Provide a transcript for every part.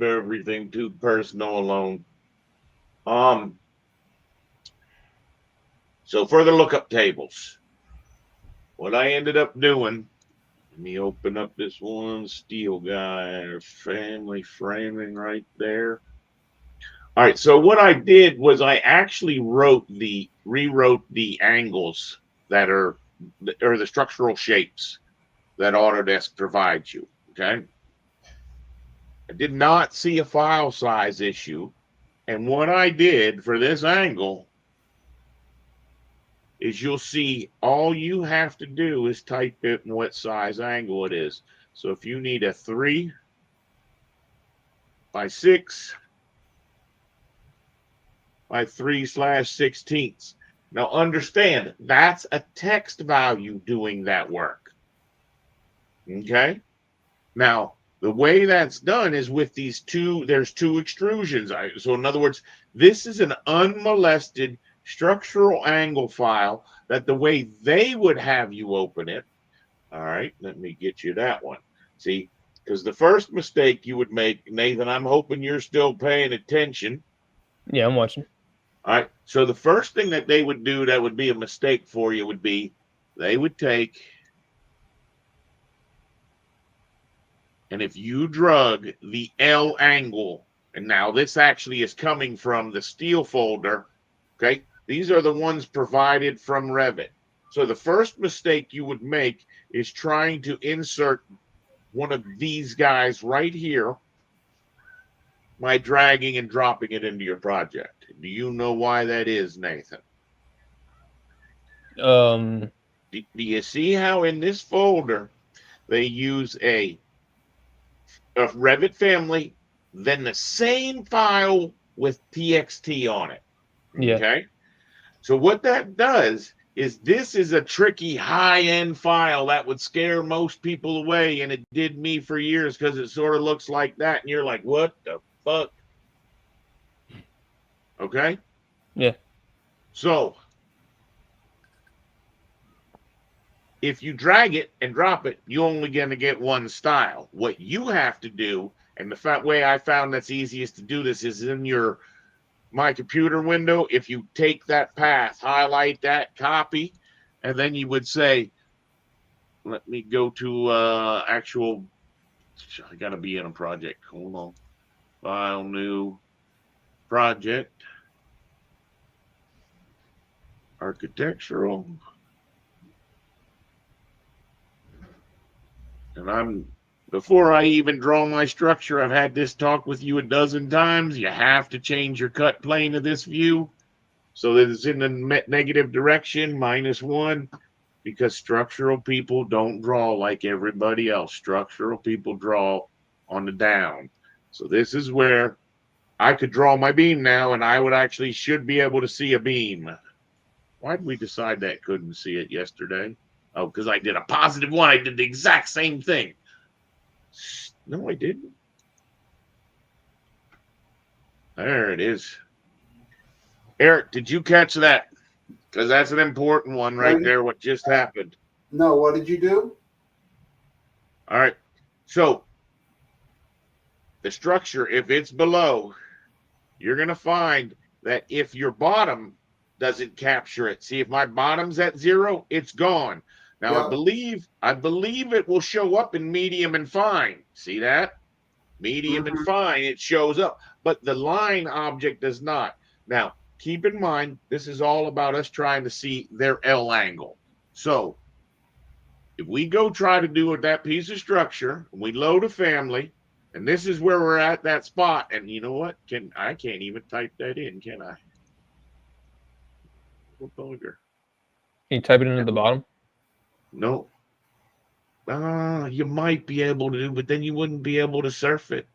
everything too personal alone. Um, so for the lookup tables, what I ended up doing, let me open up this one steel guy, family framing right there. All right, so what I did was I actually rewrote the angles that are or the structural shapes that Autodesk provides you. Okay, I did not see a file size issue, and what I did for this angle is you'll see all you have to do is type in what size angle it is. So if you need a 3 by 6 by 3/16. Now understand that's a text value doing that work. Okay. Now the way that's done is with these there's two extrusions. So in other words, this is an unmolested structural angle file that the way they would have you open it. All right, let me get you that one. See, because the first mistake you would make, Nathan, I'm hoping you're still paying attention. Yeah, I'm watching. All right, so the first thing that they would do that would be a mistake for you would be they would take, and if you drug the L angle, and now this actually is coming from the steel folder, okay? These are the ones provided from Revit. So the first mistake you would make is trying to insert one of these guys right here by dragging and dropping it into your project. Do you know why that is, Nathan? Um, Do you see how in this folder they use a Revit family, then the same file with TXT on it? yeah. Okay. So what that does is this is a tricky high-end file that would scare most people away, and it did me for years because it sort of looks like that, and you're like, what the fuck? Okay. Yeah. So if you drag it and drop it, you're only going to get one style. What you have to do, and the way I found that's easiest to do this is in your My Computer window. If you take that path, highlight that, copy, and then you would say, let me go to actual, I got to be in a project. Hold on. File, new project, architectural. And before I even draw my structure, I've had this talk with you a dozen times. You have to change your cut plane of this view so that it's in the negative direction, -1, because structural people don't draw like everybody else. Structural people draw on the down. So this is where I could draw my beam now, and I would actually should be able to see a beam. Why did we decide that couldn't see it yesterday? Oh, because I did a +1. I did the exact same thing. No, I didn't. There it is. Eric, did you catch that? Because that's an important one right What? there, what just happened. No, what did you do? All right. So the structure, if it's below, you're going to find that if your bottom doesn't capture it, see if my bottom's at 0, it's gone. Now Yep. I believe it will show up in medium and fine. See that? Medium and fine, it shows up, but the line object does not. Now, keep in mind, this is all about us trying to see their L angle. So if we go try to do with that piece of structure, we load a family, and this is where we're at that spot. And you know what? I can't even type that in, can I? Can you type it into the bottom? No. You might be able to, but then you wouldn't be able to surf it.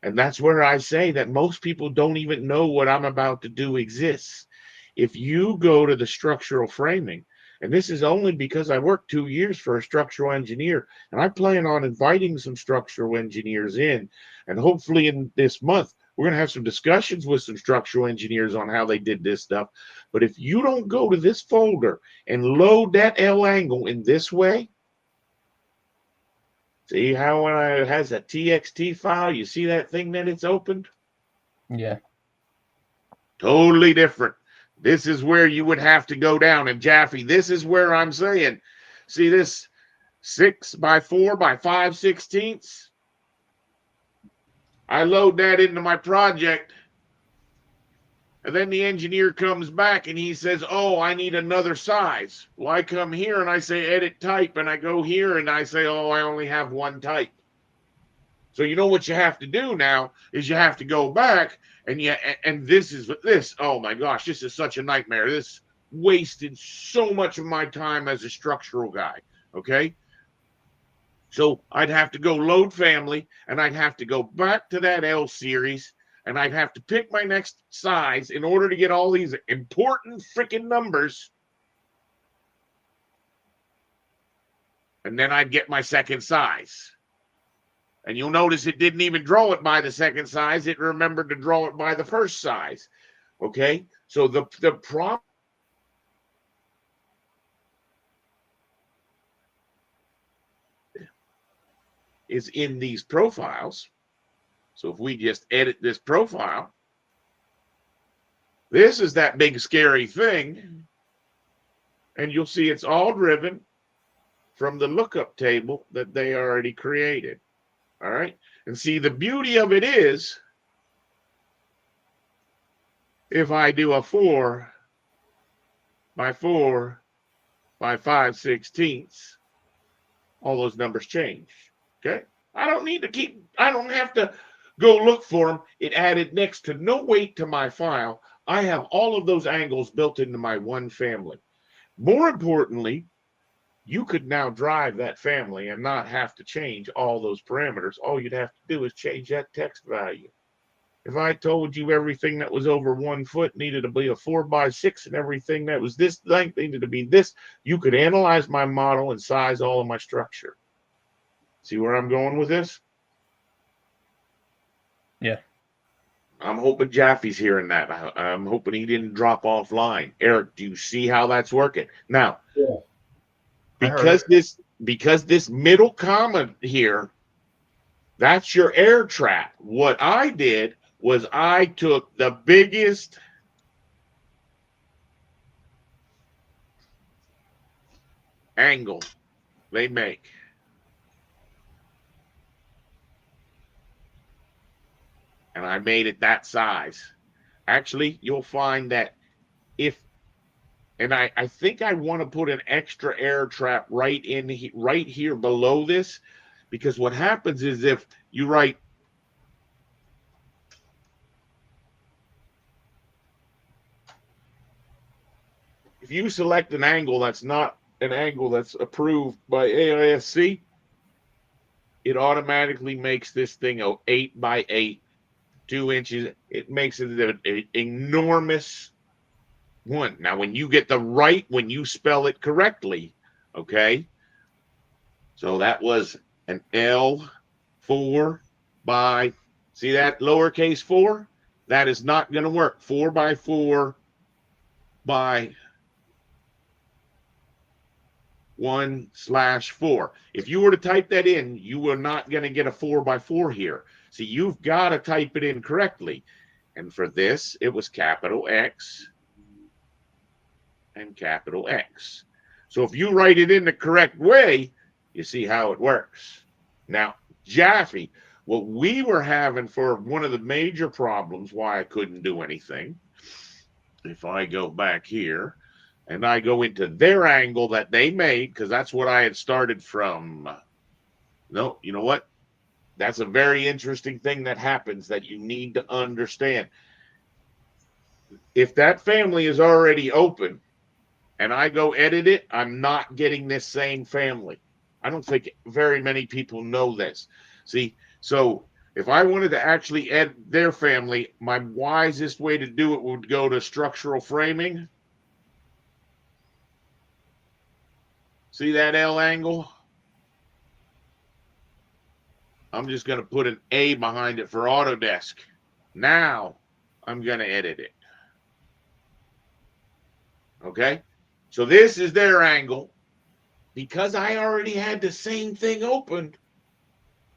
And that's where I say that most people don't even know what I'm about to do exists. If you go to the structural framing, and this is only because I worked 2 years for a structural engineer, and I plan on inviting some structural engineers in. And hopefully in this month, we're going to have some discussions with some structural engineers on how they did this stuff. But if you don't go to this folder and load that L angle in this way, See how when it has a TXT file, you see that thing that it's opened? Yeah. Totally different. This is where you would have to go down. And Jaffe, this is where I'm saying, see this 6 by 4 by 5/16? I load that into my project. And then the engineer comes back and he says, oh, I need another size. Well, I come here and I say edit type, and I go here and I say, oh, I only have one type. So you know what you have to do now is you have to go back and this. Oh my gosh, this is such a nightmare. This wasted so much of my time as a structural guy. Okay. So I'd have to go load family, and I'd have to go back to that L series, and I'd have to pick my next size in order to get all these important freaking numbers. And then I'd get my second size. And you'll notice it didn't even draw it by the second size. It remembered to draw it by the first size. Okay? So the problem is in these profiles. So if we just edit this profile, this is that big scary thing. And you'll see it's all driven from the lookup table that they already created. All right. And see, the beauty of it is, if I do a 4 by 4 by 5/16, all those numbers change. Okay. I don't have to go look for them. It added next to no weight to my file. I have all of those angles built into my one family. More importantly, you could now drive that family and not have to change all those parameters. All you'd have to do is change that text value. If I told you everything that was over 1 foot needed to be a 4 by 6 and everything that was this length needed to be this, you could analyze my model and size all of my structure. See where I'm going with this? Yeah. I'm hoping Jaffe's hearing that. I'm hoping he didn't drop offline. Eric, do you see how that's working? Now, Yeah. because this middle comma here, that's your air trap. What I did was I took the biggest angle they make. And I made it that size. Actually, you'll find that I think I want to put an extra air trap right here below this, because what happens is if you write if you select an angle that's not an angle that's approved by AISC, it automatically makes this thing a 8 by 8, 2 inches. It makes it an enormous one. Now, when you spell it correctly, okay? So that was an L4 by, see that lowercase 4? That is not going to work. 4 by 4 by 1/4. If you were to type that in, you were not going to get a 4 by 4 here. See, you've got to type it in correctly. And for this, it was capital X and capital X. So if you write it in the correct way, you see how it works. Now, Jaffe, what we were having for one of the major problems why I couldn't do anything, if I go back here, and I go into their angle that they made, because that's what I had started from. No, you know what? That's a very interesting thing that happens that you need to understand. If that family is already open and I go edit it, I'm not getting this same family. I don't think very many people know this. See, so if I wanted to actually edit their family, my wisest way to do it would go to structural framing. See that L angle? I'm just going to put an A behind it for Autodesk. Now I'm going to edit it. Okay? So this is their angle. Because I already had the same thing opened,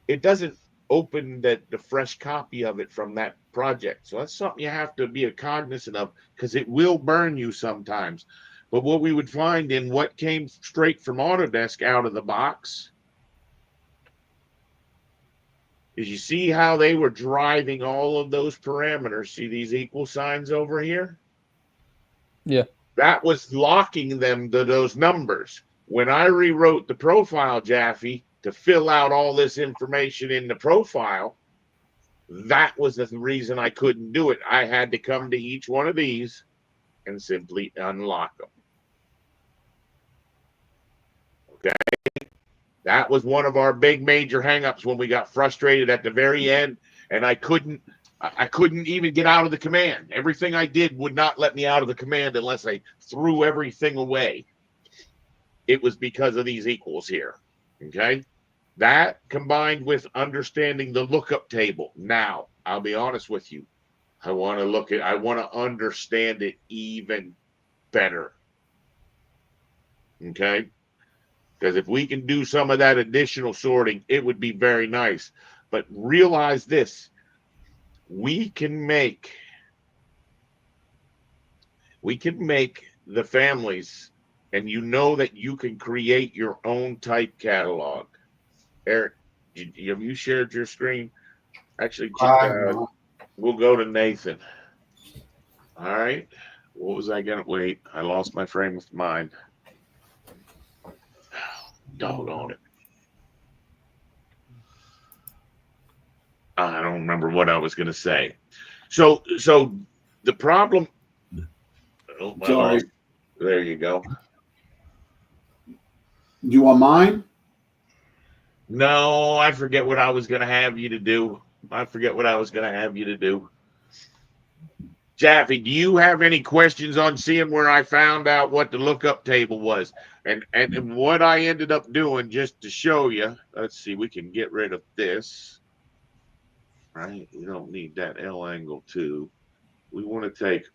it doesn't open the fresh copy of it from that project. So that's something you have to be cognizant of, because it will burn you sometimes. But what we would find in what came straight from Autodesk out of the box is, you see how they were driving all of those parameters. See these equal signs over here? Yeah. That was locking them to those numbers. When I rewrote the profile, Jaffe, to fill out all this information in the profile, that was the reason I couldn't do it. I had to come to each one of these and simply unlock them. Okay. That was one of our big major hangups when we got frustrated at the very end, and I couldn't even get out of the command. Everything I did would not let me out of the command unless I threw everything away. It was because of these equals here. Okay. That combined with understanding the lookup table. Now, I'll be honest with you. I want to understand it even better. Okay. Because if we can do some of that additional sorting, it would be very nice. But realize this, we can make the families, and you know that you can create your own type catalog. Eric, have you shared your screen? Actually, we'll go to Nathan. All right. What was I going to wait? I lost my frame of mind. Doggone it. I don't remember what I was going to say. So the problem. Oh, Sorry. There you go. Do you want mine? No, I forget what I was going to have you to do. Jaffe, do you have any questions on seeing where I found out what the lookup table was? And what I ended up doing, just to show you, let's see, we can get rid of this. Right? We don't need that L angle too. We want to take,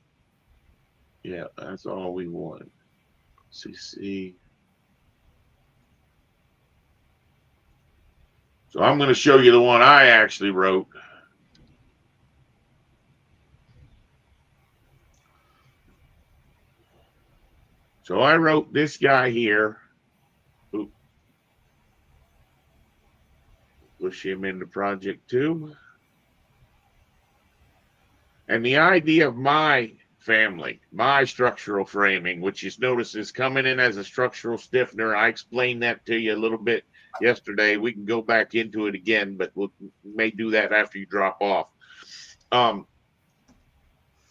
yeah, that's all we want. CC. So I'm going to show you the one I actually wrote. So I wrote this guy here. Oop. Push him into project 2. And the idea of my family, my structural framing, which you notice is coming in as a structural stiffener. I explained that to you a little bit yesterday. We can go back into it again, but we may do that after you drop off.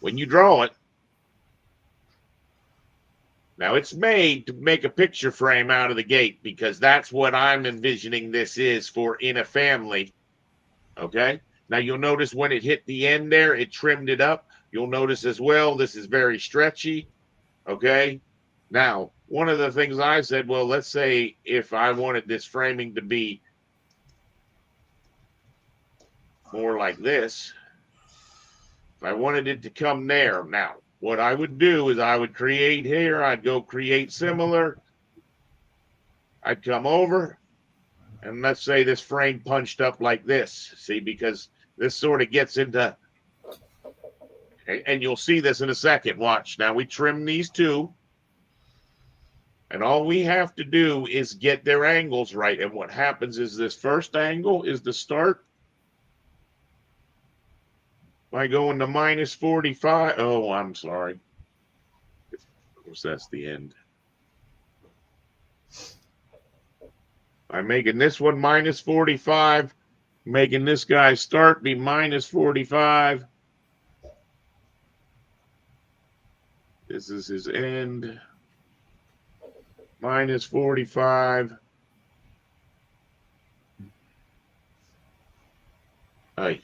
When you draw it, now it's made to make a picture frame out of the gate, because that's what I'm envisioning this is for in a family. Okay. Now you'll notice when it hit the end there, it trimmed it up. You'll notice as well, this is very stretchy. Okay. Now, one of the things I said, well, let's say if I wanted this framing to be more like this, if I wanted it to come there. Now, what I would do is I would create here. I'd go create similar. I'd come over, and let's say this frame punched up like this. See, because this sort of gets into, and you'll see this in a second. Watch. Now we trim these two, and all we have to do is get their angles right. And what happens is this first angle is the start. By going to minus 45. Oh, I'm sorry. Of course, that's the end. I'm making this one minus 45, making this guy start be minus 45. This is his end. Minus 45. Hey.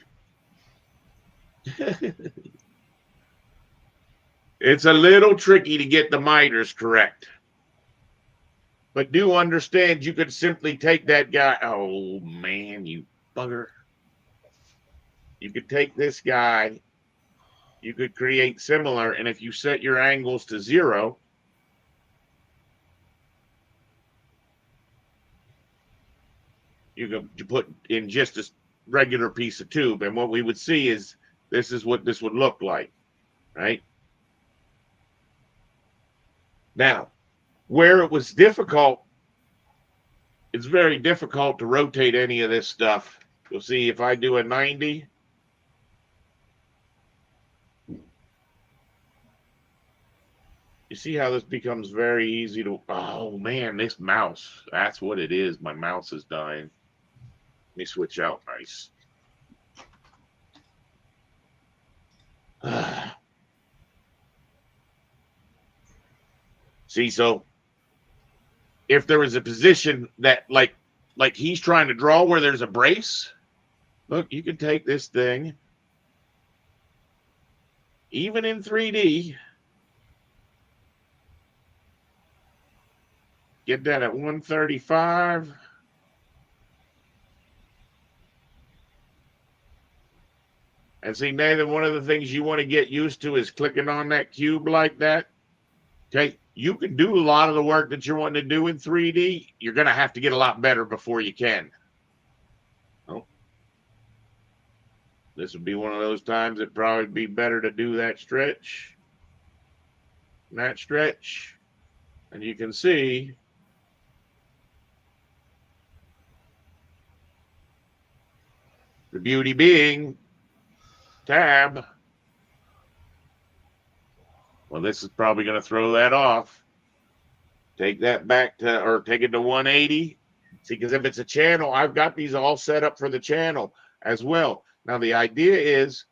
It's a little tricky to get the miters correct. But do understand you could simply take that guy. Oh, man, you bugger. You could take this guy. You could create similar. And if you set your angles to 0, you put in just a regular piece of tube. And what we would see is this is what this would look like, right? Now, where it was difficult, it's very difficult to rotate any of this stuff. You'll see if I do a 90, you see how this becomes very easy to, oh man, this mouse, that's what it is. My mouse is dying. Let me switch out nice. See, so if there was a position that like he's trying to draw where there's a brace, look, you can take this thing, even in 3D, get that at 135. And see, Nathan, one of the things you want to get used to is clicking on that cube like that. Okay, you can do a lot of the work that you're wanting to do in 3D. You're going to have to get a lot better before you can. Oh. This would be one of those times it'd probably be better to do that stretch. That stretch. And you can see the beauty being tab. Well, this is probably going to throw that off. Take that back to, or take it to 180. See, because if it's a channel, I've got these all set up for the channel as well. Now, the idea is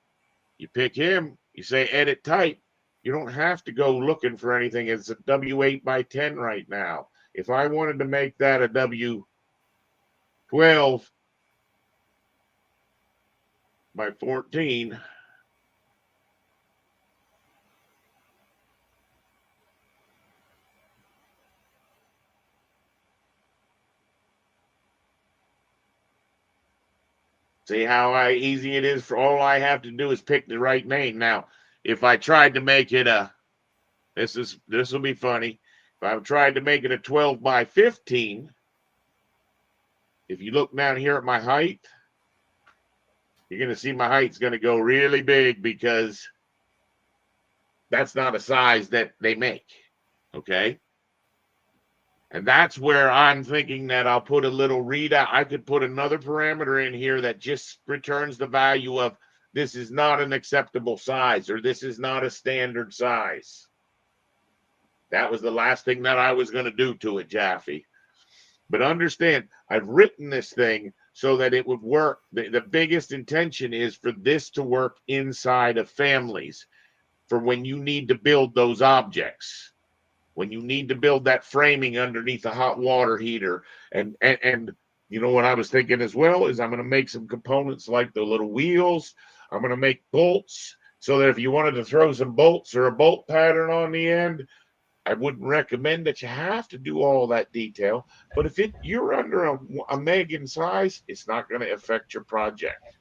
you pick him, you say edit type. You don't have to go looking for anything. It's a W8 by 10 right now. If I wanted to make that a W12 by 14, see how easy it is for all I have to do is pick the right name. Now, if I tried to make it a, this will be funny. If I tried to make it a 12 by 15, if you look down here at my height, you're going to see my height's going to go really big because that's not a size that they make. Okay. And that's where I'm thinking that I'll put a little readout. I could put another parameter in here that just returns the value of this is not an acceptable size or this is not a standard size. That was the last thing that I was going to do to it, Jaffe. But understand, I've written this thing so that it would work. The biggest intention is for this to work inside of families for when you need to build those objects. When you need to build that framing underneath a hot water heater. And you know what I was thinking as well is I'm going to make some components like the little wheels. I'm going to make bolts so that if you wanted to throw some bolts or a bolt pattern on the end, I wouldn't recommend that you have to do all that detail. But if you're under a Megan size, it's not going to affect your project.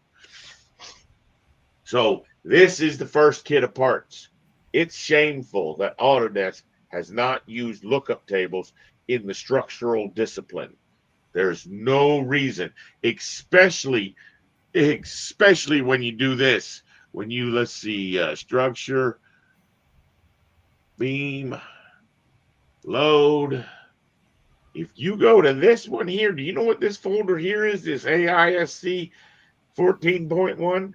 So this is the first kit of parts. It's shameful that Autodesk has not used lookup tables in the structural discipline. There's no reason, especially when you do this. When you, let's see, structure, beam, load. If you go to this one here, do you know what this folder here is? This AISC 14.1?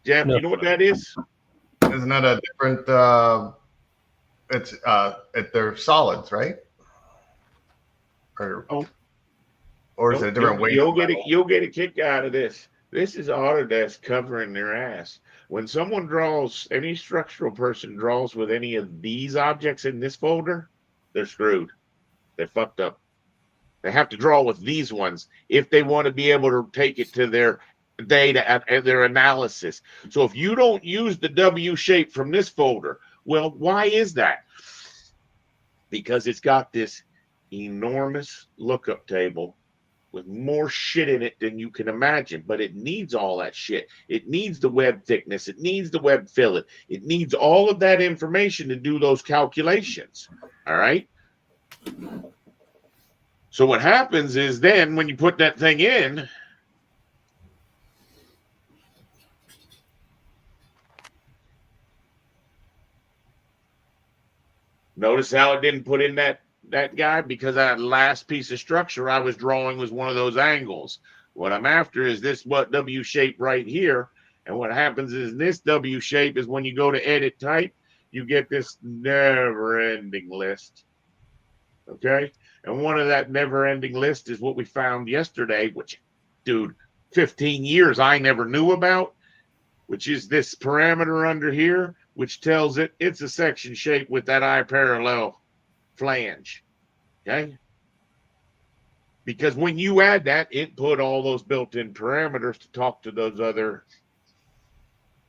Jeff, No. you know what that is? Isn't that a different they're solids, right? Or is it a different way? You'll get a kick out of this. This is Autodesk covering their ass. When someone draws, any structural person draws with any of these objects in this folder, they're screwed. They're fucked up. They have to draw with these ones if they want to be able to take it to their data and their analysis. So if you don't use the W shape from this folder, well, why is that? Because it's got this enormous lookup table with more shit in it than you can imagine, but it needs all that shit. It needs the web thickness. It needs the web fillet. It needs all of that information to do those calculations. All right. So what happens is then when you put that thing in, notice how it didn't put in that guy, because that last piece of structure I was drawing was one of those angles. What I'm after is this W shape right here. And what happens is this W shape is when you go to edit type, you get this never ending list. Okay. And one of that never ending list is what we found yesterday, which, dude, 15 years I never knew about, which is this parameter under here, which tells it it's a section shape with that eye parallel flange. Okay. Because when you add that, it put all those built-in parameters to talk to those other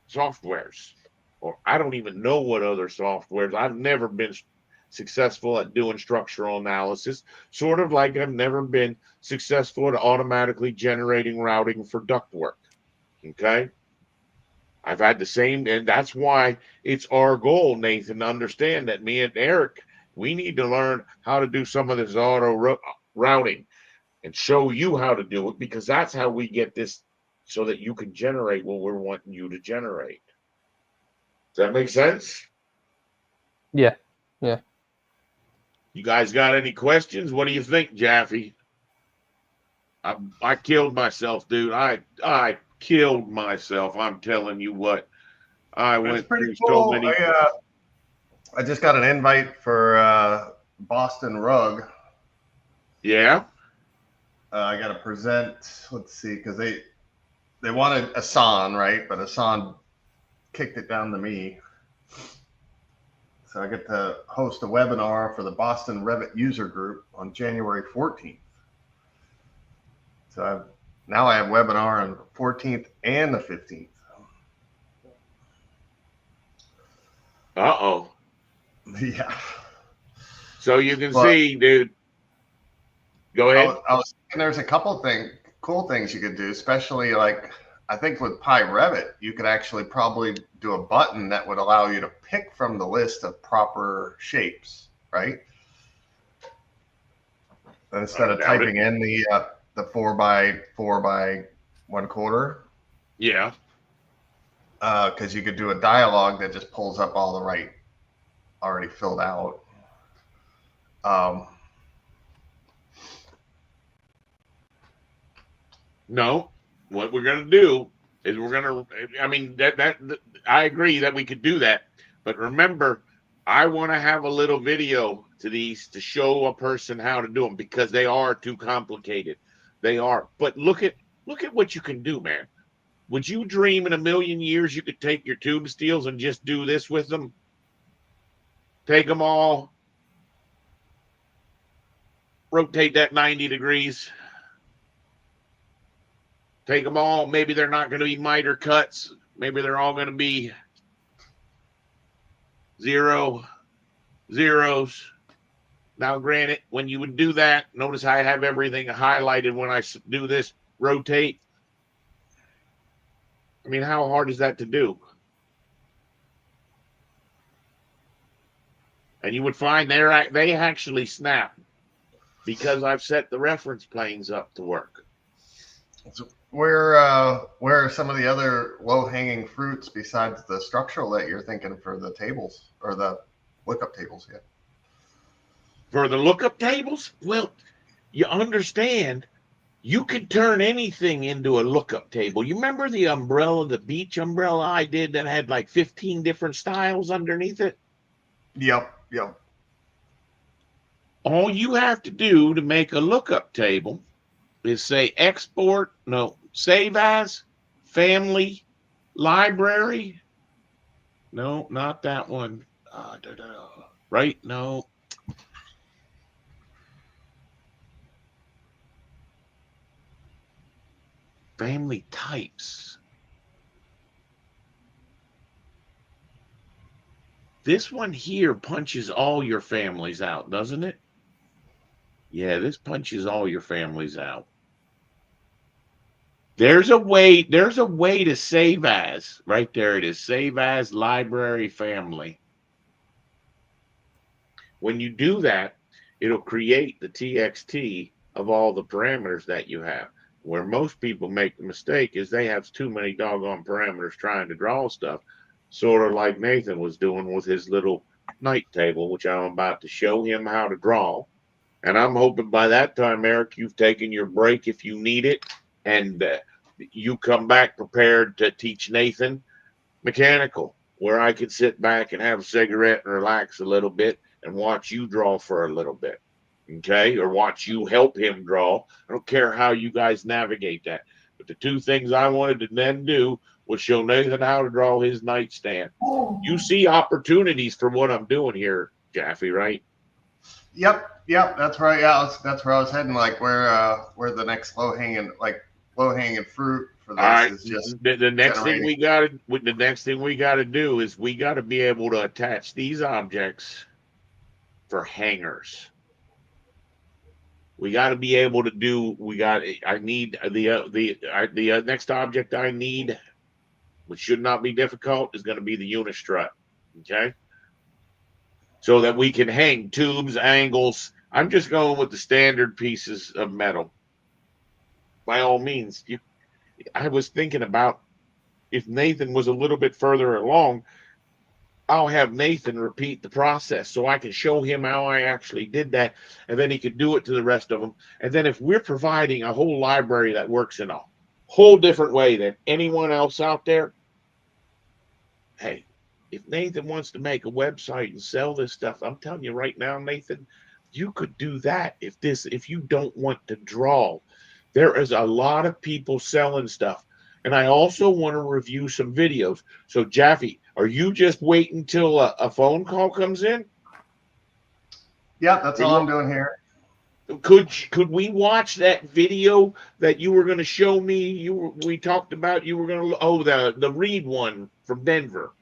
softwares. Or I don't even know what other softwares. I've never been successful at doing structural analysis, sort of like I've never been successful at automatically generating routing for ductwork. Okay. I've had the same, and that's why it's our goal, Nathan, to understand that me and Eric, we need to learn how to do some of this auto routing and show you how to do it, because that's how we get this so that you can generate what we're wanting you to generate. Does that make sense? Yeah. Yeah. You guys got any questions? What do you think, Jaffe? I killed myself, dude. I killed myself. I'm telling you what. I That's went pretty through cool. so many. I just got an invite for Boston Rug. Yeah. I got to present. Let's see, because they wanted Asan, right? But Asan kicked it down to me. So I get to host a webinar for the Boston Revit user group on January 14th. So now I have webinar on the 14th and the 15th. Uh-oh. Yeah. So you can see, dude. Go ahead. And there's a couple cool things you could do, especially like I think with Pi Revit, you could actually probably do a button that would allow you to pick from the list of proper shapes, right? Instead of typing in the 4x4 by 1/4. Yeah. Because you could do a dialogue that just pulls up all the right already filled out. No, what we're going to do is we're going to, I mean, that I agree that we could do that. But remember, I want to have a little video to these to show a person how to do them, because they are too complicated. They are. But look at what you can do, man. Would you dream in a million years you could take your tube steels and just do this with them? Take them all, rotate that 90 degrees. Take them all. Maybe they're not going to be miter cuts. Maybe they're all going to be 0, 0s. Now, granted, when you would do that, notice I have everything highlighted when I do this rotate. I mean, how hard is that to do? And you would find they actually snap, because I've set the reference planes up to work. So where are some of the other low-hanging fruits besides the structural that you're thinking for the tables or the lookup tables? Yeah. For the lookup tables, well, you understand, you could turn anything into a lookup table. You remember the umbrella, the beach umbrella I did that had like 15 different styles underneath it? Yep. All you have to do to make a lookup table is say save as, family, library. No, not that one. Right? No. Family types. This one here punches all your families out, doesn't it? Yeah, this punches all your families out. There's a way to save as. Right there it is. Save as, library, family. When you do that, it'll create the TXT of all the parameters that you have. Where most people make the mistake is they have too many doggone parameters trying to draw stuff, sort of like Nathan was doing with his little night table, which I'm about to show him how to draw. And I'm hoping by that time, Eric, you've taken your break if you need it, and you come back prepared to teach Nathan mechanical, where I could sit back and have a cigarette and relax a little bit and watch you draw for a little bit. Okay. Or watch you help him draw. I don't care how you guys navigate that. But the two things I wanted to then do was show Nathan how to draw his nightstand. You see opportunities for what I'm doing here, Jaffe, right? Yep. That's right. Yeah, that's where I was heading. Like where the next low hanging fruit for All this right. is just The next thing generating. we got to do is we got to be able to attach these objects for hangers. We got to be able to do. I need the next object I need, which should not be difficult, is going to be the unistrut. Okay, so that we can hang tubes, angles. I'm just going with the standard pieces of metal. By all means, I was thinking about if Nathan was a little bit further along, I'll have Nathan repeat the process so I can show him how I actually did that, and then he could do it to the rest of them. And then if we're providing a whole library that works in a whole different way than anyone else out there, hey, if Nathan wants to make a website and sell this stuff, I'm telling you right now, Nathan, you could do that if you don't want to draw. There is a lot of people selling stuff. And I also want to review some videos. So Jaffe, are you just waiting till a phone call comes in? Yeah, that's all I'm doing here. Could we watch that video that you were going to show me? We talked about you were going to the Reed one from Denver.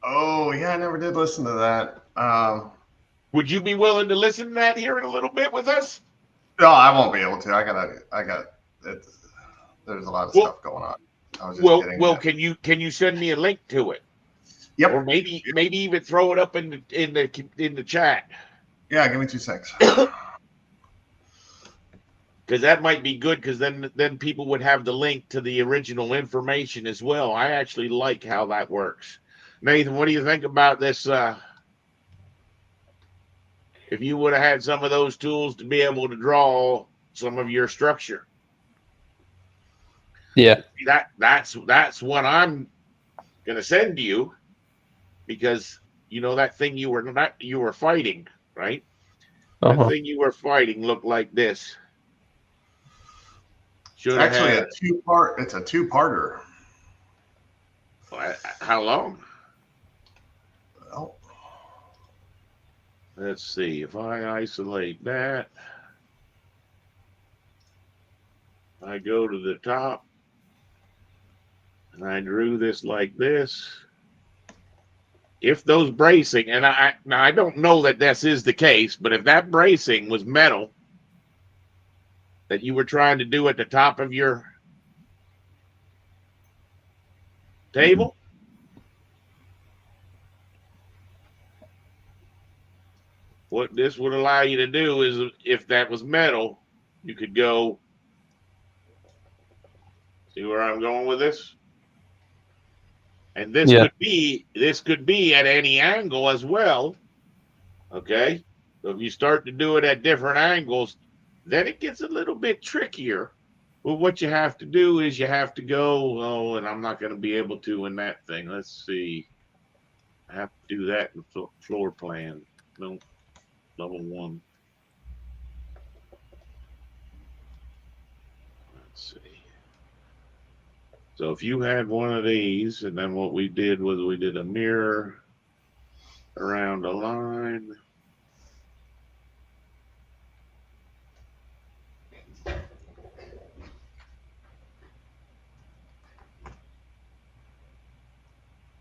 Oh yeah, I never did listen to that. Would you be willing to listen to that here in a little bit with us? No, I won't be able to. There's a lot of stuff going on. I was just getting well, that. can you send me a link to it? Yep. Or maybe even throw it up in the chat. Yeah, give me 2 seconds. Because that might be good, because then people would have the link to the original information as well. I actually like how that works. Nathan, what do you think about this? If you would have had some of those tools to be able to draw some of your structure. Yeah. That's what I'm gonna send to you, because you know that thing you were fighting, right? That thing you were fighting looked like this. It's actually a two-part. It's a two-parter. How long? Well, let's see. If I isolate that, I go to the top, and I drew this like this. If those bracing, and I don't know that this is the case, but if that bracing was metal that you were trying to do at the top of your table, what this would allow you to do is, if that was metal, you could go, see where I'm going with this? And this could be at any angle as well. Okay. So if you start to do it at different angles, then it gets a little bit trickier. But what you have to do is you have to go, and I'm not going to be able to in that thing. Let's see. I have to do that in floor plan. No, level 1. Let's see. So if you had one of these, and then what we did was we did a mirror around a line.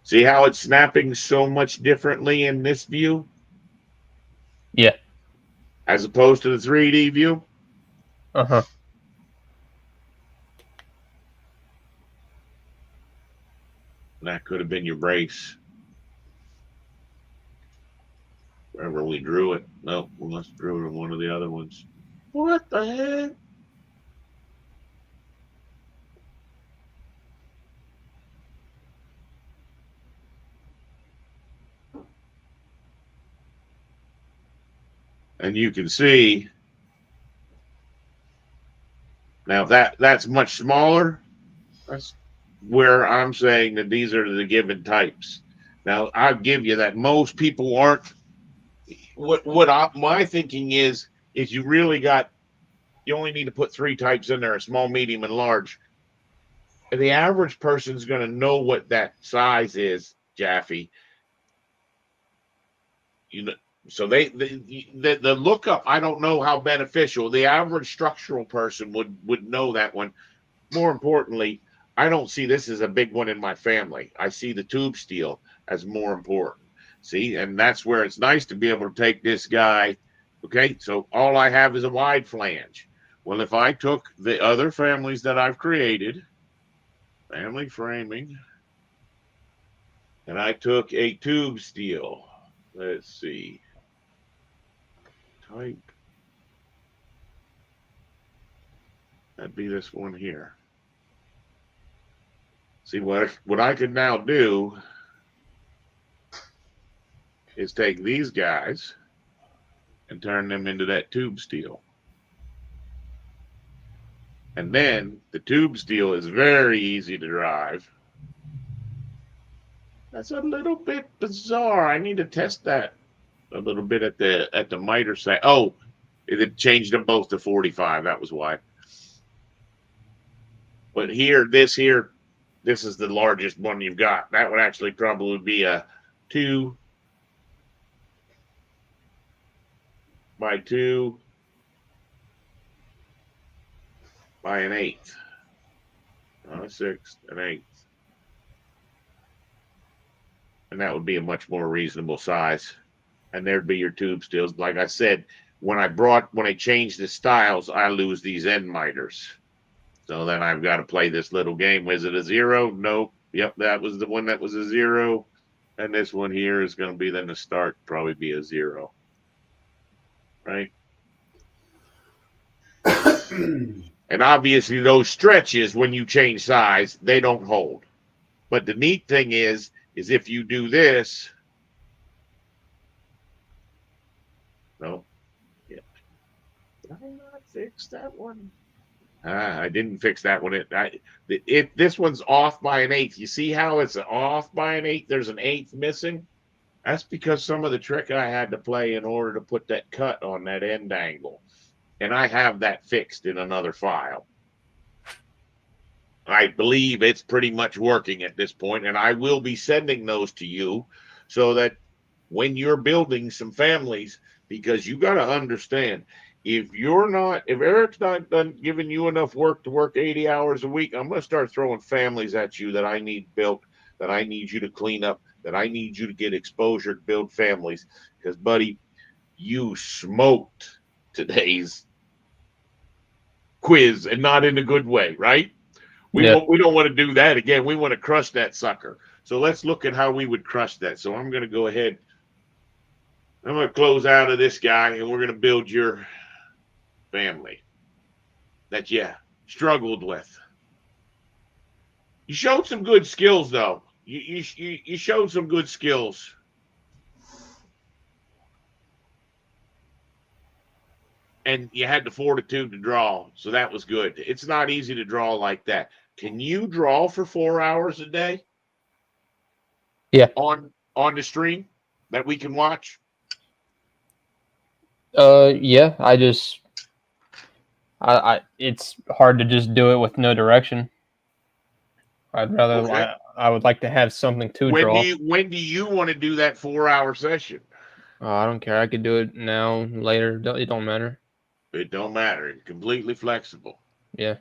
See how it's snapping so much differently in this view? Yeah. As opposed to the 3D view? Uh-huh. That could have been your brace. Wherever we drew it. No, we must have drew it in one of the other ones. What the heck? And you can see now that's much smaller. That's where I'm saying that these are the given types. Now I'll give you that most people aren't. My thinking is you really got, you only need to put 3 types in there: a small, medium, and large. And the average person's going to know what that size is, Jaffe. You know, so the lookup, I don't know how beneficial. The average structural person would know that one. More importantly, I don't see this as a big one in my family. I see the tube steel as more important. See, and that's where it's nice to be able to take this guy. Okay, so all I have is a wide flange. Well, if I took the other families that I've created, family framing, and I took a tube steel, let's see, type, that'd be this one here. See, what I could now do is take these guys and turn them into that tube steel. And then the tube steel is very easy to drive. That's a little bit bizarre. I need to test that a little bit at the miter side. Oh, it changed them both to 45. That was why. But this is the largest one you've got. That would actually probably be a 2 by 2 by an 1/8. 6 1/8. And that would be a much more reasonable size. And there'd be your tube steels. Like I said, when I changed the styles, I lose these end miters. So then I've got to play this little game. Was it a 0? Nope. Yep, that was the one that was a 0. And this one here is going to be then the start, probably be a 0. Right? And obviously those stretches, when you change size, they don't hold. But the neat thing is if you do this, no, yeah, did I not fix that one? I didn't fix that one. This one's off by an 1/8. You see how it's off by an 1/8? There's an 1/8 missing. That's because some of the trick I had to play in order to put that cut on that end angle. And I have that fixed in another file. I believe it's pretty much working at this point, and I will be sending those to you so that when you're building some families, because you got to understand, if Eric's not done giving you enough work to work 80 hours a week, I'm going to start throwing families at you that I need built, that I need you to clean up, that I need you to get exposure to build families. Because, buddy, you smoked today's quiz, and not in a good way, right? We don't want to do that again. We want to crush that sucker. So let's look at how we would crush that. So I'm going to go ahead. I'm going to close out of this guy, and we're going to build your family that you struggled with. You showed some good skills, though. You showed some good skills. And you had the fortitude to draw, so that was good. It's not easy to draw like that. Can you draw for 4 hours a day? Yeah. On the stream that we can watch? Yeah. It's hard to just do it with no direction. I'd rather. Okay. I would like to have something to draw. When do you want to do that 4-hour session? I don't care. I could do it now, later. It don't matter. It don't matter. It's completely flexible. Yeah.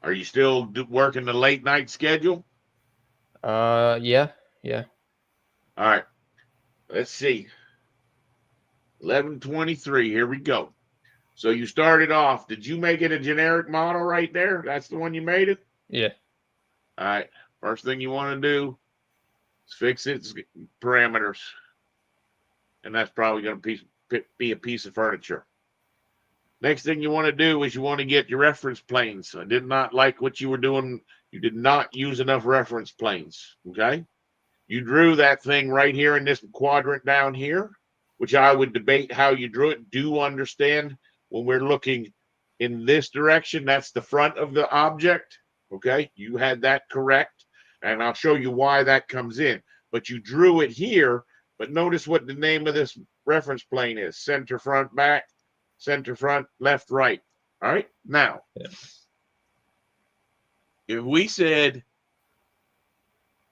Are you still working the late night schedule? Yeah. All right. Let's see. 11:23. Here we go. So you started off. Did you make it a generic model right there? That's the one you made it? Yeah. All right. First thing you want to do is fix its parameters. and that's probably going to be a piece of furniture. Next thing you want to do is you want to get your reference planes. I did not like what you were doing. You did not use enough reference planes, okay? You drew that thing right here in this quadrant down here, which I would debate how you drew it. Do understand when we're looking in this direction, that's the front of the object, okay? You had that correct, and I'll show you why that comes in. But you drew it here, but notice what the name of this reference plane is. Center, front, back, center, front, left, right. All right? Now, if we said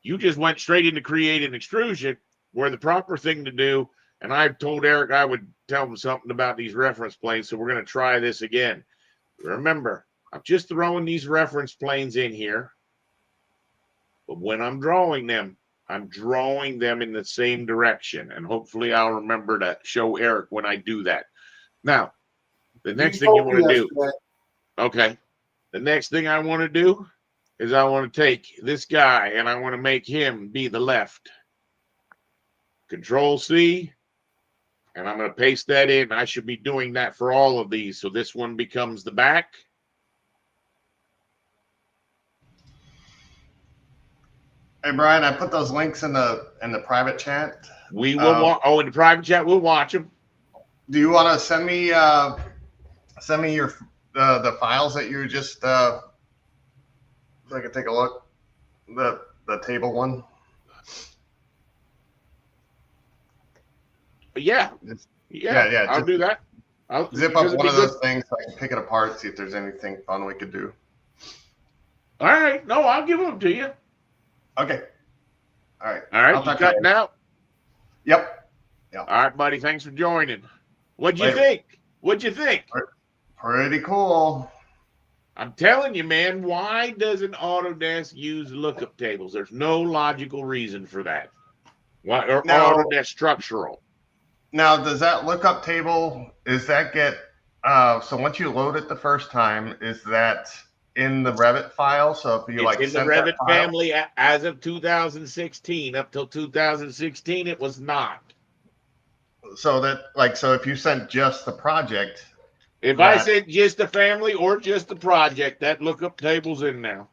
you just went straight into create an extrusion, where the proper thing to do, and I told Eric I would tell him something about these reference planes, so we're going to try this again. Remember, I'm just throwing these reference planes in here, but when I'm drawing them in the same direction, and hopefully I'll remember to show Eric when I do that. Now, the next thing you want to do, okay, the next thing I want to do is I want to take this guy and I want to make him be the left. Control C, and I'm going to paste that in. I should be doing that for all of these. So this one becomes the back. Hey Brian, I put those links in the private chat. We will in the private chat we'll watch them. Do you want to send me your the files that you just so I can take a look? The table one. Yeah. I'll do that. I'll zip up one of those things so I can pick it apart, see if there's anything fun we could do. All right. No, I'll give them to you. Okay. All right. All right. You cutting out? Yep. All right, buddy. Thanks for joining. What'd you think? What'd you think? Pretty cool. I'm telling you, man, why doesn't Autodesk use lookup tables? There's no logical reason for that. Why, or Autodesk structural. Now, does that lookup table, is that get, so once you load it the first time, is that in the Revit file? So if you it's in the Revit family as of 2016, up till 2016, it was not. So that, so if you sent just the project. If I said just the family or just the project, that lookup table's in now.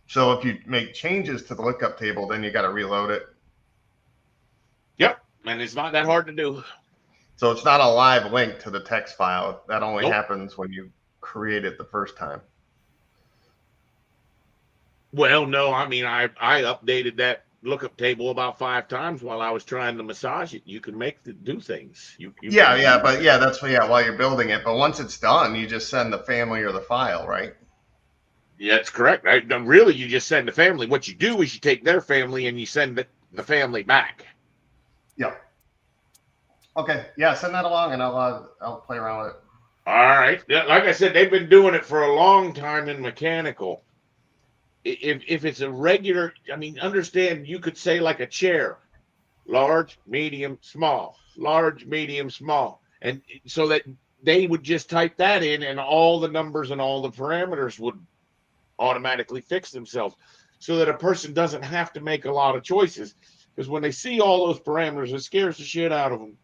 So if you make changes to the lookup table, then you got to reload it. Yep. And it's not that hard to do. So it's not a live link to the text file. That only happens when you create it the first time. Well, no, I mean, I updated that lookup table about 5 times while I was trying to massage it. You can make it do things. While you're building it. But once it's done, you just send the family or the file, right? Yeah, that's correct. Really, you just send the family. What you do is you take their family and you send the family back. Yeah. Okay. Yeah, send that along and I'll play around with it. All right. Yeah, like I said, they've been doing it for a long time in mechanical. If it's a regular, I mean, understand you could say like a chair, large, medium, small, large, medium, small. And so that they would just type that in and all the numbers and all the parameters would automatically fix themselves so that a person doesn't have to make a lot of choices. Because when they see all those parameters, it scares the shit out of them.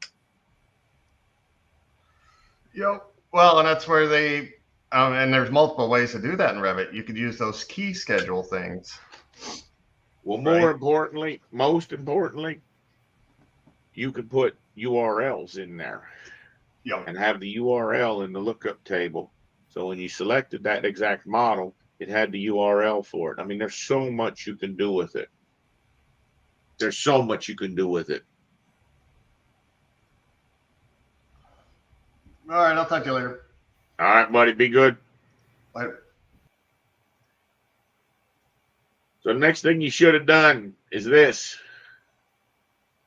Yep. Well, and that's where they, and there's multiple ways to do that in Revit. You could use those key schedule things. Well, most importantly, you could put URLs in there. Yep. And have the URL in the lookup table. So when you selected that exact model, it had the URL for it. I mean, there's so much you can do with it. There's so much you can do with it. All right, I'll talk to you later. All right, buddy. Be good. Later. So the next thing you should have done is this.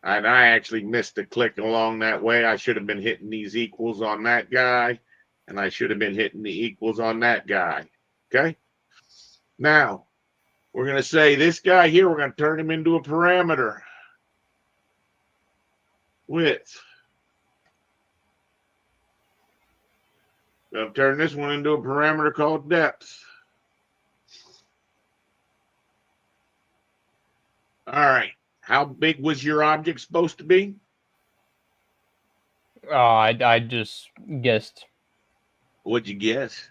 And I actually missed a click along that way. I should have been hitting these equals on that guy. And I should have been hitting the equals on that guy. Okay? Now, we're going to say this guy here, we're going to turn him into a parameter. Width. Going to turn this one into a parameter called depth. All right. How big was your object supposed to be? I just guessed. What'd you guess?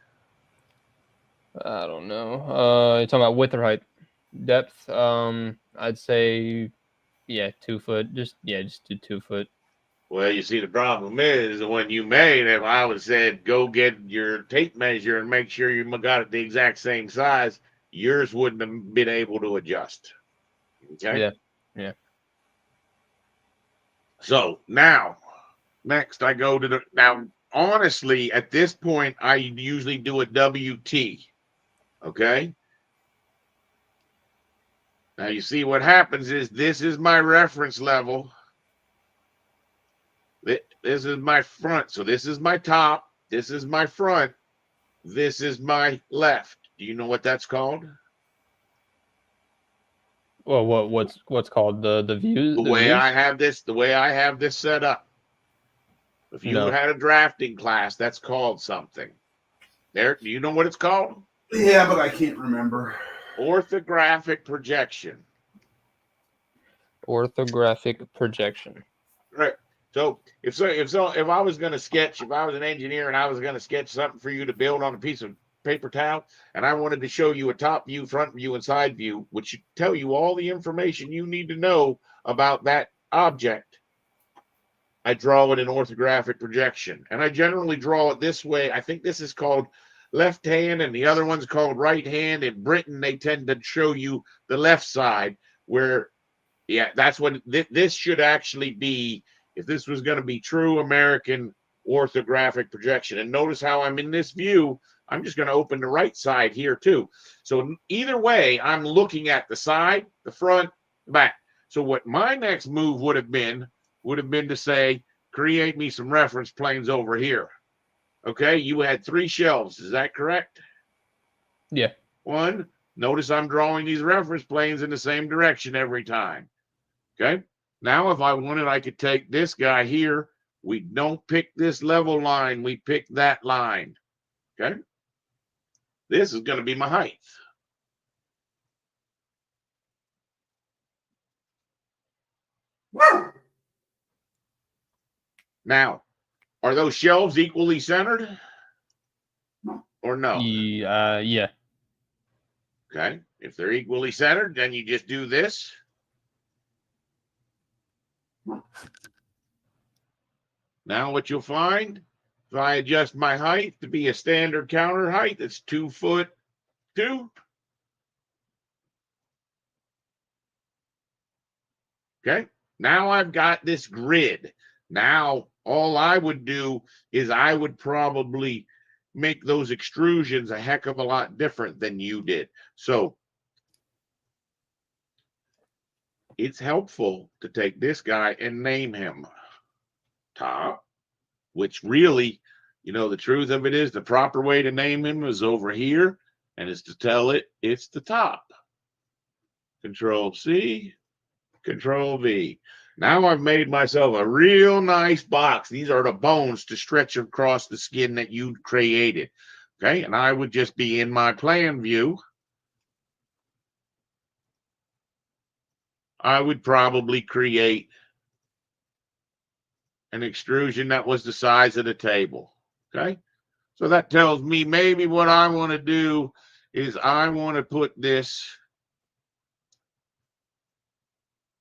I don't know. You're talking about width or height? Depth. I'd say, yeah, 2 foot. Just do 2 foot. Well, you see, the problem is the one you made. If I would said go get your tape measure and make sure you got it the exact same size, yours wouldn't have been able to adjust. Okay. Yeah. Yeah. So now, next I go to the now. Honestly, at this point, I usually do a WT. Okay. Now you see what happens is this is my reference level. This is my front. So this is my top. This is my front. This is my left. Do you know what that's called? Well, what's called the views? The The way views? I have this set up. If you No. had a drafting class, that's called something. There, do you know what it's called? Yeah, but I can't remember. Orthographic projection. Orthographic projection. Right. So if I was going to sketch, if I was an engineer and I was going to sketch something for you to build on a piece of paper towel, and I wanted to show you a top view, front view, and side view, which should tell you all the information you need to know about that object, I draw it in orthographic projection. And I generally draw it this way. I think this is called left hand, and the other one's called right hand. In Britain, they tend to show you the left side, where, yeah, that's what this should actually be. If this was going to be true American orthographic projection. And notice how I'm in this view. I'm just going to open the right side here too. So either way, I'm looking at the side, the front, the back. So what my next move would have been to say, create me some reference planes over here. Okay, you had 3 shelves. Is that correct? Yeah. 1. Notice I'm drawing these reference planes in the same direction every time. Okay. Now, if I wanted, I could take this guy here. We don't pick this level line. We pick that line. Okay. This is going to be my height. Now, are those shelves equally centered or no? Yeah. Okay. If they're equally centered, then you just do this. Now what you'll find, if I adjust my height to be a standard counter height, that's 2'2". Okay. Now I've got this grid. Now all I would do is I would probably make those extrusions a heck of a lot different than you did. So it's helpful to take this guy and name him top, which really, the truth of it is the proper way to name him is over here, and it's to tell it it's the top. Control C, Control V. Now I've made myself a real nice box. These are the bones to stretch across the skin that you created. Okay, and I would just be in my plan view. I would probably create an extrusion that was the size of the table. Okay, so that tells me maybe what I want to do is I want to put this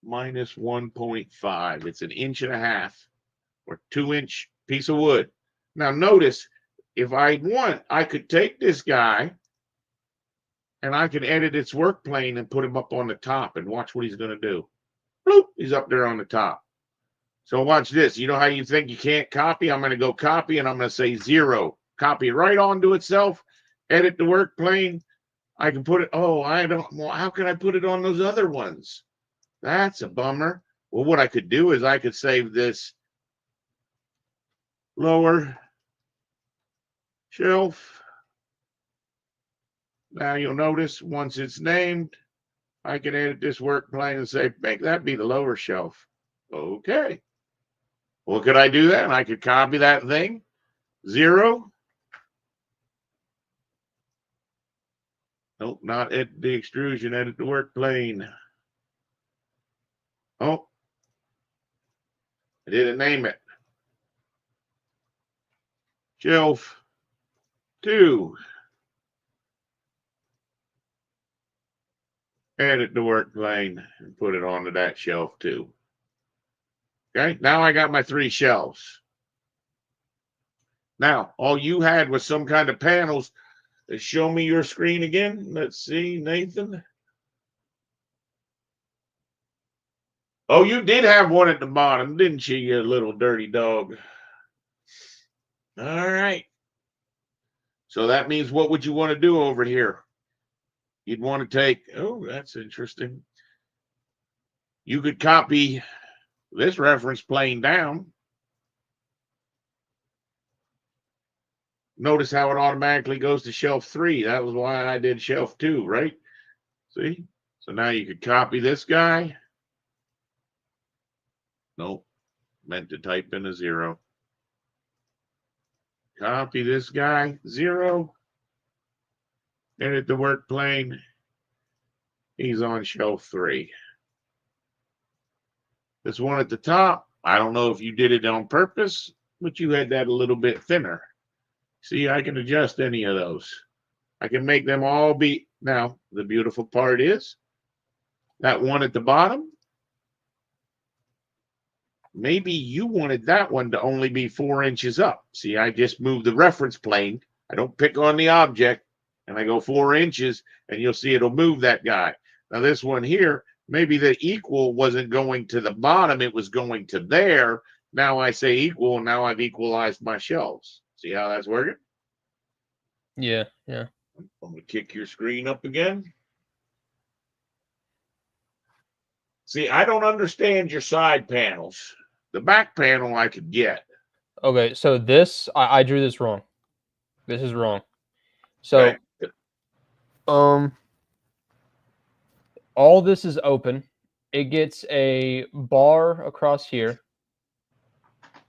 minus 1.5. It's an 1.5 inch or 2-inch piece of wood. Now notice, if I want, I could take this guy and I can edit its work plane and put him up on the top and watch what he's going to do. Bloop, he's up there on the top. So watch this. You know how you think you can't copy? I'm going to go copy and I'm going to say 0. Copy it right onto itself. Edit the work plane. I can put it. Oh, I don't. Well, how can I put it on those other ones? That's a bummer. Well, what I could do is I could save this lower shelf. Now you'll notice once it's named, I can edit this work plane and say, make that be the lower shelf. Okay. Well, could I do that? And I could copy that thing. 0. Nope, not edit the extrusion, edit the work plane. Oh, I didn't name it. shelf 2. Edit the work plane and put it onto that shelf 2. Okay, now I got my 3 shelves. Now, all you had was some kind of panels. Show me your screen again. Let's see, Nathan. Oh, you did have one at the bottom, didn't you, you little dirty dog? All right. So that means what would you want to do over here? You'd want to take, oh, that's interesting. You could copy this reference plane down. Notice how it automatically goes to shelf 3. That was why I did shelf 2, right? See? So now you could copy this guy. Nope. Meant to type in a 0. Copy this guy, 0. Edit the work plane. He's on shelf 3. This one at the top, I don't know if you did it on purpose, but you had that a little bit thinner. See, I can adjust any of those. I can make them all be. Now, the beautiful part is that one at the bottom, maybe you wanted that one to only be 4 inches up. See, I just moved the reference plane. I don't pick on the object, and I go 4 inches, and you'll see it'll move that guy. Now, this one here, maybe the equal wasn't going to the bottom. It was going to there. Now I say equal, and now I've equalized my shelves. See how that's working? Yeah. I'm going to kick your screen up again. See, I don't understand your side panels. The back panel I could get. Okay, so this I drew this wrong. This is wrong. So Okay. all this is open. It gets a bar across here,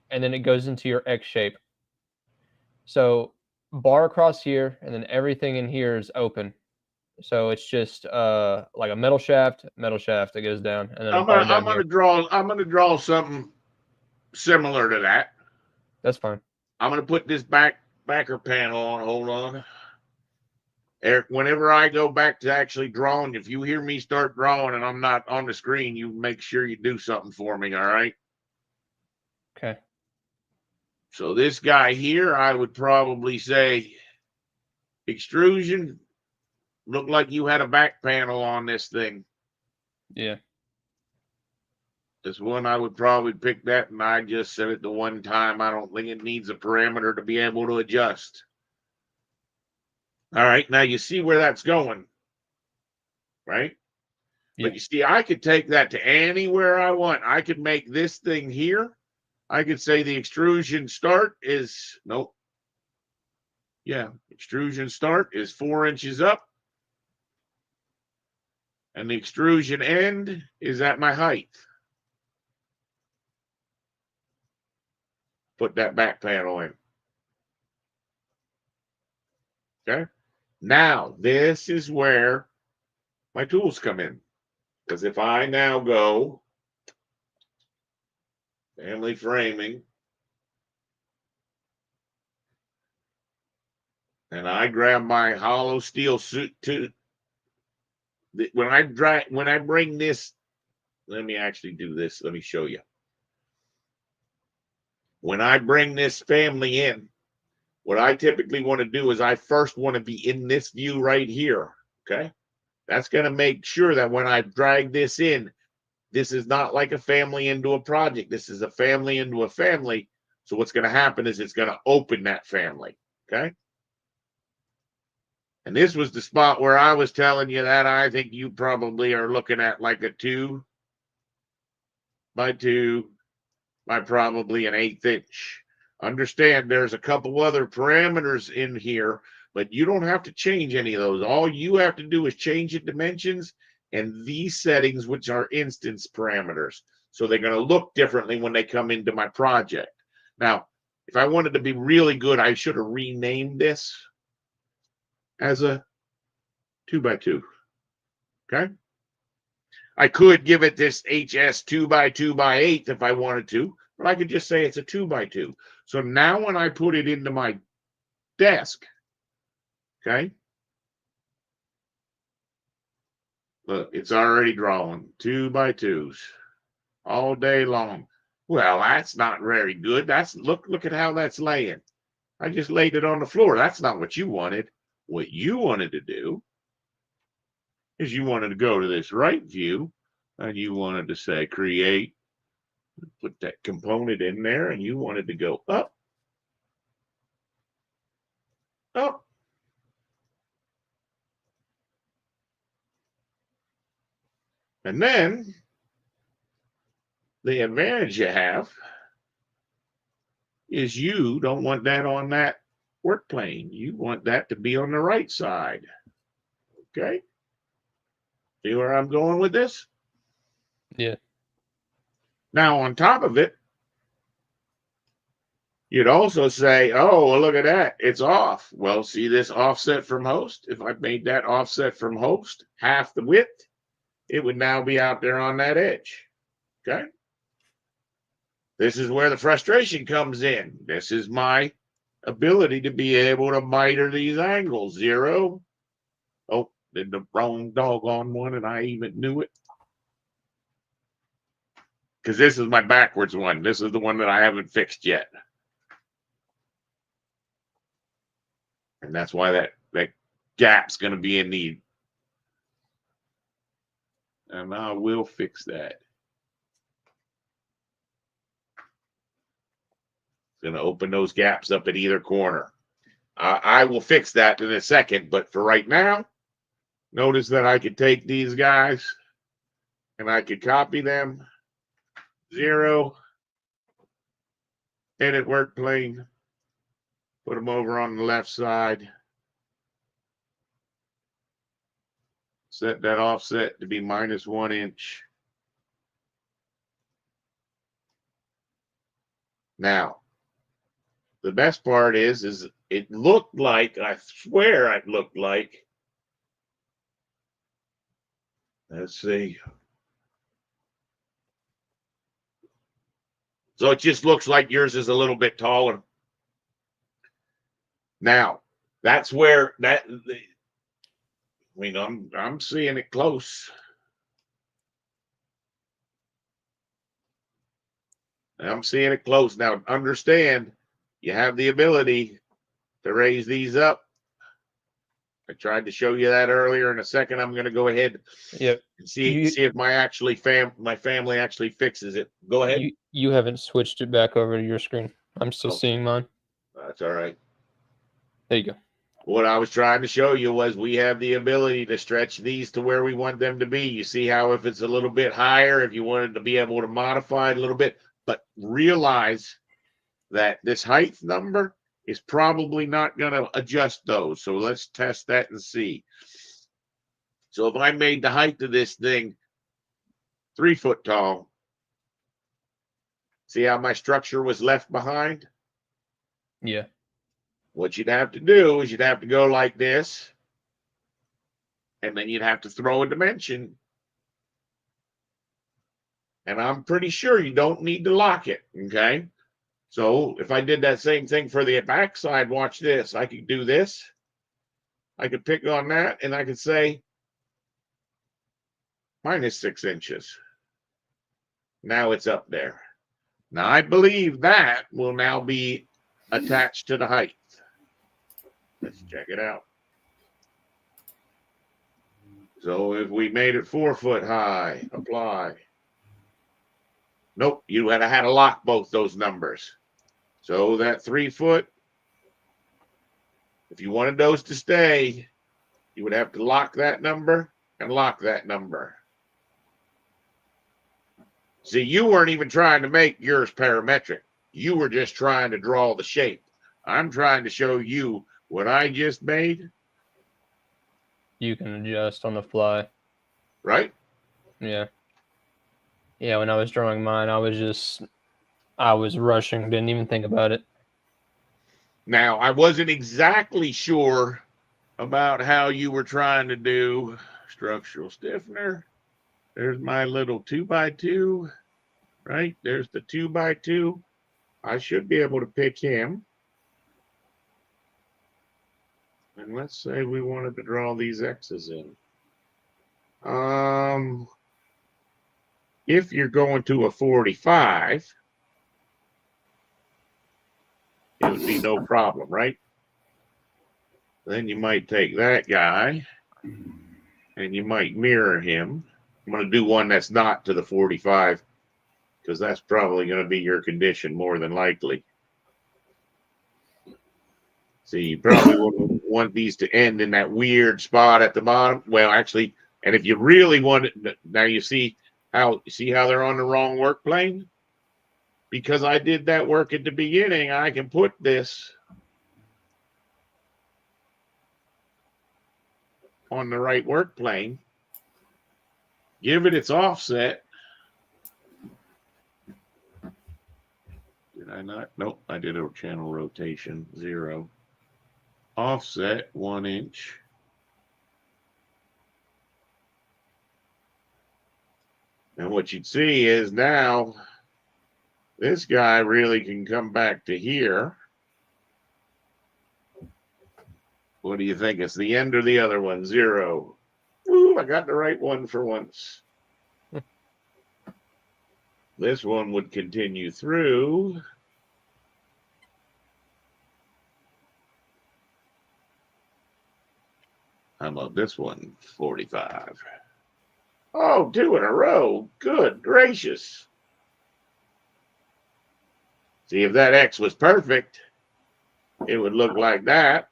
and then it goes into your X shape. So bar across here, and then everything in here is open. So it's just like a metal shaft that goes down, and then I'm gonna draw something similar to that. That's fine. I'm gonna put this backer panel on. Hold on. Eric, whenever I go back to actually drawing, if you hear me start drawing and I'm not on the screen, you make sure you do something for me, all right? Okay. So this guy here, I would probably say extrusion. Looked like you had a back panel on this thing. Yeah. This one, I would probably pick that, and I just set it to 1 time. I don't think it needs a parameter to be able to adjust. All right, now you see where that's going, right? Yeah. But you see, I could take that to anywhere I want. I could make this thing here. I could say the extrusion start is, nope. Yeah, extrusion start is 4 inches up. And the extrusion end is at my height. Put that back panel in. Okay. Now, this is where my tools come in. Because if I now go family framing, and I grab my hollow steel suit to when I bring this, let me actually do this. Let me show you. When I bring this family in, what I typically want to do is I first want to be in this view right here. Okay. That's going to make sure that when I drag this in, this is not like a family into a project. This is a family into a family. So what's going to happen is it's going to open that family. Okay. And this was the spot where I was telling you that I think you probably are looking at like a 2 by 2 by probably an 1/8 inch. Understand there's a couple other parameters in here, but you don't have to change any of those. All you have to do is change the dimensions and these settings, which are instance parameters. So they're going to look differently when they come into my project. Now, if I wanted to be really good, I should have renamed this as a 2 by 2. Okay. I could give it this HS 2 by 2 by 8 if I wanted to, but I could just say it's a 2 by 2. So now when I put it into my desk, okay, look, it's already drawing 2x2s all day long. Well, that's not very good. That's look at how that's laying. I just laid it on the floor. That's not what you wanted. What you wanted to do is you wanted to go to this right view and you wanted to say create, put that component in there, and you wanted to go up, up. And then the advantage you have is you don't want that on that work plane. You want that to be on the right side. Okay? See where I'm going with this? Yeah. Now, on top of it, you'd also say, oh, well, look at that. It's off. Well, see this offset from host? If I made that offset from host half the width, it would now be out there on that edge. Okay? This is where the frustration comes in. This is my ability to be able to miter these angles. 0. Oh, did the wrong doggone one, and I even knew it. Because this is my backwards one. This is the one that I haven't fixed yet. And that's why that gap's going to be in need. And I will fix that. Going to open those gaps up at either corner. I will fix that in a second, but for right now, notice that I could take these guys and I could copy them. 0. Edit work plane. Put them over on the left side. Set that offset to be -1 inch. Now, the best part is it looked like, I swear it looked like, let's see. So it just looks like yours is a little bit taller. Now, that's where I'm seeing it close. I'm seeing it close. Now, understand, you have the ability to raise these up. I tried to show you that earlier. In a second, I'm going to go ahead and see if my family actually fixes it. Go ahead. You haven't switched it back over to your screen. I'm still seeing mine. That's all right. There you go. What I was trying to show you was we have the ability to stretch these to where we want them to be. You see how if it's a little bit higher, if you wanted to be able to modify it a little bit, but realize that this height number is probably not going to adjust those. So let's test that and see. So if I made the height of this thing 3 foot tall, see how my structure was left behind? Yeah. What you'd have to do is you'd have to go like this, and then you'd have to throw a dimension. And I'm pretty sure you don't need to lock it, okay? So if I did that same thing for the backside, watch this. I could do this. I could pick on that, and I could say -6 inches. Now it's up there. Now I believe that will now be attached to the height. Let's check it out. So if we made it 4 foot high, apply. Nope, you had to lock both those numbers. So that 3 foot, if you wanted those to stay, you would have to lock that number and lock that number. See, you weren't even trying to make yours parametric. You were just trying to draw the shape. I'm trying to show you what I just made. You can adjust on the fly. Right? Yeah. Yeah, when I was drawing mine, I was rushing, didn't even think about it. Now, I wasn't exactly sure about how you were trying to do structural stiffener. There's my little 2x2, right? There's the 2x2. I should be able to pick him. And let's say we wanted to draw these X's in. If you're going to a 45, it would be no problem, right? Then you might take that guy and you might mirror him. I'm going to do one that's not to the 45 because that's probably going to be your condition more than likely. So you probably want these to end in that weird spot at the bottom. Well, actually, and if you really want it, now you see how they're on the wrong work plane? Because I did that work at the beginning, I can put this on the right work plane, give it its offset. Did I not? Nope, I did a channel rotation 0. Offset 1 inch. And what you'd see is now this guy really can come back to here. What do you think? It's the end or the other one? 0. Ooh, I got the right one for once. This one would continue through. How about this one? 45. Oh, 2 in a row. Good gracious. See, if that X was perfect, it would look like that.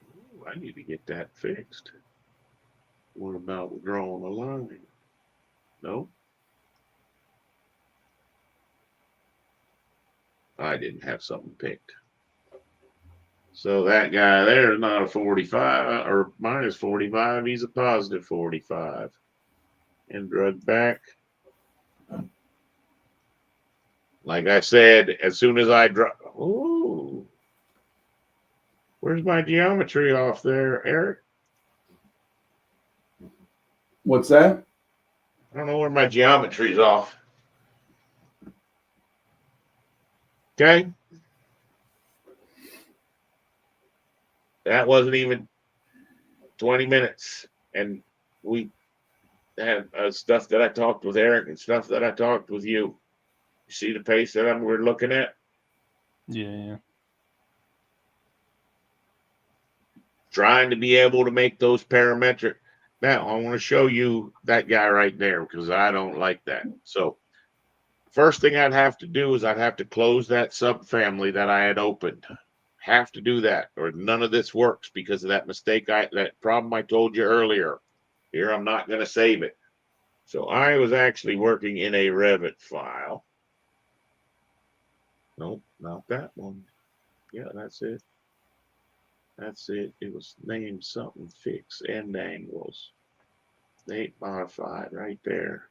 Ooh, I need to get that fixed. What about drawing a line? Nope. I didn't have something picked. So that guy there is not a 45 or minus 45. He's a positive 45. And drug back. Like I said, as soon as I draw. Ooh. Where's my geometry off there, Eric? What's that? I don't know where my geometry's off. Okay. That wasn't even 20 minutes. And we had stuff that I talked with Eric and stuff that I talked with you. You see the pace that we're looking at? Yeah. Trying to be able to make those parametric. Now, I want to show you that guy right there because I don't like that. So, first thing I'd have to do is I'd have to close that subfamily that I had opened. Have to do that, or none of this works because of that mistake, that problem I told you earlier. Here, I'm not going to save it. So, I was actually working in a Revit file. Nope, not that one. Yeah, that's it. That's it. It was named something fix end angles. 8 modified right there.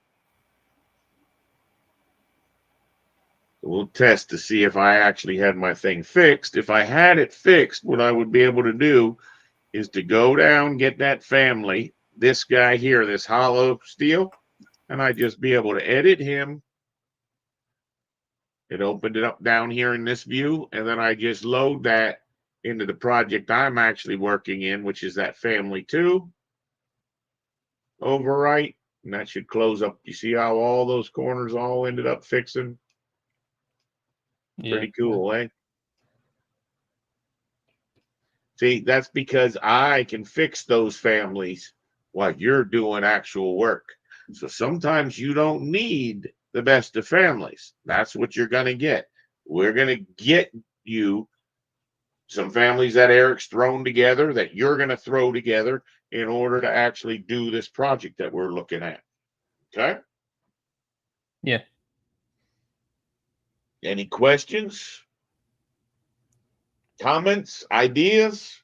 So we'll test to see if I actually had my thing fixed. If I had it fixed, what I would be able to do is to go down, get that family, this guy here, this hollow steel, and I'd just be able to edit him. It opened it up down here in this view, and then I just load that into the project I'm actually working in, which is that family 2. Overwrite, and that should close up. You see how all those corners all ended up fixing? Yeah. Pretty cool, eh? See, that's because I can fix those families while you're doing actual work. So sometimes you don't need the best of families. That's what you're going to get. We're going to get you some families that Eric's thrown together that you're going to throw together in order to actually do this project that we're looking at. Okay? Yeah. Any questions? Comments? Ideas?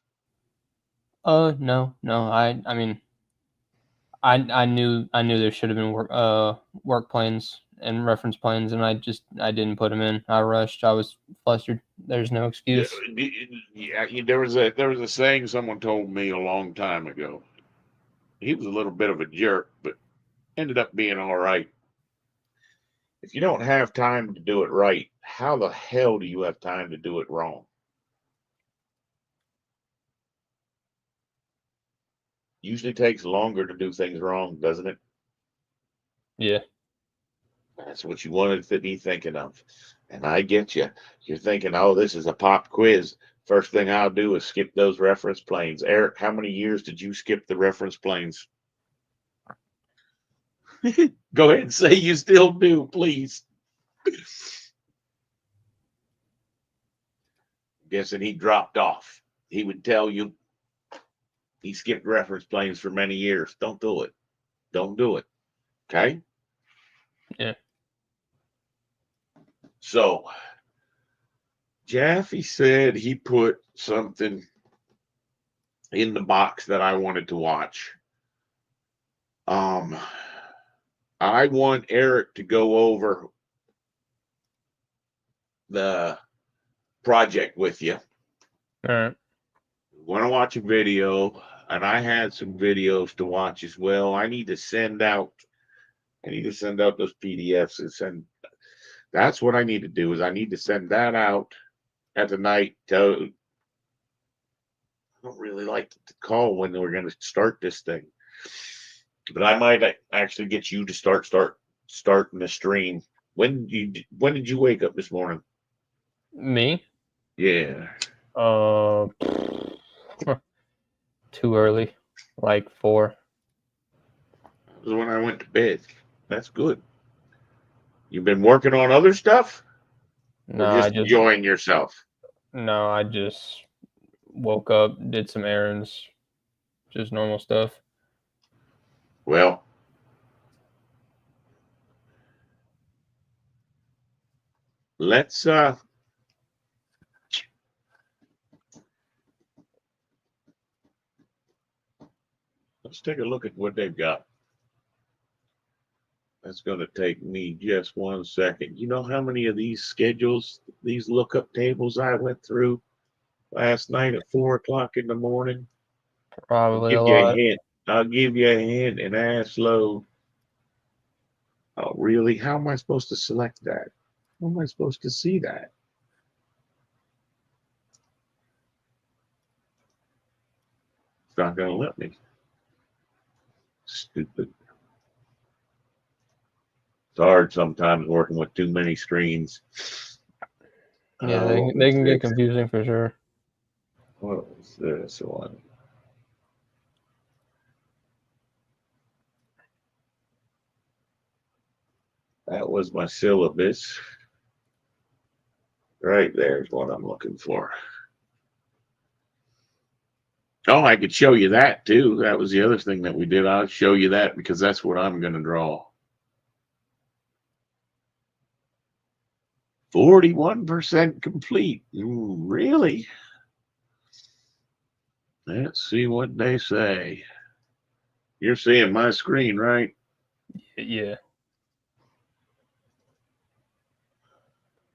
No. I mean, I knew there should have been work plans and reference plans, and I didn't put them in. I rushed. I was flustered. There's no excuse. Yeah, there was a saying someone told me a long time ago. He was a little bit of a jerk, but ended up being all right. If you don't have time to do it right, how the hell do you have time to do it wrong? Usually takes longer to do things wrong, doesn't it? Yeah. That's what you wanted to be thinking of. And I get you. You're thinking, oh, this is a pop quiz. First thing I'll do is skip those reference planes. Eric, how many years did you skip the reference planes? Go ahead and say you still do, please. Guessing he dropped off. He would tell you he skipped reference planes for many years. Don't do it. Don't do it. Okay? Yeah. So, Jaffe said he put something in the box that I wanted to watch. I want Eric to go over the project with you. All right. Want to watch a video, and I had some videos to watch as well. I need to send out those PDFs and send. That's what I need to do. Is I need to send that out at the night. I don't really like to call when we're going to start this thing, but I might actually get you to starting the stream. When did you wake up this morning? Me? Yeah. Too early, like 4. That was when I went to bed. That's good. You've been working on other stuff? No, Or just enjoying yourself? No, I just woke up, did some errands, just normal stuff. Well, let's take a look at what they've got. That's going to take me just 1 second. You know how many of these schedules, these lookup tables I went through last night at 4 o'clock in the morning? Probably a I'll give you lot. a hint. I'll give you a hint and ass load. Oh, really? How am I supposed to select that? How am I supposed to see that? It's not going to let me. Stupid. It's hard sometimes working with too many screens. Yeah, they can get confusing for sure. What was this one? That was my syllabus. Right there's what I'm looking for. Oh, I could show you that too. That was the other thing that we did. I'll show you that because that's what I'm going to draw. 41% complete. Ooh, really? Let's see what they say. You're seeing my screen, right? Yeah.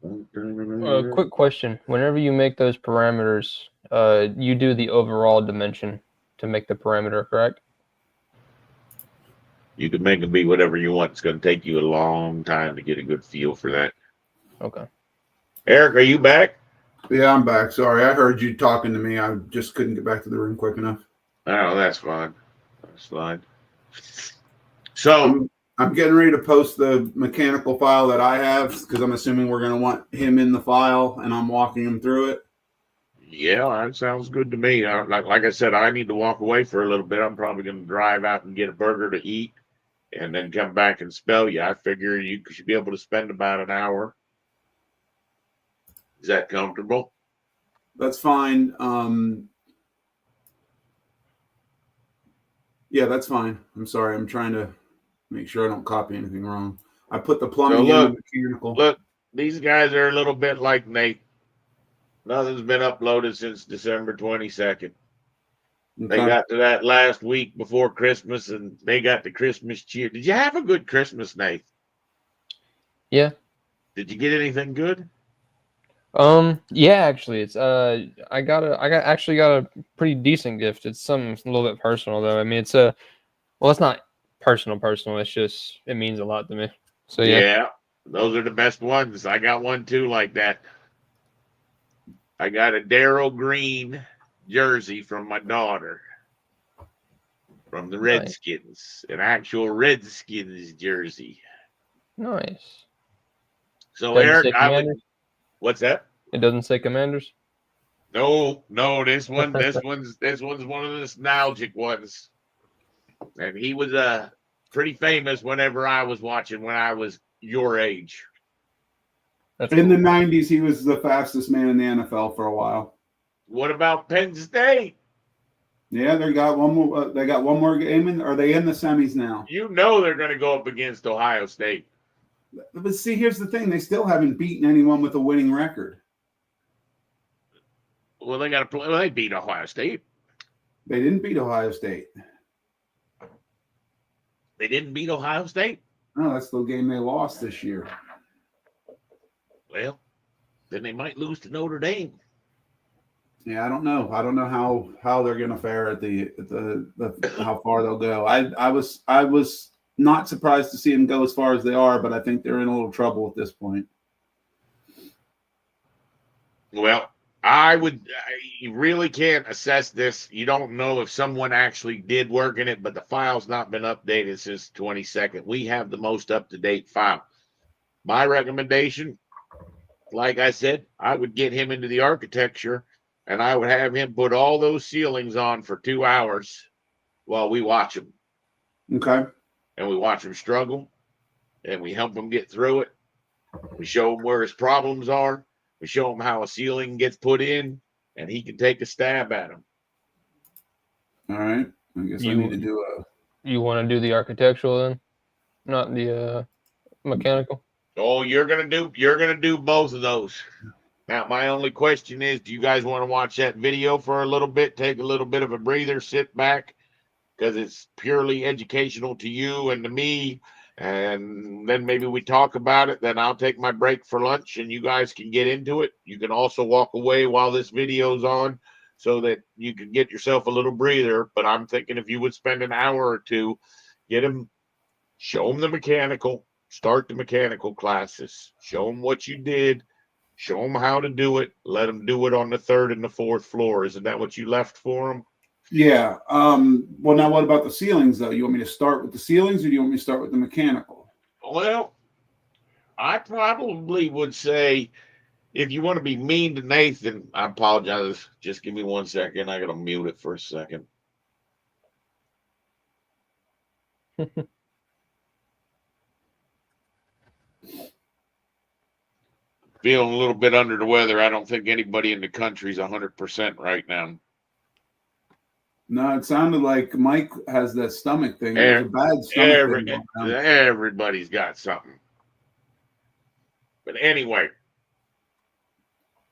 Quick question. Whenever you make those parameters, you do the overall dimension to make the parameter, correct? You can make them be whatever you want. It's going to take you a long time to get a good feel for that. Okay. Eric, are you back? Yeah, I'm back. Sorry, I heard you talking to me. I just couldn't get back to the room quick enough. Oh, that's fine. That's fine. So I'm getting ready to post the mechanical file that I have because I'm assuming we're going to want him in the file, and I'm walking him through it. yeah, that sounds good to me. Like I said, I need to walk away for a little bit. I'm probably going to drive out and get a burger to eat and then come back and spell you. I figure you should be able to spend about an hour. Is that comfortable? That's fine. Yeah, that's fine. I'm sorry. I'm trying to make sure I don't copy anything wrong. I put the plumbing in the mechanical. Look, these guys are a little bit like Nate. Nothing's been uploaded since December 22nd. They got to that last week before Christmas, and they got the Christmas cheer. Did you have a good Christmas, Nate? Yeah. Did you get anything good? Yeah, actually, it's I actually got a pretty decent gift. It's something a little bit personal though. I mean, it's a Well, it's not personal. It's just it means a lot to me. So Yeah, those are the best ones. I got one too like that. I got a Darryl Green jersey from my daughter from the Nice. Redskins, an actual Redskins jersey. Nice. So Doesn't Eric, say I would. Commanders? What's that? It doesn't say Commanders. No, this one's one of the nostalgic ones, and he was pretty famous whenever I was watching when I was your age. That's In the cool. 90s, he was the fastest man in the NFL for a while. What about Penn State? Yeah, they got one more. They got one more game in. Are they in the semis now? You know they're going to go up against Ohio State. But see, here's the thing: they still haven't beaten anyone with a winning record. Well, they got to play. Well, they beat Ohio State. They didn't beat Ohio State. They didn't beat Ohio State. No, that's the game they lost this year. Well, then they might lose to Notre Dame. Yeah, I don't know. I don't know how they're going to fare at the how far they'll go. I was not surprised to see them go as far as they are, but I think they're in a little trouble at this point. Well, you really can't assess this. You don't know if someone actually did work in it, but the file's not been updated since 22nd. We have the most up-to-date file. My recommendation, like I said, I would get him into the architecture, and I would have him put all those ceilings on for 2 hours while we watch him. Okay. And we watch him struggle, and we help him get through it. We show him where his problems are. We show him how a ceiling gets put in, and he can take a stab at them. All right. I guess I need to do You want to do the architectural then, not the mechanical? Oh, you're gonna do both of those. Now, my only question is, do you guys want to watch that video for a little bit, take a little bit of a breather, sit back, because it's purely educational to you and to me, and then maybe we talk about it. Then I'll take my break for lunch, and you guys can get into it. You can also walk away while this video's on, so that you can get yourself a little breather. But I'm thinking if you would spend an hour or two, show them the mechanical, start the mechanical classes, show them what you did, show them how to do it, let them do it on the 3rd and the 4th floor. Isn't that what you left for them? Yeah. Well, now what about the ceilings, though? You want me to start with the ceilings, or do you want me to start with the mechanical? Well, I probably would say, if you want to be mean to Nathan, I apologize. Just give me 1 second. I got to mute it for a second. Feeling a little bit under the weather. I don't think anybody in the country's 100% right now. No, it sounded like Mike has that stomach thing. There's a bad stomach thing going on. Everybody's got something. But anyway,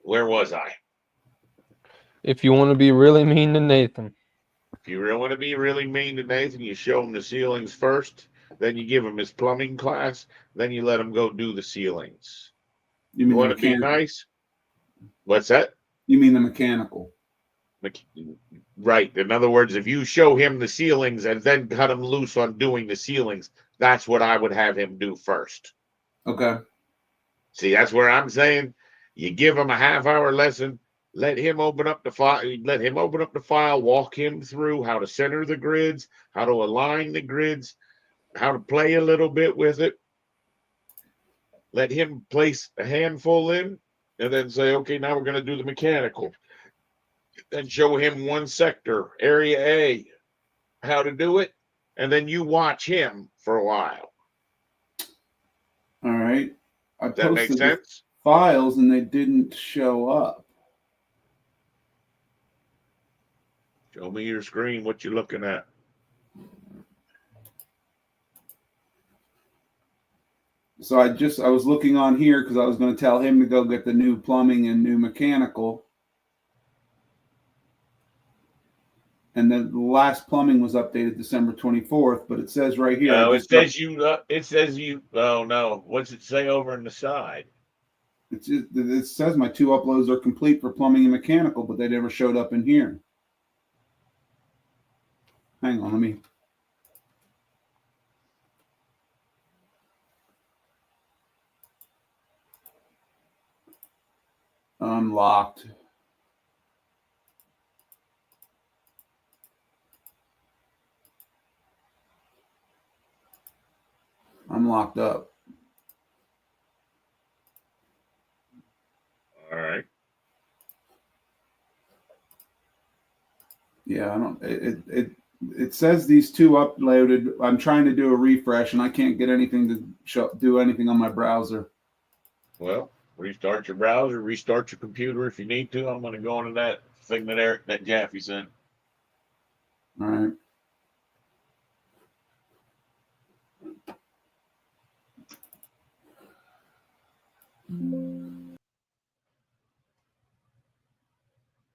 where was I? If you want to be really mean to Nathan. If you really want to be really mean to Nathan, you show him the ceilings first, then you give him his plumbing class, then you let him go do the ceilings. You mean want to be nice? What's that? You mean the mechanical? Right. In other words, if you show him the ceilings and then cut him loose on doing the ceilings, that's what I would have him do first. Okay. See, that's where I'm saying you give him a half-hour lesson, let him open up the file, walk him through how to center the grids, how to align the grids, how to play a little bit with it. Let him place a handful in, and then say, okay, now we're going to do the mechanical. Then show him one sector, area A, how to do it, and then you watch him for a while. All right. I Does that make posted sense? Files and they didn't show up. Show me your screen, what you're looking at. So I was looking on here because I was going to tell him to go get the new plumbing and new mechanical. And then the last plumbing was updated December 24th, but it says right here. Oh, it says you. Oh no, what's it say over on the side? It says my 2 uploads are complete for plumbing and mechanical, but they never showed up in here. Hang on, let me. I'm locked. I'm locked up. All right. Yeah, I don't. It says these two uploaded. I'm trying to do a refresh, and I can't get anything to do anything on my browser. Well, restart your browser, restart your computer if you need to. I'm going to go into that thing that Jaffe sent. All right.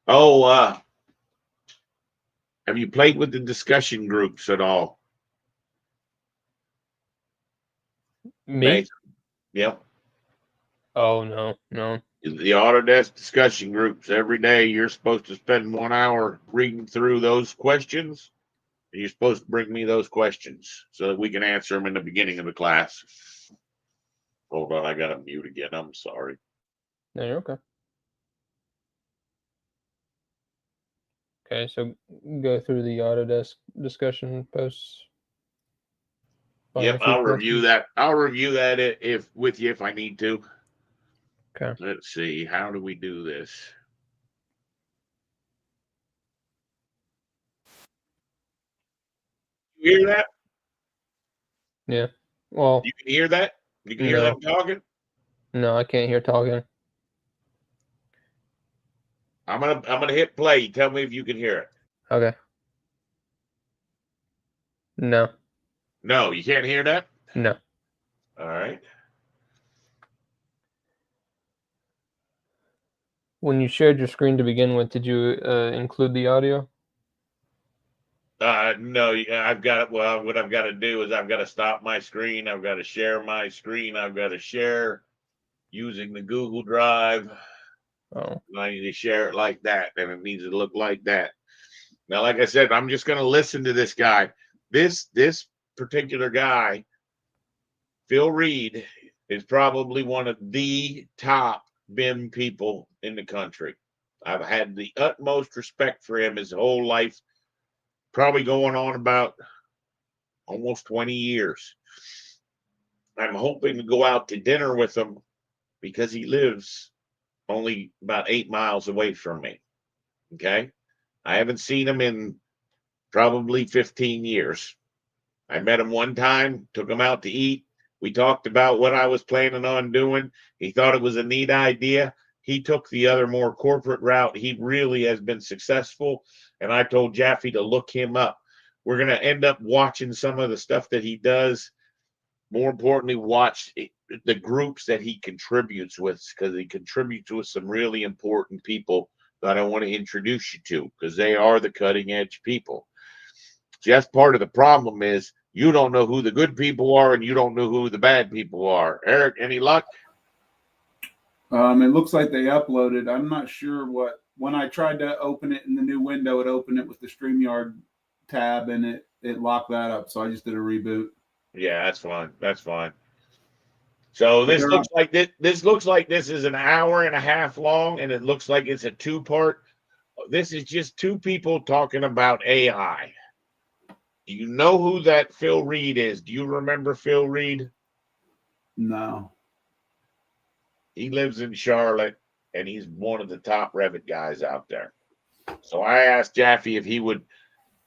Oh, have you played with the discussion groups at all? Me? Nathan? Yep. Oh no. The Autodesk discussion groups. Every day you're supposed to spend 1 hour reading through those questions. And you're supposed to bring me those questions so that we can answer them in the beginning of the class. Hold on, I got to mute again. I'm sorry. No, you're okay. Okay, so go through the Autodesk discussion posts. Find a Yep, few I'll review questions. that. I'll review that if with you if I need to. Okay. Let's see. How do we do this? You hear that? Yeah. Well, You can hear that? You can hear no. them talking? No, I can't hear talking. I'm gonna hit play. Tell me if you can hear it. Okay. No. No, you can't hear that? No. All right. When you shared your screen to begin with, did you include the audio? No, I've got it. Well, what I've got to do is I've got to stop my screen. I've got to share my screen. I've got to share using the Google Drive. Oh. I need to share it like that, and it needs to look like that. Now, like I said, I'm just going to listen to this guy. This particular guy, Phil Reed, is probably one of the top BIM people in the country. I've had the utmost respect for him his whole life, probably going on about almost 20 years. I'm hoping to go out to dinner with him because he lives only about 8 miles away from me. Okay. I haven't seen him in probably 15 years. I met him one time, took him out to eat. We talked about what I was planning on doing. He thought it was a neat idea. He took the other more corporate route. He really has been successful. And I told Jaffe to look him up. We're going to end up watching some of the stuff that he does. More importantly, watch the groups that he contributes with, because he contributes with some really important people that I want to introduce you to, because they are the cutting edge people. Just part of the problem is you don't know who the good people are and you don't know who the bad people are. Eric, any luck? It looks like they uploaded. I'm not sure what. When I tried to open it in the new window, it opened it with the StreamYard tab, and it locked that up. So I just did a reboot. Yeah, that's fine. That's fine. So But this looks like this looks like this is an hour and a half long, and it looks like it's a two-part. This is just two people talking about AI. Do you know who that Phil Reed is? Do you remember Phil Reed? No. He lives in Charlotte, and he's one of the top Revit guys out there. So I asked Jaffe if he would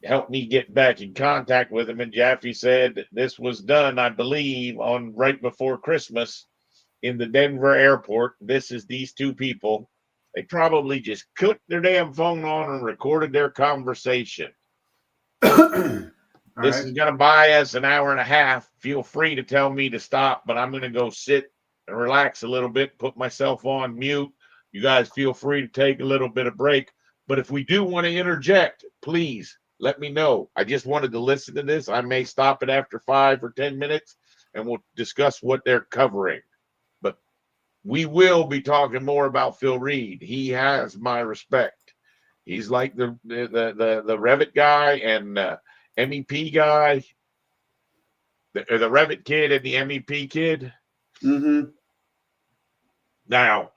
help me get back in contact with him, and Jaffe said that this was done, I believe, on right before Christmas in the Denver airport. This is these two people. They probably just clicked their damn phone on and recorded their conversation. This is going to buy us an hour and a half. Feel free to tell me to stop, but I'm going to go sit and relax a little bit, put myself on mute. You guys feel free to take a little bit of break. But if we do want to interject, please let me know. I just wanted to listen to this. I may stop it after 5 or 10 minutes and we'll discuss what they're covering. But we will be talking more about Phil Reed. He has my respect. He's like the Revit guy and MEP guy, the Revit kid and the MEP kid. Mm-hmm. Now,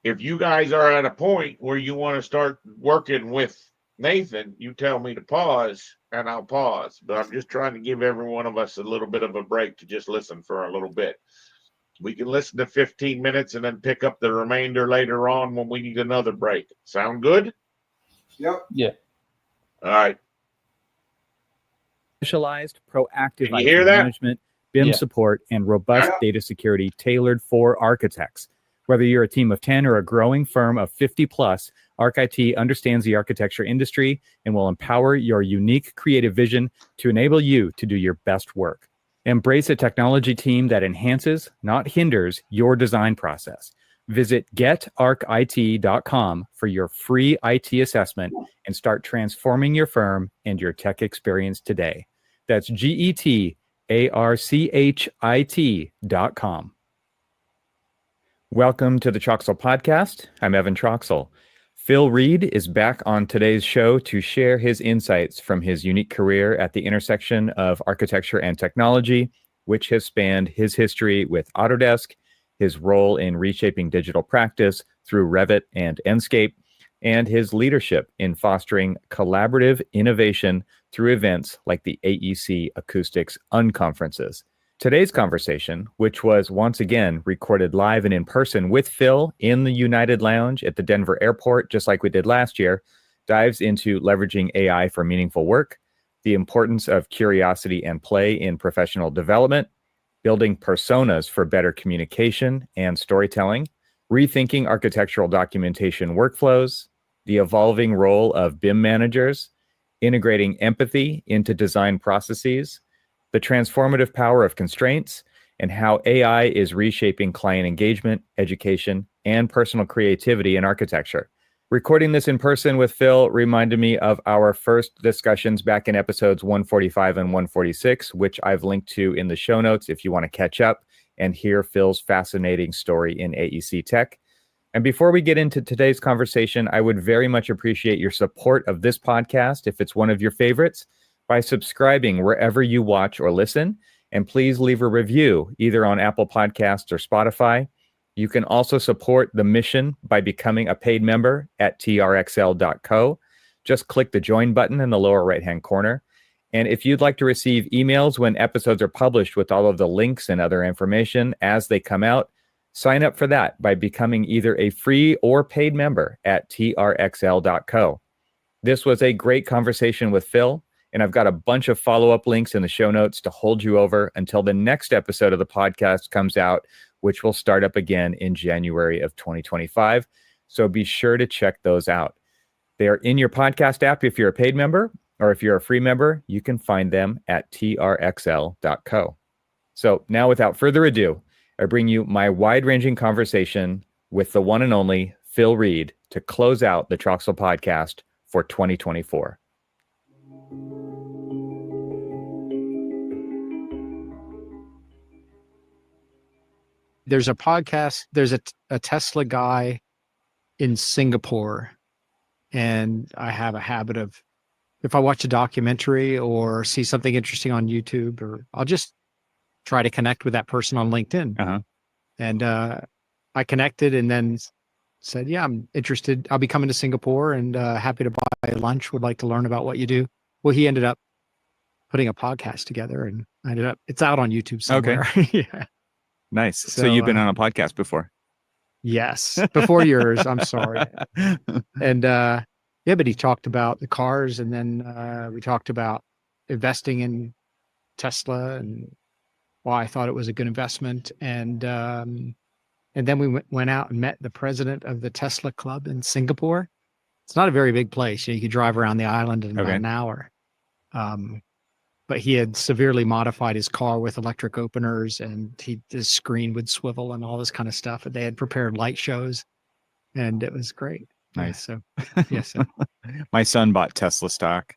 if you guys are at a point where you want to start working with Nathan, you tell me to pause and I'll pause. But I'm just trying to give every one of us a little bit of a break to just listen for a little bit. We can listen to 15 minutes and then pick up the remainder later on when we need another break. Sound good? Yep. Yeah. All right. Specialized, proactive Can you IT hear that? management, BIM Yeah. support, and robust Yeah. data security tailored for architects. Whether you're a team of 10 or a growing firm of 50 plus, ArcIT understands the architecture industry and will empower your unique creative vision to enable you to do your best work. Embrace a technology team that enhances, not hinders, your design process. Visit getarcit.com for your free IT assessment and start transforming your firm and your tech experience today. That's getarcit.com. Welcome to the Troxel Podcast. I'm Evan Troxel. Phil Reed is back on today's show to share his insights from his unique career at the intersection of architecture and technology, which has spanned his history with Autodesk, his role in reshaping digital practice through Revit and Enscape, and his leadership in fostering collaborative innovation through events like the AEC Acoustics Unconferences. Today's conversation, which was once again recorded live and in person with Phil in the United Lounge at the Denver airport, just like we did last year, dives into leveraging AI for meaningful work, the importance of curiosity and play in professional development, building personas for better communication and storytelling, rethinking architectural documentation workflows, the evolving role of BIM managers, integrating empathy into design processes, the transformative power of constraints, and how AI is reshaping client engagement, education, and personal creativity in architecture. Recording this in person with Phil reminded me of our first discussions back in episodes 145 and 146, which I've linked to in the show notes if you want to catch up and hear Phil's fascinating story in AEC Tech. And before we get into today's conversation, I would very much appreciate your support of this podcast if it's one of your favorites, by subscribing wherever you watch or listen, and please leave a review either on Apple Podcasts or Spotify. You can also support the mission by becoming a paid member at trxl.co. Just click the join button in the lower right-hand corner. And if you'd like to receive emails when episodes are published with all of the links and other information as they come out, sign up for that by becoming either a free or paid member at trxl.co. This was a great conversation with Phil, and I've got a bunch of follow-up links in the show notes to hold you over until the next episode of the podcast comes out, which will start up again in January of 2025. So be sure to check those out. They are in your podcast app if you're a paid member, or if you're a free member, you can find them at trxl.co. So now, without further ado, I bring you my wide-ranging conversation with the one and only Phil Reed to close out the Troxel Podcast for 2024. There's a podcast, there's a Tesla guy in Singapore, and I have a habit of, if I watch a documentary or see something interesting on YouTube, or I'll just try to connect with that person on LinkedIn. Uh-huh. And I connected and then said, yeah, I'm interested. I'll be coming to Singapore and happy to buy lunch, would like to learn about what you do. Well, he ended up putting a podcast together, and it's out on YouTube somewhere. Yeah. Nice. So you've been on a podcast before? Yes, before yours. I'm sorry. And yeah, but he talked about the cars, and then we talked about investing in Tesla and why I thought it was a good investment. And then we went out and met the president of the Tesla Club in Singapore. It's not a very big place. You could drive around the island in about an hour. But he had severely modified his car with electric openers, and his screen would swivel and all this kind of stuff. And they had prepared light shows, and it was great. Nice. Yeah, so yes. My son bought Tesla stock,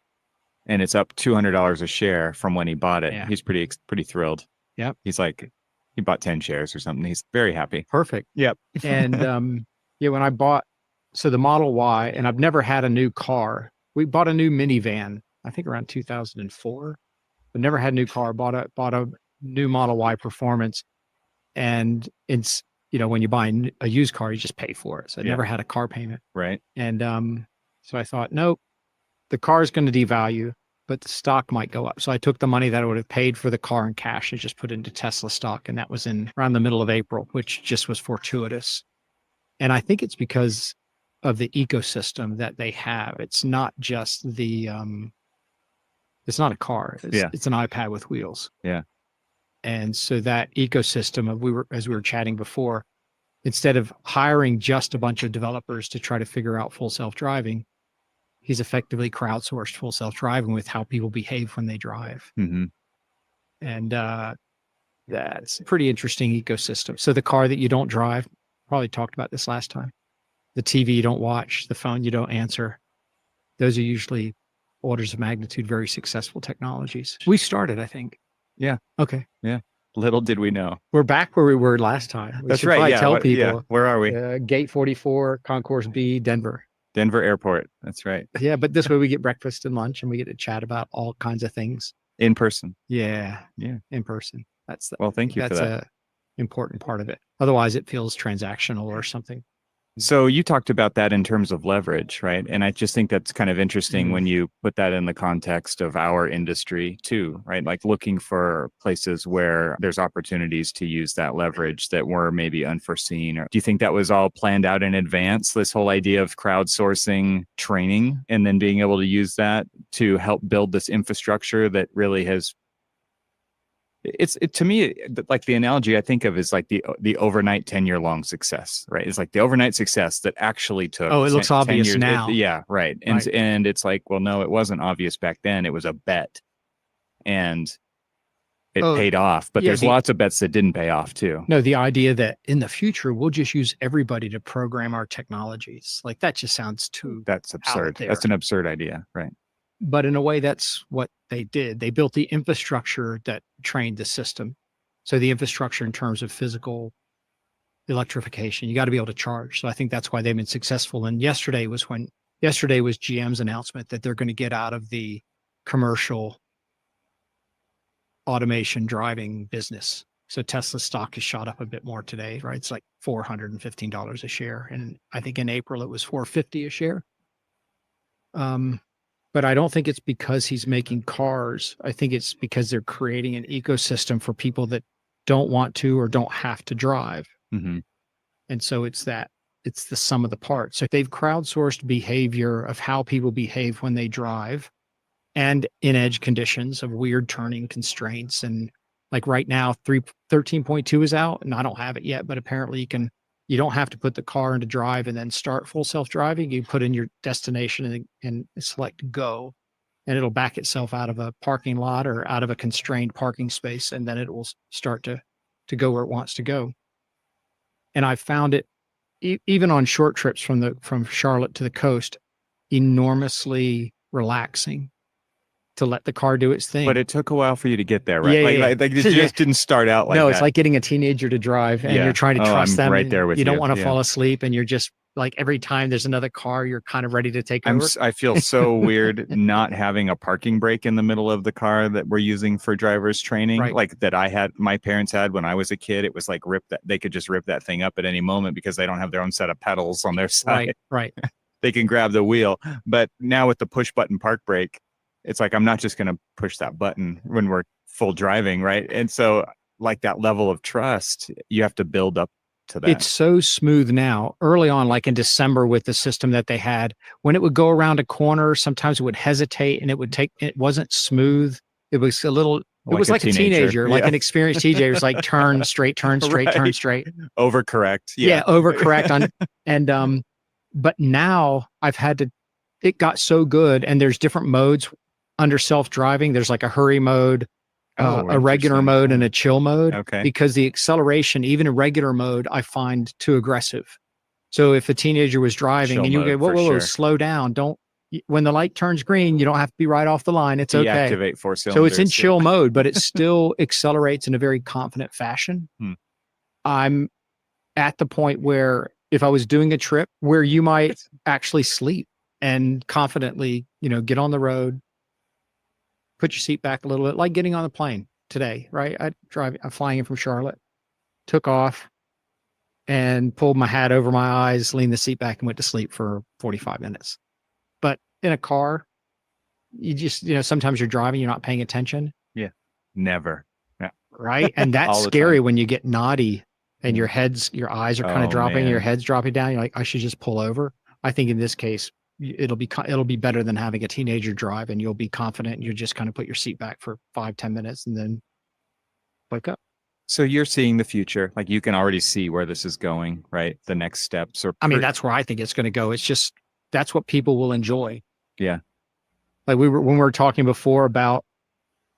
and it's up $200 a share from when he bought it. Yeah. He's pretty thrilled. Yep. He's like, he bought 10 shares or something. He's very happy. Perfect. Yep. And yeah, when I bought, so the Model Y, and I've never had a new car. We bought a new minivan, I think around 2004. But never had a new car. Bought a new Model Y Performance, and it's when you buy a used car, you just pay for it. So I Yeah. never had a car payment. Right. And so I thought, nope, the car is going to devalue, but the stock might go up. So I took the money that I would have paid for the car in cash and just put it into Tesla stock. And that was in around the middle of April, which just was fortuitous. And I think it's because of the ecosystem that they have. It's not just it's not a car. It's an iPad with wheels. Yeah. And so that ecosystem as we were chatting before, instead of hiring just a bunch of developers to try to figure out full self-driving, he's effectively crowdsourced full self-driving with how people behave when they drive. Mm-hmm. And that's a pretty interesting ecosystem. So the car that you don't drive, probably talked about this last time, the TV you don't watch, the phone you don't answer, those are usually orders of magnitude, very successful technologies. We started, I think. Yeah. Okay. Yeah. Little did we know. We're back where we were last time. That's right. Yeah. Tell people. Where are we? Gate 44, Concourse B, Denver. Denver Airport. That's right. Yeah, but this way we get breakfast and lunch and we get to chat about all kinds of things. In person. Yeah. Yeah. In person. Well, thank you for that. That's a important part of it. Otherwise it feels transactional or something. So you talked about that in terms of leverage, right? And I just think that's kind of interesting when you put that in the context of our industry too, right? Like looking for places where there's opportunities to use that leverage that were maybe unforeseen. Or do you think that was all planned out in advance, this whole idea of crowdsourcing training and then being able to use that to help build this infrastructure that really has to me, like the analogy I think of is like the overnight 10-year-long success, right? It's like the overnight success that actually took. Oh, it looks obvious 10 years. now. Yeah, right. And it's like, well, no, it wasn't obvious back then. It was a bet, and it paid off. But there's lots of bets that didn't pay off too. No, the idea that in the future we'll just use everybody to program our technologies, like that just sounds too. That's absurd. That's an absurd idea, right? But in a way, that's what they did. They built the infrastructure that trained the system. So the infrastructure in terms of physical electrification, you got to be able to charge. So I think that's why they've been successful. And yesterday was GM's announcement that they're going to get out of the commercial automation driving business. So Tesla stock has shot up a bit more today, right? It's like $415 a share. And I think in April it was $450 a share. But I don't think it's because he's making cars. I think it's because they're creating an ecosystem for people that don't want to or don't have to drive. Mm-hmm. And so it's the sum of the parts. So they've crowdsourced behavior of how people behave when they drive and in edge conditions of weird turning constraints. And like right now, 13.2 is out and I don't have it yet, but apparently you don't have to put the car into drive and then start full self-driving. You put in your destination and select go, and it'll back itself out of a parking lot or out of a constrained parking space. And then it will start to go where it wants to go. And I found it even on short trips from Charlotte to the coast, enormously relaxing to let the car do its thing. But it took a while for you to get there, right? Yeah, like it just didn't start out like that. No, it's like getting a teenager to drive and you're trying to trust them. Right there with you. You don't want to fall asleep and you're just like every time there's another car, you're kind of ready to take over. I feel so weird not having a parking brake in the middle of the car that we're using for driver's training, like that my parents had when I was a kid. It was like they could just rip that thing up at any moment because they don't have their own set of pedals on their side. Right. They can grab the wheel. But now with the push button park brake, it's like, I'm not just going to push that button when we're full driving, right? And so like that level of trust, you have to build up to that. It's so smooth now. Early on, like in December with the system that they had, when it would go around a corner, sometimes it would hesitate and it wasn't smooth. It was a little, it was like a teenager, like an experienced teenager. It was like turn straight, turn straight, turn straight. Overcorrect. Yeah, overcorrect on. And, but now it got so good and there's different modes under self-driving. There's like a hurry mode, a regular mode and a chill mode. Okay. Because the acceleration, even in regular mode, I find too aggressive. So if a teenager was driving and you go, whoa, slow down. When the light turns green, you don't have to be right off the line. It's okay. Deactivate 4 cylinders. So it's in chill mode, but it still accelerates in a very confident fashion. I'm at the point where if I was doing a trip where you might actually sleep and confidently, get on the road, put your seat back a little bit, like getting on the plane today, right? I'm flying in from Charlotte, took off, and pulled my hat over my eyes, leaned the seat back, and went to sleep for 45 minutes. But in a car, you just, sometimes you're driving, you're not paying attention. Never. Right. And that's All the scary time. when you get naughty and your eyes are kind of Oh, dropping, and your man. head's dropping down. You're like, I should just pull over. I think in this case, it'll be better than having a teenager drive, and you'll be confident. And you just kind of put your seat back for 5-10 minutes and then wake up. So you're seeing the future. Like you can already see where this is going, right? The next steps are. I mean, that's where I think it's going to go. It's just, that's what people will enjoy. Yeah. Like when we were talking before about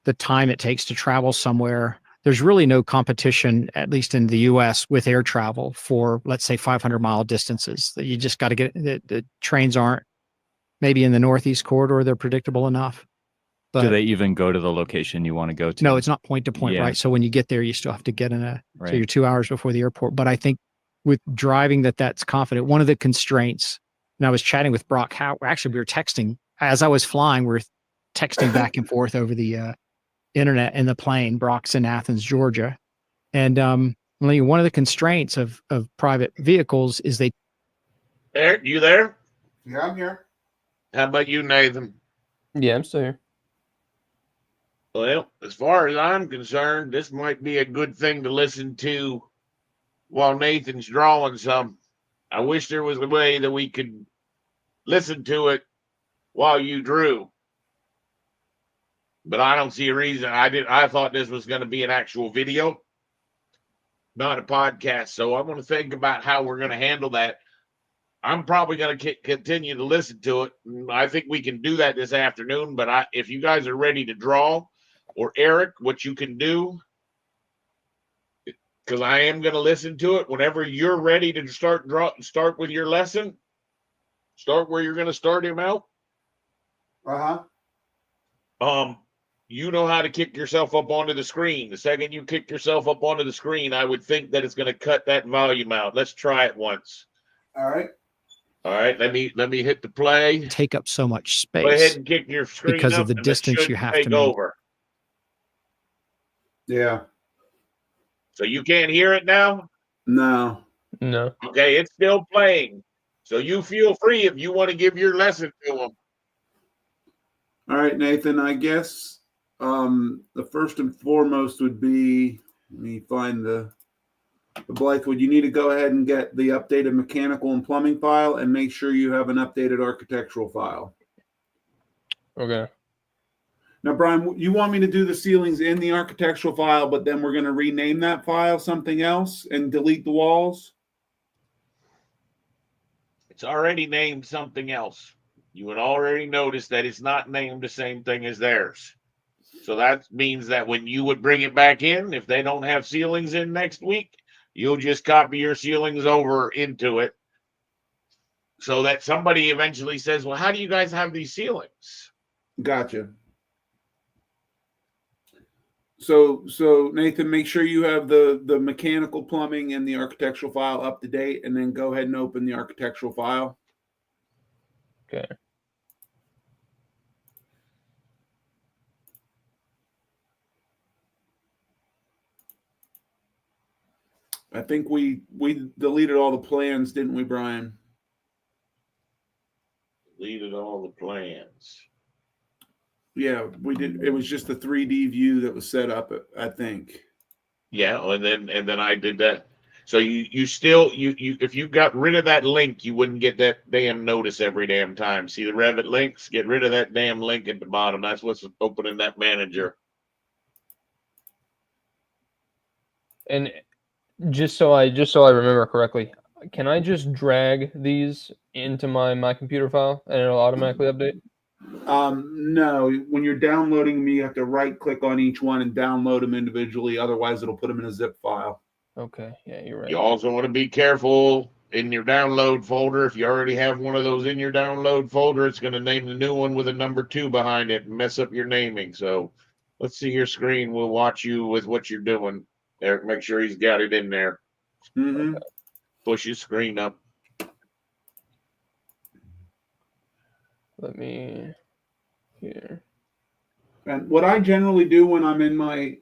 the time it takes to travel somewhere, there's really no competition, at least in the US, with air travel for, let's say, 500-mile distances. You just got to get, the trains aren't, maybe in the Northeast corridor, they're predictable enough. But Do they even go to the location you want to go to? no, it's not point to point, Yeah. right? So when you get there, you still have to get in so Right. you're 2 hours before the airport. But I think with driving, that's confident. One of the constraints, and I was chatting with Brock, actually we were texting as I was flying, we were texting back and forth over the internet in the plane. Brock's in Athens, Georgia. And one of the constraints of private vehicles is Eric, you there? Yeah, I'm here. How about you, Nathan? Yeah, I'm still here. Well, as far as I'm concerned, this might be a good thing to listen to while Nathan's drawing some. I wish there was a way that we could listen to it while you drew. But I don't see a reason. I thought this was going to be an actual video, not a podcast. So I'm going to think about how we're going to handle that. I'm probably going to continue to listen to it. I think we can do that this afternoon. But if you guys are ready to draw, or Eric, what you can do, because I am going to listen to it whenever you're ready to start with your lesson. Start where you're going to start him out. You know how to kick yourself up onto the screen. The second you kick yourself up onto the screen, I would think that it's going to cut that volume out. Let's try it once. All right. All right, let me hit the play. take up so much space. Go ahead and kick your screen because up of the and it distance should you have take to maintain. over. Yeah. So you can't hear it now? No. No. Okay, it's still playing. So you feel free if you want to give your lesson to them. All right, Nathan, I guess the first and foremost would be, let me find the Blythewood. You need to go ahead and get the updated mechanical and plumbing file and make sure you have an updated architectural file. Okay. Now, Brian, you want me to do the ceilings in the architectural file, but then we're going to rename that file something else and delete the walls? It's already named something else. You would already notice that it's not named the same thing as theirs. So that means that when you would bring it back in, if they don't have ceilings in next week, you'll just copy your ceilings over into it so that somebody eventually says, well, how do you guys have these ceilings? Gotcha. So Nathan, make sure you have the mechanical, plumbing, and the architectural file up to date, and then go ahead and open the architectural file. Okay. I think we deleted all the plans, didn't we, Brian? Deleted all the plans. Yeah, we did. It was just the 3D view that was set up, I think. Yeah, and then I did that. So you still if you got rid of that link, you wouldn't get that damn notice every damn time. See the Revit links? Get rid of that damn link at the bottom. That's what's opening that manager. And just so I remember correctly, can I just drag these into my computer file and it'll automatically update? No, when you're downloading them, you have to right click on each one and download them individually. Otherwise, it'll put them in a zip file. Okay, yeah, you're right. You also want to be careful in your download folder. If you already have one of those in your download folder, it's going to name the new one with a number 2 behind it and mess up your naming. So let's see your screen. We'll watch you with what you're doing. Eric, make sure he's got it in there. Mm-hmm. Okay. Push your screen up. Let me here. And what I generally do when I'm in my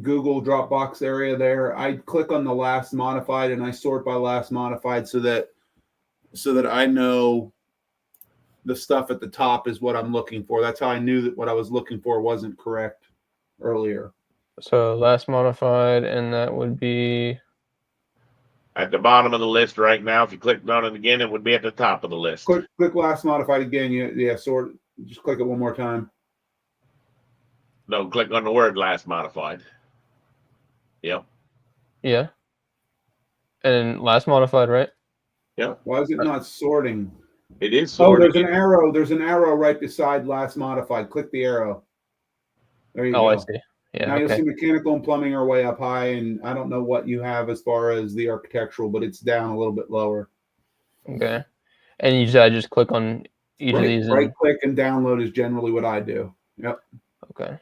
Google Dropbox area there, I click on the last modified and I sort by last modified so that I know the stuff at the top is what I'm looking for. That's how I knew that what I was looking for wasn't correct earlier. So last modified, and that would be At the bottom of the list right now, if you clicked on it again, it would be at the top of the list. Click last modified again. Yeah, sort. Just click it one more time. No, click on the word last modified. Yep. yeah, and last modified, right? Yep. Why is it not sorting? It is Oh, sorted. there's an arrow. There's an arrow right beside last modified. Click the arrow. There you Oh, go. I see. Yeah. Now you'll Okay. see mechanical and plumbing are way up high, and I don't know what you have as far as the architectural, but it's down a little bit lower. Okay. And you said I just click on each of these. Right click and download is generally what I do. Yep. Okay.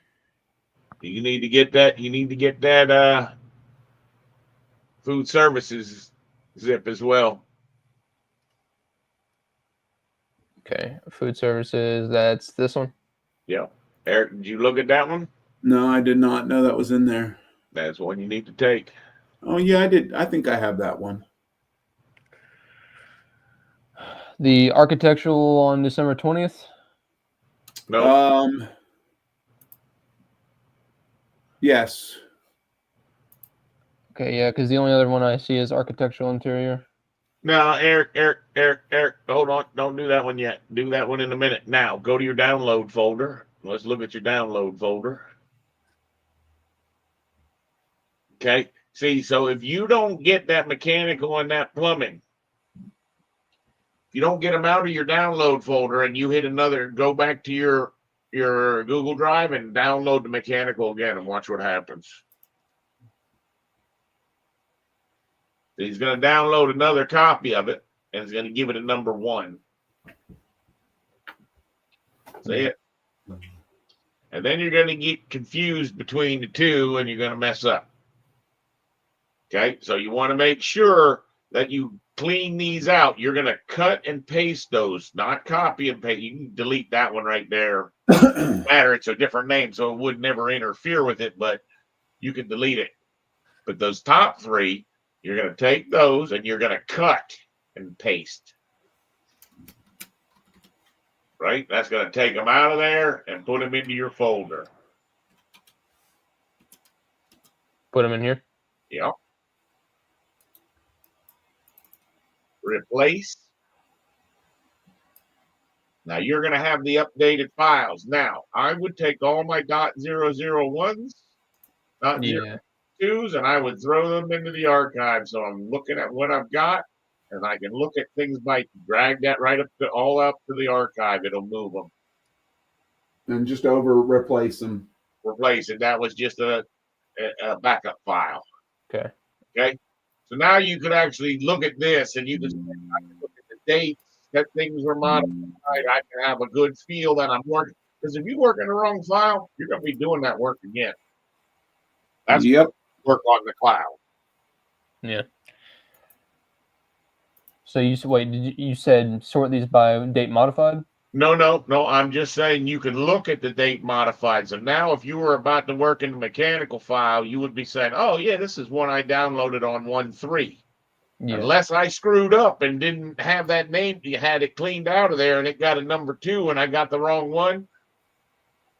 You need to get that. You need to get that food services zip as well. Okay. Food services. That's this one. Yeah. Eric, did you look at that one? No, I did not know that was in there. That's one you need to take. Oh yeah, I did. I think I have that one. The architectural on December 20th. No. Yes. Okay. Yeah, because the only other one I see is architectural interior. No, Eric, hold on. Don't do that one yet. Do that one in a minute. Now, go to your download folder. Let's look at your download folder. Okay. See, so if you don't get that mechanical and that plumbing, if you don't get them out of your download folder and you hit another, go back to your Google Drive and download the mechanical again and watch what happens. He's going to download another copy of it and he's going to give it a number 1. See it? And then you're going to get confused between the two and you're going to mess up. Okay, so you want to make sure that you clean these out. You're going to cut and paste those, not copy and paste. You can delete that one right there. Doesn't matter, it's a different name, so it would never interfere with it, but you can delete it. But those top 3, you're going to take those and you're going to cut and paste. Right? That's going to take them out of there and put them into your folder. Put them in here. Yep. Replace. Now you're going to have the updated files. Now I would take all my .001s, .02s, and I would throw them into the archive. So I'm looking at what I've got, and I can look at things by drag that right up to all up to the archive. It'll move them. And just replace them. Replace it. That was just a backup file. Okay. Okay. So now you could actually look at this and you can look at the dates that things were modified. I can have a good feel that I'm working. Because if you work in the wrong file, you're going to be doing that work again. That's work on the cloud. Yeah. So you said sort these by date modified? No. I'm just saying you can look at the date modified. So now if you were about to work in the mechanical file, you would be saying, oh, yeah, this is one I downloaded on 1.3. Yeah. Unless I screwed up and didn't have that name, you had it cleaned out of there and it got a number 2 and I got the wrong one,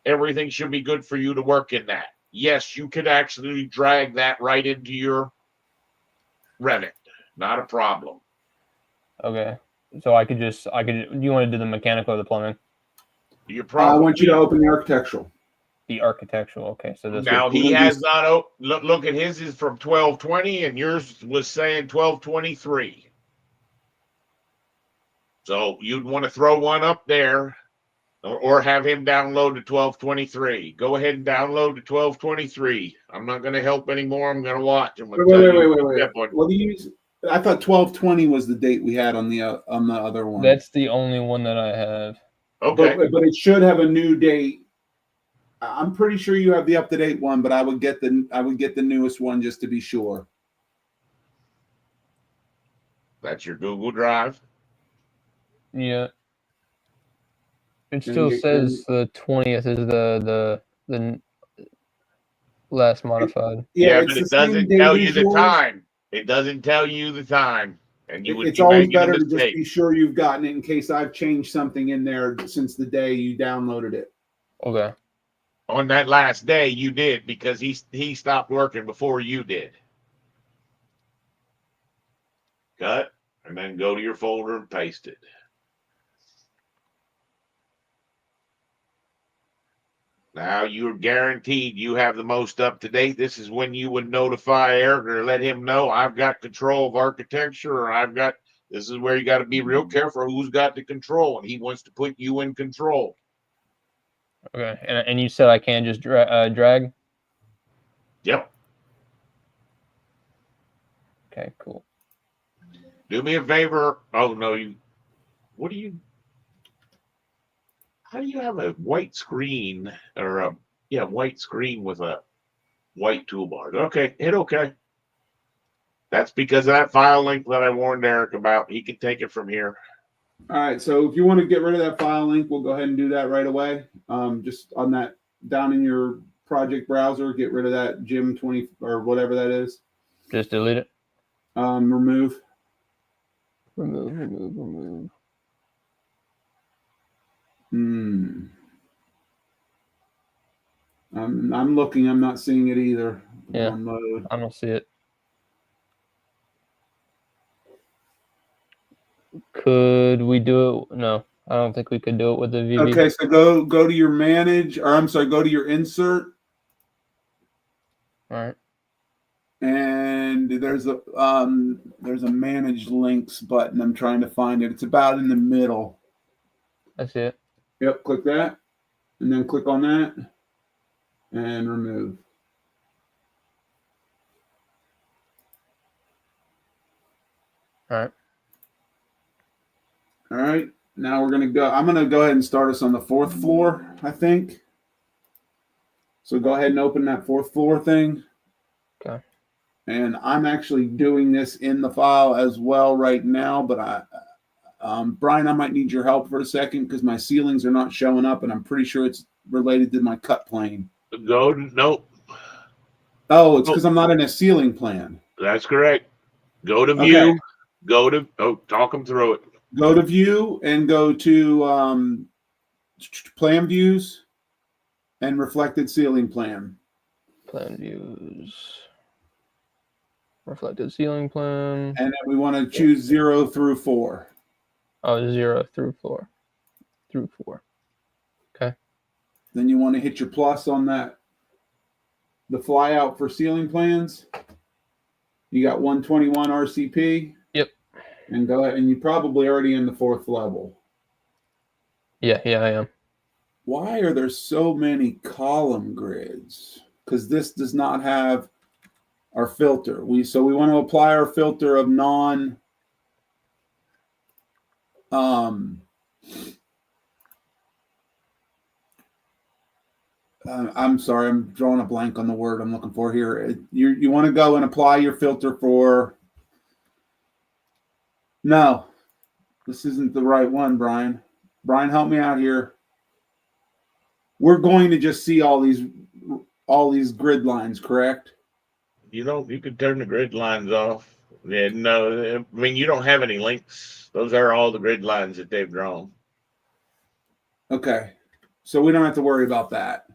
everything should be good for you to work in that. Yes, you could actually drag that right into your Revit. Not a problem. Okay. So I could, you want to do the mechanical or the plumbing? I want you to open the architectural. The architectural. Okay. So this now he has not, look at his is from 1220 and yours was saying 1223. So you'd want to throw one up there or have him download the 1223. Go ahead and download the 1223. I'm not going to help anymore. I'm going to watch. Wait. What do you use? I thought 1220 was the date we had on the other one. That's the only one that I have. Okay. But it should have a new date. I'm pretty sure you have the up-to-date one, but I would get the newest one just to be sure. That's your Google Drive. Yeah. It still says the 20th is the last modified. Yeah, it's but the it same doesn't date tell as you the yours. time. It doesn't tell you the time, and you would It's be always making a better to just mistake. be sure you've gotten it in case I've changed something in there since the day you downloaded it. Okay. On that last day, you did because he stopped working before you did. Cut, and then go to your folder and paste it. Now you're guaranteed you have the most up to date. This is when you would notify Eric or let him know I've got control of architecture, or I've got. This is where you got to be real careful who's got the control, and he wants to put you in control. Okay. And you said I can just drag? Yep. Okay, cool. Do me a favor. Oh no, you. What do you? How do you have a white screen or a white screen with a white toolbar? Okay, hit OK. That's because of that file link that I warned Eric about. He can take it from here. All right. So if you want to get rid of that file link, we'll go ahead and do that right away. Just on that down in your project browser, get rid of that Jim 20 or whatever that is. Just delete it. Remove. Remove. I'm looking. I'm not seeing it either. Yeah. Download. I don't see it. Could we do it? No, I don't think we could do it with the VB. Okay, so go to your manage, or I'm sorry, go to your insert. All right. And there's a manage links button. I'm trying to find it. It's about in the middle. I see it. Yep, click that, and then click on that, and remove. All right. All right. Now we're gonna go. I'm gonna go ahead and start us on the 4th floor, I think. So go ahead and open that 4th floor thing. Okay. And I'm actually doing this in the file as well right now, but Brian, I might need your help for a second because my ceilings are not showing up, and I'm pretty sure it's related to my cut plane. Nope. Oh, it's because I'm not in a ceiling plan. That's correct. Go to view. Okay. Go to talk them through it. Go to view and go to plan views and reflected ceiling plan. Plan views. Reflected ceiling plan. And then we want to choose 0 through 4. Oh, 0 through 4. Through 4. Okay. Then you want to hit your plus on that. The flyout for ceiling plans. You got 121 RCP. Yep. And go ahead, and you're probably already in the 4th level. Yeah, I am. Why are there so many column grids? Because this does not have our filter. So we want to apply our filter of non. I'm sorry, I'm drawing a blank on the word I'm looking for here. You want to go and apply your filter for. No, this isn't the right one, Brian. Brian, help me out here. We're going to just see all these grid lines, correct? You can turn the grid lines off. Yeah, no, I mean, you don't have any links. Those are all the grid lines that they've drawn. Okay. So we don't have to worry about that.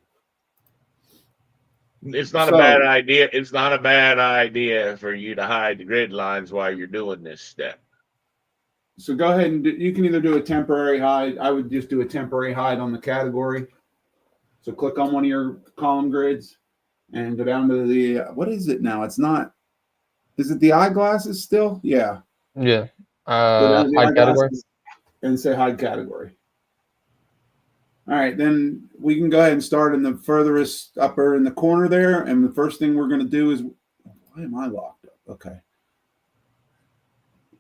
It's not a bad idea. It's not a bad idea for you to hide the grid lines while you're doing this step. So go ahead and you can either do a temporary hide. I would just do a temporary hide on the category. So click on one of your column grids and go down to the, what is it now? It's not, is it the eyeglasses still? Yeah. Yeah. Go down to the Hide category. And say hide category. All right, then we can go ahead and start in the furthest upper in the corner there. And the first thing we're going to do is, why am I locked up? Okay.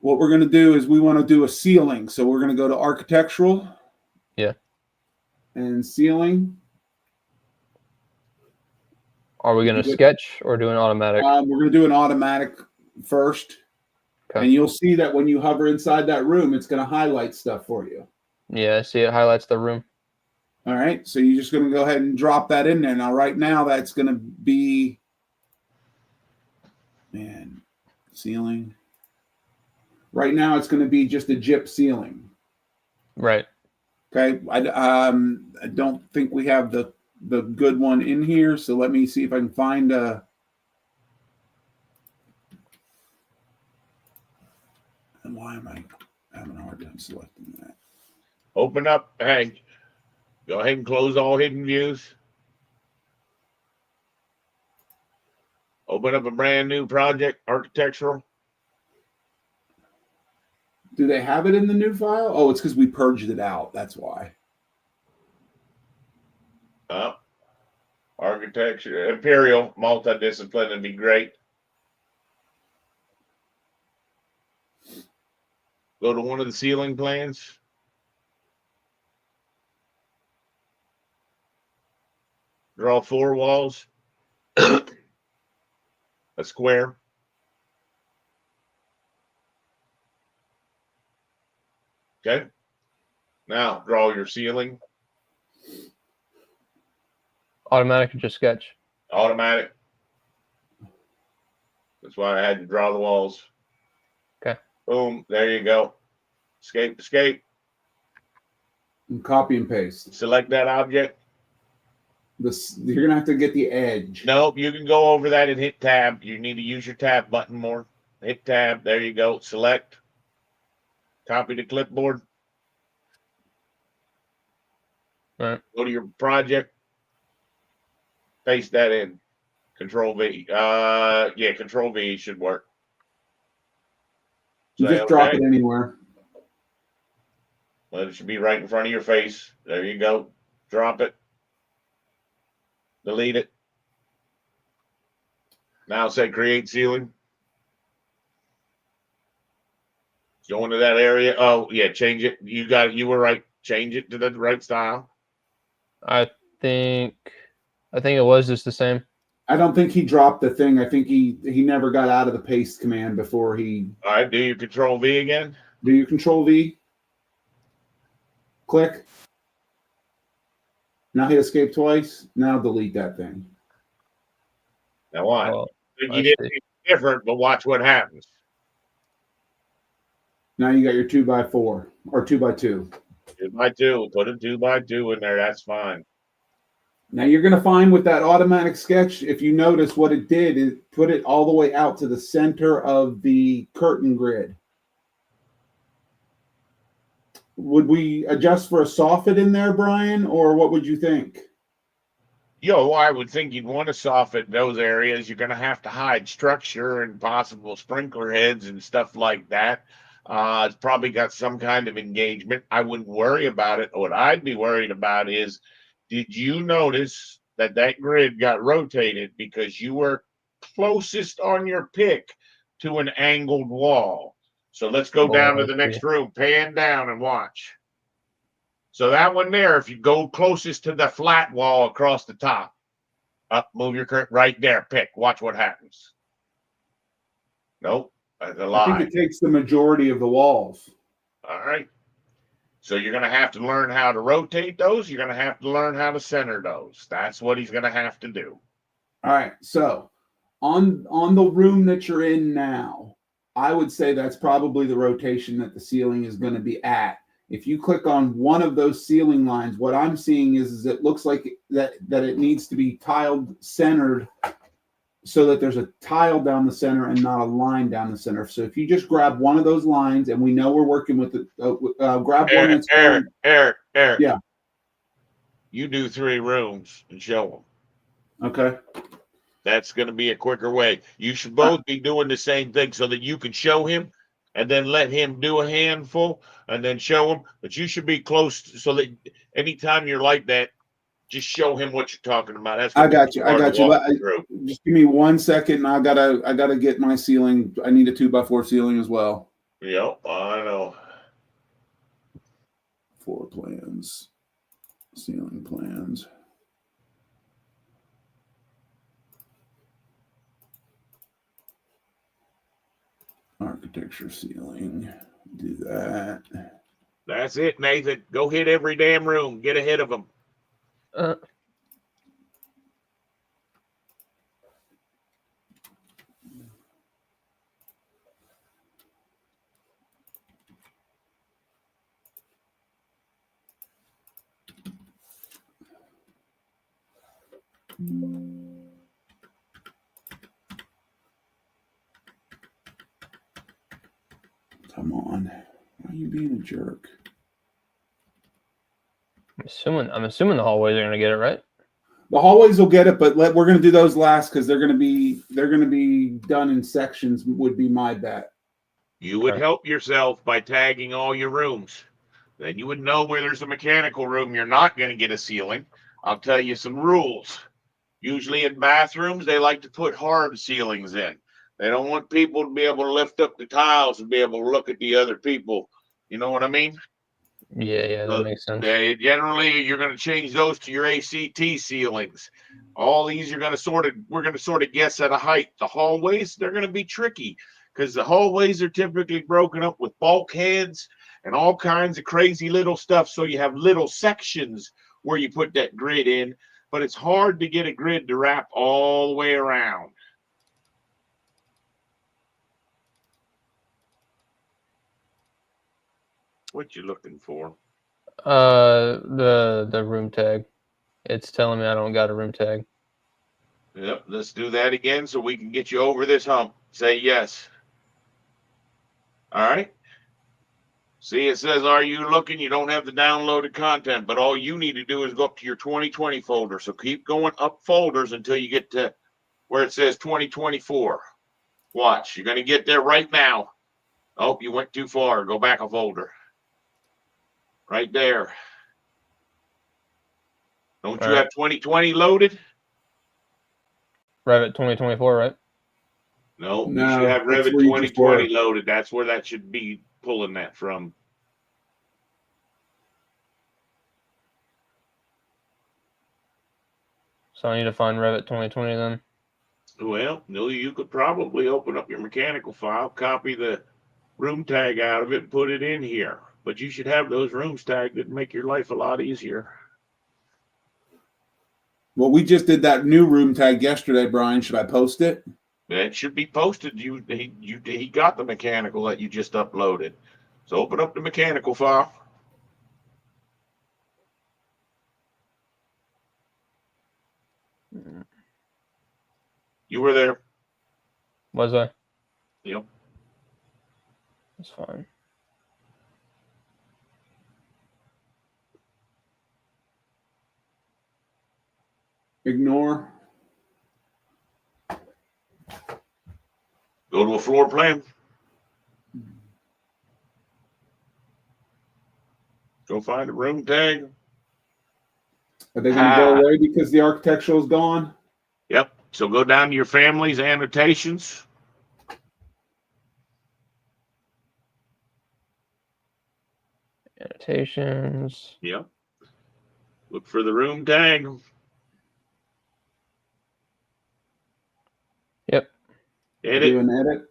What we're going to do is we want to do a ceiling. So we're going to go to architectural. Yeah. And ceiling. Are we going to sketch or do an automatic? We're going to do an automatic first. Okay. And you'll see that when you hover inside that room, it's going to highlight stuff for you. Yeah, I see it highlights the room. All right, so you're just going to go ahead and drop that in there. Now, right now, that's going to be, ceiling. Right now, it's going to be just a gyp ceiling. Right. Okay, I don't think we have the good one in here, so let me see if I can find a. And why am I having a hard time selecting that? Open up. Hey, go ahead and close all hidden views. Open up a brand new project, architectural. Do they have it in the new file? Oh, it's because we purged it out. That's why. Architecture, imperial, multidiscipline would be great. Go to one of the ceiling plans. Draw 4 walls. A square. Okay. Now draw your ceiling. Automatic or just sketch? Automatic. That's why I had to draw the walls. Okay. Boom. There you go. Escape, escape. And copy and paste. Select that object. You're going to have to get the edge. Nope. You can go over that and hit tab. You need to use your tab button more. Hit tab. There you go. Select. Copy to clipboard. All right. Go to your project. Paste that in. Control V. Yeah, Control V should work. You Say just drop okay. it anywhere. Well, it should be right in front of your face. There you go. Drop it. Delete it. Now say create ceiling. Go into that area. Oh, yeah, change it. You were right. Change it to the right style. I think it was just the same. I don't think he dropped the thing. I think he never got out of the paste command before he. All right, do your Control V again. Do you Control V? Click. Now hit escape twice. Now delete that thing. Now what? Oh, You I did see. anything different, but watch what happens. Now you got your 2x4 or 2x2. 2x2. Put a 2x2 in there. That's fine. Now you're going to find with that automatic sketch, if you notice what it did, it put it all the way out to the center of the curtain grid. Would we adjust for a soffit in there, Brian, or what would you think? I would think you'd want to soften those areas. You're going to have to hide structure and possible sprinkler heads and stuff like that. It's probably got some kind of engagement. I wouldn't worry about it. What I'd be worried about is, did you notice that grid got rotated because you were closest on your pick to an angled wall? So let's go down to the next room, pan down and watch. So that one there, if you go closest to the flat wall across the top, up, move your curtain right there, pick, watch what happens. Nope, that's a lie. I think it takes the majority of the walls. All right. So you're going to have to learn how to rotate those. You're going to have to learn how to center those. That's what he's going to have to do. All right. So on the room that you're in now, I would say that's probably the rotation that the ceiling is going to be at. If you click on one of those ceiling lines, what I'm seeing is it looks like that it needs to be tiled centered so that there's a tile down the center and not a line down the center. So if you just grab one of those lines, and we know we're working with the grab one that's Eric. Yeah. You do 3 rooms and show them. Okay. That's going to be a quicker way. You should both be doing the same thing so that you can show him and then let him do a handful and then show him. But you should be close so that anytime you're like that, just show him what you're talking about. That's I got you. Just give me 1 second. I gotta get my ceiling. I need a 2x4 ceiling as well. Yep, I know. Floor plans, ceiling plans. Architecture ceiling. Do that. That's it, Nathan. Go hit every damn room. Get ahead of them. Uh, Come on. Why are you being a jerk? I'm assuming the hallways are gonna get it right. The hallways will get it, but we're going to do those last because they're going to be done in sections. Would be my bet. You would Okay. help yourself by tagging all your rooms. Then you would know where there's a mechanical room you're not going to get a ceiling. I'll tell you some rules. Usually in bathrooms, they like to put hard ceilings in. They don't want people to be able to lift up the tiles and be able to look at the other people. You know what I mean? Yeah, that makes sense. Generally, you're going to change those to your ACT ceilings. All these we're going to sort of guess at a height. The hallways, they're going to be tricky because the hallways are typically broken up with bulkheads and all kinds of crazy little stuff. So you have little sections where you put that grid in, but it's hard to get a grid to wrap all the way around. What you looking for? The room tag. It's telling me I don't got a room tag. Yep, let's do that again so we can get you over this hump. Say yes. All right. See, it says, are you looking? You don't have the downloaded content, but all you need to do is go up to your 2020 folder. So keep going up folders until you get to where it says 2024. Watch, you're going to get there right now. Oh, you went too far. Go back a folder. Right there. Don't you have 2020 loaded? Revit 2024, right? No, you No, should have that's Revit where you just 2020 were. loaded. That's where that should be pulling that from. So I need to find Revit 2020 then. Well, no, you could probably open up your mechanical file, copy the room tag out of it, and put it in here. But you should have those rooms tagged that make your life a lot easier. Well, we just did that new room tag yesterday, Brian. Should I post it? It should be posted. He got the mechanical that you just uploaded. So open up the mechanical file. You were there. Was I? Yep. That's fine. Ignore. Go to a floor plan. Go find a room tag. Are they going to go away because the architectural is gone? Yep. So go down to your family's annotations. Annotations. Yep. Look for the room tag. Yep. Edit. Do an edit.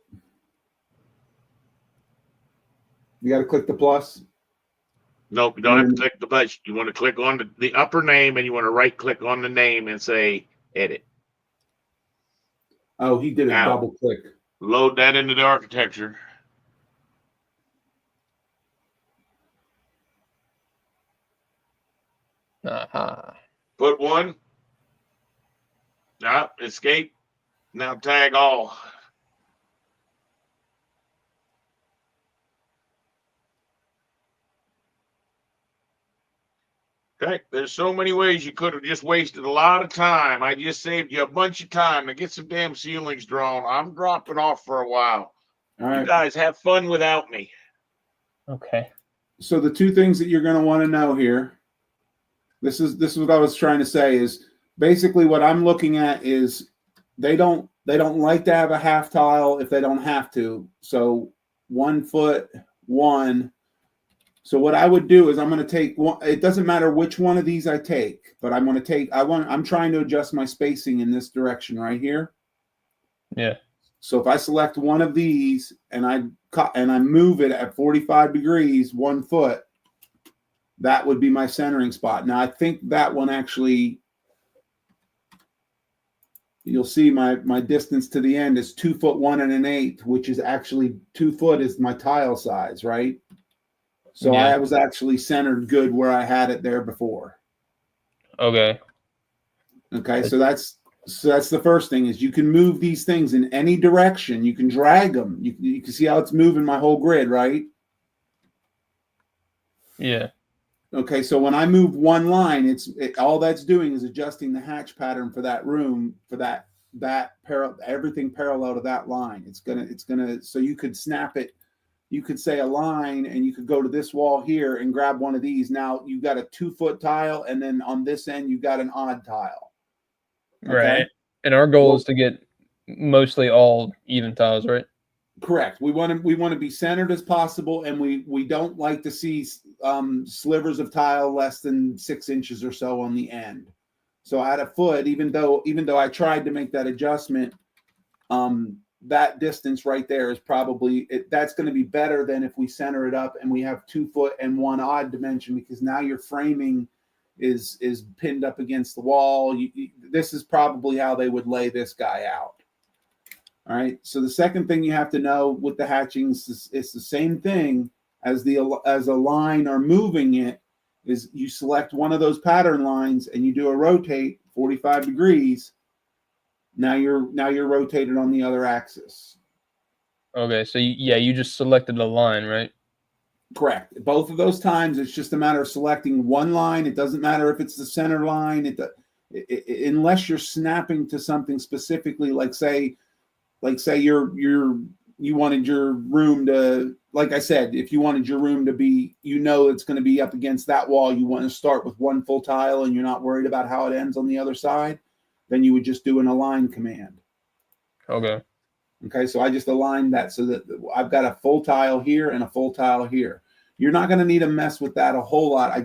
You got to click the plus. Nope, you don't have to click the button. You want to click on the upper name and you want to right click on the name and say edit. Oh, he did a Now, double click. Load that into the architecture. Aha. Put one. Escape. Now tag all. Okay, there's so many ways you could have just wasted a lot of time. I just saved you a bunch of time to get some damn ceilings drawn. I'm dropping off for a while. All right. You guys have fun without me. Okay. So the two things that you're going to want to know here. This is what I was trying to say is basically what I'm looking at is they don't like to have a half tile if they don't have to. So 1 foot, one. So what I would do is I'm going to take one. It doesn't matter which one of these I take, but I'm going to take. I'm trying to adjust my spacing in this direction right here. Yeah. So if I select one of these and I move it at 45 degrees, 1 foot, That would be my centering spot. Now I think that one actually, you'll see my distance to the end is 2 foot 1 1/8, which is actually 2 foot is my tile size, right? So Yeah. I was actually centered good where I had it there before. Okay. Okay, so that's the first thing is you can move these things in any direction. You can drag them. You can see how it's moving my whole grid, right? Yeah. Okay, so when I move one line, all that's doing is adjusting the hatch pattern for that room, for that everything parallel to that line. It's gonna so you could snap it. You could say a line, and you could go to this wall here and grab one of these. Now you got a 2 foot tile, and then on this end you got an odd tile. Okay? Right. And our goal Well, is to get mostly all even tiles, right? Correct. We want to be centered as possible, and we don't like to see slivers of tile less than 6 inches or so on the end. So at a foot, even though I tried to make that adjustment, that distance right there is probably that's going to be better than if we center it up and we have 2 foot and one odd dimension, because now your framing is pinned up against the wall. This is probably how they would lay this guy out. All right. So the second thing you have to know with the hatchings is it's the same thing as a line or moving it. Is you select one of those pattern lines and you do a rotate 45 degrees. Now you're rotated on the other axis. Okay, so you just selected a line, right? Correct. Both of those times, it's just a matter of selecting one line. It doesn't matter if it's the center line. Unless you're snapping to something specifically, like say you wanted your room to, like I said, if you wanted your room to be, it's going to be up against that wall. You want to start with one full tile, and you're not worried about how it ends on the other side. Then you would just do an align command. Okay. Okay, so I just aligned that so that I've got a full tile here and a full tile here. You're not going to need to mess with that a whole lot.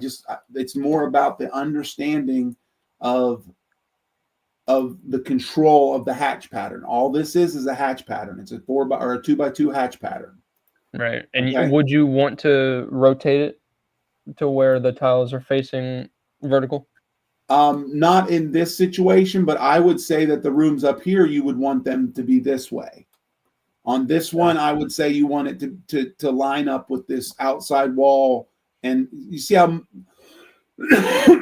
It's more about the understanding of the control of the hatch pattern. All this is a hatch pattern. It's a 2x2 hatch pattern. Right. And Okay. would you want to rotate it to where the tiles are facing vertical? Not in this situation, but I would say that the rooms up here, you would want them to be this way. On this one, I would say you want it to line up with this outside wall. And you see how,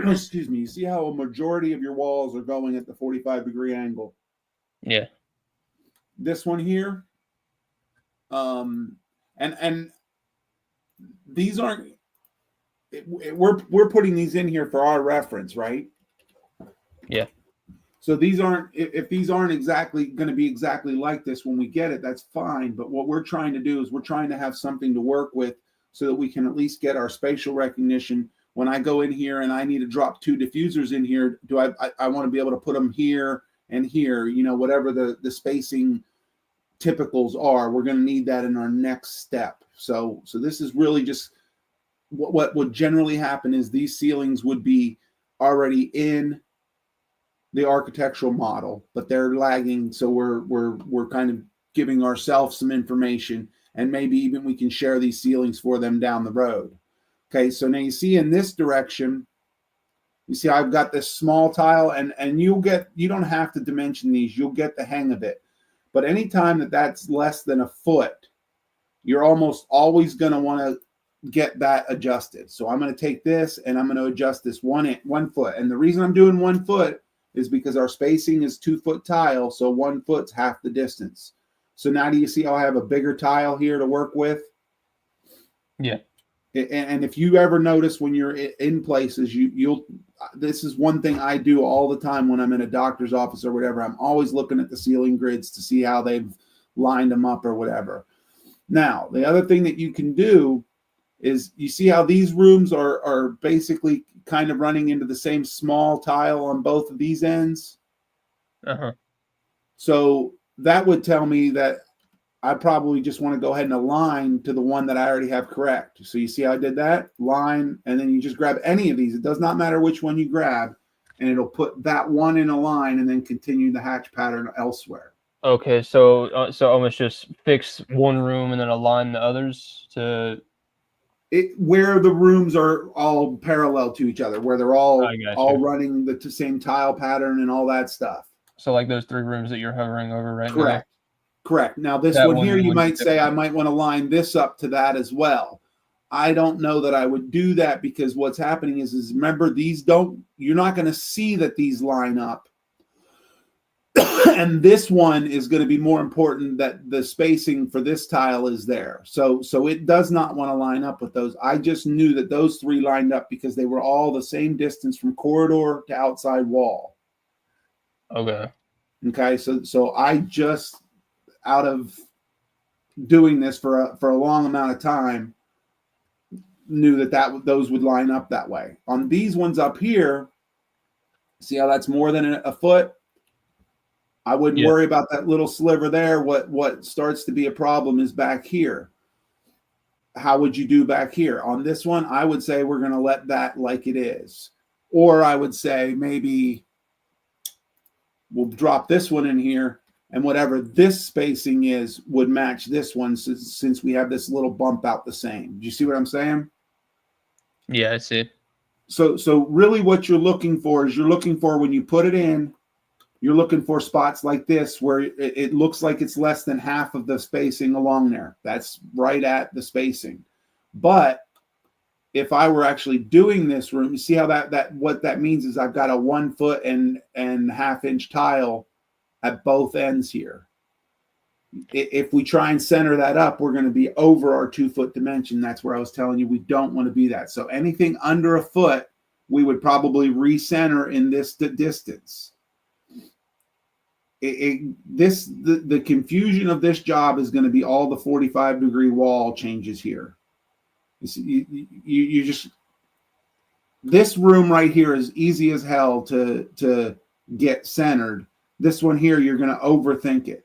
excuse me, you see how a majority of your walls are going at the 45-degree angle. Yeah. This one here, and these aren't, we're putting these in here for our reference, right? Yeah. So these aren't, if these aren't exactly going to be exactly like this when we get it, that's fine. But what we're trying to do is we're trying to have something to work with so that we can at least get our spatial recognition. When I go in here and I need to drop 2 diffusers in here, I want to be able to put them here and here, whatever the spacing typicals are, we're going to need that in our next step. So this is really just what would generally happen is these ceilings would be already in the architectural model, but they're lagging. So we're kind of giving ourselves some information, and maybe even we can share these ceilings for them down the road. Okay, so now you see in this direction, you see I've got this small tile, and you don't have to dimension these, you'll get the hang of it. But anytime that's less than a foot, you're almost always going to want to get that adjusted. So I'm going to take this and I'm going to adjust this 1 foot. And the reason I'm doing 1 foot is because our spacing is 2 foot tile. So 1 foot's half the distance. So now do you see how I have a bigger tile here to work with? Yeah. And if you ever notice when you're in places, this is one thing I do all the time when I'm in a doctor's office or whatever. I'm always looking at the ceiling grids to see how they've lined them up or whatever. Now, the other thing that you can do is you see how these rooms are basically kind of running into the same small tile on both of these ends. Uh-huh. So that would tell me that I probably just want to go ahead and align to the one that I already have correct. So you see how I did that? Line, and then you just grab any of these. It does not matter which one you grab, and it'll put that one in a line and then continue the hatch pattern elsewhere. Okay, so almost just fix one room and then align the others to. where the rooms are all parallel to each other, where they're all I gotcha. running the same tile pattern and all that stuff. So like those 3 rooms that you're hovering over right Correct. Correct. Now this That one one here, you would might be say I different. might want to line this up to that as well. I don't know that I would do that, because what's happening is remember, you're not going to see that these line up. And this one is going to be more important, that the spacing for this tile is there. So it does not want to line up with those. I just knew that those 3 lined up because they were all the same distance from corridor to outside wall. Okay. Okay, so I just, out of doing this for a long amount of time, knew that those would line up that way. On these ones up here, see how that's more than a foot? I wouldn't Yeah. worry about that little sliver there. What starts to be a problem is back here. How would you do back here? On this one, I would say we're going to let that like it is. Or I would say maybe we'll drop this one in here, and whatever this spacing is would match this one, since we have this little bump out the same. Do you see what I'm saying? Yeah, I see. So really what you're looking for is when you put it in, you're looking for spots like this where it looks like it's less than half of the spacing along there. That's right at the spacing. But if I were actually doing this room, you see how what that means is I've got a 1 foot and ½ inch tile at both ends here. If we try and center that up, we're going to be over our 2 foot dimension. That's where I was telling you we don't want to be that. So anything under a foot, we would probably recenter in this distance. The confusion of this job is going to be all the 45-degree wall changes here. You just, this room right here is easy as hell to get centered. This one here, you're going to overthink it.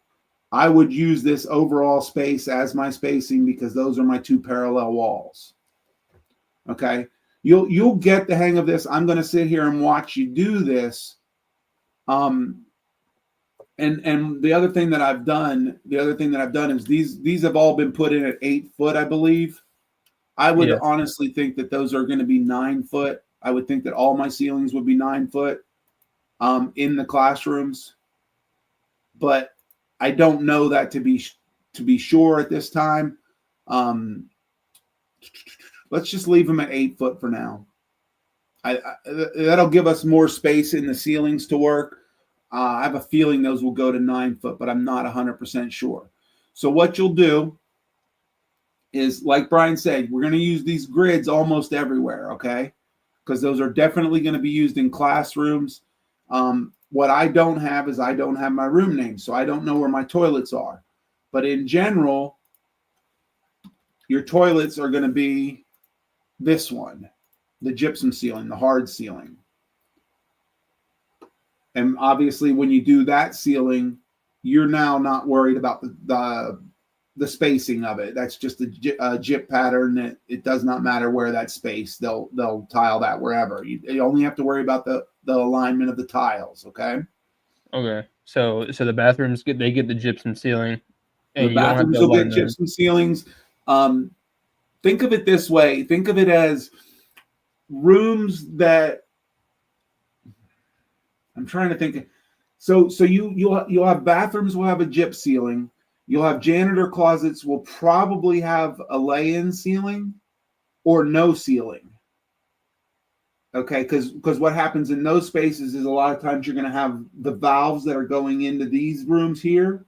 I would use this overall space as my spacing because those are my 2 parallel walls. Okay, you'll get the hang of this. I'm going to sit here and watch you do this. And the other thing that I've done is these have all been put in at 8 foot, I believe. I would honestly think that those are going to be 9 foot. I would think that all my ceilings would be 9 foot in the classrooms, but I don't know that to be sure at this time. Let's just leave them at 8 foot for now. That'll give us more space in the ceilings to work. I have a feeling those will go to 9 foot, but I'm not 100% sure. So what you'll do is, like Brian said, we're going to use these grids almost everywhere, okay? Because those are definitely going to be used in classrooms. What I don't have is I don't have my room name, so I don't know where my toilets are. But in general, your toilets are going to be this one, the gypsum ceiling, the hard ceiling. And obviously, when you do that ceiling, you're now not worried about the spacing of it. That's just a gyp pattern. That it does not matter where that space. They'll tile that wherever. You only have to worry about the alignment of the tiles. Okay. Okay. So the bathrooms get the gypsum ceiling, and The you don't have bathrooms to will get align them. gypsum ceilings. Think of it this way. Think of it as rooms that. I'm trying to think. So you'll have bathrooms will have a gyp ceiling. You'll have janitor closets will probably have a lay-in ceiling or no ceiling. Okay, because what happens in those spaces is a lot of times you're going to have the valves that are going into these rooms here.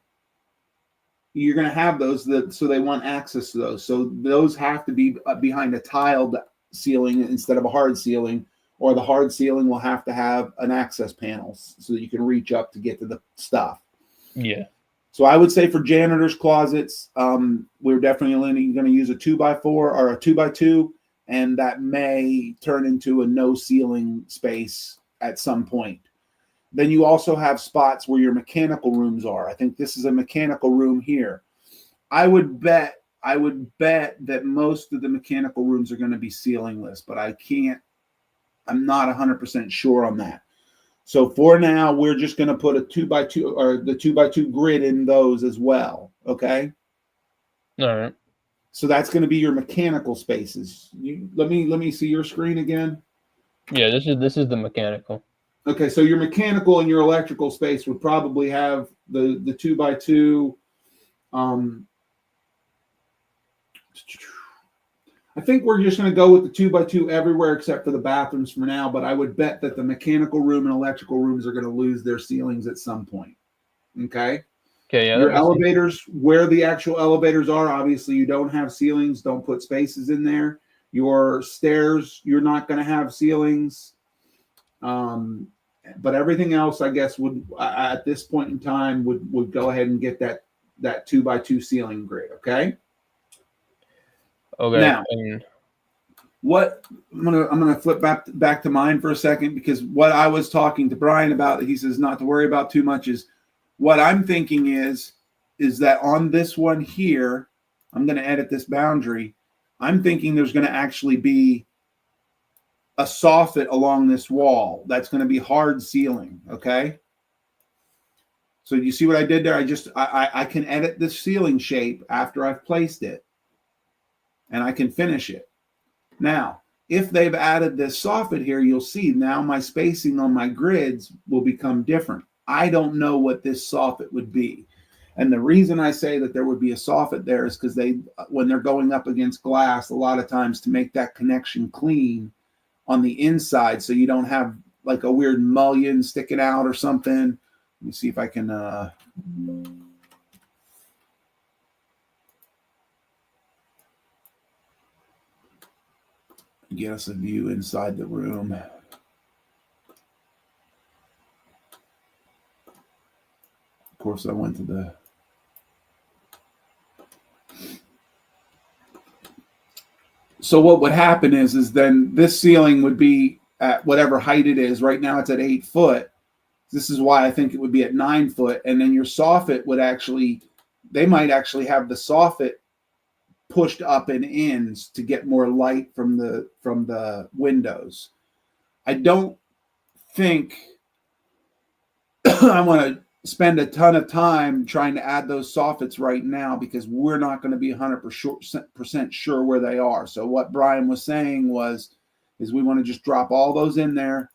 You're going to have those so they want access to those. So those have to be behind a tiled ceiling instead of a hard ceiling, or the hard ceiling will have to have an access panel so that you can reach up to get to the stuff. Yeah. So I would say for janitors' closets, we're definitely going to use a 2x4 or a 2x2, and that may turn into a no ceiling space at some point. Then you also have spots where your mechanical rooms are. I think this is a mechanical room here. I would bet that most of the mechanical rooms are going to be ceilingless, but I'm not 100% sure on that. So for now, we're just going to put a 2x2 or the 2x2 grid in those as well. Okay. All right. So that's going to be your mechanical spaces. Let me see your screen again. Yeah, this is the mechanical. Okay, so your mechanical and your electrical space would probably have the 2x2. I think we're just going to go with the 2x2 everywhere except for the bathrooms for now, but I would bet that the mechanical room and electrical rooms are going to lose their ceilings at some point. Okay. Okay, yeah. Your elevators, where the actual elevators are, obviously you don't have ceilings. Don't put spaces in there. Your stairs, you're not going to have ceilings. But everything else, I guess, would at this point in time would go ahead and get that 2x2 ceiling grid. Okay. Okay. Now, what I'm gonna flip back to mine for a second, because what I was talking to Brian about, he says not to worry about too much, is what I'm thinking is that on this one here, I'm going to edit this boundary. I'm thinking there's going to actually be a soffit along this wall that's going to be hard ceiling. Okay. So you see what I did there? I can edit the ceiling shape after I've placed it, and I can finish it. Now, if they've added this soffit here, you'll see now my spacing on my grids will become different. I don't know what this soffit would be. And the reason I say that there would be a soffit there is because when they're going up against glass, a lot of times to make that connection clean on the inside, so you don't have like a weird mullion sticking out or something. Let me see if I can get us a view inside the room. Of course, I went to the... So what would happen is then this ceiling would be at whatever height it is. Right now it's at 8 foot. This is why I think it would be at 9 foot. And then your soffit would they might actually have the soffit pushed up and in to get more light from the windows. I don't think I want to spend a ton of time trying to add those soffits right now, because we're not going to be 100% sure where they are. So what Brian was saying is we want to just drop all those in there.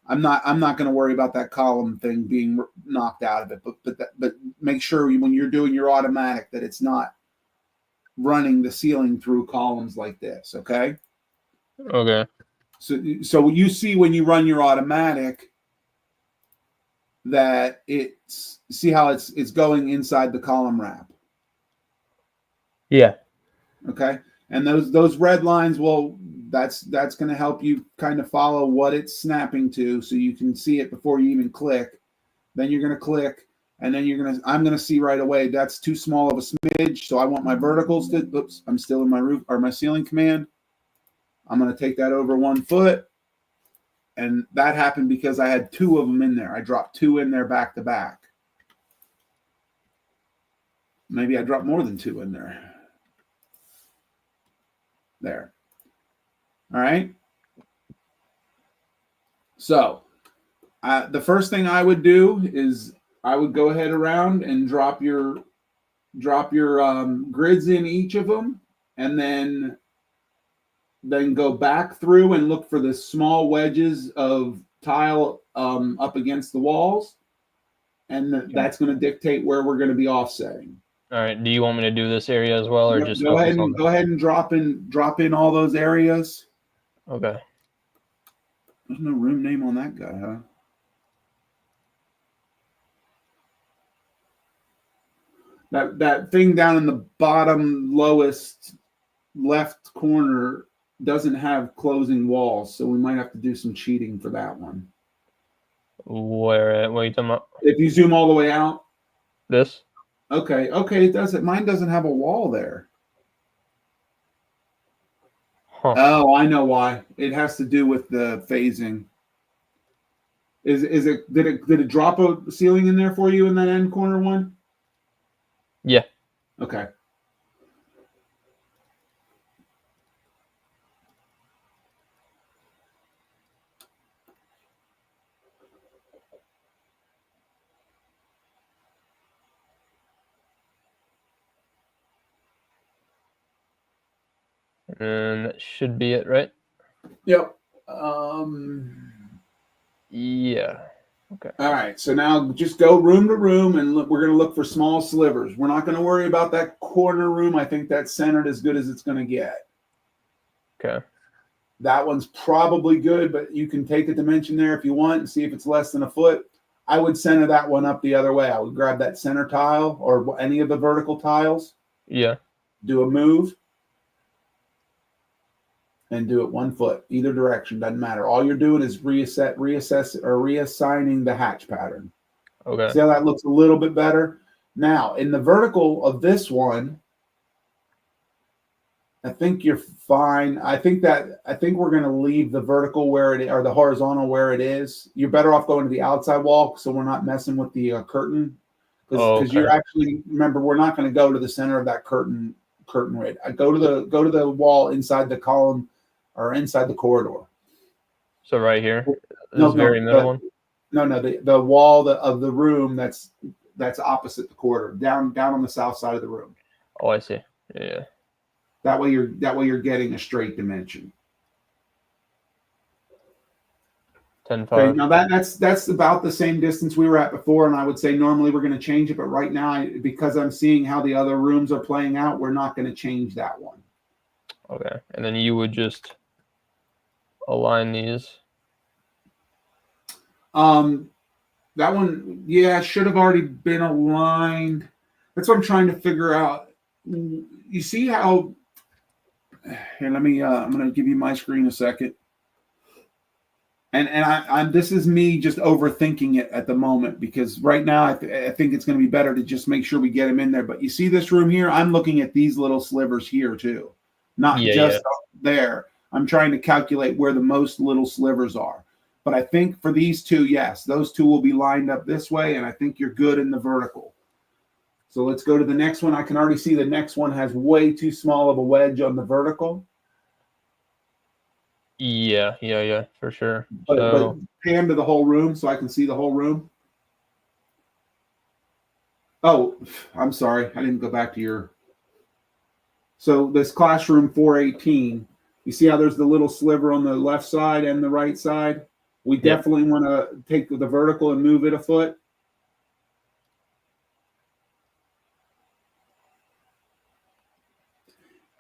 I'm not going to worry about that column thing being knocked out of it, but make sure when you're doing your automatic that it's not running the ceiling through columns like this. Okay. Okay. So you see when you run your automatic that see how it's going inside the column wrap. Yeah. Okay. And those red lines, well, that's going to help you kind of follow what it's snapping to, so you can see it before you even click. Then you're going to click, and then I'm going to see right away that's too small of a smidge. So I want my verticals to, oops, I'm still in my roof or my ceiling command. I'm going to take that over 1 foot. And that happened because I had 2 of them in there. I dropped 2 in there back to back. Maybe I dropped more than 2 in there. There. All right. So the first thing I would do is I would go ahead around and drop your grids in each of them, and then go back through and look for the small wedges of tile up against the walls, and that's going to dictate where we're going to be offsetting. All right. Do you want me to do this area as well, or just go ahead and drop in all those areas. Okay. There's no room name on that guy, huh? That thing down in the bottom lowest left corner doesn't have closing walls, so we might have to do some cheating for that one. Where? What are you talking about? If you zoom all the way out. This? Okay, it doesn't. Mine doesn't have a wall there. Huh. Oh, I know why. It has to do with the phasing. Is it? Did it drop a ceiling in there for you in that end corner one? Yeah. Okay. And that should be it, right? Yep. Yeah. Okay. All right. So now just go room to room and look, we're going to look for small slivers. We're not going to worry about that corner room. I think that's centered as good as it's going to get. Okay. That one's probably good, but you can take a dimension there if you want and see if it's less than a foot. I would center that one up the other way. I would grab that center tile or any of the vertical tiles, Yeah. do a move, and do it 1 foot, either direction, doesn't matter. All you're doing is reassess, or reassigning the hatch pattern. Okay. See how that looks a little bit better? Now, in the vertical of this one, I think you're fine. I think we're going to leave the vertical where it is, or the horizontal where it is. You're better off going to the outside wall so we're not messing with the curtain. Because you're actually, remember, we're not going to go to the center of that curtain right. I go to the wall inside the column or inside the corridor. So right here, No, very middle one. No, the wall of the room that's opposite the corridor, down on the south side of the room. Oh, I see. Yeah. That way you're getting a straight dimension. 10-5. Okay, now that's about the same distance we were at before, and I would say normally we're going to change it, but right now, because I'm seeing how the other rooms are playing out, we're not going to change that one. Okay, and then you would just align these. That one, yeah, should have already been aligned. That's what I'm trying to figure out. You see how? Here, let me. I'm going to give you my screen a second. And I'm this is me just overthinking it at the moment, because right now I think it's going to be better to just make sure we get them in there. But you see this room here? I'm looking at these little slivers here too, not just up there. I'm trying to calculate where the most little slivers are. But I think for these two, yes, those two will be lined up this way, and I think you're good in the vertical. So let's go to the next one. I can already see the next one has way too small of a wedge on the vertical. Yeah, for sure. But pan to the whole room so I can see the whole room. Oh, I'm sorry. I didn't go back to your. So this classroom 418, you see how there's the little sliver on the left side and the right side? We definitely want to take the vertical and move it a foot.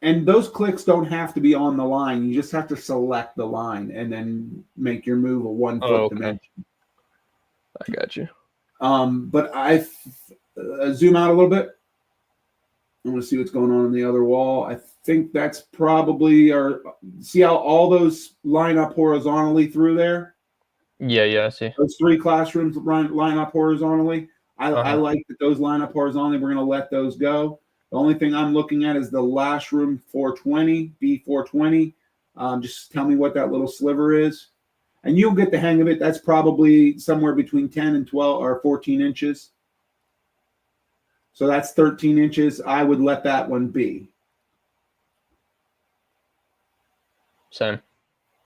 And those clicks don't have to be on the line. You just have to select the line and then make your move a 1 foot dimension. I got you. But I zoom out a little bit. I want to see what's going on the other wall. I think that's probably see how all those line up horizontally through there? Yeah, I see. Those three classrooms line up horizontally. I like that those line up horizontally. We're going to let those go. The only thing I'm looking at is the last room 420, B420. Just tell me what that little sliver is. And you'll get the hang of it. That's probably somewhere between 10 and 12 or 14 inches. So that's 13 inches. I would let that one be. Same.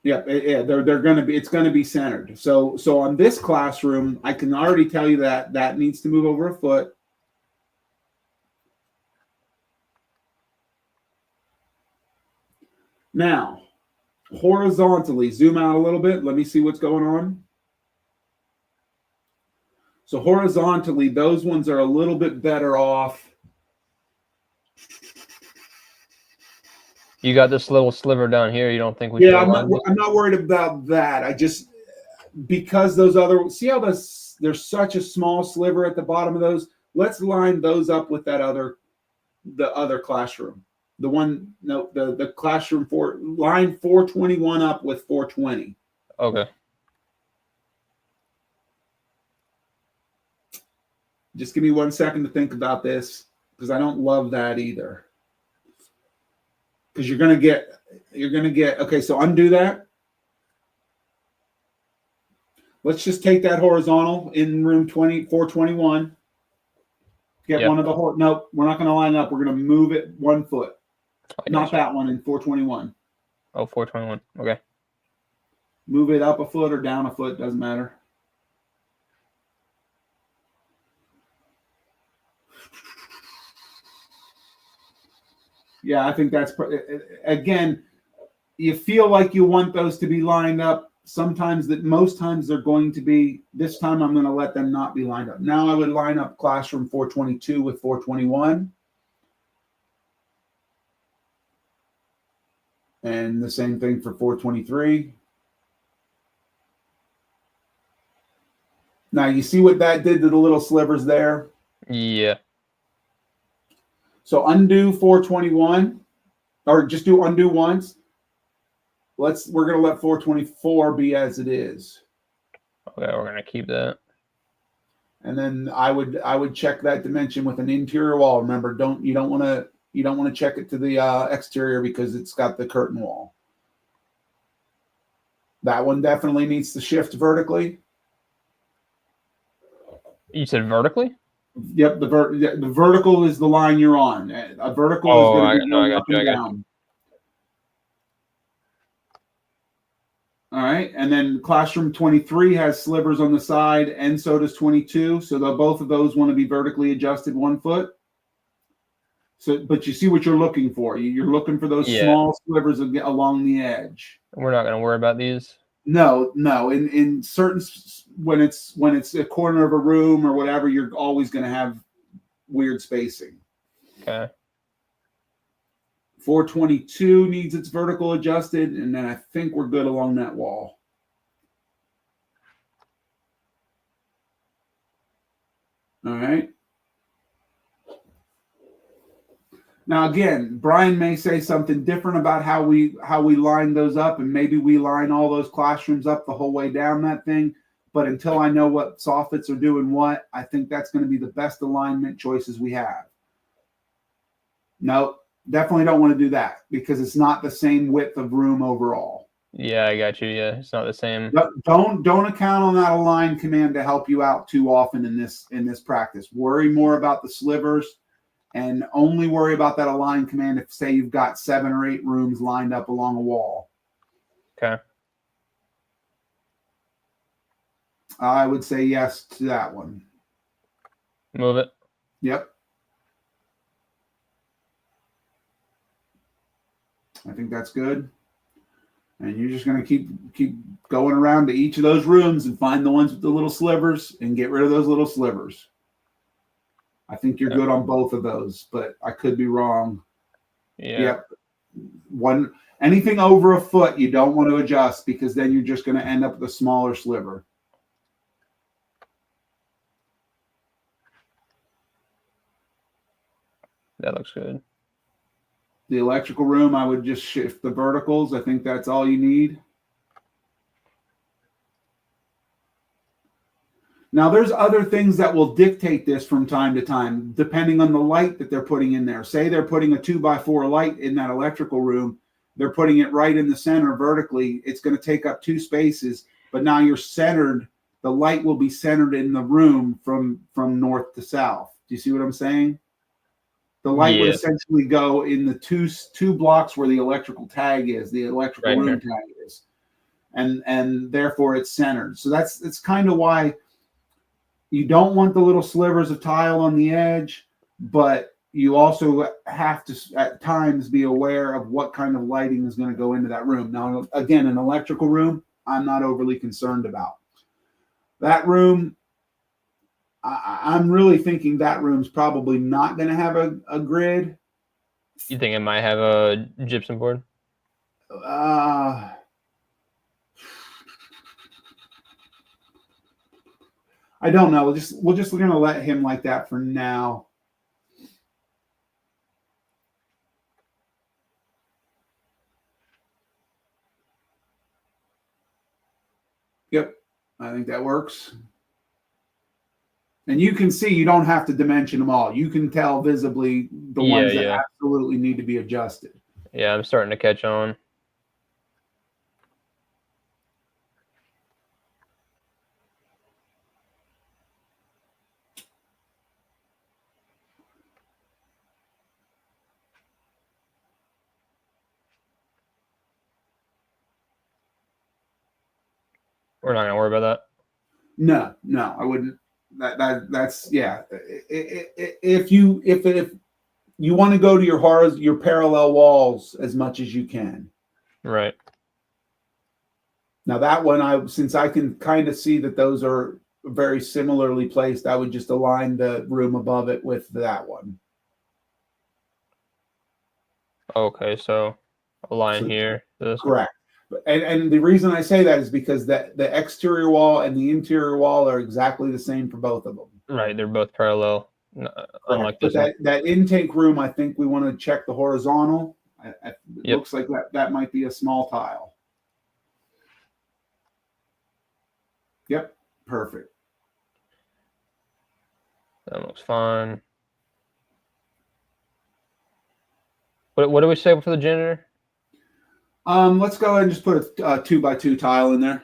Yeah, they're going to be. It's going to be centered. So on this classroom, I can already tell you that needs to move over a foot. Now, horizontally, zoom out a little bit. Let me see what's going on. So horizontally, those ones are a little bit better off. You got this little sliver down here. You don't think we? Yeah, I'm not worried about that. I just, because those other, see how there's such a small sliver at the bottom of those. Let's line those up with the other classroom. The classroom line 421 up with 420. Okay. Just give me 1 second to think about this, because I don't love that either. Because you're gonna get okay. So undo that. Let's just take that horizontal in room 421. Get one of the nope. We're not gonna line up. We're gonna move it 1 foot. Not that one in 421. Oh, 421. Okay. Move it up a foot or down a foot, doesn't matter. Yeah, I think that's again. You feel like you want those to be lined up. Sometimes most times they're going to be. This time I'm going to let them not be lined up. Now I would line up classroom 422 with 421. And the same thing for 423. Now you see what that did to the little slivers there? Yeah. So undo 421, or just do undo once. We're gonna let 424 be as it is. Okay, we're gonna keep that. And then I would check that dimension with an interior wall. Remember, you don't want to check it to the exterior because it's got the curtain wall. That one definitely needs to shift vertically. You said vertically? Yep, the vertical is the line you're on. A vertical is going to be going up and down. All right, and then classroom 23 has slivers on the side, and so does 22. So both of those want to be vertically adjusted 1 foot. So, but you see what you're looking for. You're looking for those small slivers along the edge. We're not going to worry about these. No. In certain, when it's a corner of a room or whatever, you're always going to have weird spacing. Okay. 422 needs its vertical adjusted, and then I think we're good along that wall. All right. Now again, Brian may say something different about how we line those up, and maybe we line all those classrooms up the whole way down that thing. But until I know what soffits are doing what, I think that's going to be the best alignment choices we have. No, definitely don't want to do that because it's not the same width of room overall. Yeah, I got you. Yeah, it's not the same. Don't account on that align command to help you out too often in this practice. Worry more about the slivers. And only worry about that align command if, say, you've got 7 or 8 rooms lined up along a wall. Okay. I would say yes to that one. Move it. Yep. I think that's good. And you're just going to keep going around to each of those rooms and find the ones with the little slivers and get rid of those little slivers. I think you're good on both of those, but I could be wrong. Yeah. Yep. Anything over a foot, you don't want to adjust because then you're just going to end up with a smaller sliver. That looks good. The electrical room, I would just shift the verticals. I think that's all you need. Now, there's other things that will dictate this from time to time, depending on the light that they're putting in there. Say they're putting a 2x4 light in that electrical room. They're putting it right in the center vertically. It's going to take up 2 spaces, but now you're centered. The light will be centered in the room from north to south. Do you see what I'm saying? The light would essentially go in the two blocks where the electrical tag is, the electrical room tag is. And therefore it's centered. So it's kind of why you don't want the little slivers of tile on the edge, but you also have to at times be aware of what kind of lighting is going to go into that room. Now, again, an electrical room, I'm not overly concerned about. That room, I'm really thinking that room's probably not going to have a grid. You think it might have a gypsum board? I don't know. We're just going to let him like that for now. Yep, I think that works. And you can see you don't have to dimension them all. You can tell visibly the ones that absolutely need to be adjusted. Yeah, I'm starting to catch on. We're not gonna worry about that. No, I wouldn't. That's yeah. If you want to go to your parallel walls as much as you can. Right. Now that one, since I can kind of see that those are very similarly placed, I would just align the room above it with that one. Okay, so a line So- here. This. Correct. And the reason I say that is because the exterior wall and the interior wall are exactly the same for both of them. Right, they're both parallel. Unlike But this one. that intake room, I think we want to check the horizontal. It Yep. looks like that might be a small tile. Yep, perfect. That looks fine. What do we say for the janitor? Let's go ahead and just put a 2x2 tile in there.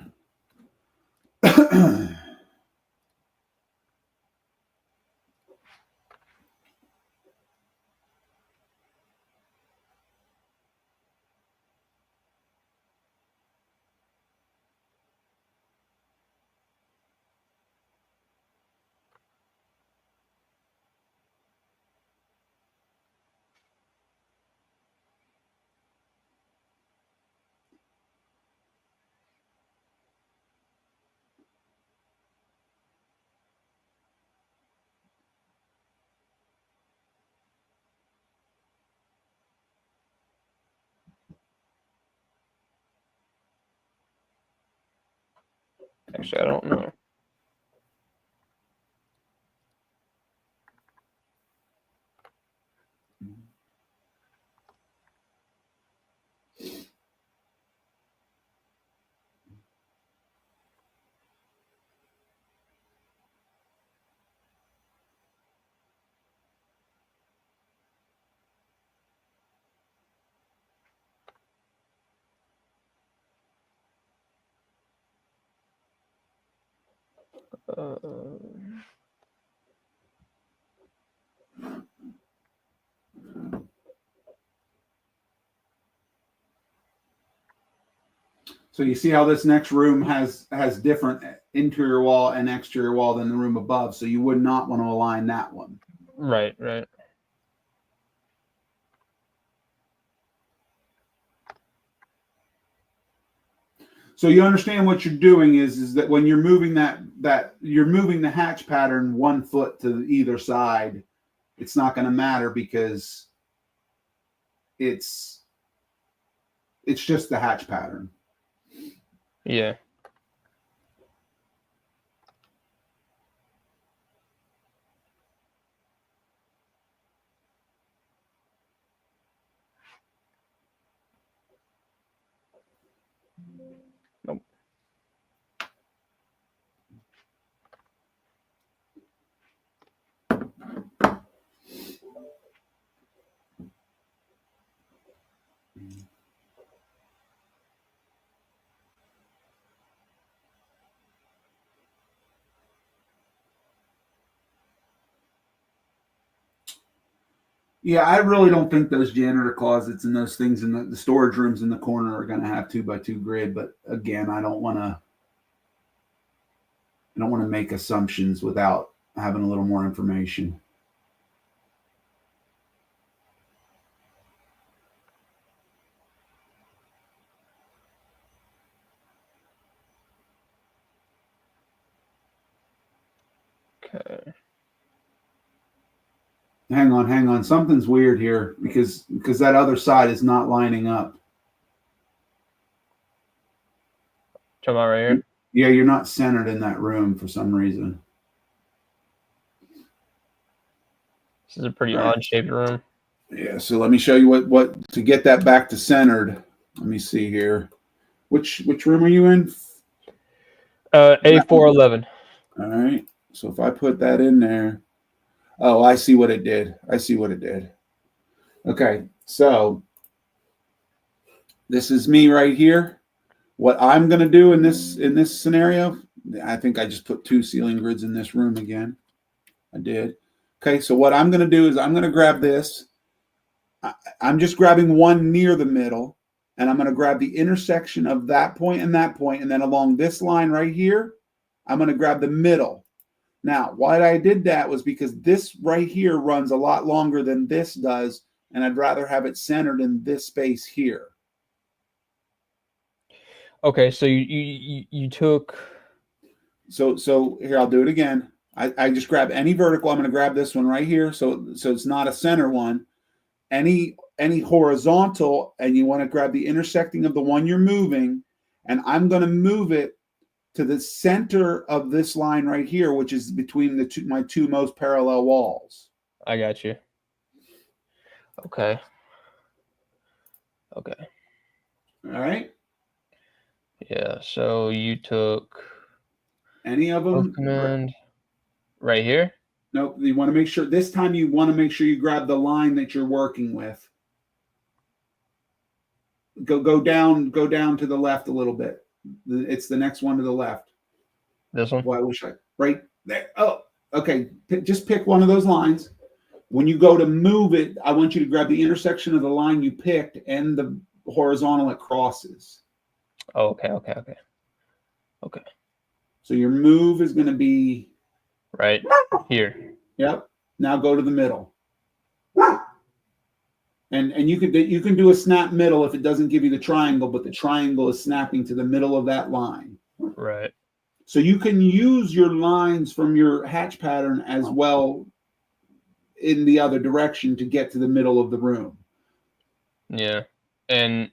Actually, I don't know. Uh, So you see how this next room has different interior wall and exterior wall than the room above. So you would not want to align that one. right, right. So you understand what you're doing is that when you're moving that you're moving the hatch pattern 1 foot to either side, it's not going to matter because it's just the hatch pattern. Yeah. Nope. Yeah, I really don't think those janitor closets and those things in the storage rooms in the corner are going to have 2x2 grid. But again, I don't want to make assumptions without having a little more information. Okay. Hang on. Something's weird here because that other side is not lining up. Come on right here. Yeah, you're not centered in that room for some reason. This is a pretty Right. odd shaped room. Yeah, so let me show you what to get that back to centered. Let me see here. Which room are you in? A411. All right. So if I put that in there, oh, I see what it did. Okay, so this is me right here. What I'm going to do in this scenario, I think I just put 2 ceiling grids in this room again. I did. Okay, so what I'm going to do is I'm going to grab this. I'm just grabbing one near the middle, and I'm going to grab the intersection of that point, and then along this line right here, I'm going to grab the middle. Now, why I did that was because this right here runs a lot longer than this does, and I'd rather have it centered in this space here. Okay, so you took. So here, I'll do it again. I just grab any vertical. I'm going to grab this one right here. So it's not a center one. Any horizontal, and you want to grab the intersecting of the one you're moving, and I'm going to move it to the center of this line right here, which is between my two most parallel walls. I got you. Okay. Okay. All right. Yeah. So you took Any of them? command right here. No, you want to make sure this time you want to make sure you grab the line that you're working with. Go down to the left a little bit. It's the next one to the left. This one. Well, I wish I right there. Oh, okay. Just pick one of those lines. When you go to move it, I want you to grab the intersection of the line you picked and the horizontal it crosses. Oh, okay. Okay. So your move is going to be Right here. Yep. Now go to the middle. And you can do a snap middle if it doesn't give you the triangle, but the triangle is snapping to the middle of that line. Right. So you can use your lines from your hatch pattern as well in the other direction to get to the middle of the room. Yeah. And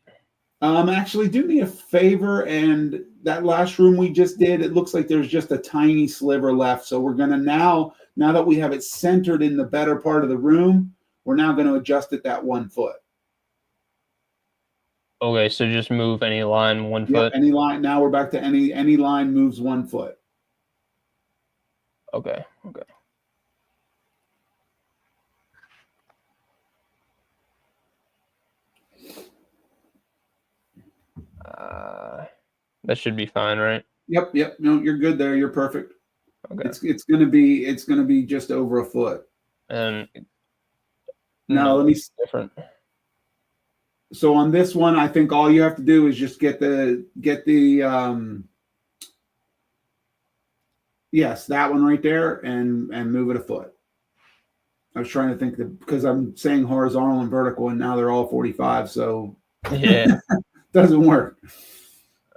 actually do me a favor, and that last room we just did, it looks like there's just a tiny sliver left. So we're gonna now that we have it centered in the better part of the room, we're now going to adjust it that 1 foot. okay, so just move any line 1 foot. Any line. Now we're back to any line moves 1 foot. Okay. That should be fine, right? Yep. No, you're good there. You're perfect. Okay. It's gonna be just over 1 foot. And now let me different. So on this one, I think all you have to do is just get the yes, that one right there, and move it 1 foot. I was trying to think that because I'm saying horizontal and vertical, and now they're all 45, so yeah, doesn't work.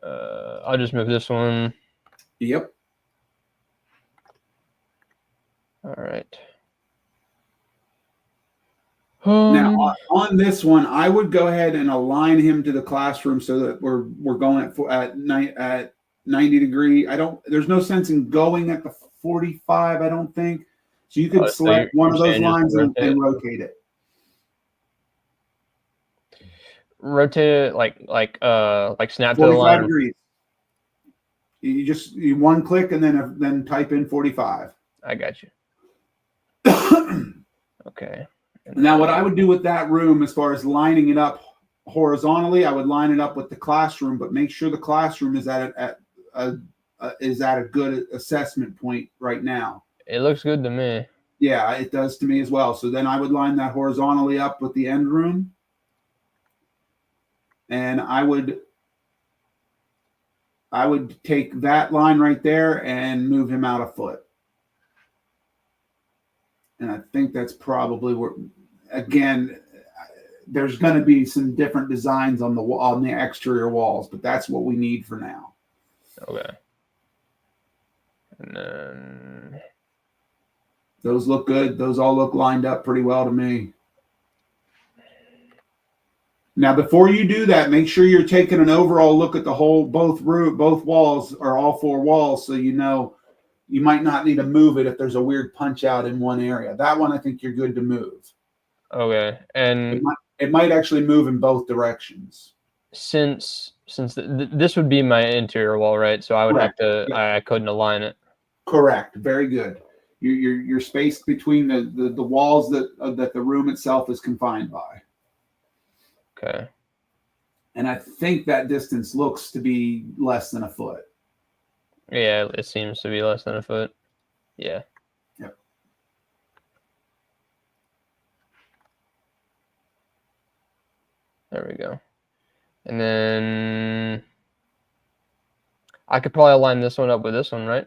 I'll just move this one. Yep. All right. Now on this one, I would go ahead and align him to the classroom so that we're going at 90 degree. There's no sense in going at the 45. I don't think. So you could select one of those lines and rotate it. Rotate it like snap to the 45 line. degrees. You one click and then type in 45. I got you. Okay. Now, what I would do with that room, as far as lining it up horizontally, I would line it up with the classroom, but make sure the classroom is at a good assessment point right now. It looks good to me. Yeah, it does to me as well. So then I would line that horizontally up with the end room, and I would take that line right there and move him out 1 foot. And I think that's probably where, again, there's going to be some different designs on the exterior walls, but that's what we need for now. Okay. And then those look good. Those all look lined up pretty well to me. Now, before you do that, make sure you're taking an overall look at the whole, both walls or all 4 walls, so you know you might not need to move it if there's a weird punch out in one area. That one, I think you're good to move. Okay, and it might actually move in both directions. Since this would be my interior wall, right? So I would have to. I couldn't align it. Correct. Very good. Your space between the walls that the room itself is confined by. Okay. And I think that distance looks to be less than 1 foot. Yeah, it seems to be less than 1 foot. Yeah. Yep. There we go. And then I could probably line this one up with this one, right?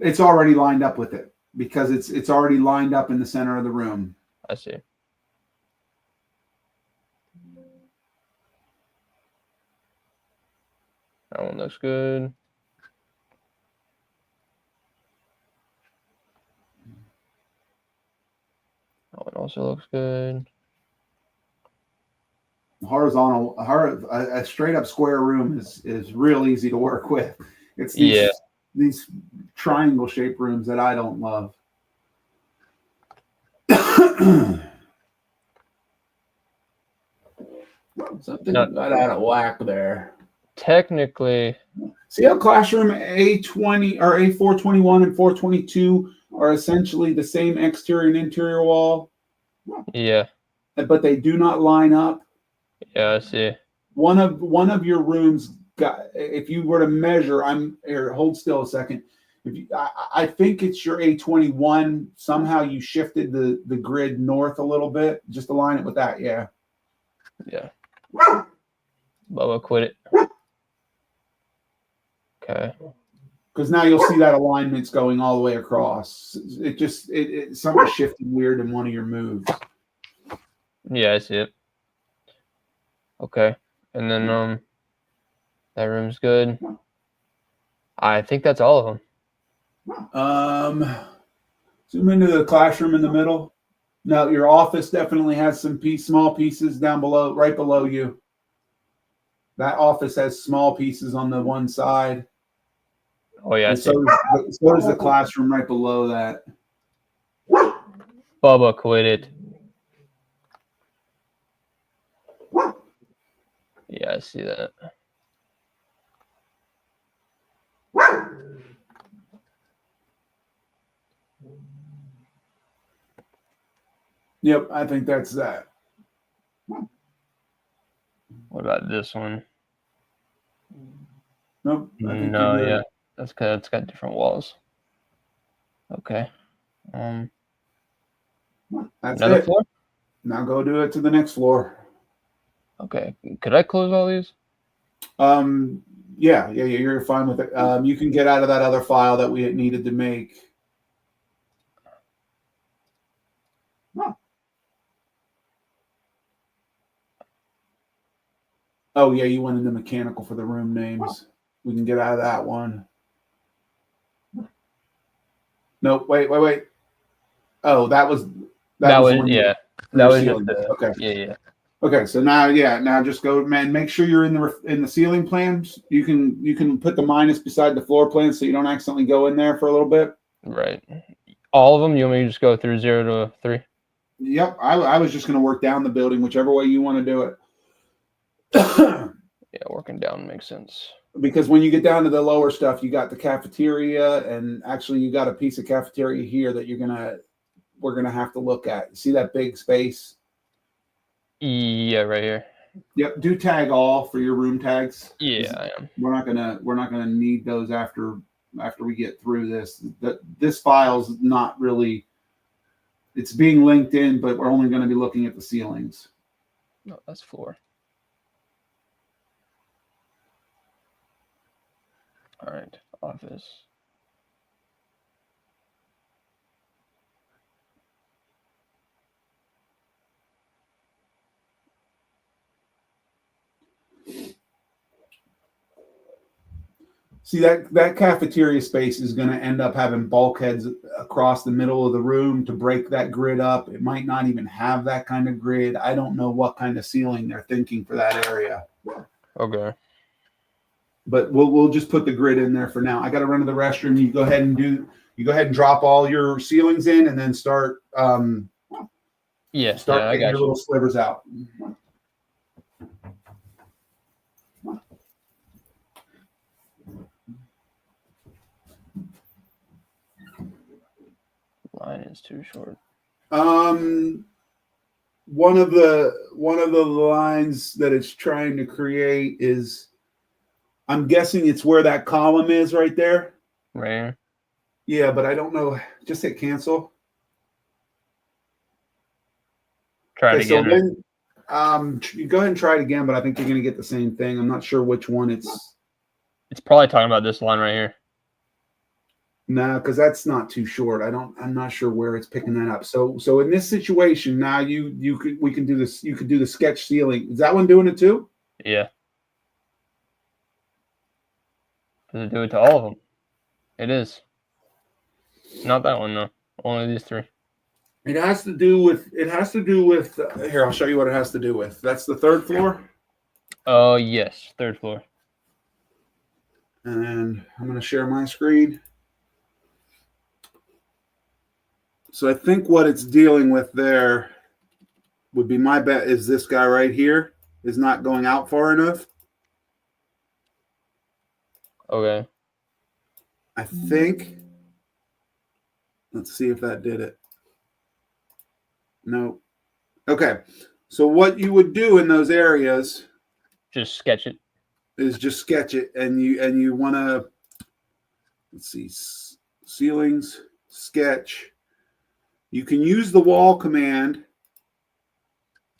It's already lined up with it because it's already lined up in the center of the room. I see. That one looks good. That one also looks good. Horizontal, a straight up square room is real easy to work with. It's these triangle shaped rooms that I don't love. Something got out of whack there. Technically, see how classroom A20 or A421 and 422 are essentially the same exterior and interior wall? yeah. But they do not line up. Yeah, I see. One of your rooms got, if you were to measure, I'm here, hold still a second. If you, I think it's your A21. Somehow you shifted the grid north a little bit. Just align it with that, yeah. Yeah. Bubba quit it. Okay. Because now you'll see that alignment's going all the way across. It just something shifted weird in one of your moves. Yeah, I see it. Okay. And then that room's good. I think that's all of them. Zoom into the classroom in the middle. No, your office definitely has some small pieces down below, right below you. That office has small pieces on the one side. Oh yeah, I see. So does the classroom right below that. Bubba quit it. Yeah, I see that. Yep, I think that's that. What about this one? Nope. No, yeah. That's good. It's got different walls. Okay. That's another it. floor? Now go do it to the next floor. Okay. Could I close all these? Yeah, you're fine with it. You can get out of that other file that we needed to make. Oh yeah, you went into mechanical for the room names. We can get out of that one. Nope. Wait. Oh, that was yeah. That was ceiling. just Okay. Yeah. Okay, so now just go, man. Make sure you're in the ceiling plans. You can put the minus beside the floor plan so you don't accidentally go in there for a little bit. Right. All of them. You want me to just go through 0 to 3? Yep. I was just going to work down the building, whichever way you want to do it. Yeah, working down makes sense. Because when you get down to the lower stuff, you got the cafeteria, and actually you got a piece of cafeteria here that we're gonna have to look at. See that big space? Yeah, right here. Yep. Do tag all for your room tags. Yeah, I am. We're not gonna need those after we get through this. This file's not really. It's being linked in, but we're only going to be looking at the ceilings. No, that's floor. All right, office. See, that cafeteria space is going to end up having bulkheads across the middle of the room to break that grid up. It might not even have that kind of grid. I don't know what kind of ceiling they're thinking for that area. Okay. But we'll just put the grid in there for now. I got to run to the restroom. You go ahead and drop all your ceilings in, and then start getting your little slivers out. Line is too short. One of the lines that it's trying to create is, I'm guessing it's where that column is right there. Right here? Yeah, but I don't know. Just hit cancel. Try it again. So then, you go ahead and try it again, but I think you're going to get the same thing. I'm not sure which one it's. It's probably talking about this line right here. No, because that's not too short. I'm not sure where it's picking that up. So in this situation, now we can do this. You could do the sketch ceiling. Is that one doing it too? Yeah. Does it do it to all of them? It is. Not that one though. Only these three. It has to do with. Here, I'll show you what it has to do with. That's the third floor. Oh yes, third floor. And I'm going to share my screen. So I think what it's dealing with there would be, my bet is this guy right here is not going out far enough. Okay. I think. Let's see if that did it. No. Okay. So what you would do in those areas Just sketch it. is just sketch it, and you want to, let's see, ceilings, sketch. You can use the wall command,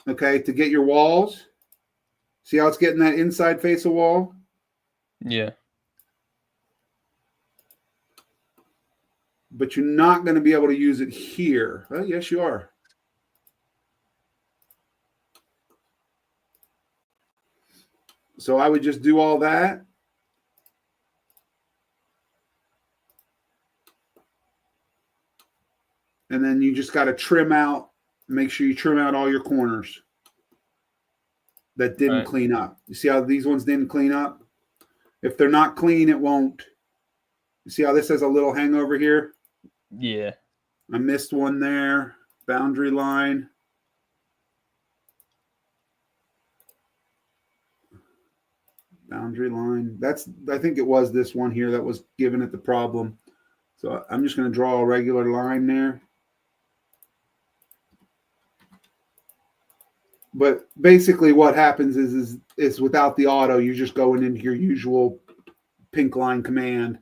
okay, to get your walls. See how it's getting that inside face of wall? Yeah. But you're not going to be able to use it here. Oh, yes, you are. So I would just do all that. And then you just got to trim out, make sure you trim out all your corners that didn't clean up. You see how these ones didn't clean up? If they're not clean, it won't. You see how this has a little hangover here? Yeah. I missed one there. Boundary line. Boundary line. I think it was this one here that was giving it the problem. So I'm just going to draw a regular line there. But basically what happens is without the auto, you're just going into your usual pink line command.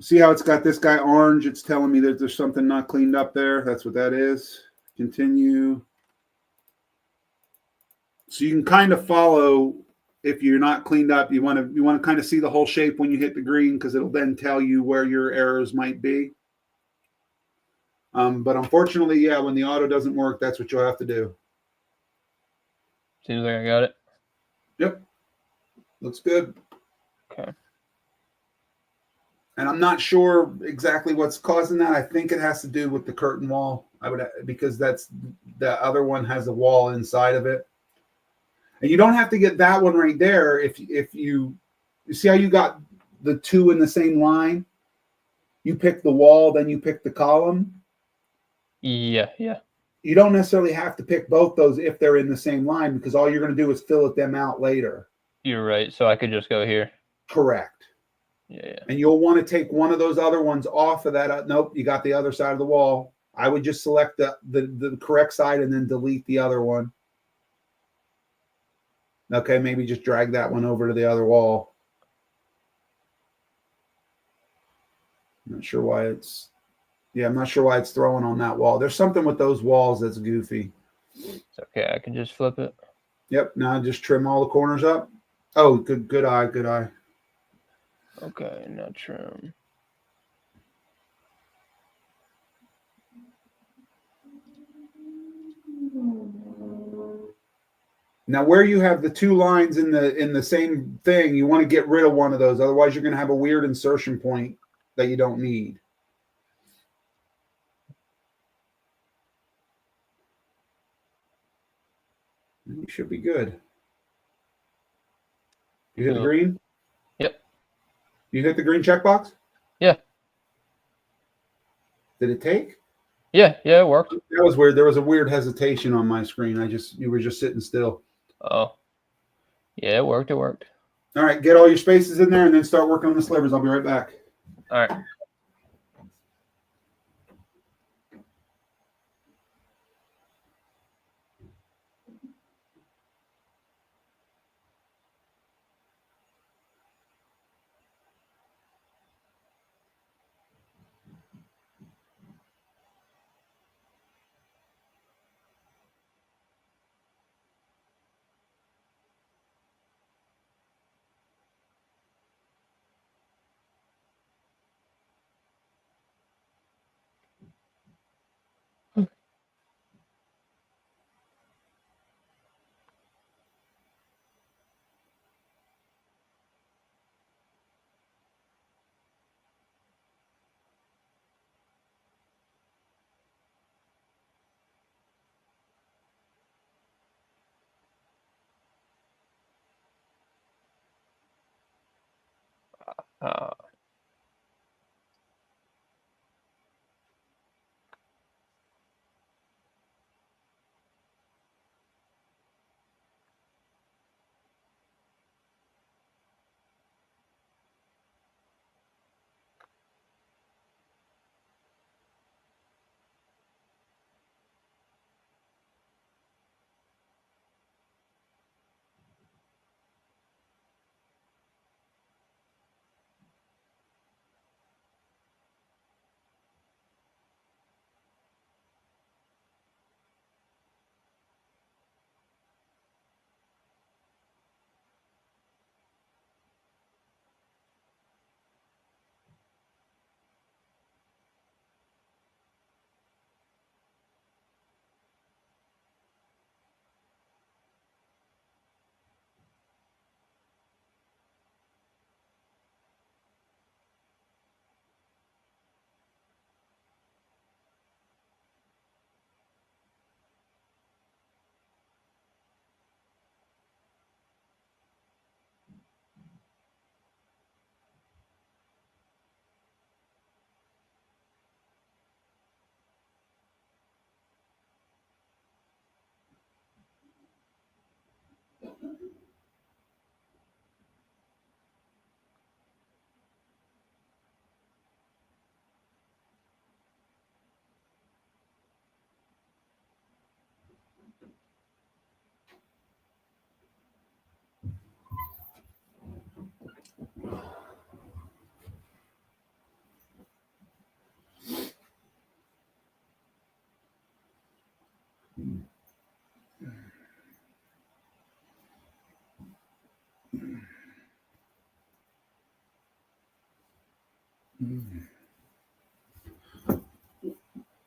See how it's got this guy orange? It's telling me that there's something not cleaned up there. That's what that is. Continue. So you can kind of follow if you're not cleaned up. You want to kind of see the whole shape when you hit the green, because it'll then tell you where your errors might be. But unfortunately, yeah, when the auto doesn't work, that's what you'll have to do. Seems like I got it. Yep. Looks good. Okay. And I'm not sure exactly what's causing that. I think it has to do with the curtain wall. Because that's the other one has a wall inside of it. And you don't have to get that one right there. If you see how you got the two in the same line, you pick the wall, then you pick the column. Yeah, yeah. You don't necessarily have to pick both those if they're in the same line, because all you're going to do is fill them out later. You're right. So I could just go here. Correct. Yeah. And you'll want to take one of those other ones off of that. Nope, you got the other side of the wall. I would just select the correct side and then delete the other one. Okay, maybe just drag that one over to the other wall. I'm not sure why it's throwing on that wall. There's something with those walls that's goofy. It's okay. I can just flip it. Yep. Now just trim all the corners up. Oh, good eye. Okay, now trim. Now, where you have the two lines in the same thing, you want to get rid of one of those. Otherwise, you're going to have a weird insertion point that you don't need. You should be good. You hit the green? Yep. You hit the green checkbox? Yeah. Did it take? Yeah, it worked. That was weird. There was a weird hesitation on my screen. You were just sitting still. Oh. Yeah, it worked. All right, get all your spaces in there and then start working on the slivers. I'll be right back. All right. Uh,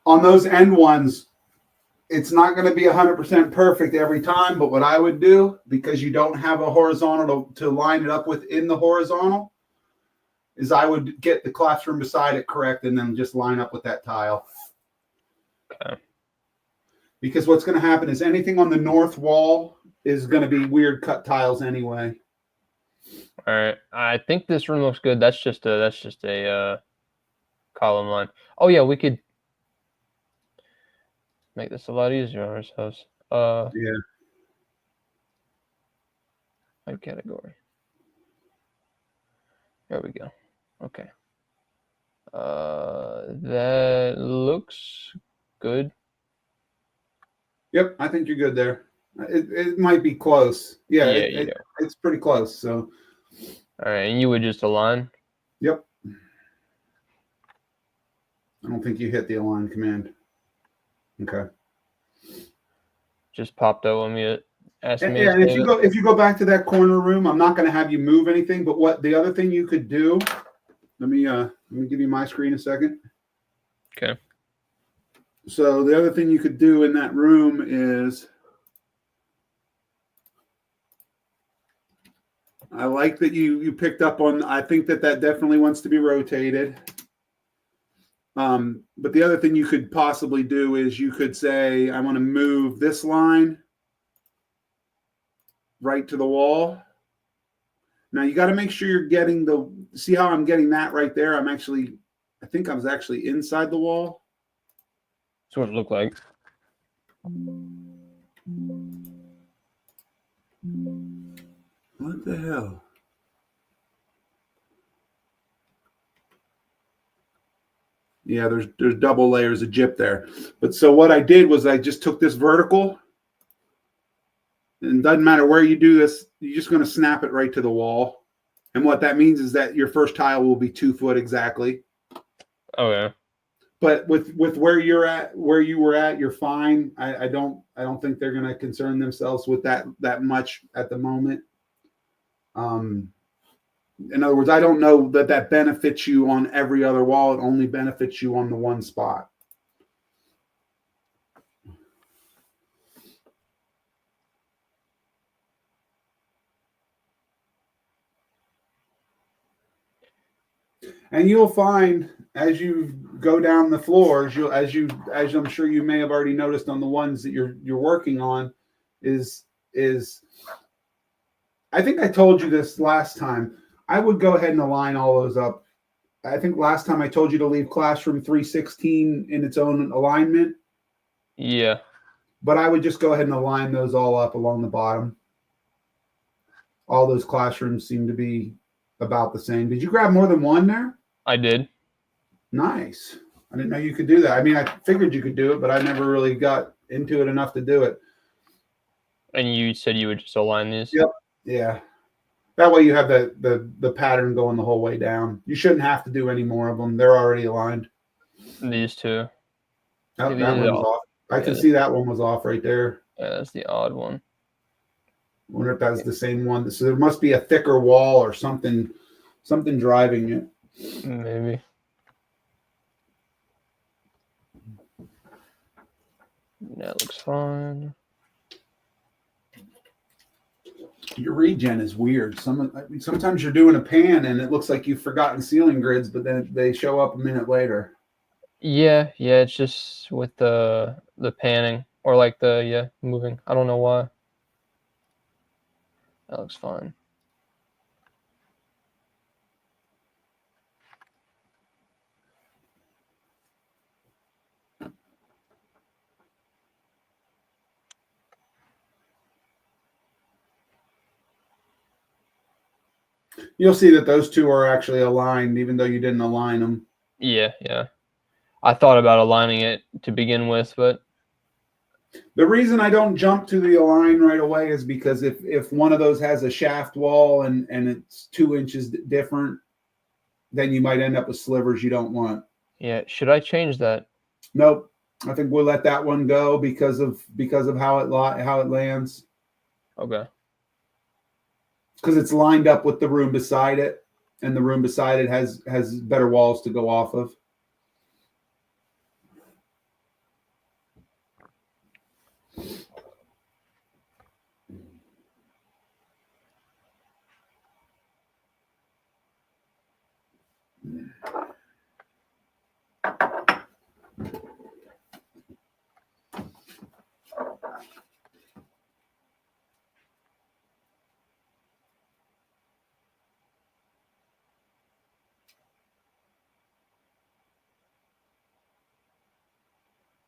On those end ones, it's not going to be 100% perfect every time, but what I would do, because you don't have a horizontal to line it up with in the horizontal, is I would get the classroom beside it correct and then just line up with that tile. Okay. Because what's going to happen is anything on the north wall is going to be weird cut tiles anyway. All right. I think this room looks good. That's just a column line. Oh yeah, we could make this a lot easier on ourselves. Yeah. Type category. There we go. Okay. That looks good. Yep, I think you're good there. It might be close. Yeah, Yeah. it's pretty close. So, All right, and you would just align. yep. I don't think you hit the align command. Okay. Just popped up when you asked me. Yeah, and if you go back to that corner room, I'm not going to have you move anything. But what the other thing you could do? Let me give you my screen a second. Okay. So the other thing you could do in that room is, I like that you picked up on. I think that definitely wants to be rotated. But the other thing you could possibly do is you could say, I want to move this line right to the wall. Now you got to make sure you're getting see how I'm getting that right there? I think I was actually inside the wall. That's what it looked like. What the hell? Yeah, there's double layers of gyp there. But so what I did was I just took this vertical, and it doesn't matter where you do this, you're just going to snap it right to the wall. And what that means is that your first tile will be 2 foot exactly. Oh yeah. But with where you were at, you're fine. I don't think they're going to concern themselves with that much at the moment. In other words, I don't know that benefits you on every other wall. It only benefits you on the one spot. And you'll find as you go down the floors, as I'm sure you may have already noticed on the ones that you're working on, is I think I told you this last time. I would go ahead and align all those up. I think last time I told you to leave classroom 316 in its own alignment, Yeah. but I would just go ahead and align those all up along the bottom. All those classrooms seem to be about the same. Did you grab more than one there? I did. Nice. I didn't know you could do that. I mean, I figured you could do it, but I never really got into it enough to do it. And you said you would just align these? Yep. Yeah. That way you have the pattern going the whole way down. You shouldn't have to do any more of them. They're already aligned. These two. Oh, Maybe that these one are was off. off. I can Yeah. see that one was off right there. Yeah, that's the odd one. I wonder if that's the same one. So there must be a thicker wall or something driving it. Maybe. That looks fine. Your regen is weird. Sometimes you're doing a pan and it looks like you've forgotten ceiling grids, but then they show up a minute later. Yeah, it's just with the panning or like the moving. I don't know why. That looks fine. You'll see that those two are actually aligned, even though you didn't align them. Yeah. I thought about aligning it to begin with, but The reason I don't jump to the align right away is because if one of those has a shaft wall and it's 2 inches different, then you might end up with slivers you don't want. yeah, should I change that? Nope. I think we'll let that one go because of how it lands. Okay. Because it's lined up with the room beside it, and the room beside it has better walls to go off of.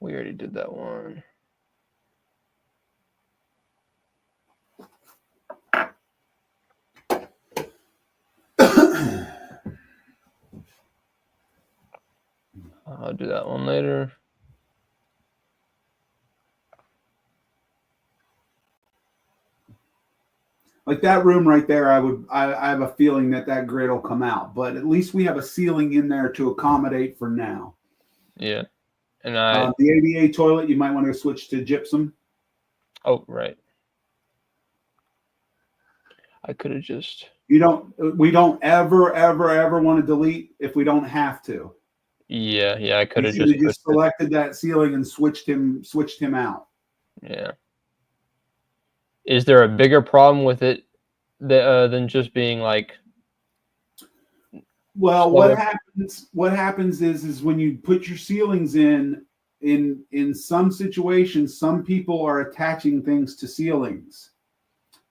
We already did that one. I'll do that one later. Like that room right there, I have a feeling that grid will come out, but at least we have a ceiling in there to accommodate for now. Yeah. And the ADA toilet, you might want to switch to gypsum. Oh, right. I could have just. We don't ever want to delete if we don't have to. Yeah. I could have just selected that ceiling and switched him out. Yeah. Is there a bigger problem with it than just being like? Well, what happens is when you put your ceilings in some situations, some people are attaching things to ceilings.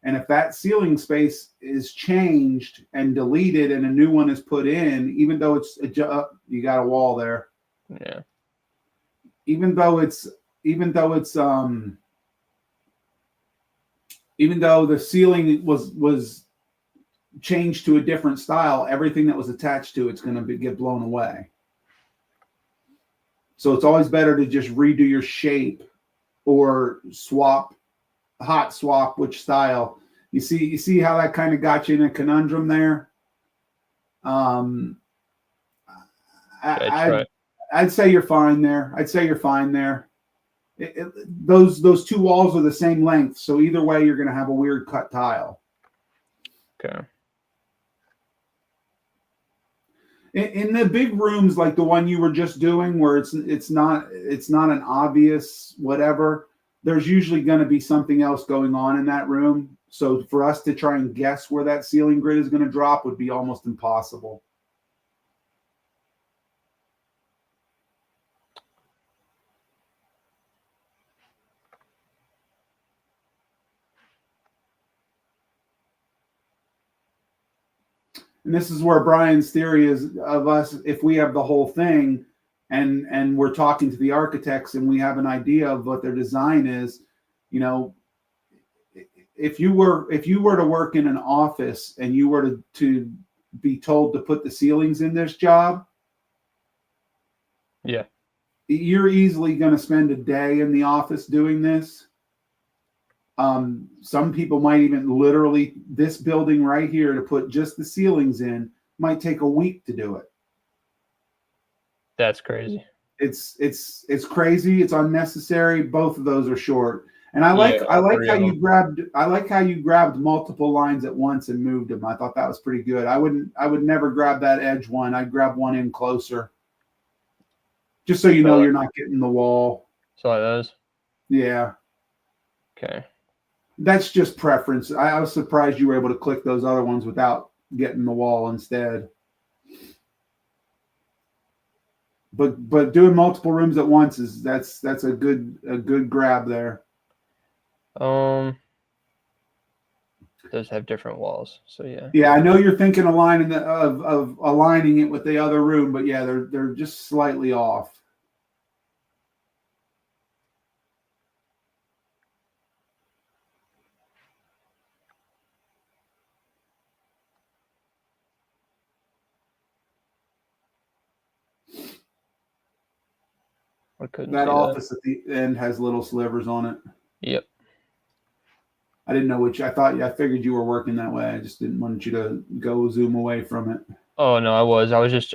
And if that ceiling space is changed and deleted and a new one is put in, even though you got a wall there. Yeah. Even though the ceiling was changed to a different style, everything that was attached to it's going to get blown away. So it's always better to just redo your shape or hot swap which style. You see how that kind of got you in a conundrum there. I'd say you're fine there. Those two walls are the same length, so either way you're going to have a weird cut tile. Okay. In the big rooms like the one you were just doing, where it's not an obvious whatever, there's usually going to be something else going on in that room. So for us to try and guess where that ceiling grid is going to drop would be almost impossible. And this is where Brian's theory is of us, if we have the whole thing and we're talking to the architects and we have an idea of what their design is, you know, if you were to work in an office and you were to be told to put the ceilings in this job, Yeah. you're easily going to spend a day in the office doing this. Some people might even literally, this building right here to put just the ceilings in might take a week to do it. That's crazy. It's crazy. It's unnecessary. Both of those are short. And I like how you grabbed multiple lines at once and moved them. I thought that was pretty good. I would never grab that edge one. I'd grab one in closer. Just so you know you're not getting the wall. So like those? Yeah. Okay. That's just preference. I was surprised you were able to click those other ones without getting the wall instead. But doing multiple rooms at once that's a good grab there. Those have different walls, so yeah. Yeah, I know you're thinking of aligning it with the other room, but yeah, they're just slightly off. I couldn't That see office at the end has little slivers on it. Yep. I didn't know which. I figured you were working that way. I just didn't want you to go zoom away from it. Oh no,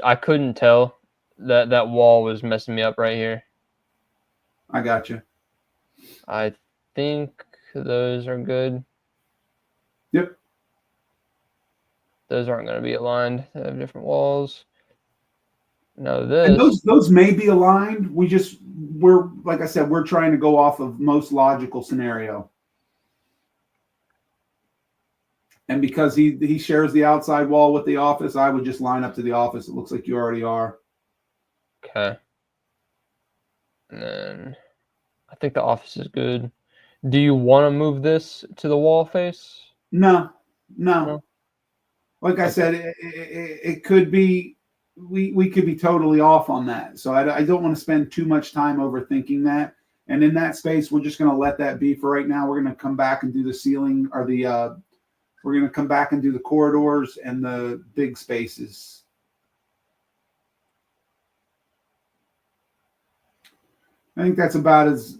I couldn't tell that wall was messing me up right here. I got you. I think those are good. Yep. Those aren't going to be aligned. They have different walls. No, this. And those may be aligned. We're like I said, we're trying to go off of most logical scenario. And because he shares the outside wall with the office, I would just line up to the office. It looks like you already are. Okay. And then I think the office is good. Do you want to move this to the wall face? No. Like I said, it could be. We could be totally off on that. So I don't want to spend too much time overthinking that. And in that space, we're just going to let that be for right now. We're going to come back and do the ceiling or we're going to come back and do the corridors and the big spaces. I think that's about as.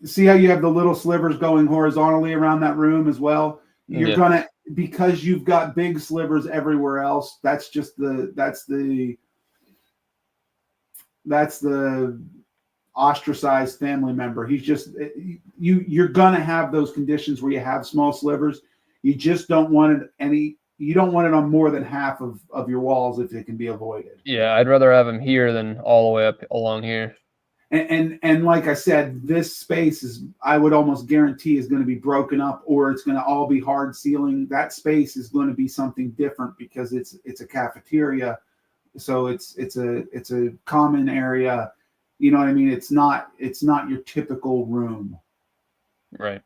See how you have the little slivers going horizontally around that room as well? You're going to, because you've got big slivers everywhere else, that's the ostracized family member. He's just, you're going to have those conditions where you have small slivers. You just don't want it you don't want it on more than half of your walls if it can be avoided. Yeah, I'd rather have them here than all the way up along here. And like I said, this space I would almost guarantee is going to be broken up, or it's going to all be hard ceiling. That space is going to be something different because it's a cafeteria, so it's a common area. You know what I mean? It's not your typical room. Right.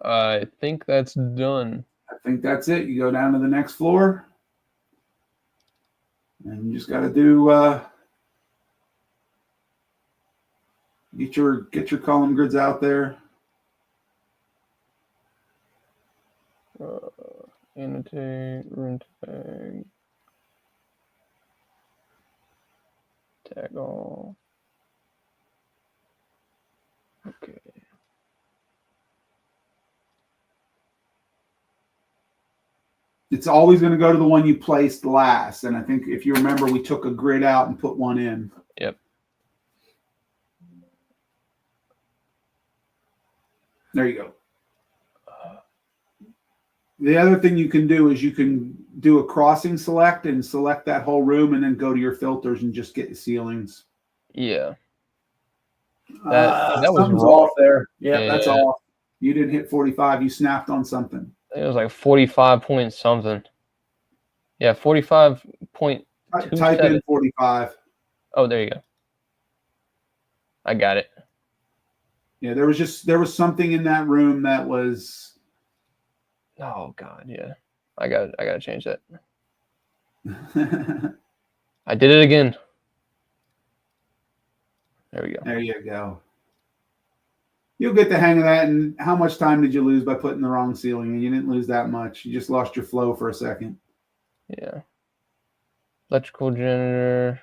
I think that's done. I think that's it. You go down to the next floor, and you just got to do. Get your column grids out there. Annotate, room tag all. Okay. It's always going to go to the one you placed last. And I think if you remember, we took a grid out and put one in. Yep. There you go. The other thing you can do is you can do a crossing select and select that whole room and then go to your filters and just get the ceilings. Yeah. That was something's wrong. off there. Yeah, that's Yeah. off. You didn't hit 45. You snapped on something. It was like 45 point something. Yeah, 45.27. Type in 45. Oh, there you go. I got it. Yeah, there was something in that room that was. Oh God, yeah. I gotta change that. I did it again. There we go. There you go. You'll get the hang of that. And how much time did you lose by putting the wrong ceiling in? You didn't lose that much. You just lost your flow for a second. Yeah. Electrical janitor.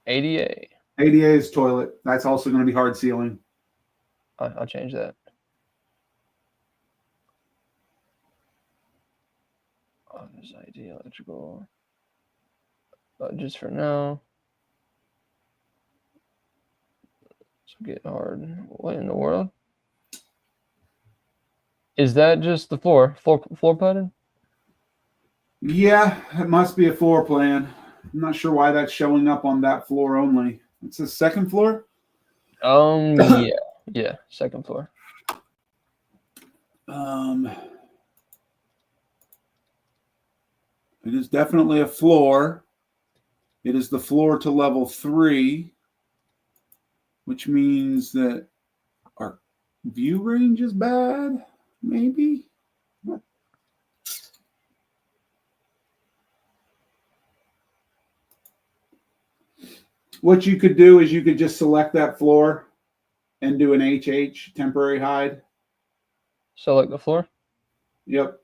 ADA. ADA is toilet. That's also going to be hard ceiling. I'll change that. There's ID electrical. Just for now. So get hard. What in the world? Is that just the floor pattern? Yeah, it must be a floor plan. I'm not sure why that's showing up on that floor only. It's the second floor? Yeah, second floor. It is definitely a floor. It is the floor to level 3, which means that our view range is bad, maybe? What you could do is you could just select that floor and do an HH, temporary hide. Select the floor? Yep.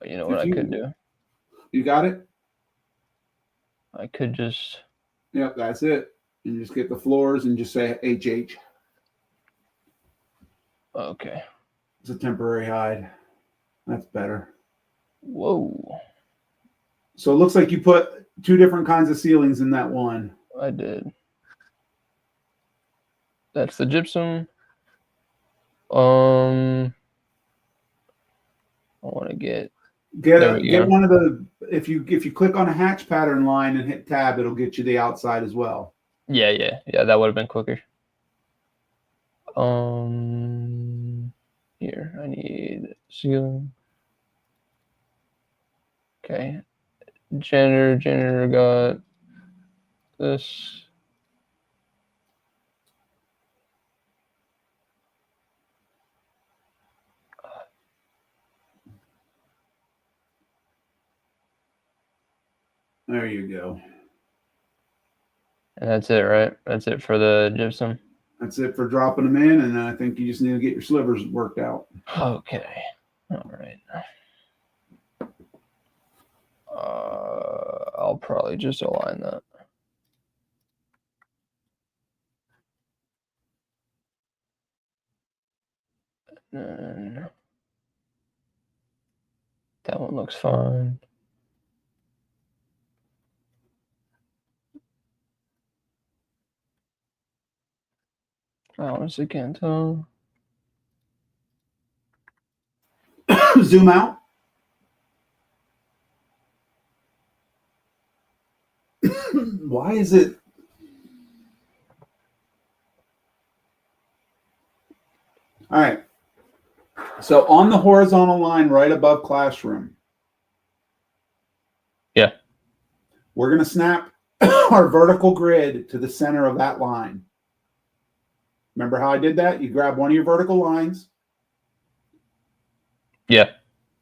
You know what I could do? You got it? I could just... Yep, that's it. And just get the floors and just say HH. Okay. It's a temporary hide. That's better. Whoa. So it looks like you put 2 different kinds of ceilings in that one. I did. That's the gypsum. I want to get one of the if you click on a hatch pattern line and hit tab, it'll get you the outside as well. Yeah, that would have been quicker. Here, I need ceiling. Okay. Janitor got this. There you go. And that's it, right? That's it for the gypsum. That's it for dropping them in, and I think you just need to get your slivers worked out. Okay. All right. I'll probably just align that. And that one looks fine. I honestly can't tell. Zoom out. Why is it? All right. So on the horizontal line right above classroom. Yeah. We're going to snap our vertical grid to the center of that line. Remember how I did that? You grab one of your vertical lines. Yeah.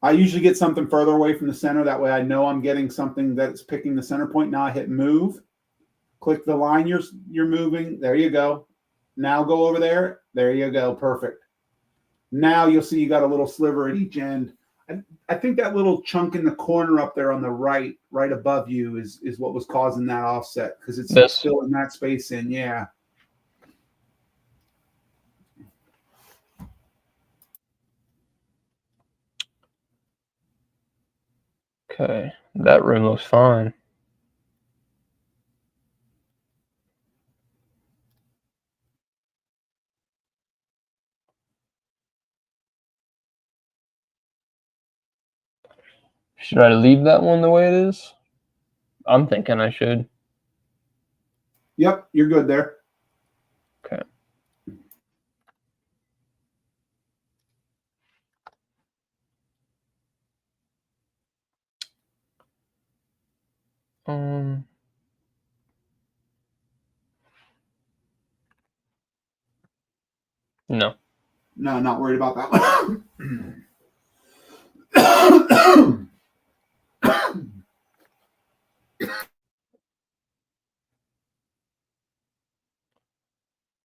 I usually get something further away from the center. That way I know I'm getting something that's picking the center point. Now I hit move. Click the line you're moving. There you go. Now go over there. There you go. Perfect. Now you'll see you got a little sliver at each end. I think that little chunk in the corner up there on the right above you is what was causing that offset, because it's still in that space in. Yeah. Okay. That room looks fine. Should I leave that one the way it is? I'm thinking I should. Yep, you're good there. Okay. No. No, not worried about that one.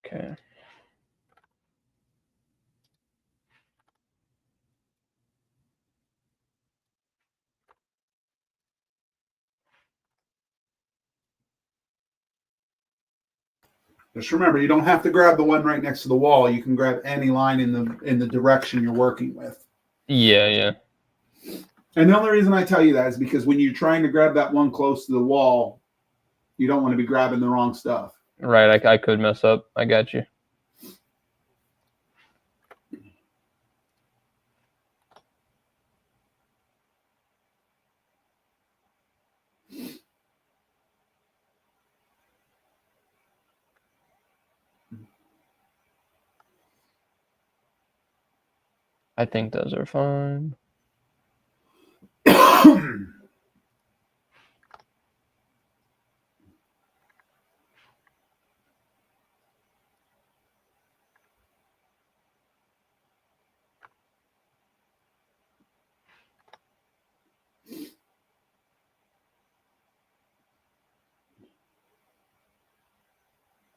Okay. Just remember, you don't have to grab the one right next to the wall. You can grab any line in the direction you're working with. Yeah, yeah. And the only reason I tell you that is because when you're trying to grab that one close to the wall, you don't want to be grabbing the wrong stuff. Right, I could mess up. I got you. I think those are fine.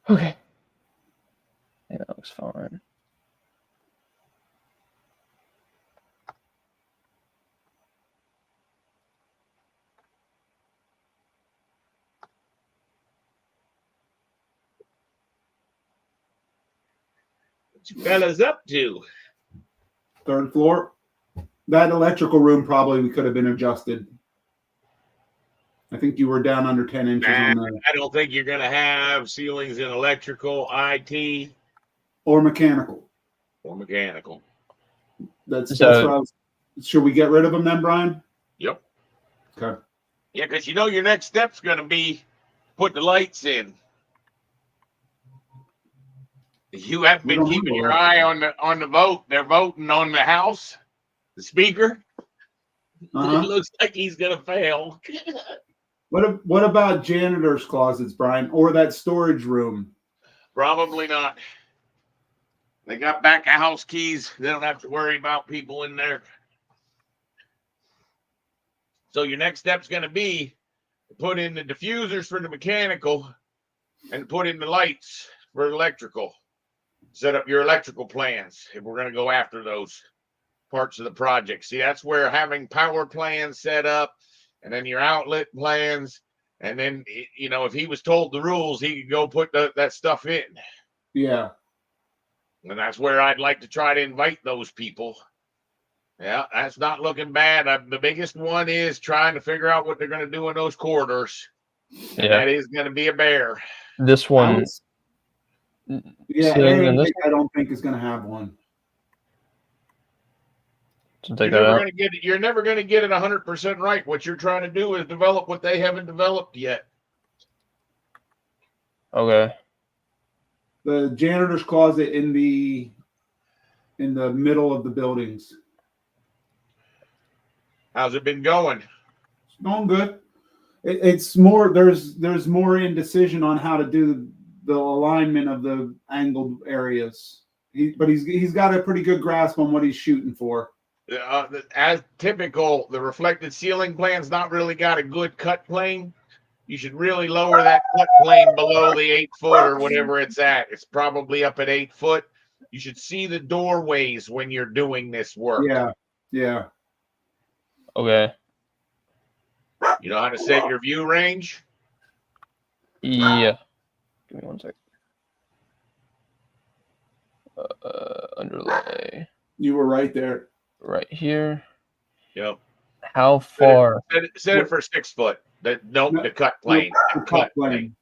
Okay. Yeah, that looks fine. What you fellas up to? Third floor. That electrical room probably could have been adjusted. I think you were down under 10 inches Nah, on the I don't think you're going to have ceilings in electrical, IT, or mechanical. or mechanical. That's So- what I was. Should we get rid of them then, Brian? Yep. Okay. Yeah, because you know your next step's going to be put the lights in. You haven't We been don't keeping know your that. eye on the vote. They're voting on the House, the Speaker. Uh-huh. It looks like he's going to fail. What about janitor's closets, Brian, or that storage room? Probably not. They got back of house keys. They don't have to worry about people in there. So your next step's going to be to put in the diffusers for the mechanical and put in the lights for electrical. Set up your electrical plans if we're going to go after those parts of the project. See, that's where having power plans set up and then your outlet plans. And then, you know, if he was told the rules, he could go put that stuff in. Yeah. And that's where I'd like to try to invite those people. Yeah, that's not looking bad. The biggest one is trying to figure out what they're going to do in those corridors. And Yeah. that is going to be a bear. This one. Yeah, Ceiling in this I don't think is going to have one. So take that out. You're never going to get it 100% right. What you're trying to do is develop what they haven't developed yet. Okay. The janitor's closet in the middle of the buildings. How's it been going? It's going good. It's more there's more indecision on how to do the alignment of the angled areas. But he's got a pretty good grasp on what he's shooting for. As typical, the reflected ceiling plan's not really got a good cut plane. You should really lower that cut plane below the 8 foot or whatever it's at. It's probably up at 8 foot. You should see the doorways when you're doing this work. Yeah. Okay. You know how to set your view range? Yeah. Give me 1 second. Underlay You were right there. right here. Yep. How far? Set it for 6 foot. The cut plane. The The cut plane.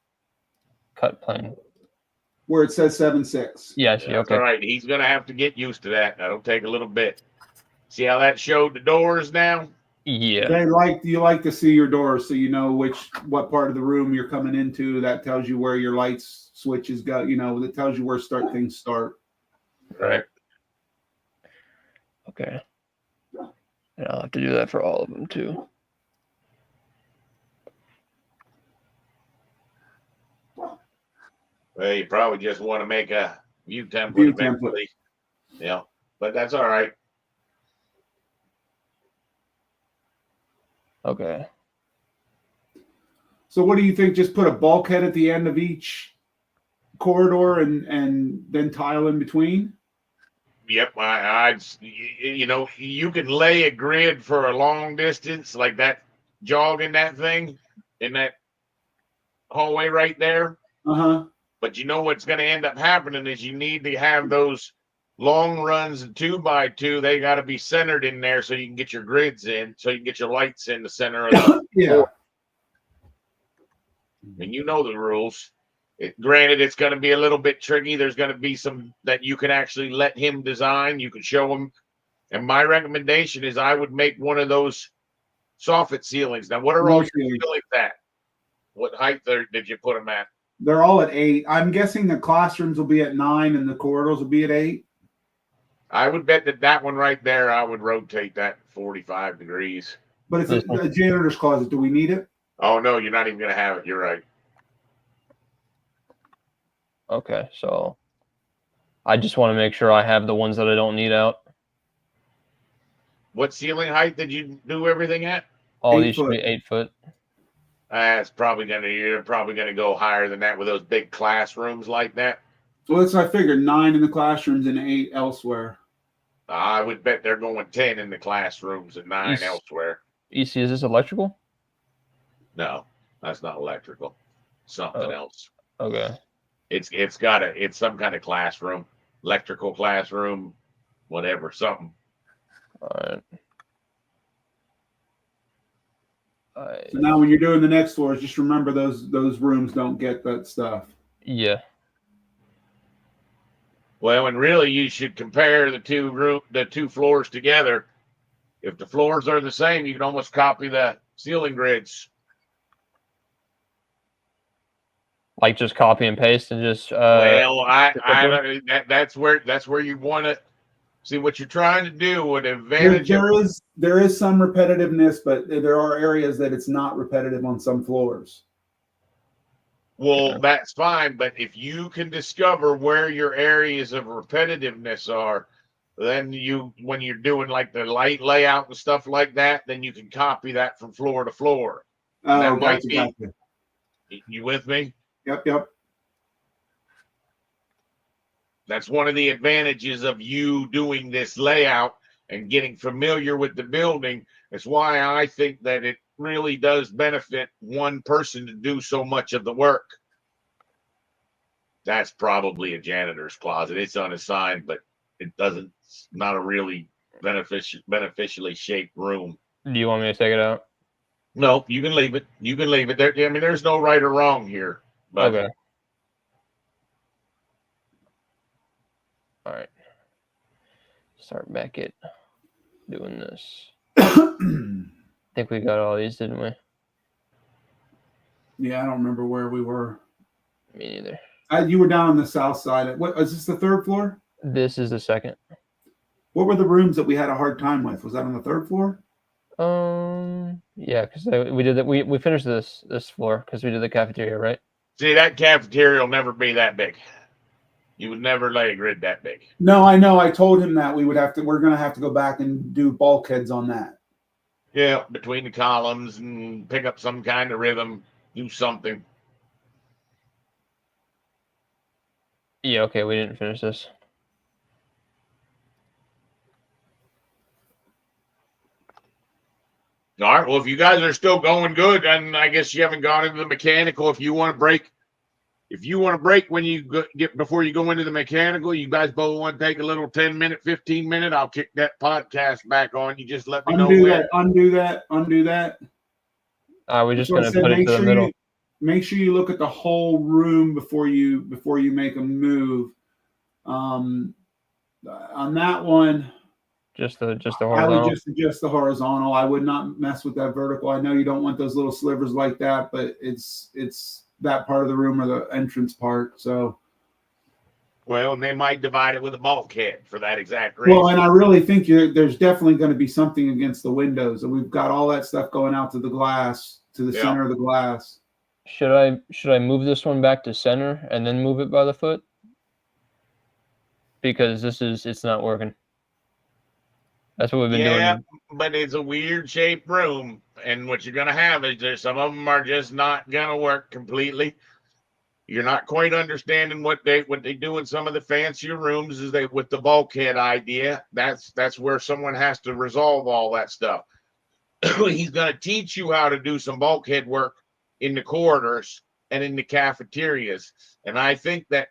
Cut plane. Where it says 7.6. Yeah, I see. That's Okay. all right. He's going to have to get used to that. That'll take a little bit. See how that showed the doors now? Yeah. You like to see your doors so you know what part of the room you're coming into. That tells you where your lights switches go. You know, that tells you where things start. Right. Okay. And I'll have to do that for all of them too. Well, you probably just want to make a view template View eventually. Yeah, but that's all right. Okay. So what do you think? Just put a bulkhead at the end of each corridor and then tile in between? Yep, you know, you can lay a grid for a long distance like that, jogging that thing in that hallway right there. Uh-huh. But you know what's going to end up happening is you need to have those long runs and 2x2. They got to be centered in there so you can get your grids in, so you can get your lights in the center of the Yeah. floor. And you know the rules. Granted, it's going to be a little bit tricky. There's going to be some that you can actually let him design. You can show him. And my recommendation is I would make one of those soffit ceilings. Now, what are all your ceilings at? What height did you put them at? They're all at 8. I'm guessing the classrooms will be at 9 and the corridors will be at 8. I would bet that one right there, I would rotate that 45 degrees. But it's a janitor's closet. Do we need it? Oh, no, you're not even going to have it. You're right. Okay, so I just want to make sure I have the ones that I don't need out. What ceiling height did you do everything at? All these should be 8 foot. You're probably gonna go higher than that with those big classrooms like that. Well, that's what I figured. 9 in the classrooms and 8 elsewhere. I would bet they're going 10 in the classrooms and 9 elsewhere. EC, is this electrical? No, that's not electrical. Something else. Okay. It's some kind of classroom, electrical classroom, whatever, something. All right. So now when you're doing the next floors, just remember those rooms don't get that stuff. Yeah. Well, and really you should compare the two floors together. If the floors are the same, you can almost copy the ceiling grids. Like just copy and paste and just well, that's where you want to see what you're trying to do with advantage. There is some repetitiveness, but there are areas that it's not repetitive on some floors. Well, that's fine, but if you can discover where your areas of repetitiveness are, then when you're doing like the light layout and stuff like that, then you can copy that from floor to floor. Oh, gotcha. You with me? Yep. That's one of the advantages of you doing this layout and getting familiar with the building. It's why I think that it really does benefit one person to do so much of the work. That's probably a janitor's closet. It's unassigned, but it's not a really beneficially shaped room. Do you want me to take it out? No, you can leave it. There's no right or wrong here. But okay. All right. Start back at doing this. I think we got all these, didn't we? Yeah, I don't remember where we were. Me neither. You were down on the south side. What is this, the third floor? This is the second. What were the rooms that we had a hard time with? Was that on the third floor? Yeah, because we did that. We finished this floor because we did the cafeteria, right? See, that cafeteria will never be that big. You would never lay a grid that big. No, I know. I told him that we're going to have to go back and do bulkheads on that. Yeah, between the columns and pick up some kind of rhythm, do something. Yeah, okay, we didn't finish this. All right, well, if you guys are still going good, and I guess you haven't gone into the mechanical, if you want to break when you get before you go into the mechanical, you guys both want to take a little 10-minute, 15-minute, I'll kick that podcast back on. You just let me know when. Undo that. We're just going to put it to the middle. Make sure you look at the whole room before you make a move. On that one, just the horizontal. I would just adjust the horizontal. I would not mess with that vertical. I know you don't want those little slivers like that, but it's that part of the room or the entrance part. So, well, and they might divide it with a bulkhead for that exact reason. Well, and I really think there's definitely going to be something against the windows, and we've got all that stuff going out to the glass, to the center of the glass. Should I move this one back to center and then move it by the foot? because it's not working. That's what we've been Yeah, doing. but it's a weird shaped room, and what you're gonna have is there's some of them are just not gonna work completely. You're not quite understanding what they do in some of the fancier rooms is they with the bulkhead idea. That's where someone has to resolve all that stuff. He's gonna teach you how to do some bulkhead work in the corridors and in the cafeterias. And I think that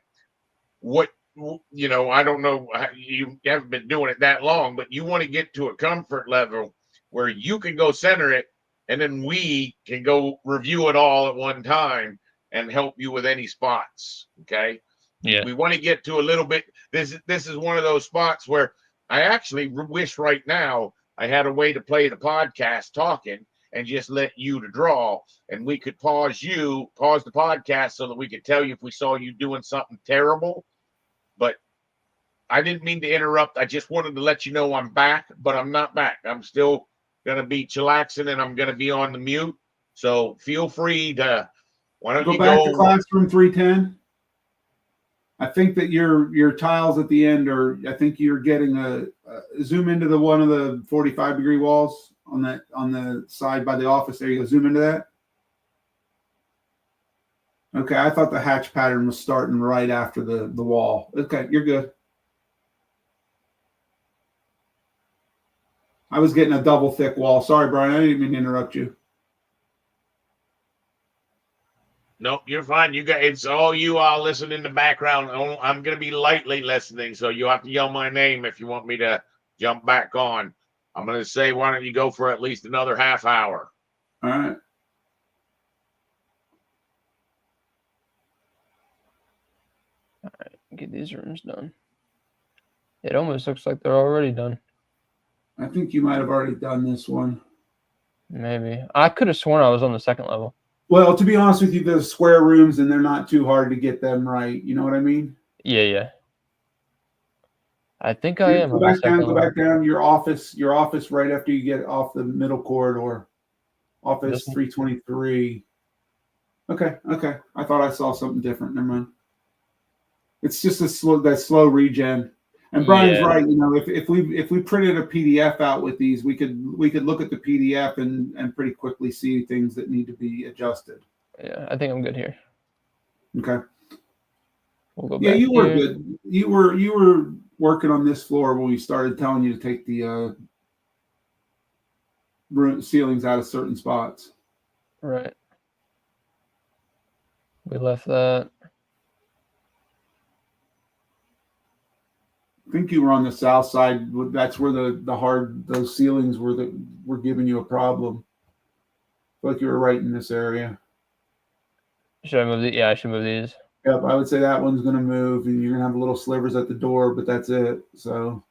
what I don't know, you haven't been doing it that long, but you want to get to a comfort level where you can go center it, and then we can go review it all at one time and help you with any spots. Okay. Yeah. We want to get to a little bit. This is one of those spots where I actually wish right now I had a way to play the podcast talking and just let you to draw, and we could pause the podcast so that we could tell you if we saw you doing something terrible. But I didn't mean to interrupt. I just wanted to let you know I'm back, but I'm not back. I'm still going to be chillaxing, and I'm going to be on the mute. So feel free to, why don't Go you back to go? classroom 310. I think that your tiles at the end are, I think you're getting a zoom into the one of the 45-degree walls on the side by the office. There you go. Zoom into that. Okay, I thought the hatch pattern was starting right after the wall. Okay, you're good. I was getting a double thick wall. Sorry, Brian, I didn't mean to interrupt you. Nope, you're fine. You got it's all you. I'll listen in the background. I'm going to be lightly listening, so you have to yell my name if you want me to jump back on. I'm going to say, why don't you go for at least another half hour? All right. Get these rooms done. It almost looks like they're already done. I think you might have already done this one. Maybe. I could have sworn I was on the second level. Well, to be honest with you, those square rooms, and they're not too hard to get them right. You know what I mean? Yeah. I think I am Go on the back second down. level. Go back down. Your office right after you get off the middle corridor. Office 323. Okay. I thought I saw something different. Never mind. It's just that slow regen. And Brian's right. You know, if we printed a PDF out with these, we could look at the PDF and pretty quickly see things that need to be adjusted. Yeah, I think I'm good here. Okay. We'll go Yeah, back you were here. good. You were working on this floor when we started telling you to take the ceilings out of certain spots. Right. We left that. I think you were on the south side. That's where those ceilings were giving you a problem. Like you were right in this area. Should I move these? Yeah, I should move these. Yep, I would say that one's going to move, and you're going to have little slivers at the door, but that's it. So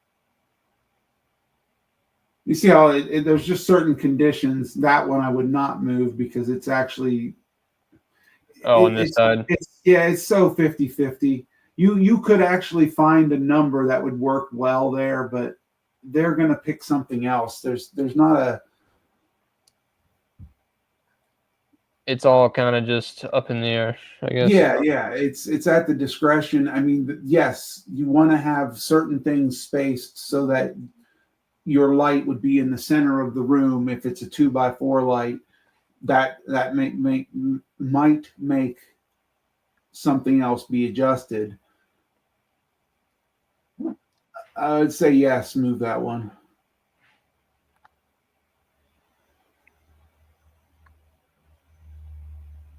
you see how there's just certain conditions. That one I would not move because it's actually on this side. It's so 50-50. You could actually find a number that would work well there, but they're going to pick something else. There's not a. It's all kind of just up in the air, I guess. Yeah. It's at the discretion. I mean, yes, you want to have certain things spaced so that your light would be in the center of the room. If it's a 2x4 light, that might make something else be adjusted. I would say yes, move that one.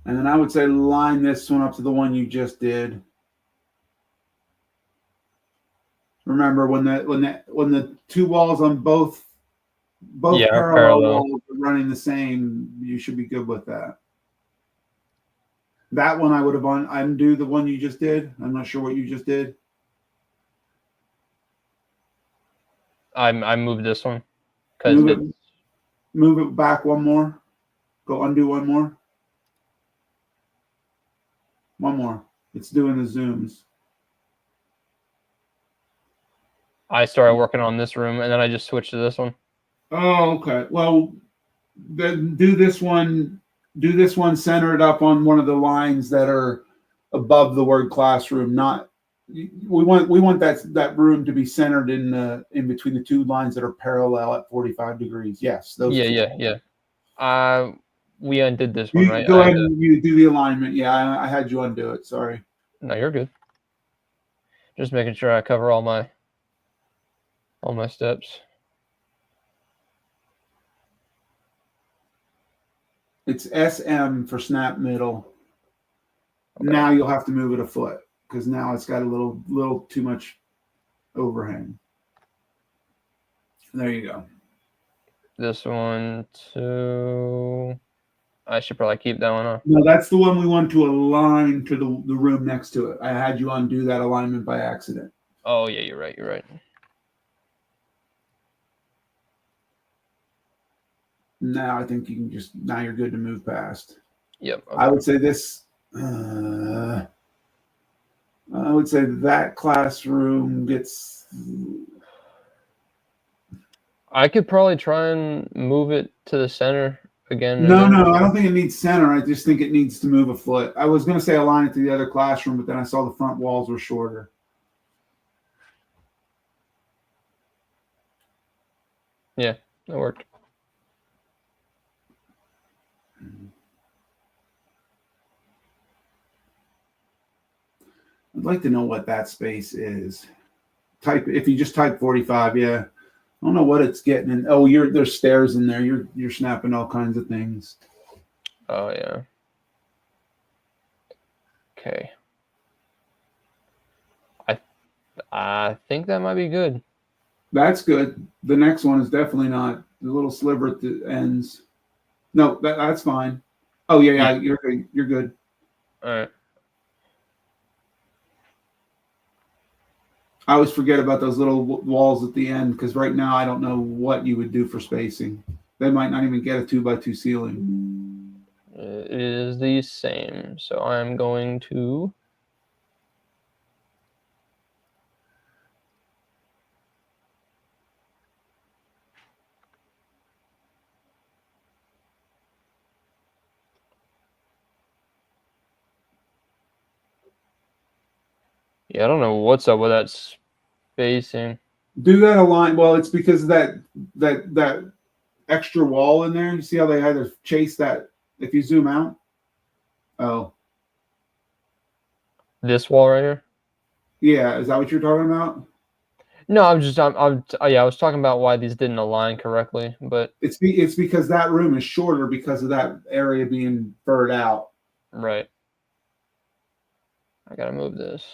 And then I would say line this one up to the one you just did. Remember when the two walls on both parallel walls are running the same, you should be good with that. That one I would have undo the one you just did. I'm not sure what you just did. I moved this one because move it back one more. Go undo one more. One more. It's doing the zooms. I started working on this room and then I just switched to this one. Oh, okay. Well, then do this one. Do this one centered up on one of the lines that are above the word classroom, not we want that room to be centered in between the two lines that are parallel at 45 degrees. Yes, those two. Yeah. We undid this one, You right? go ahead and you do the alignment. Yeah, I had you undo it. Sorry. No, you're good. Just making sure I cover all my steps. It's SM for snap middle. Okay. Now you'll have to move it a foot because now it's got a little too much overhang. There you go. This one too. I should probably keep that one on. No, that's the one we want to align to the room next to it. I had you undo that alignment by accident. Oh yeah, you're right. You're right. Now I think you can now you're good to move past. Yep. Okay. I would say this. I would say that classroom gets. I could probably try and move it to the center again. No, I don't think it needs center. I just think it needs to move a foot. I was going to say align it to the other classroom, but then I saw the front walls were shorter. Yeah, that worked. I'd like to know what that space is. If you just type 45, yeah. I don't know what it's getting in. Oh, there's stairs in there. You're snapping all kinds of things. Oh yeah. Okay. I think that might be good. That's good. The next one is definitely not. The little sliver at the ends. No, that's fine. Oh yeah, you're good. You're good. All right. I always forget about those little walls at the end because right now I don't know what you would do for spacing. They might not even get a 2x2 ceiling. It is the same. So I'm going to. Yeah, I don't know what's up with that spacing. Do that align. Well, it's because of that extra wall in there. You see how they had to chase that? If you zoom out. Oh. This wall right here? Yeah, is that what you're talking about? No, I was talking about why these didn't align correctly, but it's because that room is shorter because of that area being furred out. Right. I gotta move this.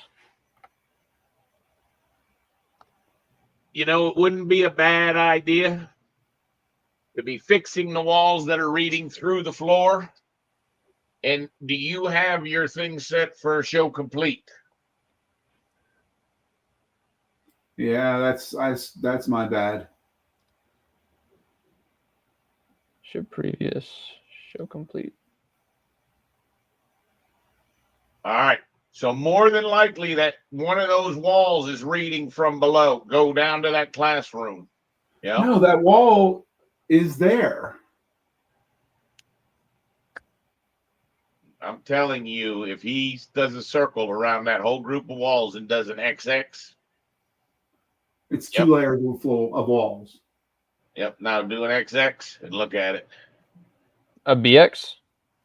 You know, it wouldn't be a bad idea to be fixing the walls that are reading through the floor. And do you have your thing set for show complete? Yeah, that's my bad. Show previous, show complete. All right. So more than likely that one of those walls is reading from below. Go down to that classroom. Yeah. No, that wall is there. I'm telling you, if he does a circle around that whole group of walls and does an XX. It's two layers of walls. Yep. Now do an XX and look at it. A BX?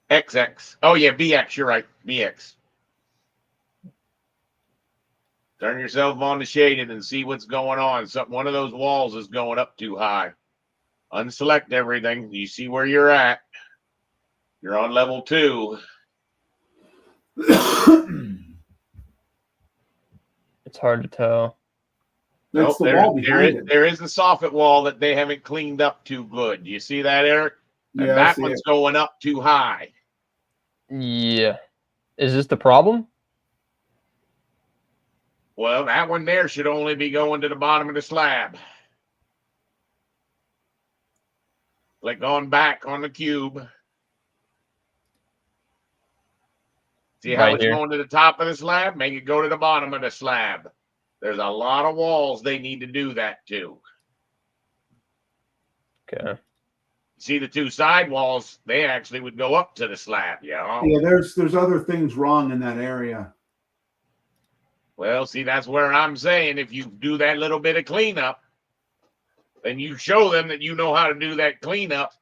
XX. Oh, yeah, BX. You're right. BX. Turn yourself on to shading and see what's going on. One of those walls is going up too high. Unselect everything. You see where you're at. You're on level 2. It's hard to tell. That's the wall behind it. There is a soffit wall that they haven't cleaned up too good. You see that, Eric? And Yeah, that one's going up too high. Yeah. Is this the problem? Well, that one there should only be going to the bottom of the slab. Click on back on the cube. See how it's going to the top of the slab? Make it go to the bottom of the slab. There's a lot of walls they need to do that to. Okay. See the two side walls, they actually would go up to the slab, Yeah, there's other things wrong in that area. Well, see, that's where I'm saying if you do that little bit of cleanup, then you show them that you know how to do that cleanup,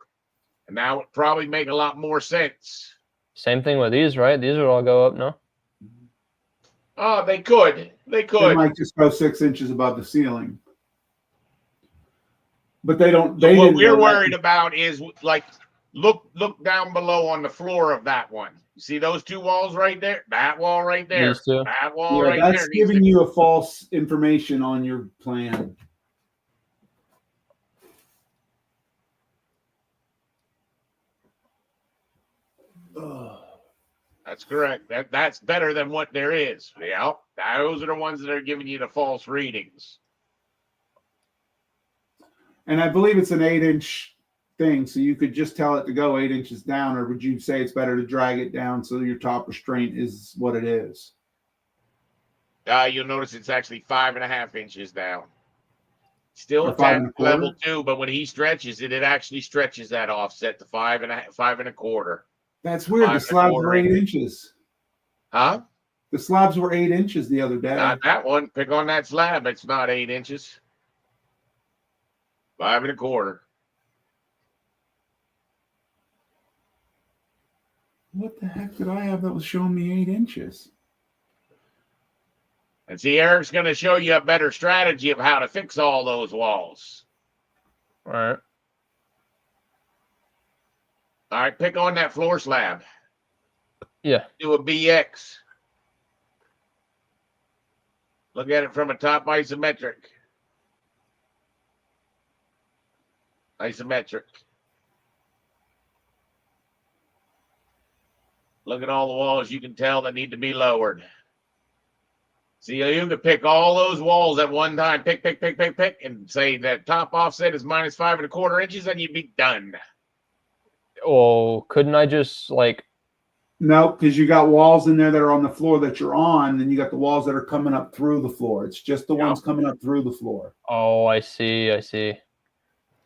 and that would probably make a lot more sense. Same thing with these, right? These would all go up, no? Oh, they could. They They could. might just go 6 inches above the ceiling. But they don't. So They what didn't we're know that. worried about is like look down below on the floor of that one. You see those two walls right there? That wall right there. These two? That wall Yeah, right that's there. Needs giving to, you a false information on your plan. Ugh. that's correct. That's better than what there is. Yeah. Those are the ones that are giving you the false readings. And I believe it's an 8-inch thing, so you could just tell it to go 8 inches down, or would you say it's better to drag it down so your top restraint is what it is? You'll notice it's actually 5.5 inches down. Still Or it's 5 at and a quarter? level 2, but when he stretches it, it actually stretches that offset to 5.25. That's weird. 5 The and a slabs quarter were 8 inches. inches. Huh? The slabs were 8 inches the other day. Not that one. Pick on that slab. It's not 8 inches. 5.25. What the heck did I have that was showing me 8 inches? And see, Eric's going to show you a better strategy of how to fix all those walls. All right. All right, pick on that floor slab. Yeah. Do a BX. Look at it from a top isometric. Isometric. Look at all the walls you can tell that need to be lowered. See, you can pick all those walls at one time. Pick, and say that top offset is minus 5.25 inches, and you'd be done. Oh, couldn't I just like? No, because you got walls in there that are on the floor that you're on, and you got the walls that are coming up through the floor. It's just the ones coming up through the floor. Oh, I see. I see.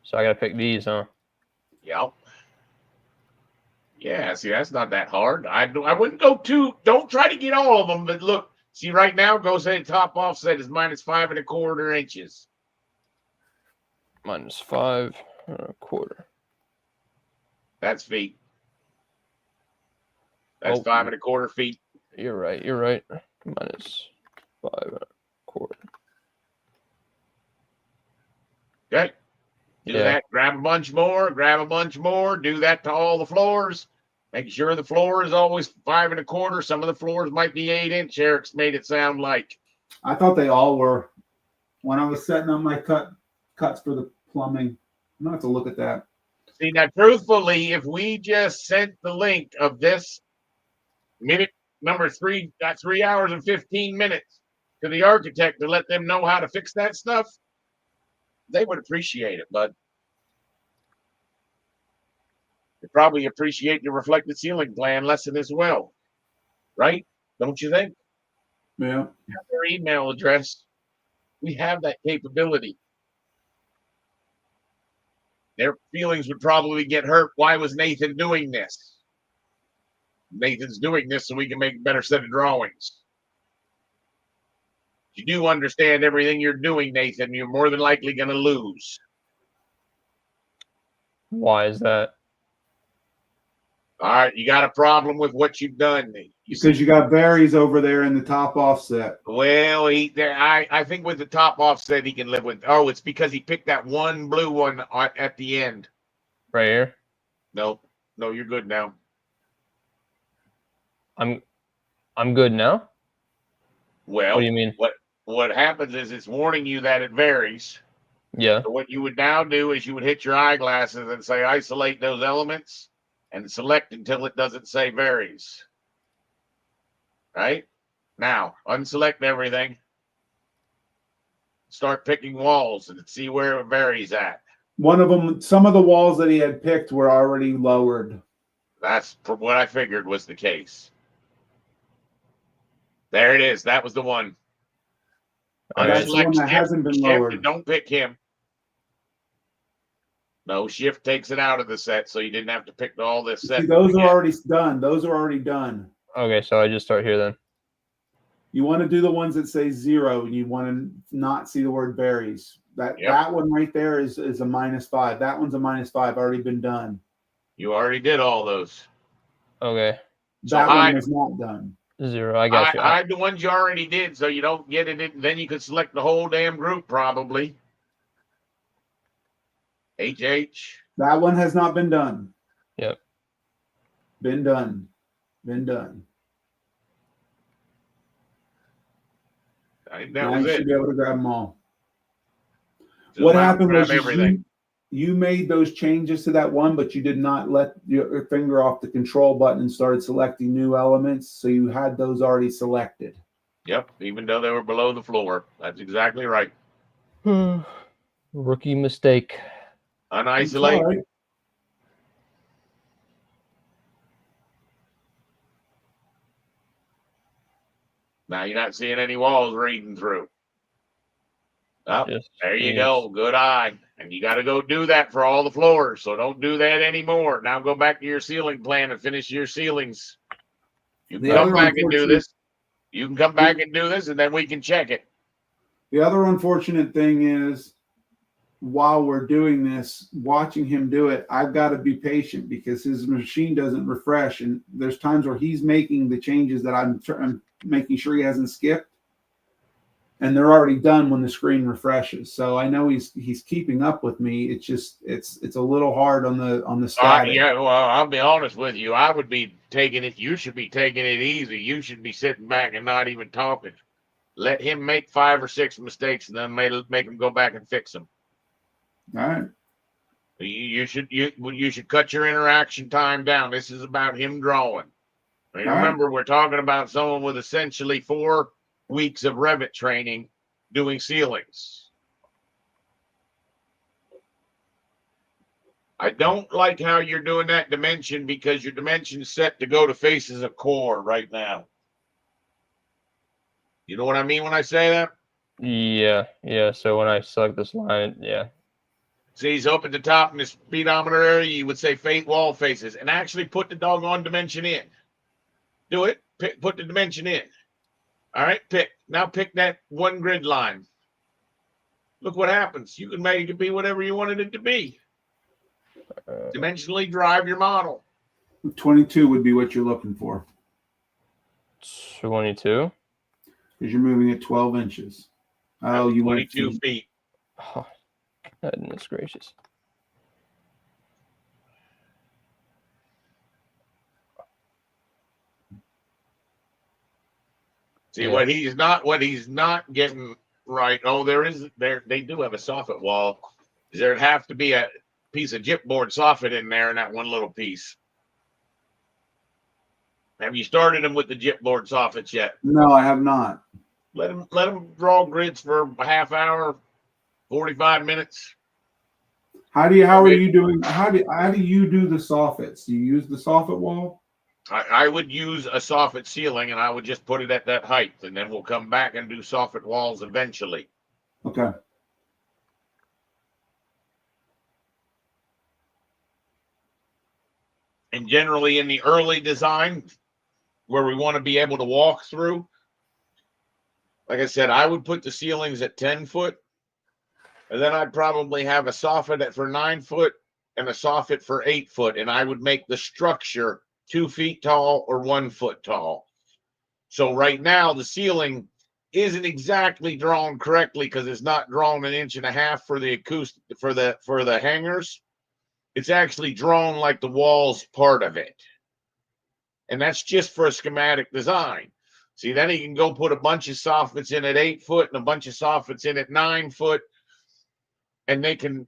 So I gotta pick these, huh? Yep. Yeah, see, that's not that hard. I wouldn't go too. Don't try to get all of them, but look. See, right now, go say top offset is minus 5.25 inches. Minus 5.25. That's feet. That's Oh. 5.25 feet. You're right. You're right. Minus 5.25. Okay. Do that. Grab a bunch more. Grab a bunch more. Do that to all the floors. Make sure the floor is always 5.25. Some of the floors might be 8-inch. Eric's made it sound like. I thought they all were. When I was setting on my cuts for the plumbing, I'm gonna have to look at that. See, now, truthfully, if we just sent the link of this minute number 3, got 3 hours and 15 minutes to the architect to let them know how to fix that stuff, they would appreciate it, bud. They probably appreciate your reflected ceiling plan lesson as well, right? Don't you think? Yeah. Their email address. We have that capability. Their feelings would probably get hurt. Why was Nathan doing this? Nathan's doing this so we can make a better set of drawings. If you do understand everything you're doing, Nathan, you're more than likely going to lose. Why is that? All right, you got a problem with what you've done. Because you got varies over there in the top offset. Well, I think with the top offset he can live with. Oh, it's because he picked that one blue one at the end. Right here. No, you're good now. I'm good now. Well, What do you mean? What happens is it's warning you that it varies. Yeah. So what you would now do is you would hit your eyeglasses and say isolate those elements and select until it doesn't say varies. Right? Now, unselect everything. Start picking walls and see where it varies at. One of them, some of the walls that he had picked were already lowered. That's from what I figured was the case. There it is. That was the one. That's the one Unselect that hasn't been shift lowered. and don't pick him. No, shift takes it out of the set, so you didn't have to pick all this set. See, those are again. already done. Those are already done. Okay, so I just start here then. You want to do the ones that say 0, and you want to not see the word varies. That one right there is a -5. That one's a -5, already been done. You already did all those. Okay. So That hide, one was not done. 0. I got you. hide the ones you already did so you don't get it in. Then you could select the whole damn group probably. HH. That one has not been done. Yep. Been done. Been done. I think Now that was you should it. be able to grab them all. Zoom What out, happened grab was everything. you made those changes to that one, but you did not let your finger off the control button and started selecting new elements. So you had those already selected. Yep, even though they were below the floor. That's exactly right. Rookie mistake. It's Unisolate. all right. Now you're not seeing any walls reading through. Oh, Just there you these. go. Good eye. And you got to go do that for all the floors. So don't do that anymore. Now go back to your ceiling plan and finish your ceilings. You can The come other back and do unfortunate- this. You can come back and do this, and then we can check it. The other unfortunate thing is, while we're doing this, watching him do it, I've got to be patient because his machine doesn't refresh. And there's times where he's making the changes that I'm making sure he hasn't skipped. And they're already done when the screen refreshes. So I know he's keeping up with me. It's just it's a little hard on the static. Yeah, well, I'll be honest with you. I would be taking it. You should be taking it easy. You should be sitting back and not even talking. Let him make 5 or 6 mistakes, and then make him go back and fix them. All right. You should cut your interaction time down. This is about him drawing. I mean, All right. remember, we're talking about someone with essentially 4 weeks of Revit training doing ceilings. I don't like how you're doing that dimension because your dimension's set to go to faces of core right now. You know what I mean when I say that? Yeah. So when I select this line, yeah. See, so up at the top in the speedometer area, you would say wall faces, and actually put the doggone dimension in. Do it. Put the dimension in. All right, now pick that one grid line. Look what happens. You can make it be whatever you wanted it to be. Dimensionally drive your model. 22 would be what you're looking for 22. because you're moving it 12 inches. Oh, you went 22 feet. Oh, goodness gracious. See, Yeah. what he's not getting right. Oh, they do have a soffit wall. There'd have to be a piece of gypboard soffit in there in that one little piece. Have you started him with the gypboard soffits yet? No, I have not. Let him draw grids for a half hour, 45 minutes. How are you doing? How do you do the soffits? Do you use the soffit wall? I would use a soffit ceiling and I would just put it at that height, and then we'll come back and do soffit walls eventually. Okay. And generally in the early design where we want to be able to walk through, like I said, I would put the ceilings at 10 foot, and then I'd probably have a soffit for 9 foot and a soffit for 8 foot, and I would make the structure 2 feet tall or 1 foot tall. So right now the ceiling isn't exactly drawn correctly because it's not drawn 1.5 inches for the acoustic for the hangers. It's actually drawn like the wall's part of it, and that's just for a schematic design. See, then he can go put a bunch of soffits in at 8 foot and a bunch of soffits in at 9 foot, and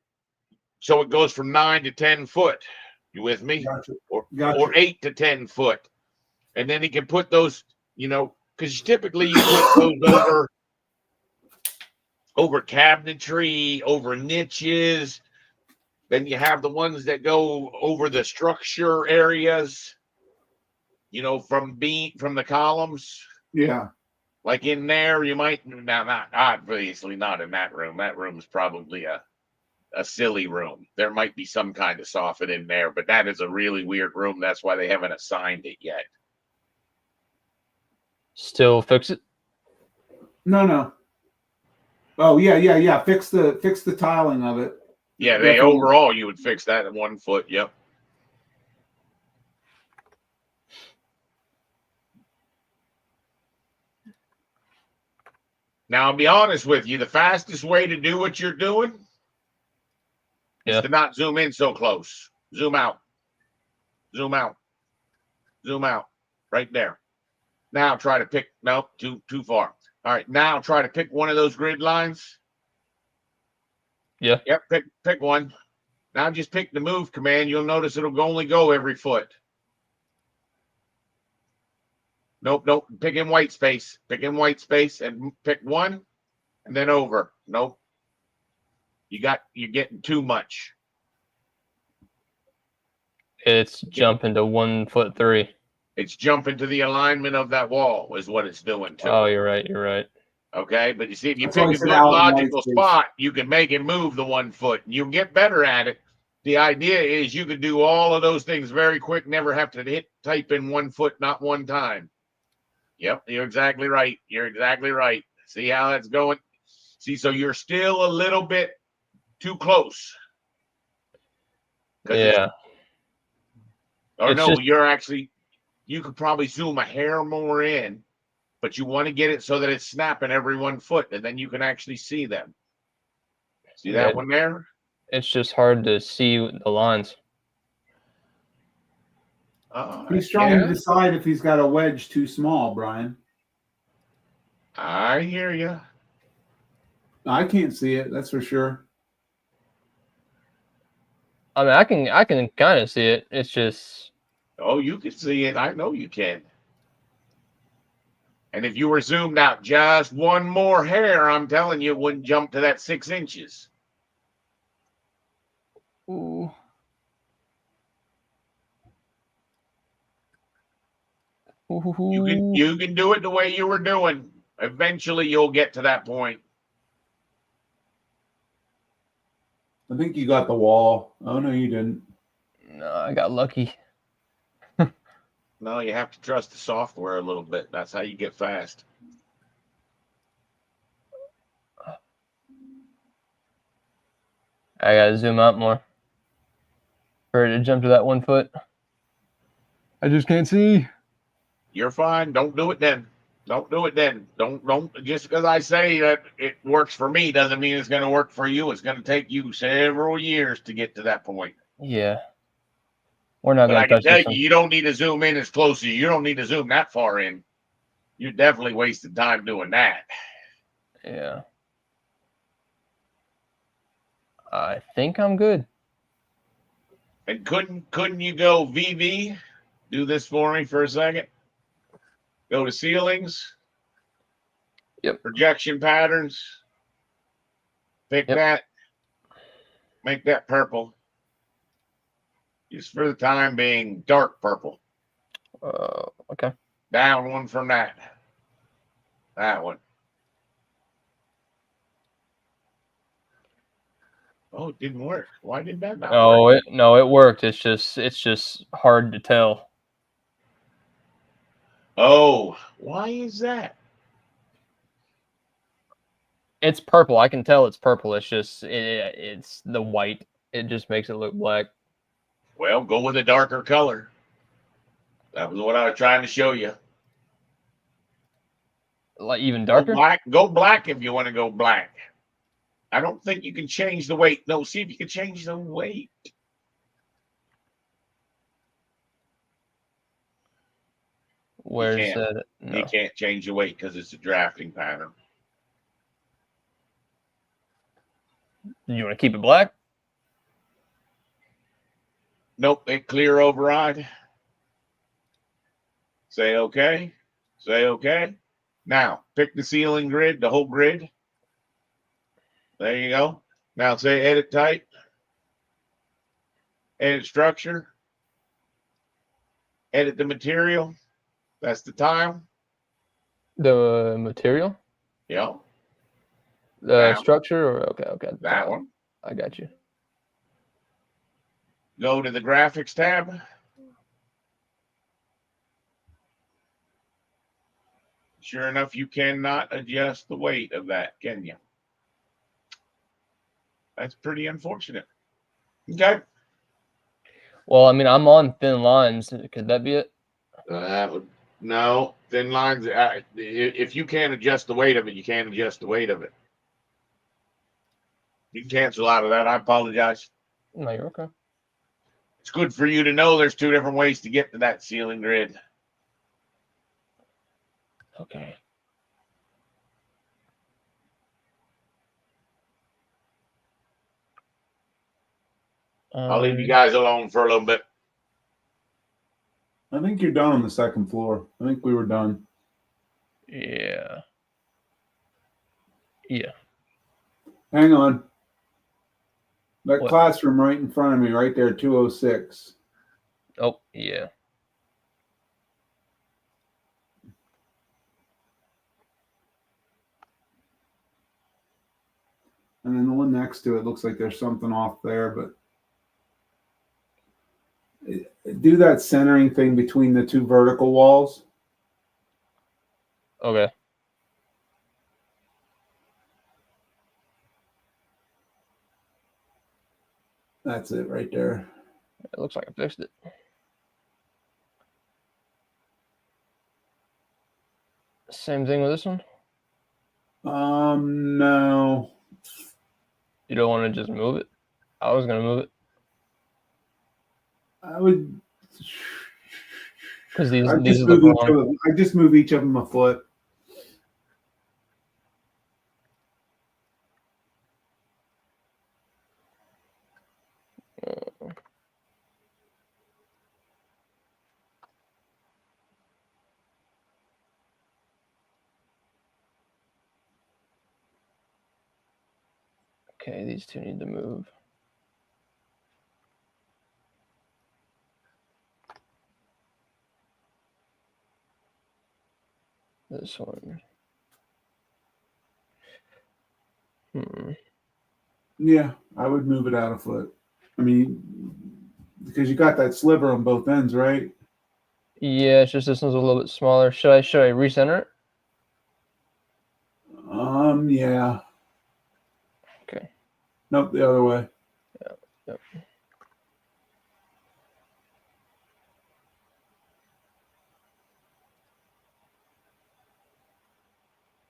so it goes from 9 to 10 foot. You with me? Gotcha. Or 8 to 10 foot. And then he can put those, because typically you put those over cabinetry, over niches. Then you have the ones that go over the structure areas, from the columns. Yeah. Like in there, you might not obviously not in that room. That room is probably a silly room. There might be some kind of soffit in there, but that is a really weird room. That's why they haven't assigned it yet. Still fix it? No. Oh yeah. Fix the tiling of it. Yeah, they Definitely. overall you would fix that in 1 foot. Yep. Now, I'll be honest with you, the fastest way to do what you're doing is Yeah. to not zoom in so close. Zoom out. Zoom out. Zoom out. Right there. Now try to pick, nope, too far. All right, now try to pick one of those grid lines. Yeah. Yep, pick one. Now just pick the move command. You'll notice it'll only go every foot. Nope. Pick in white space. Pick in white space and pick one and then over. Nope. You're getting too much. It's jumping to 1 foot 3. It's jumping to the alignment of that wall is what it's doing to Oh, it. you're right. You're right. Okay, but you see, if you That's why pick I a said good out in white logical space. spot, you can make it move the 1 foot. You'll get better at it. The idea is you can do all of those things very quick, never have to type in 1 foot, not one time. Yep, you're exactly right. You're exactly right. See how that's going? See, so you're still a little bit too close. Yeah. Or It's no, just- you're actually, you could probably zoom a hair more in, but you want to get it so that it's snapping every 1 foot, and then you can actually see them. See that Yeah. one there? It's just hard to see the lines. He's trying to Yeah, decide if he's got a wedge too small, Brian. I hear you. I can't see it. That's for sure. I mean, I can kind of see it. It's just Oh, you can see it. I know you can. And if you were zoomed out just one more hair, I'm telling you, it wouldn't jump to that 6 inches. ooh. You can do it the way you were doing. Eventually, you'll get to that point. I think you got the wall. Oh no, you didn't. No, I got lucky. No, you have to trust the software a little bit. That's how you get fast. I gotta zoom out more for it to jump to that 1 foot. I just can't see. You're fine. Don't do it then. Don't do it then. Don't just because I say that it works for me doesn't mean it's going to work for you. It's going to take you several years to get to that point. Yeah. We're not But gonna I can touch tell this you, one. you don't need to zoom in as close as you don't need to zoom that far in. You're definitely wasting time doing that. Yeah. I think I'm good. And couldn't you go VV? Do this for me for a second. Go to ceilings. Yep. Projection patterns. Pick Yep. that. Make that purple. Just for the time being, dark purple. Okay. Down one from that. That one. Oh, it didn't work. Why did that not work? It worked. It's just hard to tell. Oh, why is that? It's purple. I can tell it's purple. It's just it's the white. It just makes it look black. Well, go with a darker color. That was what I was trying to show you. Like even Go darker. black. Go black if you want to go black. I don't think you can change the weight. No, see if you can change the weight. Where's can't. that? No. You can't change the weight because it's a drafting pattern. You want to keep it black? Nope, hit clear override. Say okay. Say okay. Now, pick the ceiling grid, the whole grid. There you go. Now say edit type. Edit structure. Edit the material. That's the tile. The material? Yeah, The Now. structure? Or okay. that one. I got you. Go to the graphics tab. Sure enough, you cannot adjust the weight of that, can you? That's pretty unfortunate. Okay. Well, I mean, I'm on thin lines. Could that be it? That would no thin lines. If you can't adjust the weight of it, you can't adjust the weight of it. You can cancel out of that. I apologize. No, you're okay. It's good for you to know there's two different ways to get to that ceiling grid. Okay. I'll leave you guys alone for a little bit. I think you're done on the second floor. I think we were done. Yeah. Yeah. Hang on. That What? classroom right in front of me, right there, 206. Oh, yeah. And then the one next to it looks like there's something off there, but do that centering thing between the two vertical walls. Okay. That's it right there. It looks like I fixed it. Same thing with this one? No. You don't want to just move it? I was going to move it. I would. Because these I are just the move each wrong. of them. I just move each of them a foot. Okay, these two need to move. This one. Yeah, I would move it out a foot. I mean, because you got that sliver on both ends, right? Yeah, it's just this one's a little bit smaller. Should I recenter it? Yeah. Okay. Nope, the other way. Yep.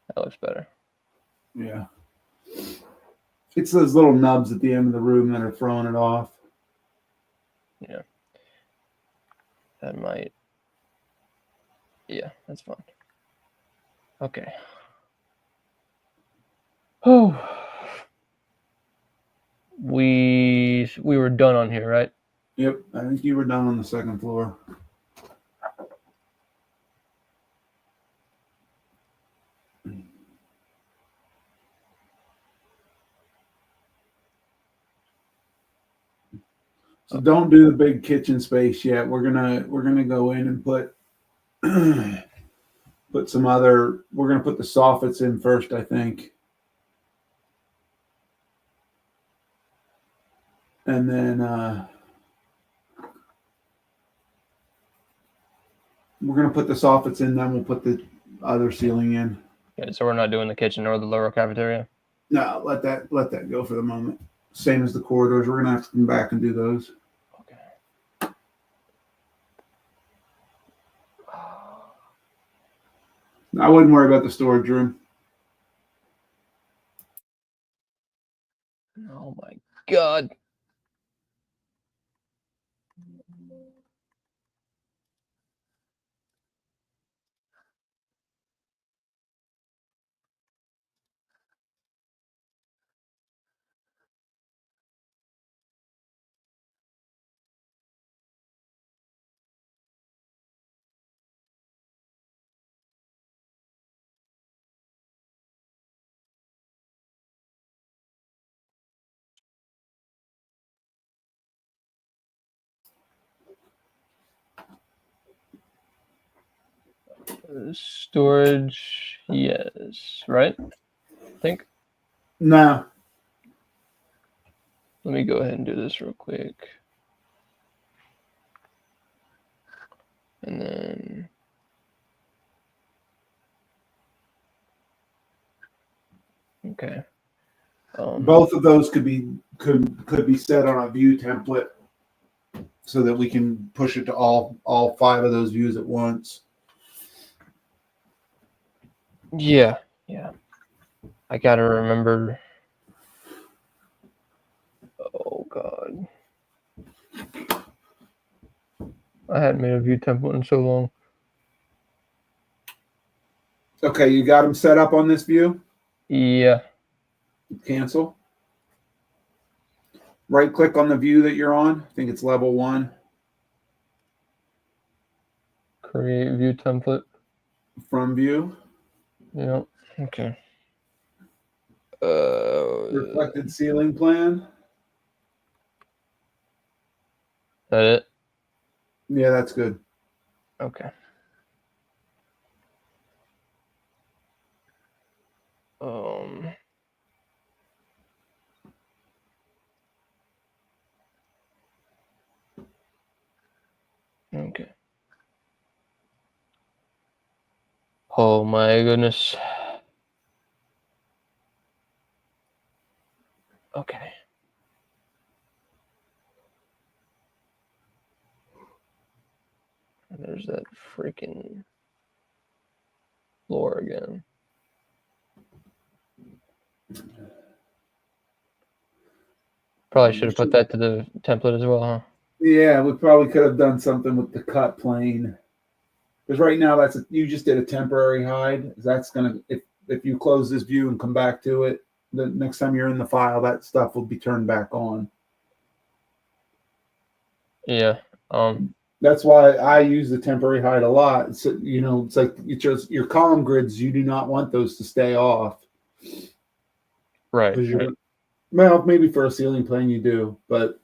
That looks better. Yeah. It's those little nubs at the end of the room that are throwing it off. Yeah. That might. Yeah, that's fine. Okay. Oh. We were done on here, right? Yep, I think you were done on the second floor. So don't do the big kitchen space yet. We're gonna go in and put put some other. We're gonna put the soffits in first, I think, and then we're gonna put the soffits in. Then we'll put the other ceiling in. Okay, so we're not doing the kitchen or the lower cafeteria. No, let that go for the moment. Same as the corridors. We're gonna have to come back and do those. Okay. I wouldn't worry about the storage room. Oh my God. Storage, yes, right? I think. No. Let me go ahead and do this real quick. And then Okay. Both of those could be set on a view template so that we can push it to all 5 of those views at once. Yeah. I gotta remember. Oh God. I hadn't made a view template in so long. Okay, you got them set up on this view? Yeah. Cancel. Right click on the view that you're on. I think it's level 1. Create view template. From view. Yep. Okay. Reflected ceiling plan. That it? Yeah, that's good. Okay. Okay. Oh my goodness. Okay. There's that freaking floor again. Probably should have put that to the template as well, huh? Yeah, we probably could have done something with the cut plane. Because right now you just did a temporary hide. That's gonna if you close this view and come back to it, the next time you're in the file, that stuff will be turned back on. Yeah. That's why I use the temporary hide a lot. It's it's like your column grids. You do not want those to stay off. Right. Well, maybe for a ceiling plane you do, but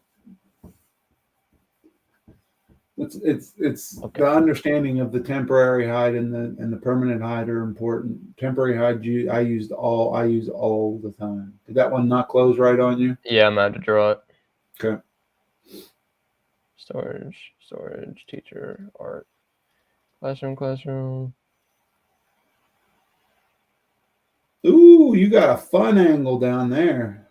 it's Okay. the understanding of the temporary hide and the permanent hide are important. Temporary hide I use all the time. Did that one not close right on you? Yeah, I'm out to draw it. Okay. Storage, teacher, art, classroom. Ooh, you got a fun angle down there.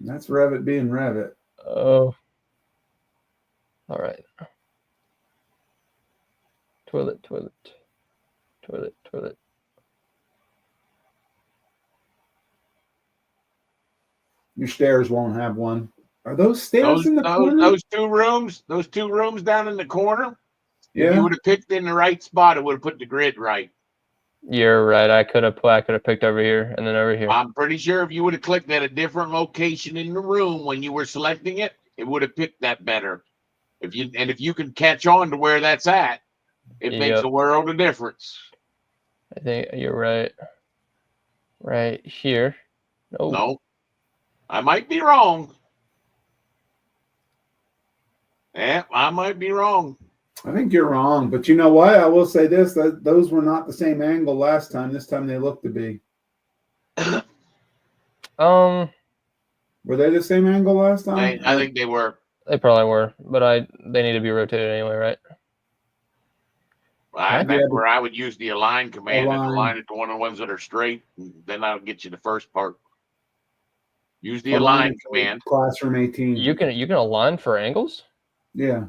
That's Revit being Revit. Oh. All right. Toilet. Your stairs won't have one. Are those stairs in the corner? Those two rooms down in the corner. Yeah. If you would have picked in the right spot, it would have put the grid right. You're right. I could have picked over here and then over here. I'm pretty sure if you would have clicked at a different location in the room when you were selecting it, it would have picked that better. If you can catch on to where that's at, it makes a world of difference. I think you're right. Right here. No, I might be wrong. Yeah, I might be wrong. I think you're wrong, but you know what? I will say this: that those were not the same angle last time. This time they look to be. Were they the same angle last time? I think they were. They probably were, but they need to be rotated anyway, right? That's where I would use the align command and align it to one of the ones that are straight. And then I'll get you the first part. Use the align command. Classroom 18. You can align for angles? Yeah.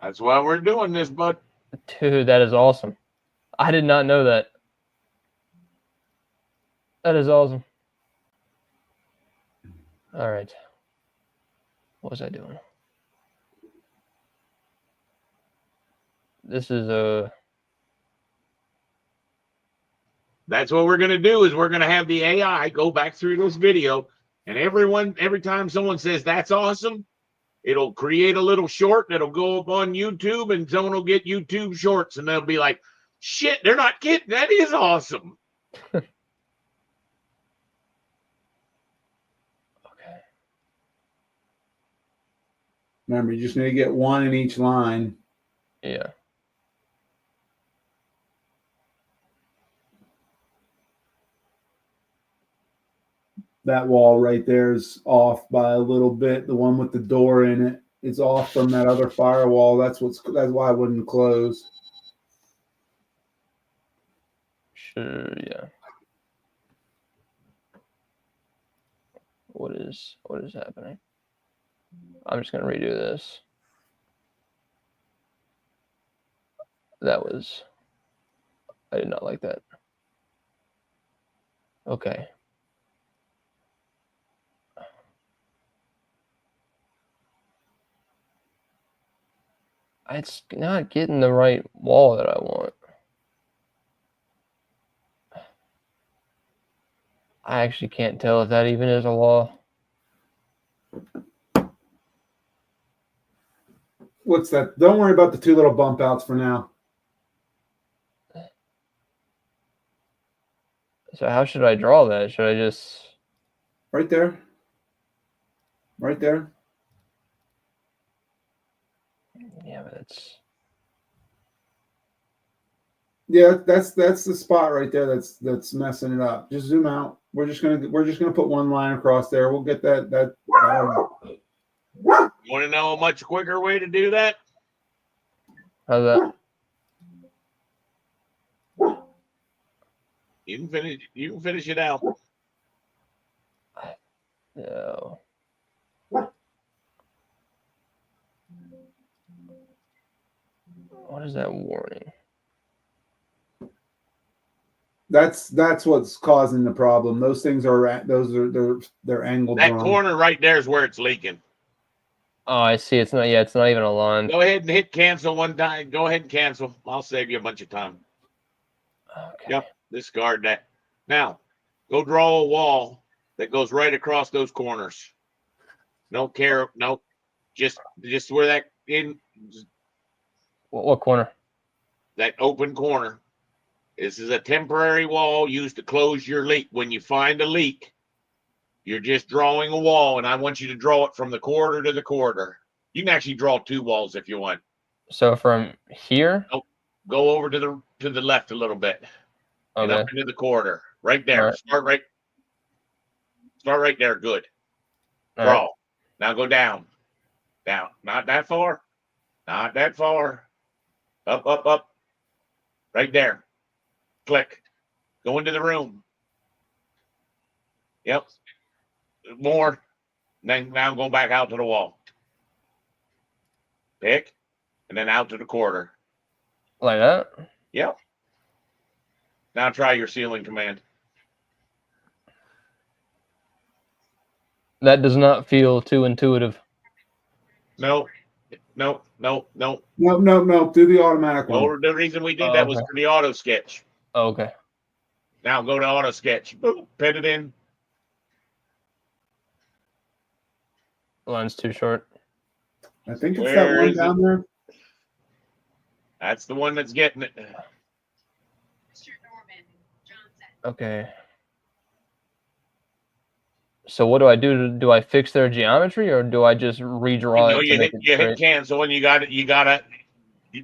That's why we're doing this, bud. Dude, that is awesome. I did not know that. That is awesome. All right. What was I doing? This is That's what we're going to do is we're going to have the AI go back through this video, and every time someone says that's awesome, it'll create a little short that'll go up on YouTube, and someone will get YouTube shorts, and they'll be like, shit, they're not kidding. That is awesome. Okay. Remember, you just need to get one in each line. Yeah. That wall right there is off by a little bit. The one with the door in it is off from that other firewall. That's why I wouldn't close. Sure, yeah. What is happening? I'm just gonna redo this. I did not like that. Okay. It's not getting the right wall that I want. I actually can't tell if that even is a wall. What's that? Don't worry about the two little bump outs for now. So how should I draw that? Should I just... Right there. Right there. Yeah, but it's... Yeah, that's the spot right there that's messing it up. Just zoom out. We're just gonna put one line across there. We'll get that. You want to know a much quicker way to do that? How's that? You can finish it out. No. What is that warning? That's what's causing the problem. Those things are they're angled That wrong. corner right there is where it's leaking. Oh, I see. It's not. Yeah, it's not even aligned. Go ahead and hit cancel one time. Go ahead and cancel. I'll save you a bunch of time. Okay. Yep, discard that. Now, go draw a wall that goes right across those corners. Don't care. No, just where that What corner? that open corner. This is a temporary wall used to close your leak. When you find a leak, you're just drawing a wall, and I want you to draw it from the corner to the corner. You can actually draw two walls if you want. So from here. Go over to the left a little bit. And Okay. up into the corner. Right there. All right. Start right there. Good. All Draw. right. Now go down. Down. Not that far. Not that far. Up, up, up. Right there. Click. Go into the room. Yep. More. Then now go back out to the wall. Pick. And then out to the corner. Like that. Yep. Now try your ceiling command. That does not feel too intuitive. No. No. No. No. No. Do the automatic one. Well, the reason we did Oh, that was okay. for the auto sketch. Oh, okay. Now go to auto sketch. Boom. Pin it in. The line's too short. I think it's Where that one is down it? there. That's the one that's getting it. Okay. So what do I do? Do I fix their geometry, or do I just redraw No, it to you make hit it you hit straight? cancel, and you gotta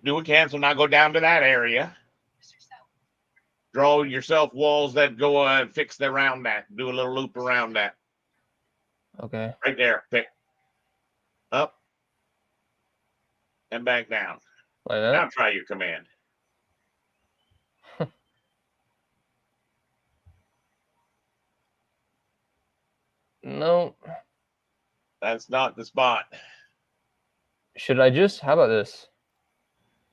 do a cancel. Now go down to that area. Draw yourself walls that go and fix around that. Do a little loop around that. Okay. Right there. Pick up and back down. Like Now that. try your command. No. That's not the spot. Should I just? How about this?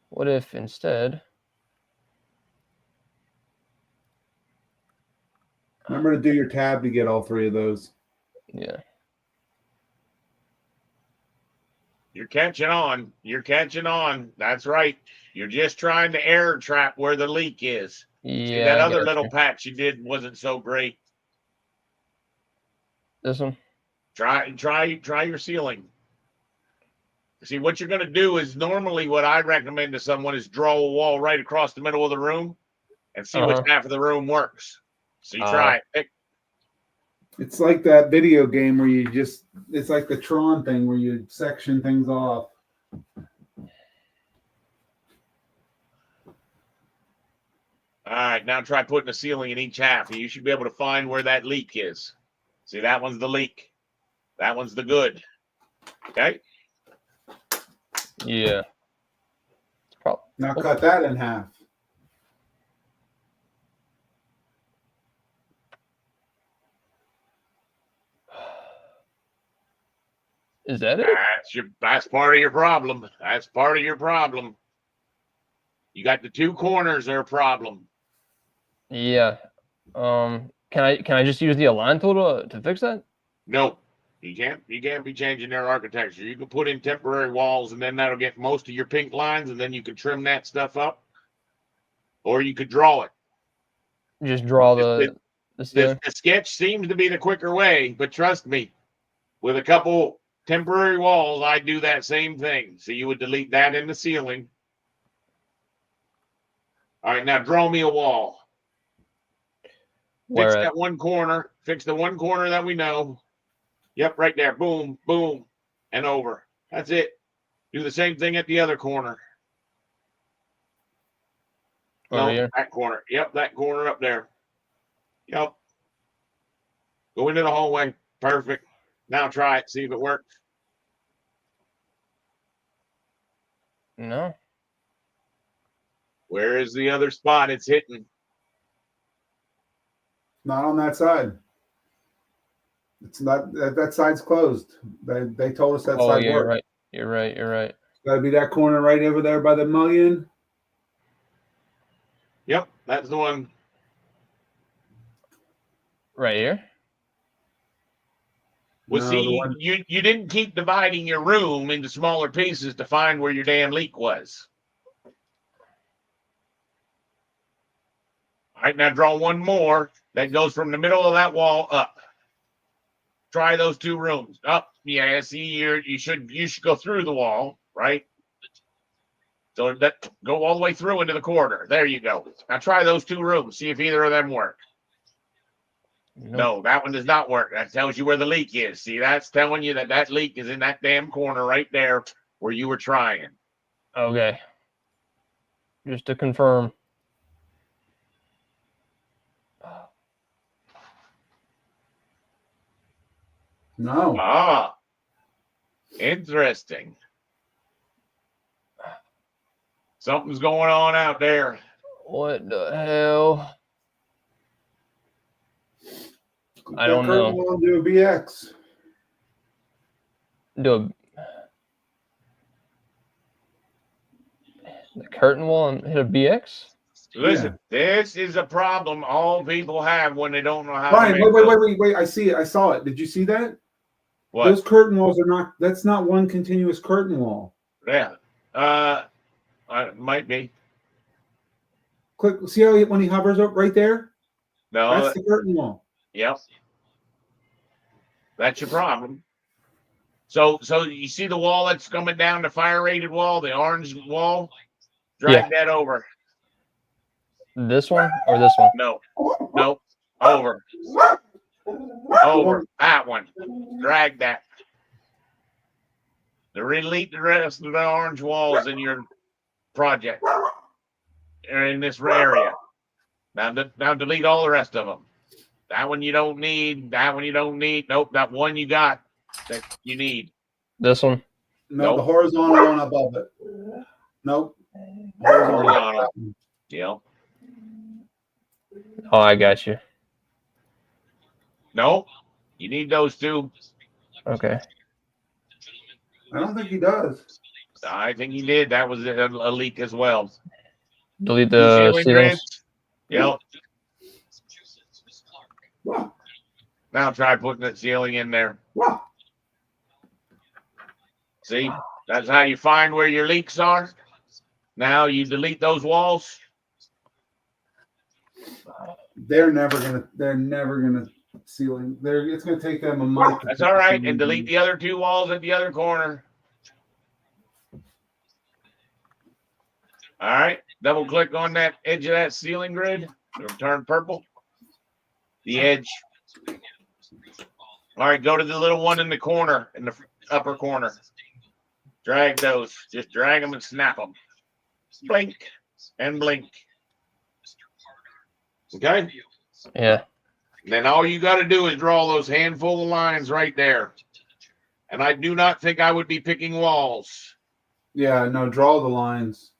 What if instead? Remember to do your tab to get all three of those. Yeah. You're catching on. You're catching on. That's right. You're just trying to error trap where the leak is. Yeah. See, that I other got little you. patch you did wasn't so great. This one. Try your ceiling. See, what you're going to do is normally what I recommend to someone is draw a wall right across the middle of the room and see which half of the room works. So you try it. Pick. It's like that video game where it's like the Tron thing where you section things off. All right, now try putting a ceiling in each half. You should be able to find where that leak is. See, that one's the leak. That one's the good. Okay? Yeah. Now cut that in half. Is that it? That's part of your problem. That's part of your problem. You got the two corners are a problem. Yeah. Can I just use the align tool to fix that? No, you can't be changing their architecture. You can put in temporary walls, and then that'll get most of your pink lines, and then you can trim that stuff up, or you could draw it. Just draw The, the ceiling. the sketch seems to be the quicker way, but trust me, with a couple temporary walls, I do that same thing. So you would delete that in the ceiling. All right, now draw me a wall. Where Fix at? that one corner. Fix the one corner that we know. Yep, right there. Boom, boom, and over. That's it. Do the same thing at the other corner. Over No, here? that corner. Yep, that corner up there. Yep. Go into the hallway. Perfect. Now try it. See if it works. No. Where is the other spot it's hitting? Not on that side. It's not that side's closed. They told us that Oh, side yeah, you're worked. right. You're right. You're right. Got to be that corner right over there by the mullion. Yep, that's the one. Right here. Well, No, see, the one. you didn't keep dividing your room into smaller pieces to find where your damn leak was. All right, now draw one more that goes from the middle of that wall up. Try those two rooms. Up. Yeah, see, you should go through the wall, right? So that go all the way through into the corner. There you go. Now try those two rooms. See if either of them work. Nope. No, that one does not work. That tells you where the leak is. See, that's telling you that leak is in that damn corner right there where you were trying. Okay. Just to confirm. No. Ah, interesting. Something's going on out there. What the hell? I That don't curtain know. wall and do a BX. Do the curtain wall and hit a BX? Listen, this is a problem all people have when they don't know how Brian, to make wait. I see it. I saw it. Did you see that? What? Those curtain walls are not. That's not one continuous curtain wall. Yeah. Might be. Click. See how when he hovers up right there? No. That's the curtain wall. Yep. That's your problem. So you see the wall that's coming down, the fire rated wall, the orange wall? Drag that over. This one or this one? No. Over. Over. That one. Drag that. Delete the rest of the orange walls in your project. Or in this area. Now delete all the rest of them. That one you don't need. That one you don't need. Nope. That one you got that you need. This one? No, Nope. the horizontal one above it. Nope. Horizontal. Yeah. Oh, I got you. Nope. You need those two. Okay. I don't think he does. I think he did. That was a leak as well. Delete Two the ceiling ceilings. grids. Yep. Wow. Now try putting that ceiling in there. Wow. See, that's how you find where your leaks are. Now you delete those walls. They're never gonna ceiling. It's gonna take them a month. That's all right. And delete the other two walls at the other corner. All right. Double click on that edge of that ceiling grid. It'll turn purple. The edge. All right. Go to the little one in the corner, in the upper corner. Drag those. Just drag them and snap them. Blink and blink. Okay. Yeah. Then all you got to do is draw those handful of lines right there. And I do not think I would be picking walls. Yeah, no, draw the lines.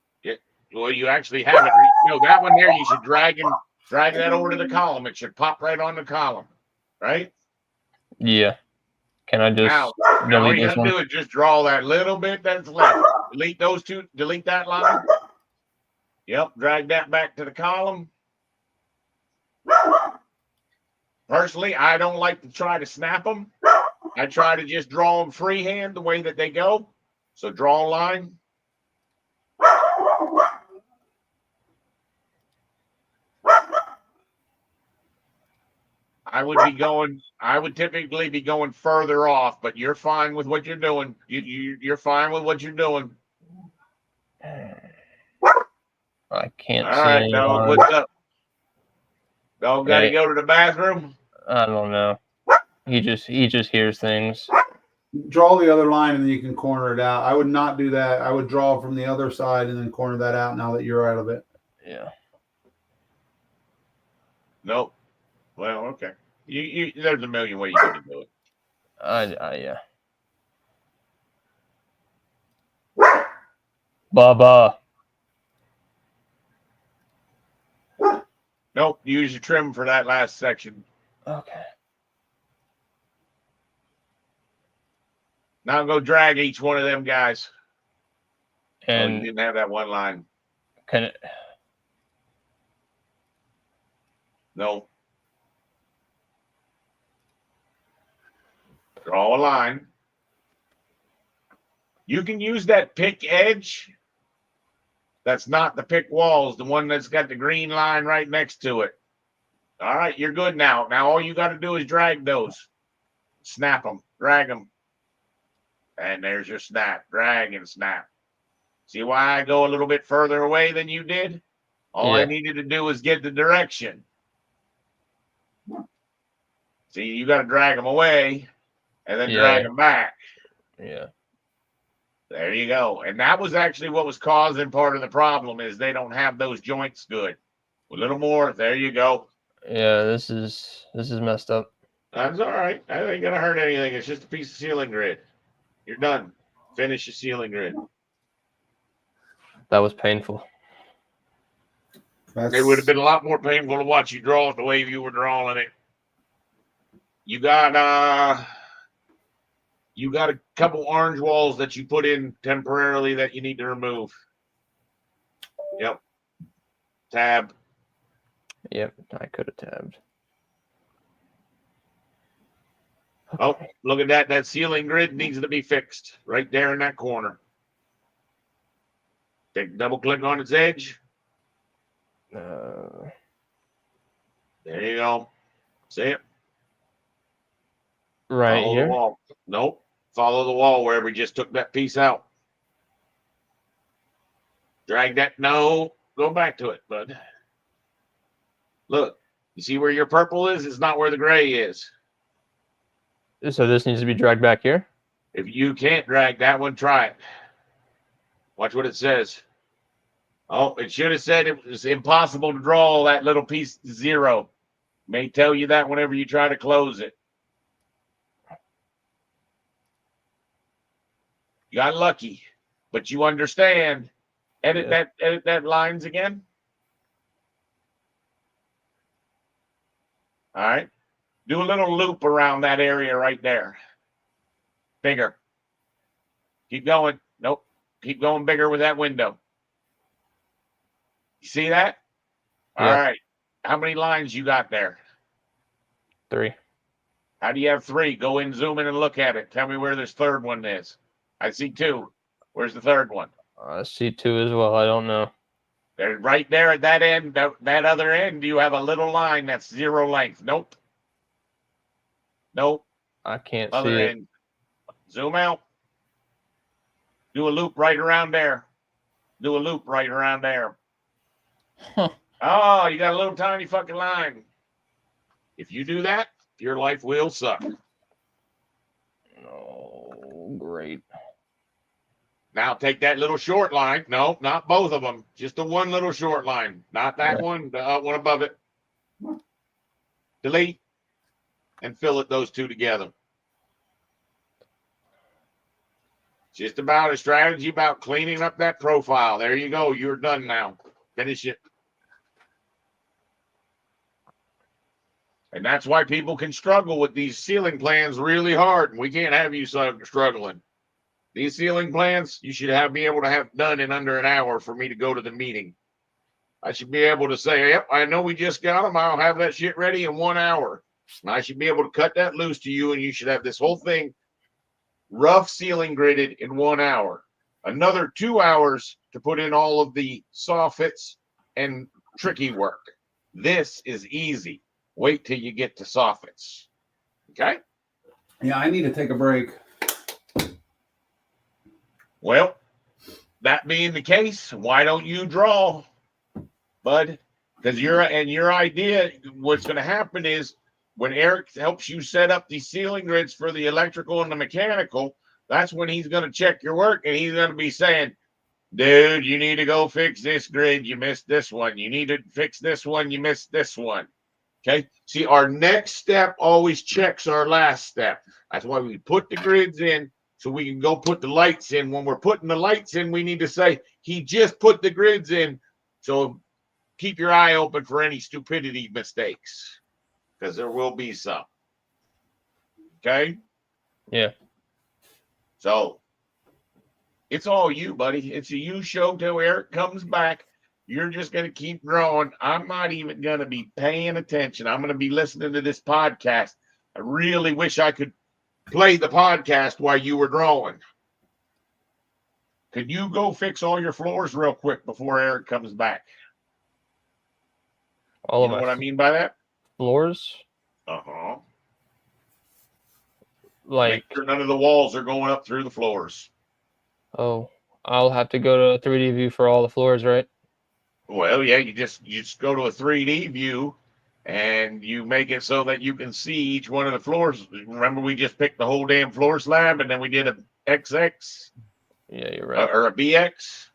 Well, you actually have it. No, that one there, you should drag that over to the column. It should pop right on the column, right? Yeah. Can I just Now all delete you this gotta one? do is just draw that little bit that's left. Delete those two. Delete that line. Yep. Drag that back to the column. Personally, I don't like to try to snap them. I try to just draw them freehand the way that they go. So draw a line. I would typically be going further off, but you're fine with what you're doing. You're fine with what you're doing. I can't All see right, any dog. line. What's up? Dog got to Okay. go to the bathroom. I don't know. He just hears things. Draw the other line and then you can corner it out. I would not do that. I would draw from the other side and then corner that out now that you're out of it. Yeah. Nope. Well, okay. There's a million ways you can do it. Yeah. Baba. Nope. Use your trim for that last section. Okay. Now go drag each one of them guys. Oh, you And didn't have that one line. can it? No. Draw a line. You can use that pick edge. That's not the pick walls, the one that's got the green line right next to it. All right, you're good now. Now all you got to do is drag those. Snap them, drag them. And there's your snap. Drag and snap. See why I go a little bit further away than you did? All I Yeah. needed to do was get the direction. See, you got to drag them away and then drag them back. Yeah. There you go. And that was actually what was causing part of the problem is they don't have those joints good. A little more. There you go. Yeah. This is messed up. That's all right. That ain't gonna hurt anything. It's just a piece of ceiling grid. You're done. Finish your ceiling grid. That was painful. It would have been a lot more painful to watch you draw it the way you were drawing it. You got a couple orange walls that you put in temporarily that you need to remove. Yep. Tab. Yep. I could have tabbed. Oh, look at that. That ceiling grid needs to be fixed right there in that corner. Double click on its edge. There you go. See it? Right Follow here. the wall. Nope. Follow the wall where we just took that piece out. Drag that. No. Go back to it, bud. Look. You see where your purple is? It's not where the gray is. So this needs to be dragged back here. If you can't drag that one, try it. Watch what it says. Oh, it should have said it was impossible to draw that little piece to zero. May tell you that whenever you try to close it. You got lucky, but you understand. Edit that lines again. All right. Do a little loop around that area right there. Bigger. Keep going. Nope. Keep going bigger with that window. You see that? All right. How many lines you got there? 3. How do you have 3? Go in, zoom in, and look at it. Tell me where this third one is. I see 2. Where's the third one? I see 2 as well. I don't know. They're right there at that end. That other end, you have a little line that's 0 length. Nope. Nope. I can't Other see it. end. Zoom out. Do a loop right around there. Do a loop right around there. Huh. Oh, you got a little tiny fucking line. If you do that, your life will suck. Oh, great. Now take that little short line. No, not both of them. Just the one little short line. Not that one. The one above it. Delete. And fill it those two together. Just about a strategy about cleaning up that profile. There you go. You're done now. Finish it. And that's why people can struggle with these ceiling plans really hard. And we can't have you struggling. These ceiling plans, you should be able to have done in under an hour for me to go to the meeting. I should be able to say, yep, I know we just got them. I'll have that shit ready in 1 hour. And I should be able to cut that loose to you, and you should have this whole thing rough ceiling gridded in 1 hour. Another 2 hours to put in all of the soffits and tricky work. This is easy. Wait till you get to soffits. Okay? Yeah, I need to take a break. Well, that being the case, why don't you draw, bud? Because your idea, what's going to happen is when Eric helps you set up these ceiling grids for the electrical and the mechanical, that's when he's going to check your work, and he's going to be saying, dude, you need to go fix this grid. You missed this one. You need to fix this one. You missed this one. Okay. See, our next step always checks our last step. That's why we put the grids in so we can go put the lights in. When we're putting the lights in, we need to say, he just put the grids in. So keep your eye open for any stupidity mistakes, because there will be some. Okay. Yeah. So it's all you, buddy. It's a you show till Eric comes back. You're just going to keep growing. I'm not even going to be paying attention. I'm going to be listening to this podcast. I really wish I could play the podcast while you were drawing. Could you go fix all your floors real quick before Eric comes back? All You of know my what I mean by that? floors, Uh-huh. like, Make sure none of the walls are going up through the floors. oh, I'll have to go to a 3D view for all the floors, right? Well, yeah, you just go to a 3D view and you make it so that you can see each one of the floors. Remember, we just picked the whole damn floor slab, and then we did a XX Yeah, you're right. or a BX,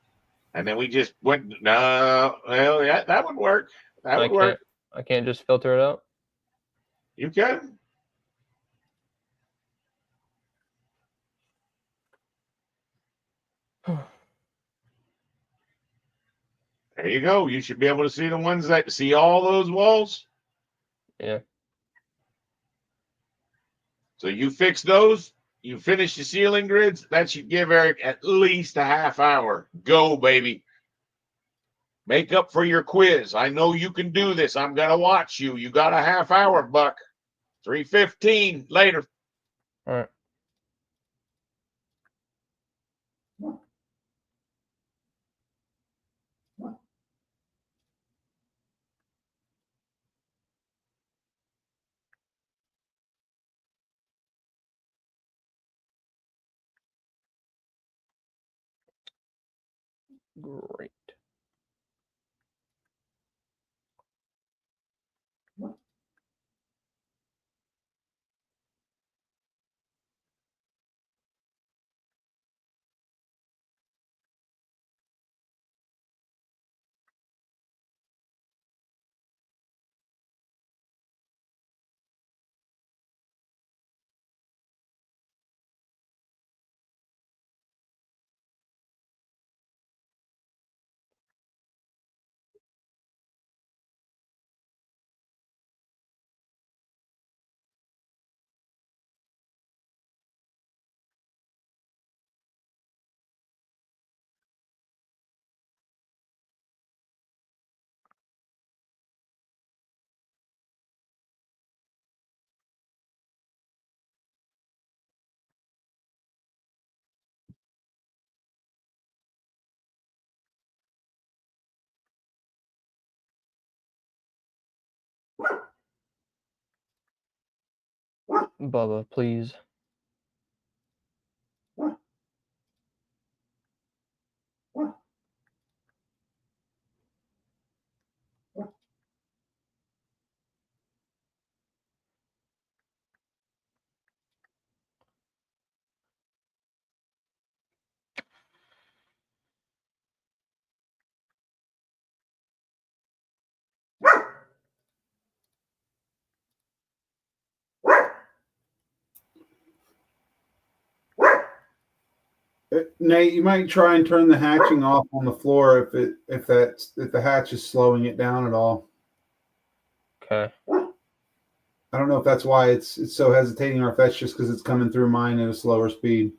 and then we just went. No, well, yeah, that would work. That would work. I can't just filter it out. You can. There you go. You should be able to see the ones that see all those walls. Yeah. So you fix those. You finish the ceiling grids. That should give Eric at least a half hour. Go, baby. Make up for your quiz. I know you can do this. I'm going to watch you. You got a half hour, Buck. 3:15 later. All right. Great. Bubba, please. Nate, you might try and turn the hatching off on the floor if the hatch is slowing it down at all. Okay. I don't know if that's why it's so hesitating, or if that's just because it's coming through mine at a slower speed.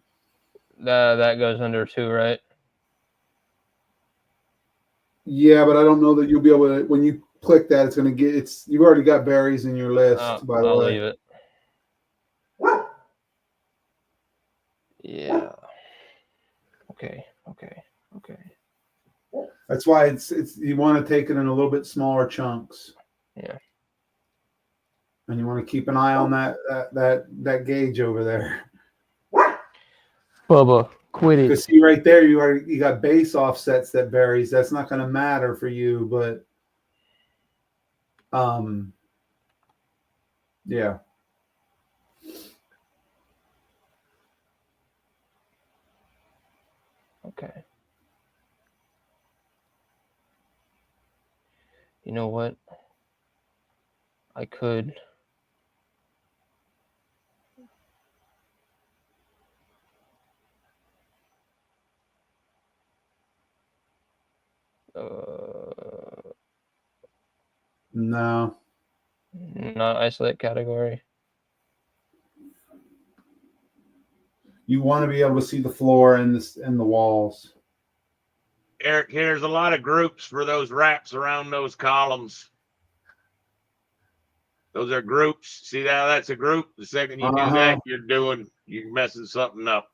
That goes under 2, right? Yeah, but I don't know that you'll be able to. When you click that, it's going to get. It's you've already got berries in your list. By the I'll way, leave it. Yeah. Okay. that's why it's you want to take it in a little bit smaller chunks. Yeah. And you want to keep an eye on that gauge over there. Bubba, quit Because see right there, you got base offsets that varies. That's not going to matter for you, but yeah. Okay. You know what? I could. No. Not isolate category. You want to be able to see the floor and the walls. Eric, there's a lot of groups for those wraps around those columns. Those are groups. See how that's a group? The second you do that, you're messing something up.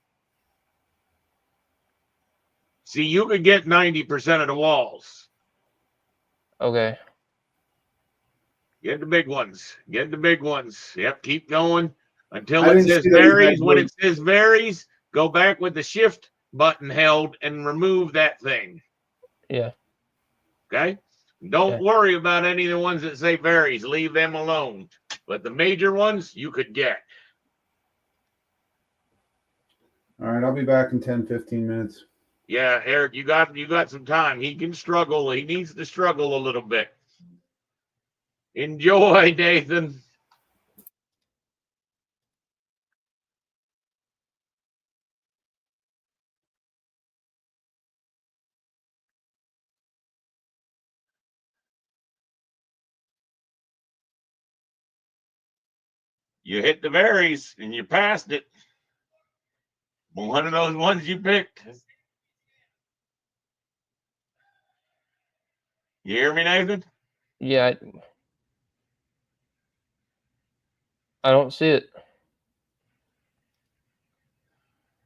See, you could get 90% of the walls. Okay. Get the big ones. Get the big ones. Yep, keep going until I it didn't says see that you varies. had When the- it says varies, go back with the shift button held and remove that thing. Yeah. Okay? Don't Okay. worry about any of the ones that say varies. Leave them alone. But the major ones you could get. All right, I'll be back in 10, 15 minutes. Yeah, Eric, you got some time. He can struggle. He needs to struggle a little bit. Enjoy, Nathan. You hit the varies and you passed it. One of those ones you picked. You hear me, Nathan? Yeah. I don't see it.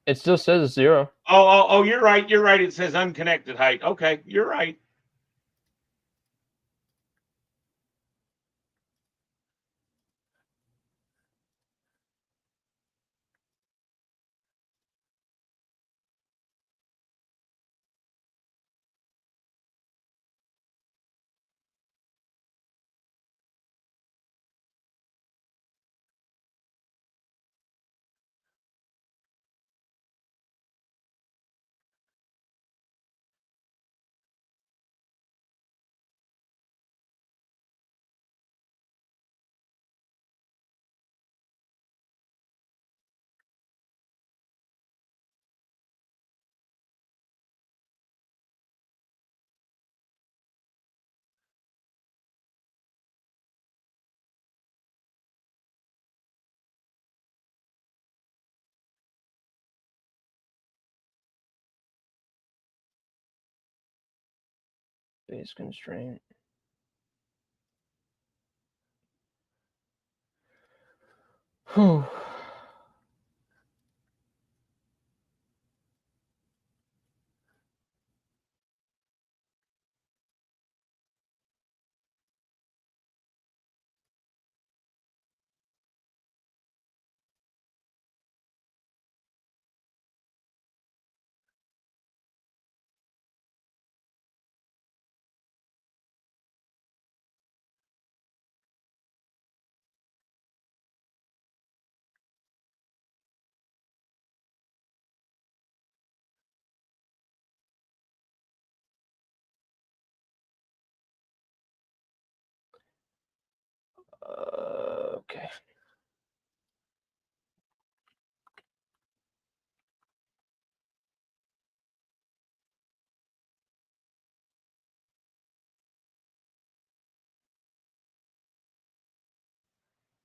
It still says 0. Oh, you're right. You're right. It says unconnected height. Okay, you're right. Base constraint. Whew.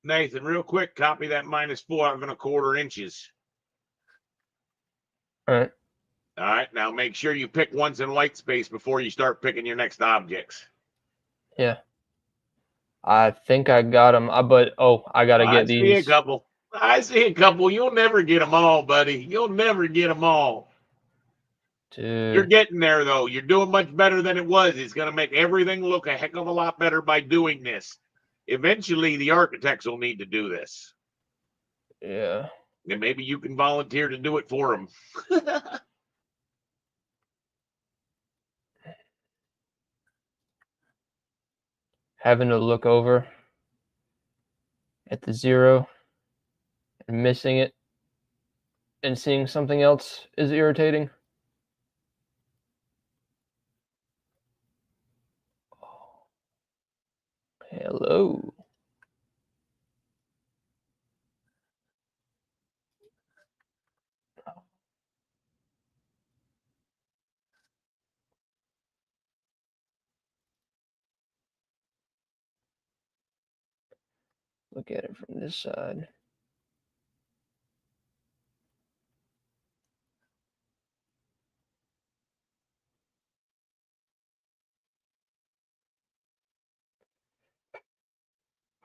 Nathan, real quick, copy that -4 inches. All right. All right, now make sure you pick ones in white space before you start picking your next objects. Yeah. I think I got them, but I gotta I get see a these. couple. I see a couple. You'll never get them all, buddy. You'll never get them all. You're Dude. getting there, though. You're doing much better than it was. It's going to make everything look a heck of a lot better by doing this. Eventually, the architects will need to do this. Yeah. And maybe you can volunteer to do it for them. Having to look over at the 0 and missing it and seeing something else is irritating. Hello. Look at it from this side.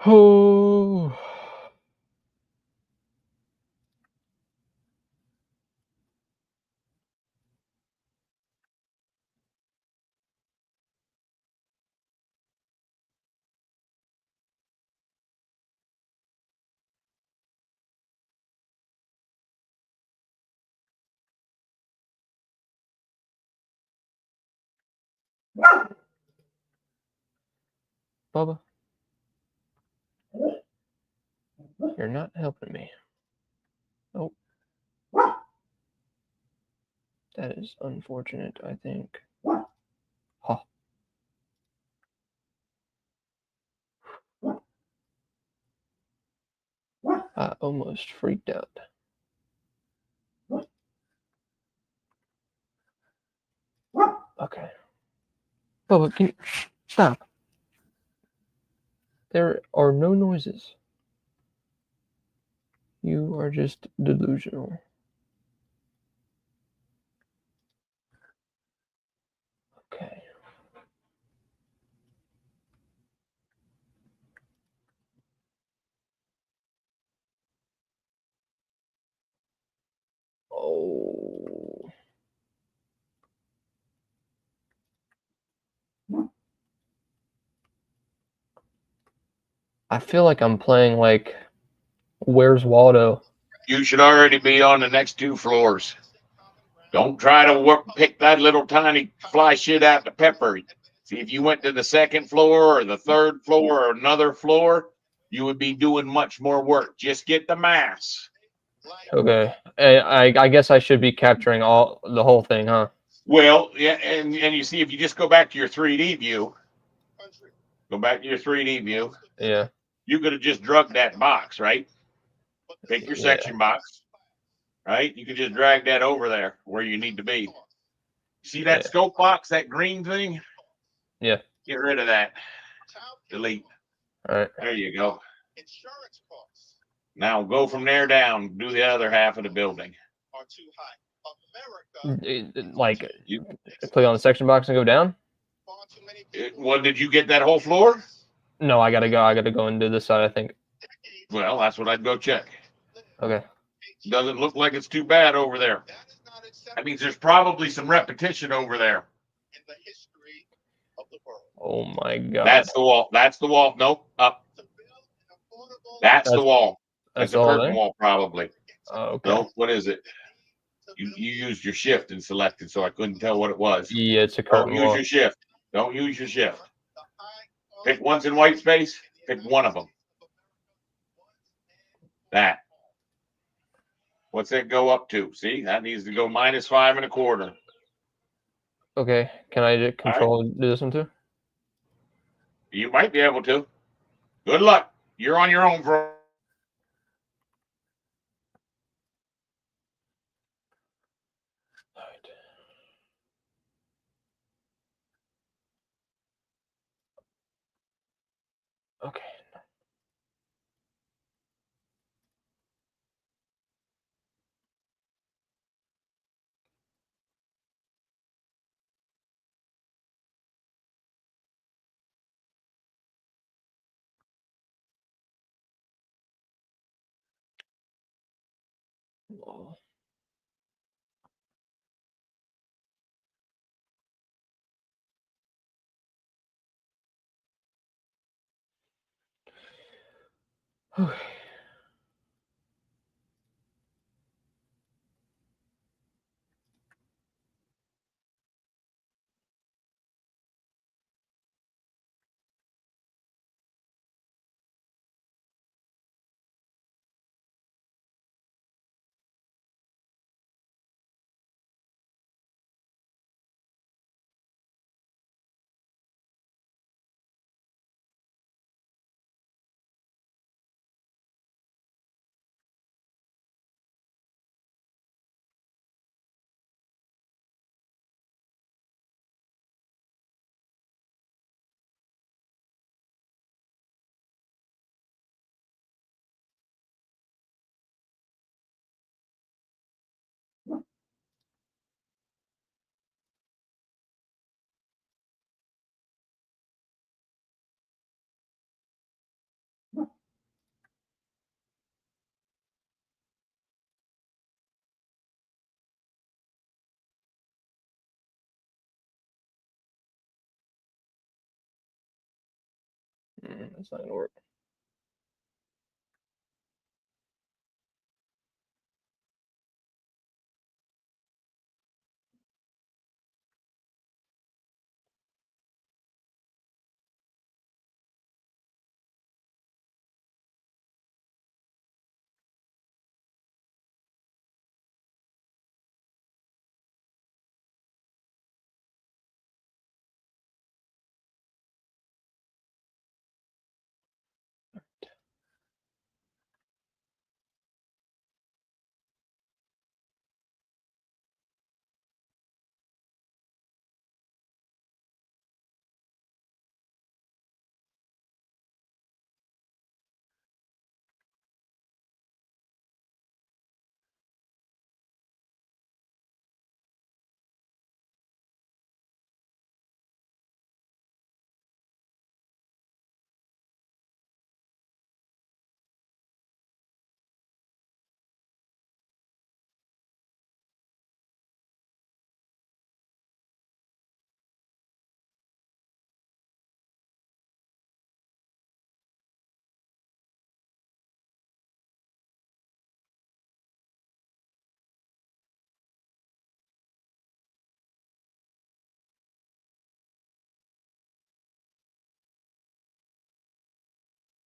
Oh. Bubba. You're not helping me. Oh. That is unfortunate, I think. Huh. I almost freaked out. Okay. Bubba, can you stop? There are no noises. You are just delusional. Okay. Oh. I feel like I'm playing like Where's Waldo? You should already be on the next 2 floors. Don't try to pick that little tiny fly shit out the pepper. See, if you went to the 2nd floor or the 3rd floor or another floor, you would be doing much more work. Just get the mass. Okay. I guess I should be capturing the whole thing, huh? Well, yeah, and you see, if you just go back to your 3D view, Yeah. you could have just drugged that box, right? Pick your Yeah. section box, right? You could just drag that over there where you need to be. See that Yeah. scope box, that green thing? Yeah. Get rid of that. Delete. All right. There you go. Now go from there down. Do the other half of the building. Like, click on the section box and go down? Well, did you get that whole floor? No, I gotta go and do this side, I think. Well, that's what I'd go check. Okay. Doesn't look like it's too bad over there. That means there's probably some repetition over there. Oh my god. That's the wall. That's the wall. Nope. Up. That's the wall. That's a the whole curtain thing? wall, probably. Oh, okay. No, what is it? You used your shift and selected, so I couldn't tell what it was. Yeah, it's a Don't curtain use wall. your shift. Don't use your shift. Pick ones in white space. Pick one of them. That. What's that go up to? See, that needs to go -5 1/4. Okay. Can I just control do this one too? You might be able to. Good luck. You're on your own for. All right. Okay. Oh. Okay. That's not gonna work.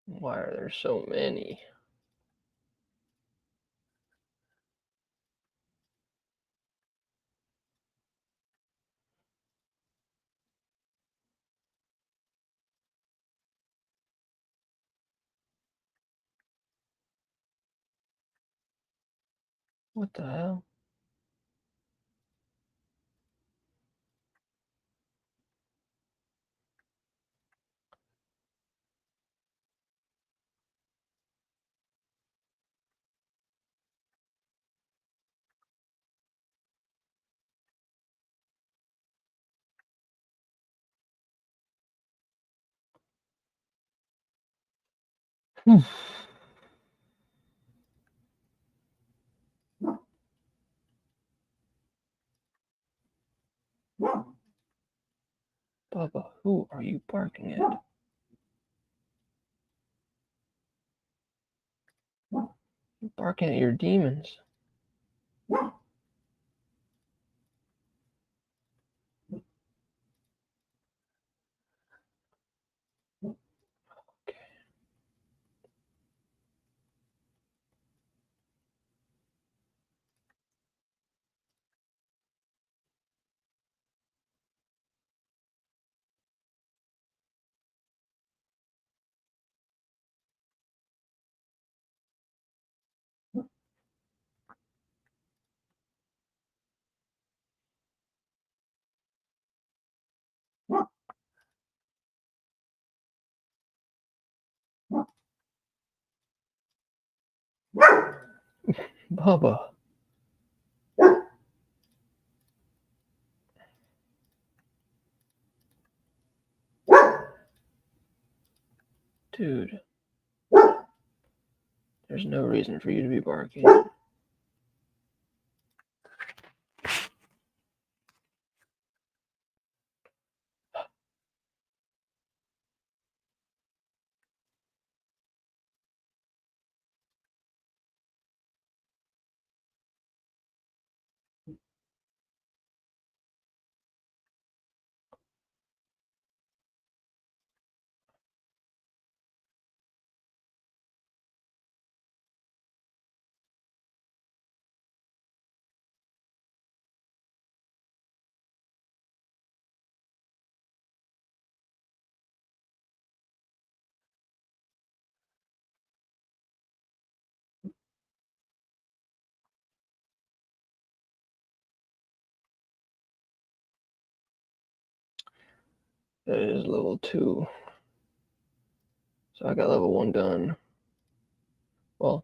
Why are there so many? What the hell? Bubba, who are you barking at? You're barking at your demons. Okay. Bubba. Dude. There's no reason for you to be barking. That is level 2. So I got level 1 done. Well,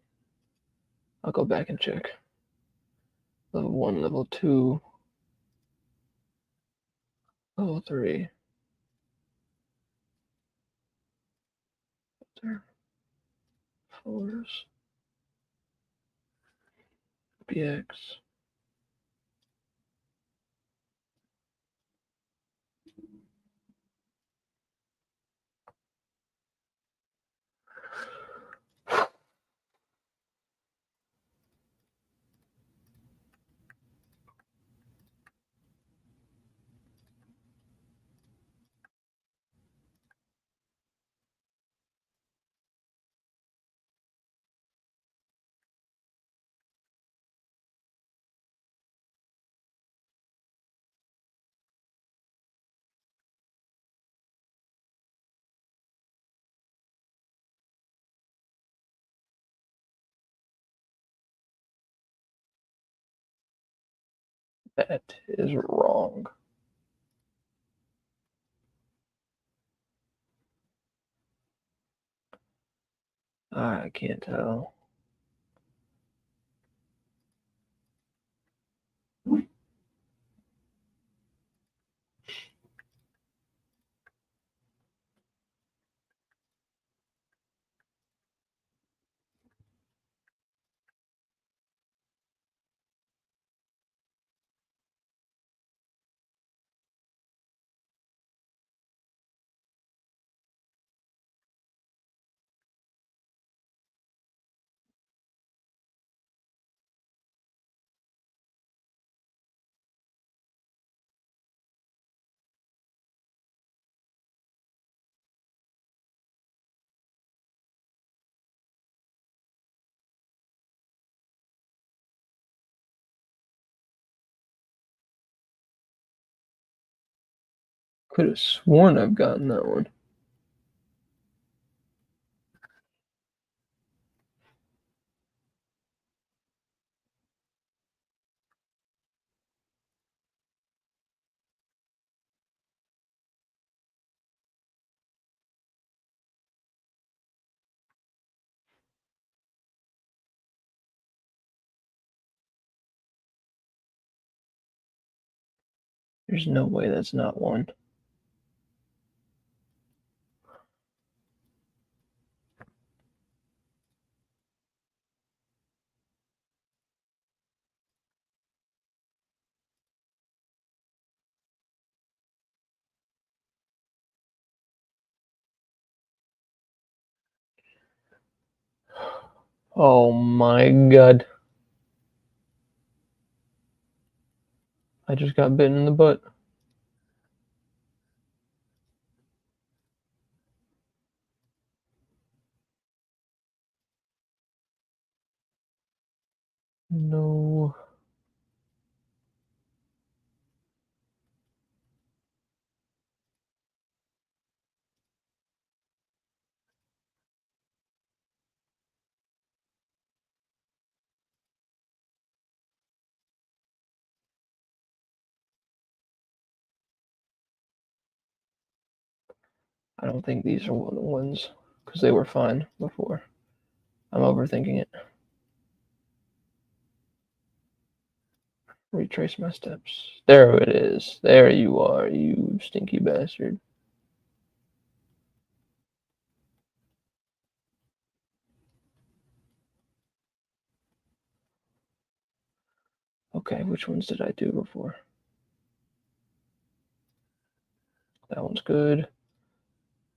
I'll go back and check. Level 1, level 2, level 3. There. Folders. BX. That is wrong. I can't tell. Could have sworn I've gotten that one. There's no way that's not one. Oh my god. I just got bitten in the butt. No. I don't think these are the ones because they were fine before. I'm overthinking it. Retrace my steps. There it is. There you are, you stinky bastard. Okay, which ones did I do before? That one's good.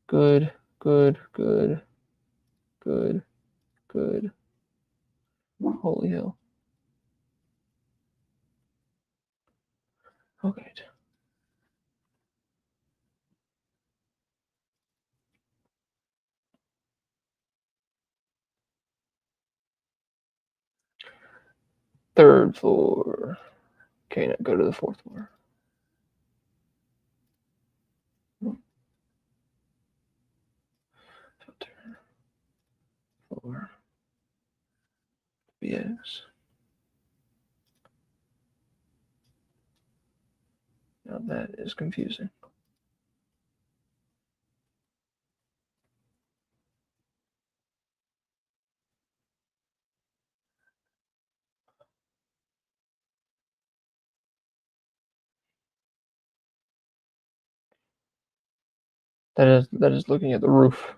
Good, good, good, good, good. Holy hell. Okay. Third floor. Okay, now go to the fourth floor. Filter. Floor. BX. Now that is confusing. That is looking at the roof.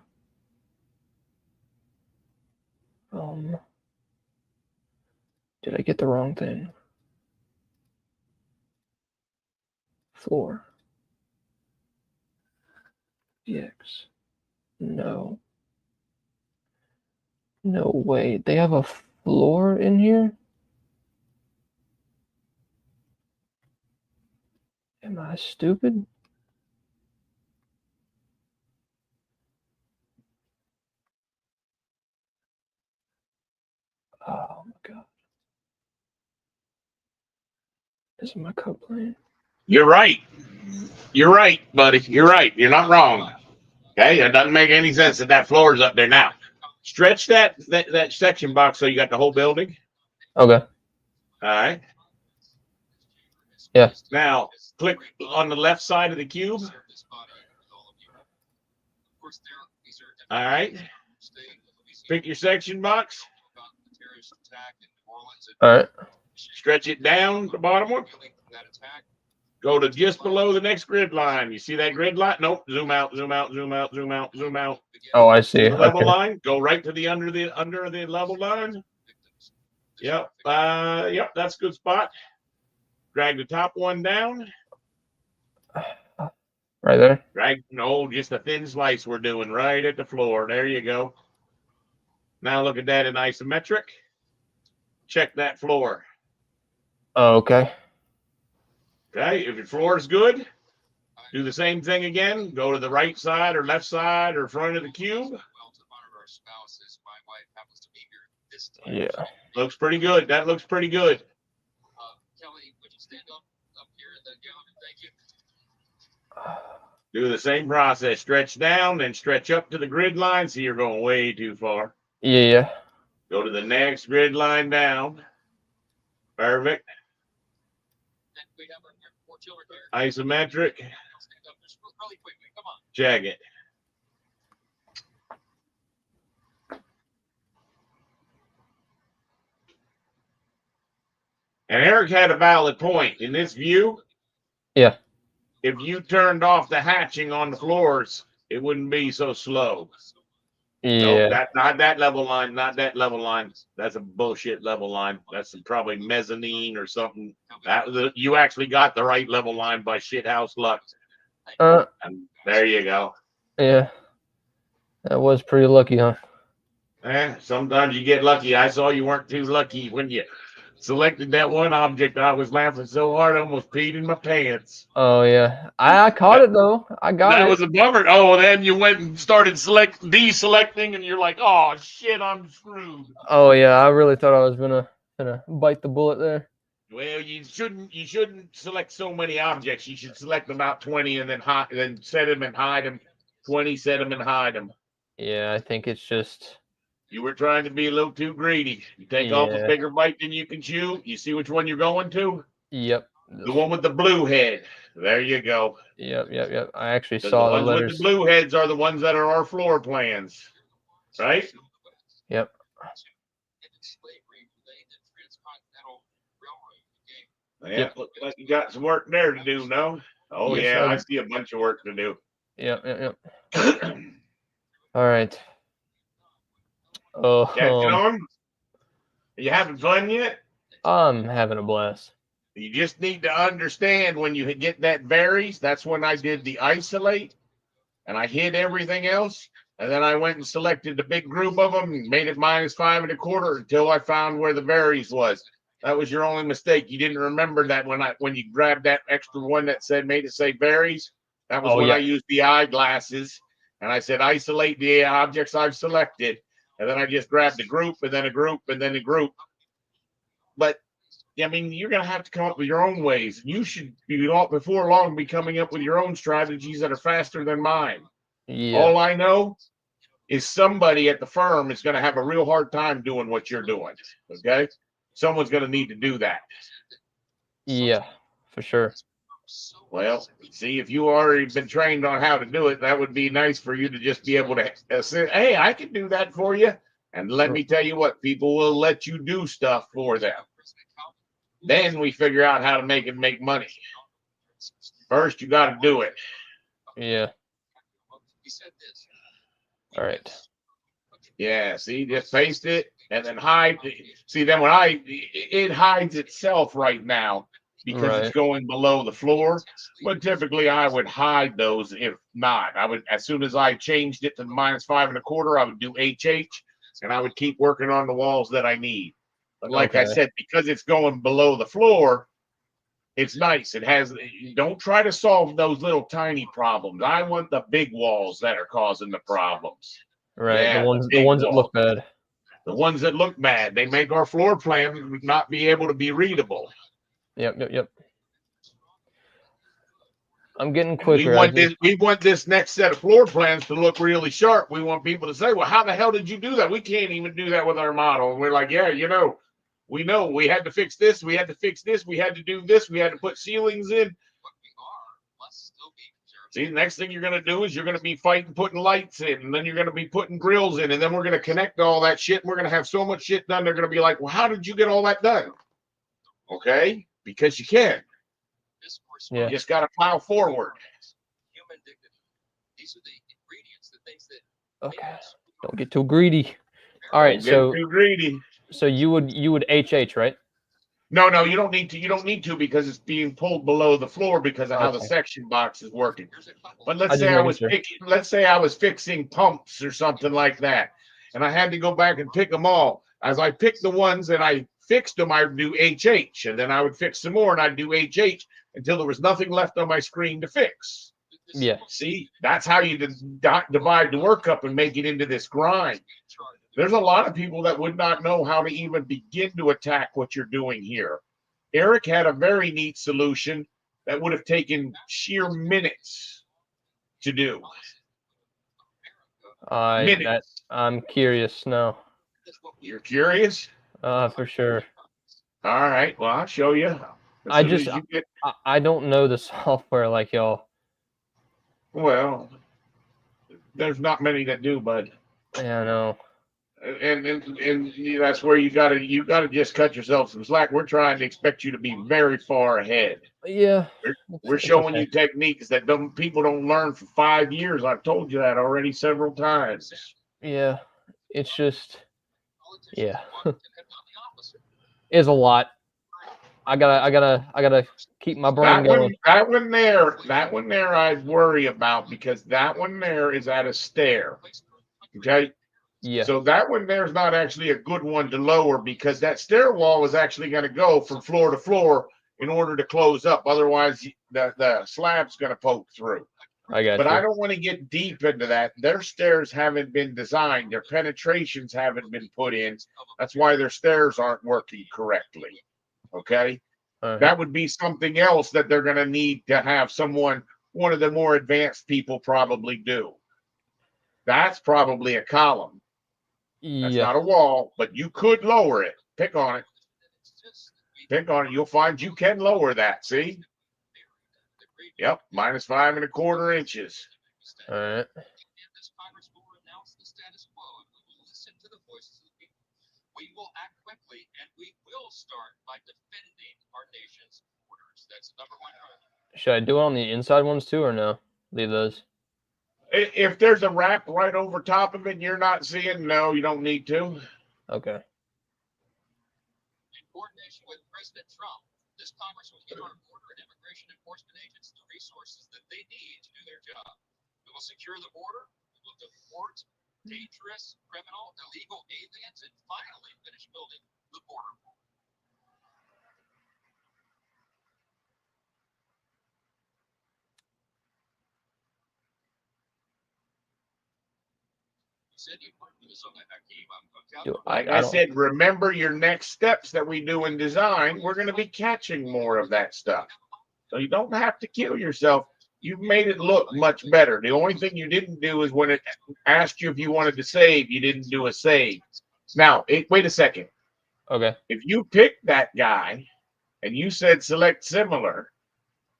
Did I get the wrong thing? Floor. EX. No. No way. They have a floor in here? Am I stupid? Oh my god. Is my cut plane? You're right. You're right, buddy. You're right. You're not wrong. Okay, it doesn't make any sense that floor is up there now. Stretch that section box so you got the whole building. Okay. All right. Yeah. Now click on the left side of the cube. All right. Pick your section box. All right. Stretch it down the bottom one. Go to just below the next grid line. You see that grid line? Nope. Zoom out, zoom out, zoom out, zoom out, zoom out. Oh, I see. The level Okay. line. Go right to the under the level line. Yep. Yep, that's a good spot. Drag the top one down. Right there. Just a thin slice we're doing right at the floor. There you go. Now look at that in isometric. Check that floor. Oh, okay. Okay, if your floor is good, do the same thing again. Go to the right side or left side or front of the cube. Yeah. Looks pretty good. That looks pretty good. Do the same process. Stretch down, then stretch up to the grid line. See, you're going way too far. Yeah. Go to the next grid line down. Perfect. Isometric. Check it. And Eric had a valid point. In this view, Yeah. if you turned off the hatching on the floors, it wouldn't be so slow. Yeah. Nope, not that level line, not that level line. That's a bullshit level line. That's probably mezzanine or something. You actually got the right level line by shithouse luck. And there you go. Yeah. That was pretty lucky, huh? Sometimes you get lucky. I saw you weren't too lucky when you selected that one object. I was laughing so hard I almost peed in my pants. Oh yeah. I caught it though. I got it. That was a bummer. Oh, then you went and started deselecting, and you're like, "Oh shit, I'm screwed." Oh yeah, I really thought I was gonna bite the bullet there. Well, you shouldn't select so many objects. You should select about 20 and then set them and hide them. 20, set them and hide them. Yeah, I think it's just. You were trying to be a little too greedy. You take off a bigger bite than you can chew. You see which one you're going to? Yep. The one with the blue head. There you go. Yep. I actually saw the ones letters. with the blue heads are the ones that are our floor plans, right? Yep. Yeah, looks like you got some work there to do, no? Oh Yes, yeah, I see a bunch of work to do. Yep. All right. Oh, Catching on? Are you having fun yet? I'm having a blast. You just need to understand when you get that varies, that's when I did the isolate and I hid everything else. And then I went and selected the big group of them and made it -5 1/4 until I found where the varies was. That was your only mistake. You didn't remember that when you grabbed that extra one that made it say varies. That was when I used the eyeglasses and I said isolate the objects I've selected. And then I just grabbed a group and then a group and then a group. But I mean, you're going to have to come up with your own ways. You should before long be coming up with your own strategies that are faster than mine. Yeah. All I know is somebody at the firm is going to have a real hard time doing what you're doing. Okay. Someone's going to need to do that. Yeah, for sure. Well, see, if you already been trained on how to do it, that would be nice for you to just be able to say, hey, I can do that for you. And let me tell you what, people will let you do stuff for them. Then we figure out how to make money. First, you got to do it. Yeah. All right. Yeah, see, just paste it and then hide. See, then it hides itself right now because it's Right. going below the floor. But typically, I would hide those. If not, I would, as soon as I changed it to -5.25, I would do HH, and I would keep working on the walls that I need. But like I Okay. said, because it's going below the floor, it's nice. It has. Don't try to solve those little tiny problems. I want the big walls that are causing the problems. Right. Yeah, the The big ones that walls. look bad. The ones that look bad, they make our floor plan not be able to be readable. Yep. I'm getting And we quicker. I want just, this. We want this next set of floor plans to look really sharp. We want people to say, "Well, how the hell did you do that? We can't even do that with our model." And we're like, "Yeah, we know. We had to fix this. We had to fix this. We had to do this. We had to put ceilings in." See, the next thing you're going to do is you're going to be fighting putting lights in, and then you're going to be putting grills in, and then we're going to connect all that shit. And we're going to have so much shit done. They're going to be like, "Well, how did you get all that done?" Okay, because you can. yeah. You just got to plow forward. Okay. Don't get too greedy. All right. Don't get too greedy. So you would HH, right? No, you don't need to. You don't need to because it's being pulled below the floor because of how the Okay. section box is working. But I let's just say I making was sure. let's say I was fixing pumps or something like that, and I had to go back and pick them all. As I picked the ones and I fixed them, I would do HH, and then I would fix some more and I'd do HH until there was nothing left on my screen to fix. Yeah. See, that's how you divide the work up and make it into this grind. There's a lot of people that would not know how to even begin to attack what you're doing here. Eric had a very neat solution that would have taken sheer minutes to do. Minutes. I'm curious now. You're curious? For sure. All right. Well, I'll show you. As I soon just as you get, I don't know the software like y'all. well, there's not many that do, bud. Yeah, I know. And that's where you gotta just cut yourself some slack. We're trying to expect you to be very far ahead. Yeah. We're It's showing okay. you techniques that people don't learn for 5 years. I've told you that already several times. Yeah. It's just yeah. It's a lot. I gotta keep my brain going. That one there, I'd worry about because that one there is at a stair. Okay, Yeah. so that one there is not actually a good one to lower because that stair wall is actually going to go from floor to floor in order to close up. Otherwise, the slab's going to poke through. I got But you. I don't want to get deep into that. Their stairs haven't been designed. Their penetrations haven't been put in. That's why their stairs aren't working correctly. Okay. All right. That would be something else that they're going to need to have one of the more advanced people probably do. That's probably a column. That's Yeah. not a wall, but you could lower it. Pick on it. Pick on it. You'll find you can lower that. See? Yep. -5.25 inches. All right. Should I do it on the inside ones too, or no? Leave those. If there's a wrap right over top of it and you're not seeing, no, you don't need to. Okay. In coordination with President Trump, this Congress will give our border and immigration enforcement agents the resources that they need to do their job. We will secure the border, we will deport dangerous, criminal, illegal aliens, and finally finish building the border wall. Like I said, remember your next steps that we do in design. We're going to be catching more of that stuff. So you don't have to kill yourself. You've made it look much better. The only thing you didn't do is when it asked you if you wanted to save, you didn't do a save. Now, wait a second. Okay. If you picked that guy and you said select similar,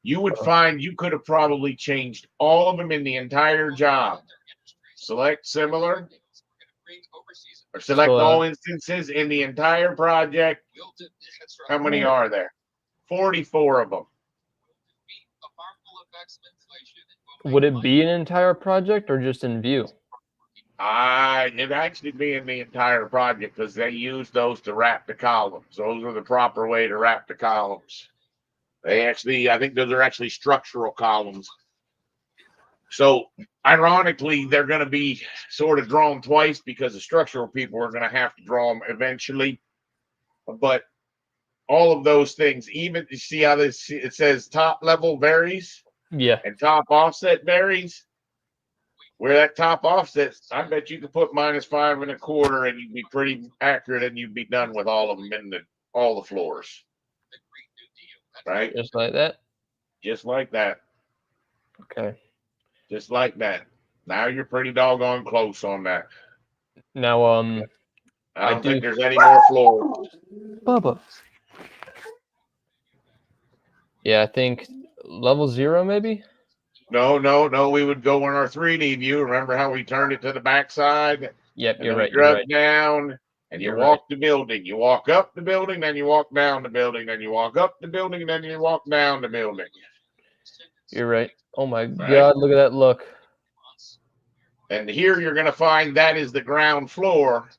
you would find you could have probably changed all of them in the entire job. Select similar or select all instances in the entire project. How many are there? 44 of them. Would it be an entire project or just in view? It'd actually be in the entire project because they use those to wrap the columns. Those are the proper way to wrap the columns. I think those are actually structural columns. So ironically, they're going to be sort of drawn twice because the structural people are going to have to draw them eventually. But all of those things, even you see how it says top level varies Yeah. and top offset varies. Where that top offset, I bet you could put -5 1/4 and you'd be pretty accurate and you'd be done with all of them in all the floors. Right? Just like that. Just like that. Okay. Just like that. Now you're pretty doggone close on that. Now, I don't do- think there's any more floors. Bubba. Yeah, I think level 0 maybe. No. We would go on our 3D view. Remember how we turned it to the backside? Yep, And you're then we right. You're drug right. down and you You're walk the building. You walk up the building, then you walk down the building, then you walk up the building, then you walk down the building. You're right. Oh my God! Look at that look. And here you're going to find that is the ground floor,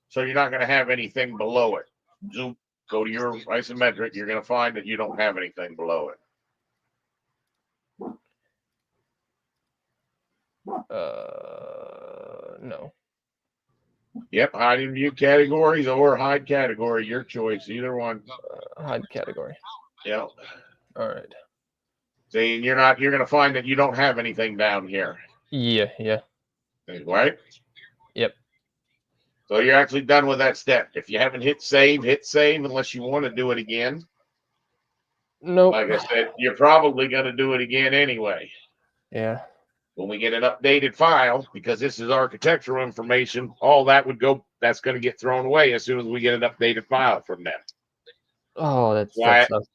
so you're not going to have anything below it. Zoom, go to your isometric. You're going to find that you don't have anything below it. No. Yep, hide in view categories or hide category, your choice, either one. Hide category. Yep. All right. See, you're going to find that you don't have anything down here. Yeah. Right? Yep. So you're actually done with that step. If you haven't hit save unless you want to do it again. Nope. Like I said, you're probably going to do it again anyway. Yeah. When we get an updated file, because this is architectural information, all that would go, that's going to get thrown away as soon as we get an updated file from them. Oh, that Right. sucks.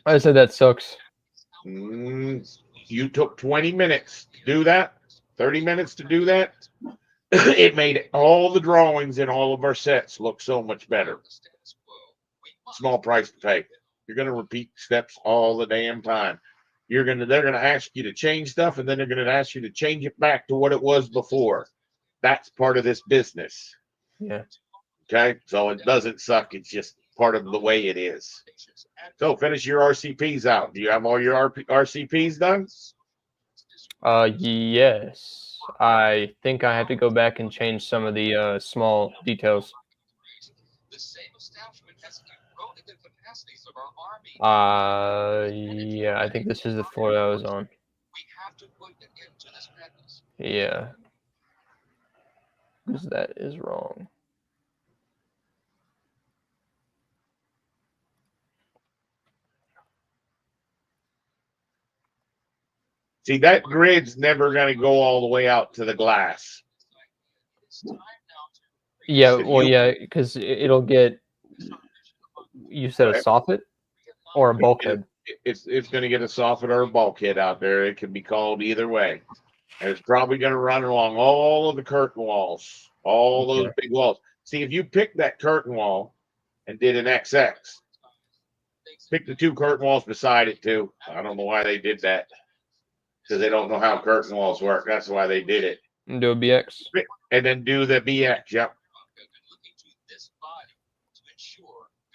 I said that sucks. You took 20 minutes to do that, 30 minutes to do that. It made all the drawings in all of our sets look so much better. Small price to pay. You're going to repeat steps all the damn time. They're going to ask you to change stuff, and then they're going to ask you to change it back to what it was before. That's part of this business. Yeah. Okay. So it doesn't suck. It's just part of the way it is. So finish your RCPs out. Do you have all your RCPs done? Yes. I think I have to go back and change some of the small details. Yeah, I think this is the floor that I was on. Yeah. Because that is wrong. See, that grid's never going to go all the way out to the glass. Yeah, well, yeah, because it'll get. You said a soffit or a bulkhead? It's going to get a soffit or a bulkhead out there. It can be called either way. And it's probably going to run along all of the curtain walls, all those big walls. See, if you pick that curtain wall and did an XX, pick the 2 curtain walls beside it too. I don't know why they did that, because they don't know how curtain walls work. That's why they did it. And do a BX. And then do the BX. Yep.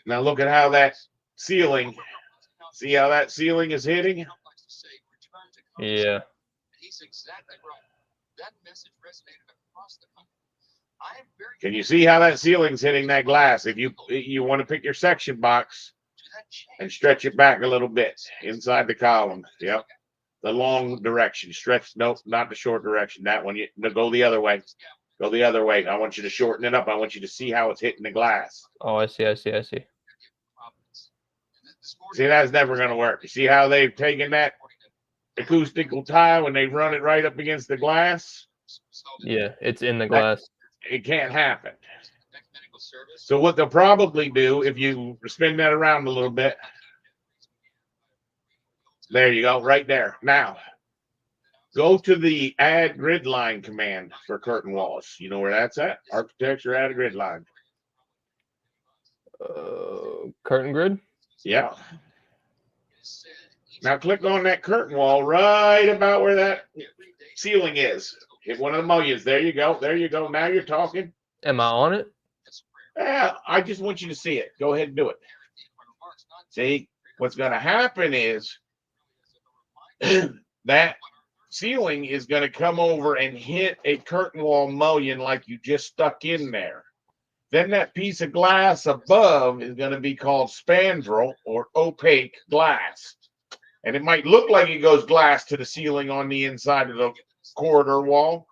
Now look at how that ceiling. See how that ceiling is hitting? Yeah. Can you see how that ceiling's hitting that glass? If you want to pick your section box and stretch it back a little bit inside the column. Yep. The long direction. Stretch. Nope, not the short direction. That one. Go the other way. Go the other way. I want you to shorten it up. I want you to see how it's hitting the glass. Oh, I see. See, that's never going to work. You see how they've taken that acoustical tile and they run it right up against the glass? Yeah, it's in the glass. It can't happen. So what they'll probably do, if you spin that around a little bit, there you go, right there. Now, go to the add grid line command for curtain walls. You know where that's at? Architecture, add a grid line. Curtain grid? Yeah. Now click on that curtain wall right about where that ceiling is. Hit one of the mullions. There you go. There you go. Now you're talking. Am I on it? Yeah, I just want you to see it. Go ahead and do it. See, what's going to happen is that ceiling is going to come over and hit a curtain wall mullion like you just stuck in there. Then that piece of glass above is going to be called spandrel or opaque glass. And it might look like it goes glass to the ceiling on the inside of the corridor wall,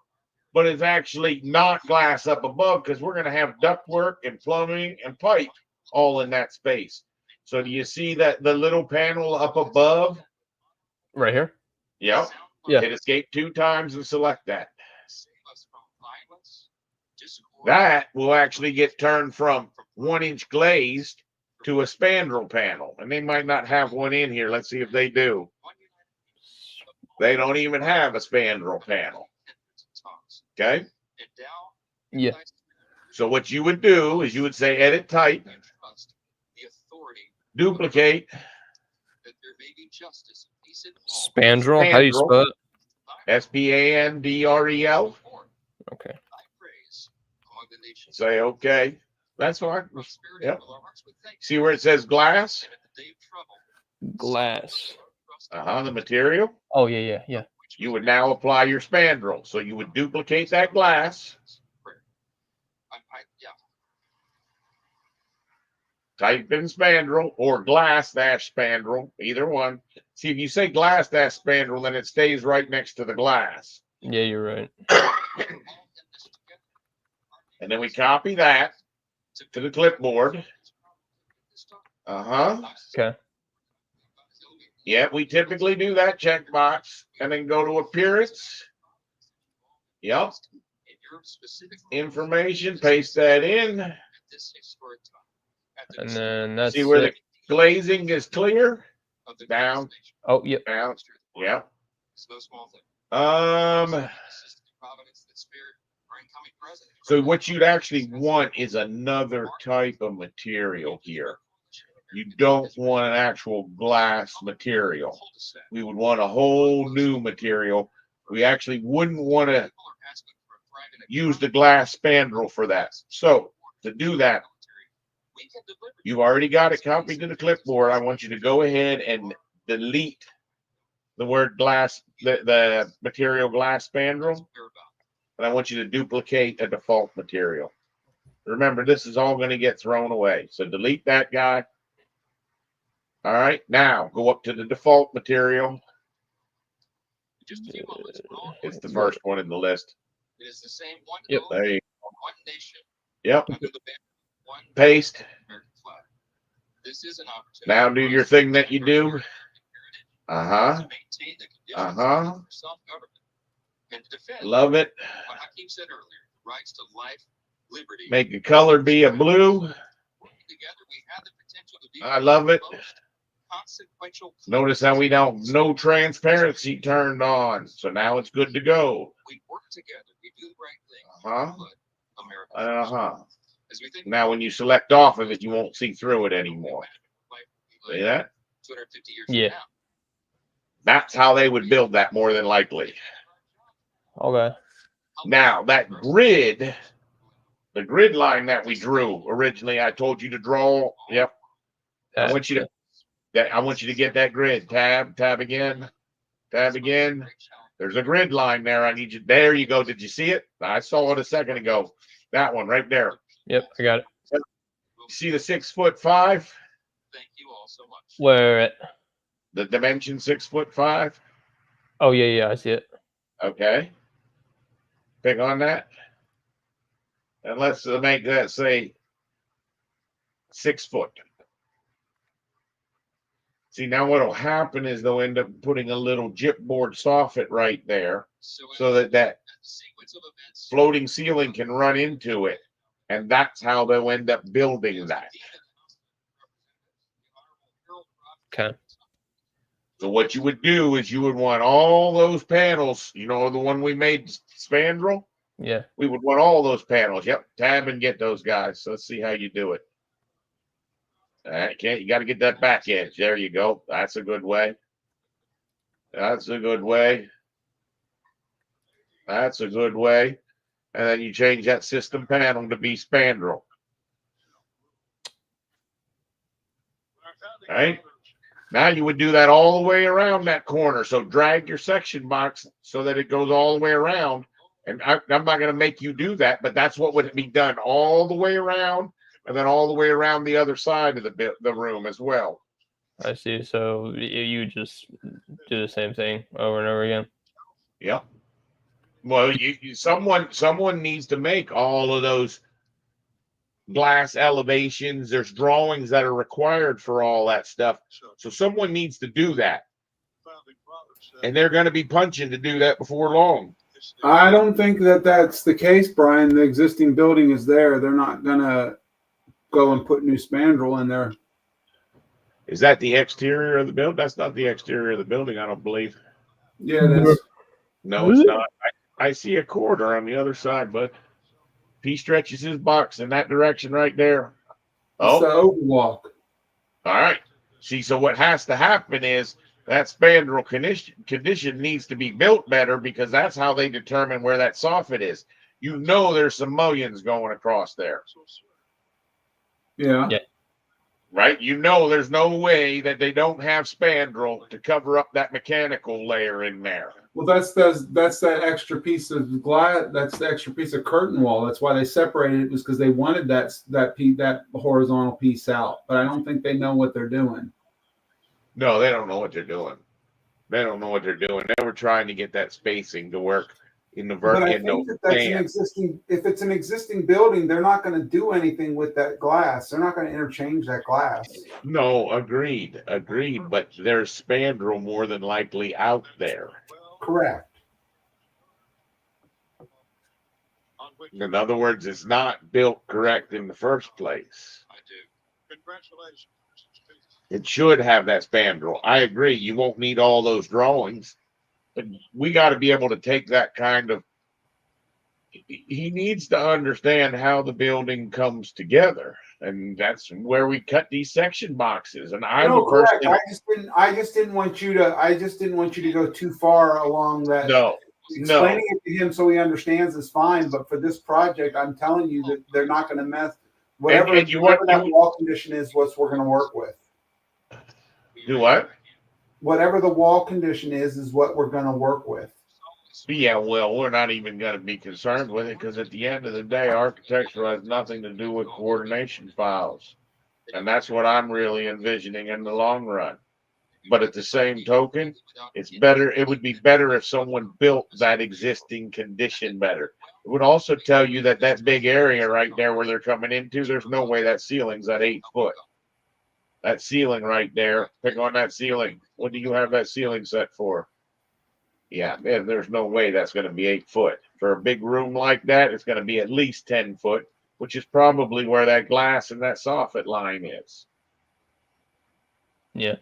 but it's actually not glass up above because we're going to have ductwork and plumbing and pipe all in that space. So do you see that the little panel up above? Right here? Yep. Yeah. Hit escape 2 times and select that. That will actually get turned from 1-inch glazed to a spandrel panel. And they might not have one in here. Let's see if they do. They don't even have a spandrel panel. Okay. Yeah. So what you would do is you would say edit type, duplicate, Spandrel? How do you spell it? Spandrel. Okay. Say okay. That's fine. Yep. See where it says glass? Glass. The material. Oh, yeah. You would now apply your spandrel. So you would duplicate that glass. Type in spandrel or glass dash spandrel, either one. See, if you say glass dash spandrel, then it stays right next to the glass. Yeah, you're right. And then we copy that to the clipboard. Okay. Yeah, we typically do that checkbox and then go to appearance. Yep. Information, paste that in. And then that's See where it. the glazing is clear? Down. Oh, yep. Down. Yep. So what you'd actually want is another type of material here. You don't want an actual glass material. We would want a whole new material. We actually wouldn't want to use the glass spandrel for that. So to do that, you've already got it copied to the clipboard. I want you to go ahead and delete the word glass, the material glass spandrel. And I want you to duplicate a default material. Remember, this is all going to get thrown away. So delete that guy. All right, now go up to the default material. It's the first one in the list. It is the same one. Yep. There you go. One nation. Yep. Under the banner of one Paste. American flag. This is an opportunity. Now do your thing that you do. To maintain the conditions for self-government and to defend. Love it. What Hakeem said earlier, the rights to life, liberty. Make the color be a blue. Working together, we have the potential to be I love it. consequential. Notice how we don't no transparency turned on. So now it's good to go. We work together. We do the right thing. Uh-huh. As we think Now when you select off of it, you won't see through it anymore. See that? 250 years Yeah. from now. That's how they would build that more than likely. Okay. Now that grid, the grid line that we drew originally, I told you to draw. Yep. I want you to get that grid. Tab again. Tab again. There's a grid line there. I need you. There you go. Did you see it? I saw it a second ago. That one right there. Yep, I got it. You see the 6'5"? Thank you all so much. Where it? The dimension 6'5". Oh, yeah, I see it. Okay. Pick on that. And let's make that say 6 foot. See, now what'll happen is they'll end up putting a little gypboard soffit right there so that floating ceiling can run into it. And that's how they'll end up building that. Okay. So what you would do is you would want all those panels, you know, the one we made spandrel. Yeah. We would want all those panels. Yep. Tab and get those guys. So let's see how you do it. All right. You got to get that back edge. There you go. That's a good way. That's a good way. That's a good way. And then you change that system panel to be spandrel. Right? Now you would do that all the way around that corner. So drag your section box so that it goes all the way around. And I'm not going to make you do that, but that's what would be done all the way around, and then all the way around the other side of the room as well. I see. So you just do the same thing over and over again. Yep. Well, someone needs to make all of those glass elevations. There's drawings that are required for all that stuff. So someone needs to do that. And they're going to be punching to do that before long. I don't think that that's the case, Brian. The existing building is there. They're not going to go and put new spandrel in there. Is that the exterior of the building? That's not the exterior of the building, I don't believe. Yeah, it is. No, it's not. I see a corridor on the other side, but he stretches his box in that direction right there. It's the overwalk. All right. See, so what has to happen is that spandrel condition needs to be built better, because that's how they determine where that soffit is. You know there's some mullions going across there. Yeah. Right? You know there's no way that they don't have spandrel to cover up that mechanical layer in there. Well, that's that extra piece of glass. That's the extra piece of curtain wall. That's why they separated it, was because they wanted that horizontal piece out. But I don't think they know what they're doing. No, they don't know what they're doing. They don't know what they're doing. They were trying to get that spacing to work in the But I vertical. think that's an existing. If it's an existing building, they're not going to do anything with that glass. They're not going to interchange that glass. No, agreed. But there's spandrel more than likely out there. Correct. In other words, it's not built correct in the first place. I do. Congratulations. It should have that spandrel. I agree. You won't need all those drawings, but we got to be able to take that kind of. He needs to understand how the building comes together, and that's where we cut these section boxes. And I would correct. personally, I just didn't want you to go too far along that. no. Explaining it to him so he understands is fine, but for this project, I'm telling you that they're not going to mess. Whatever that wall condition is, what we're going to work with. Do what? Whatever the wall condition is what we're going to work with. Yeah, well, we're not even going to be concerned with it, because at the end of the day, architecture has nothing to do with coordination files. And that's what I'm really envisioning in the long run. But at the same token, it would be better if someone built that existing condition better. It would also tell you that big area right there where they're coming into, there's no way that ceiling's at 8 foot. That ceiling right there, pick on that ceiling. What do you have that ceiling set for? Yeah, there's no way that's going to be 8 foot. For a big room like that, it's going to be at least 10 foot, which is probably where that glass and that soffit line is. Yeah.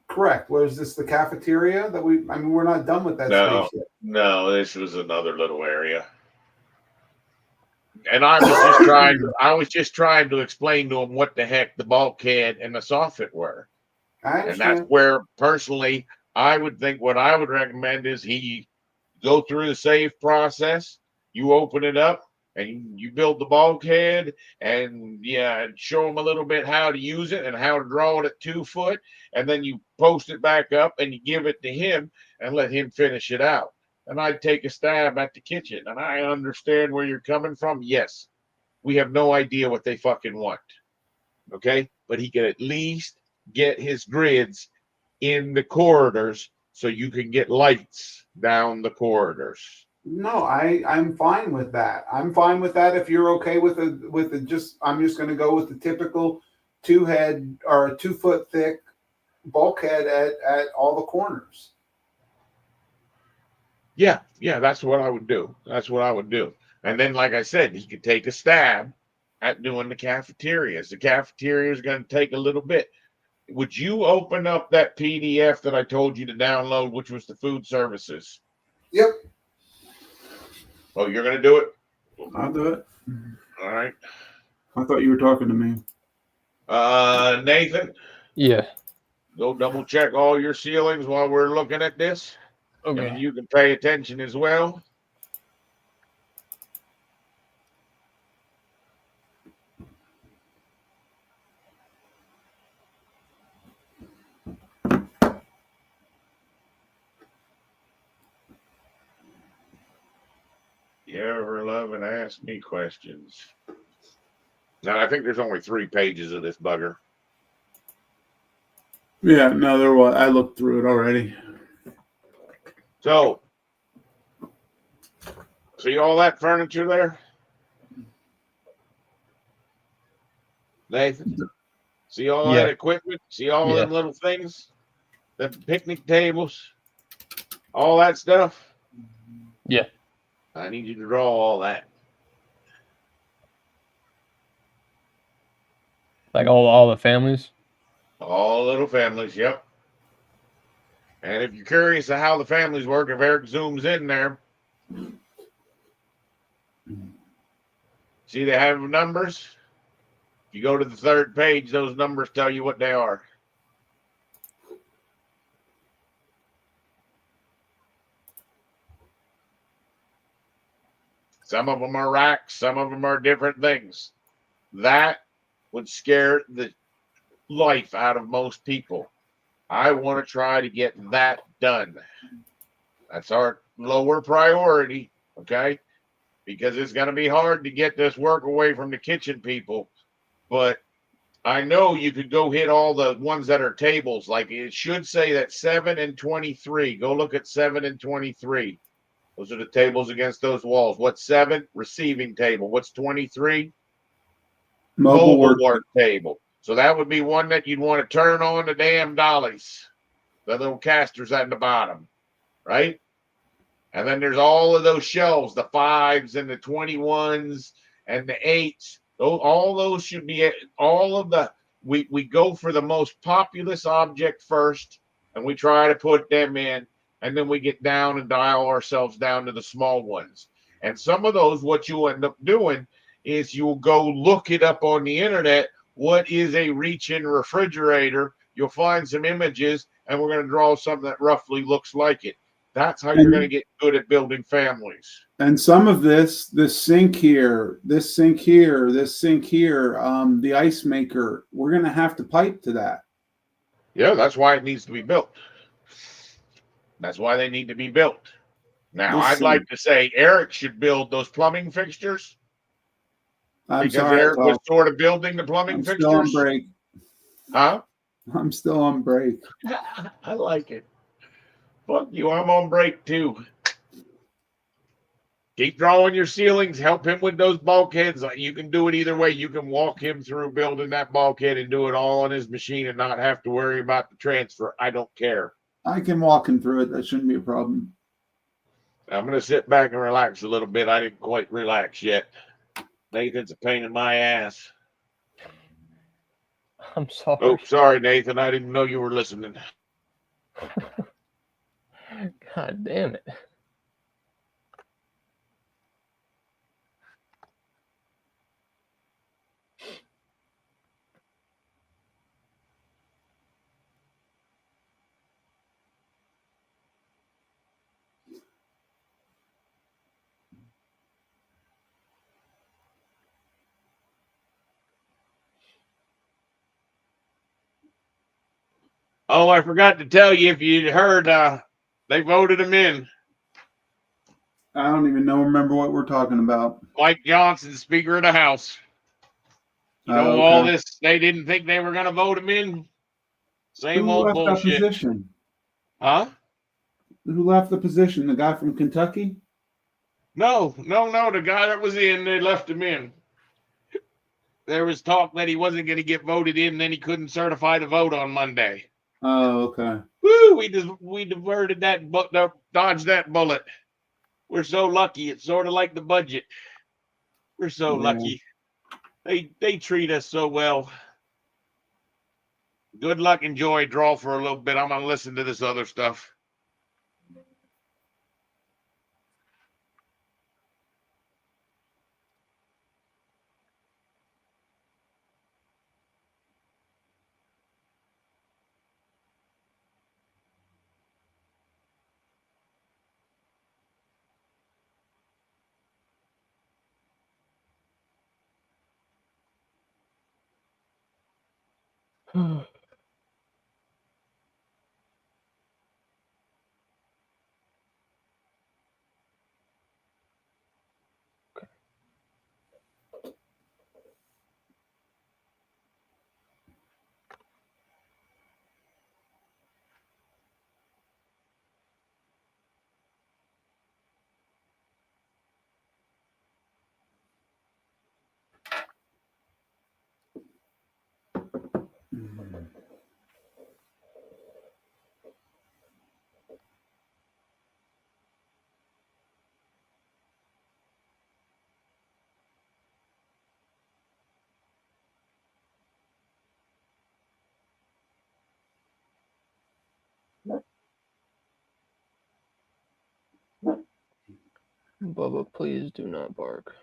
Correct. Was this the cafeteria that we're not done with that space yet. No, this was another little area. And I was just trying to explain to him what the heck the bulkhead and the soffit were. And that's where, personally, I would think what I would recommend is he go through the save process. You open it up and you build the bulkhead, and show him a little bit how to use it and how to draw it at 2 foot. And then you post it back up and you give it to him and let him finish it out. And I'd take a stab at the kitchen. And I understand where you're coming from. Yes, we have no idea what they fucking want. Okay? But he can at least get his grids in the corridors so you can get lights down the corridors. No, I'm fine with that. I'm fine with that if you're okay with I'm just going to go with the typical 2-head or 2 foot thick bulkhead at all the corners. Yeah, that's what I would do. And then, like I said, he could take a stab at doing the cafeterias. The cafeteria is going to take a little bit. Would you open up that PDF that I told you to download, which was the food services? Yep. Oh, you're going to do it? I'll do it. All right. I thought you were talking to me. Nathan? Yeah. Go double check all your ceilings while we're looking at this. Okay. And you can pay attention as well. You ever love and ask me questions? Now, I think there's only 3 pages of this bugger. Yeah, no, there was. I looked through it already. So, see all that furniture there? Nathan? See all Yeah. that equipment? See all Yeah. them little things? The picnic tables? All that stuff? Yeah. I need you to draw all that. Like all the families. All little families, yep. And if you're curious of how the families work, if Eric zooms in there, see they have numbers? If you go to the 3rd page, those numbers tell you what they are. Some of them are racks, some of them are different things. That would scare the life out of most people. I want to try to get that done. That's our lower priority, okay? Because it's going to be hard to get this work away from the kitchen people. But I know you could go hit all the ones that are tables. Like it should say that 7 and 23. Go look at 7 and 23. Those are the tables against those walls. What's 7? Receiving table. What's 23? Mobile work. Work table. So that would be one that you'd want to turn on the damn dollies, the little casters at the bottom, right? And then there's all of those shelves, the 5s and the 21s and the 8s. All those should be all of the. We go for the most populous object first, and we try to put them in, and then we get down and dial ourselves down to the small ones. And some of those, what you end up doing is you'll go look it up on the internet. What is a reach-in refrigerator? You'll find some images, and we're going to draw something that roughly looks like it. That's how you're going to get good at building families. And some of this sink here, this sink here, the ice maker, we're going to have to pipe to that. Yeah, that's why it needs to be built. That's why they need to be built. Now, I'd like to say Eric should build those plumbing fixtures. I'm because sorry, Eric was sort of building the plumbing I'm fixtures. still on break. Huh? I'm still on break. I like it. Fuck you, I'm on break too. Keep drawing your ceilings. Help him with those bulkheads. You can do it either way. You can walk him through building that bulkhead and do it all on his machine and not have to worry about the transfer. I don't care. I can walk him through it. That shouldn't be a problem. I'm going to sit back and relax a little bit. I didn't quite relax yet. Nathan's a pain in my ass. I'm sorry. Oh, sorry, Nathan. I didn't know you were listening. God damn it. Oh, I forgot to tell you, if you'd heard, they voted him in. I don't even remember what we're talking about. Mike Johnson, Speaker of the House. You know, Okay. all this, they didn't think they were going to vote him in. Same Who old left that bullshit. position? Huh? Who left the position? The guy from Kentucky? No. The guy that was in, they left him in. There was talk that he wasn't going to get voted in, then he couldn't certify the vote on Monday. Oh, okay. Woo! We diverted that, dodged that bullet. We're so lucky. It's sort of like the budget. We're so lucky. They treat us so well. Good luck and joy. Draw for a little bit. I'm going to listen to this other stuff. Bubba, please do not bark.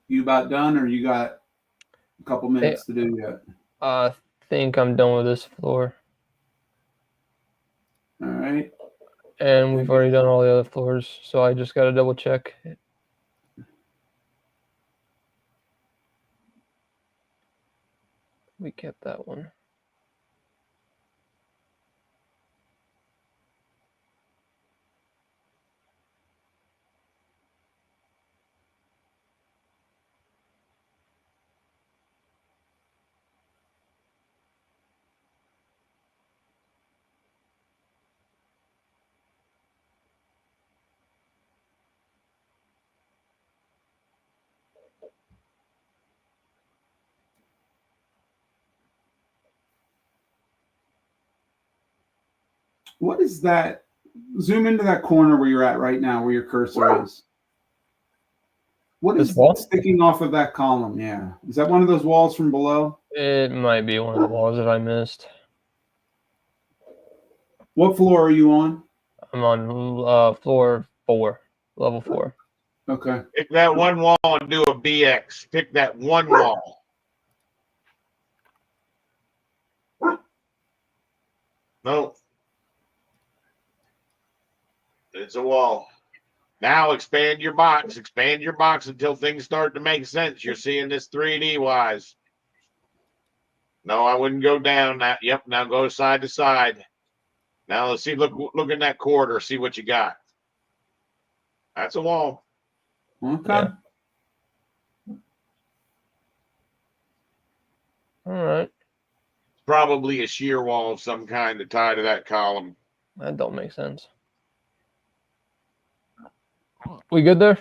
You about done, or you got a couple minutes to do yet? I think I'm done with this floor. All right. And we've already done all the other floors, so I just got to double check. We kept that one. What is that? Zoom into that corner where you're at right now, where your cursor is. What This is wall? sticking off of that column? Yeah. Is that one of those walls from below? It might be one of the walls that I missed. What floor are you on? I'm on floor 4, level 4. Okay. Pick that one wall and do a BX. Pick that one wall. No. It's a wall. Now expand your box. Expand your box until things start to make sense. You're seeing this 3D wise. No, I wouldn't go down that. Yep. Now go side to side. Now let's see. Look in that corridor. See what you got. That's a wall. Okay. Yeah. All right. Probably a shear wall of some kind to tie to that column. That don't make sense. We good there?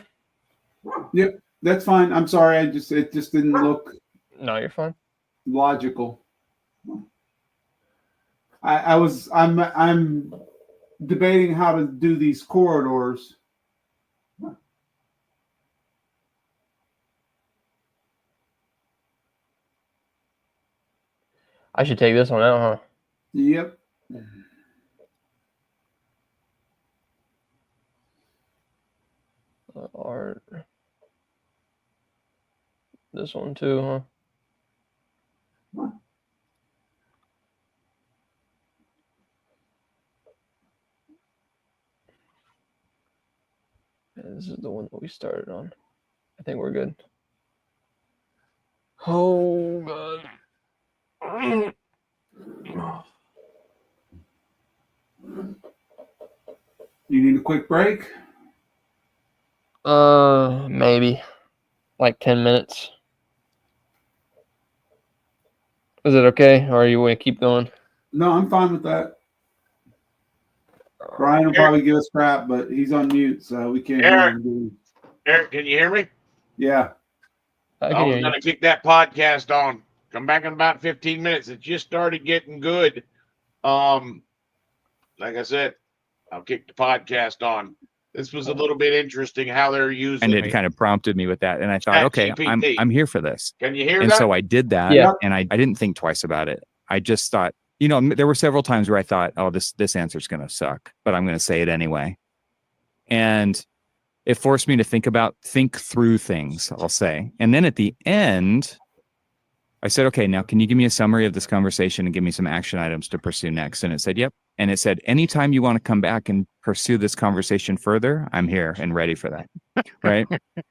Yep. That's fine. I'm sorry. It just didn't look No, you're fine. logical. I'm debating how to do these corridors. I should take this one out, huh? Yep. Art. This one too, huh? This is the one that we started on. I think we're good. Oh god. You need a quick break? Maybe like 10 minutes. Is it okay, or you want to keep going? No, I'm fine with that. Brian will probably give us crap, but he's on mute, so we can't hear him. Eric, can you hear me? Yeah. I I can was hear you. going to kick that podcast on. Come back in about 15 minutes. It just started getting good. Like I said, I'll kick the podcast on. This was a little bit interesting how they're using And it kind of prompted me with that. And I thought, Chat okay, GPT. I'm here for this. Can you hear And that? so I did that. Yeah. And I didn't think twice about it. I just thought, there were several times where I thought, oh, this answer's going to suck, but I'm going to say it anyway. And it forced me to think through things, I'll say. And then at the end, I said, okay, now can you give me a summary of this conversation and give me some action items to pursue next? And it said, yep. And it said, anytime you want to come back and pursue this conversation further, I'm here and ready for that. Right.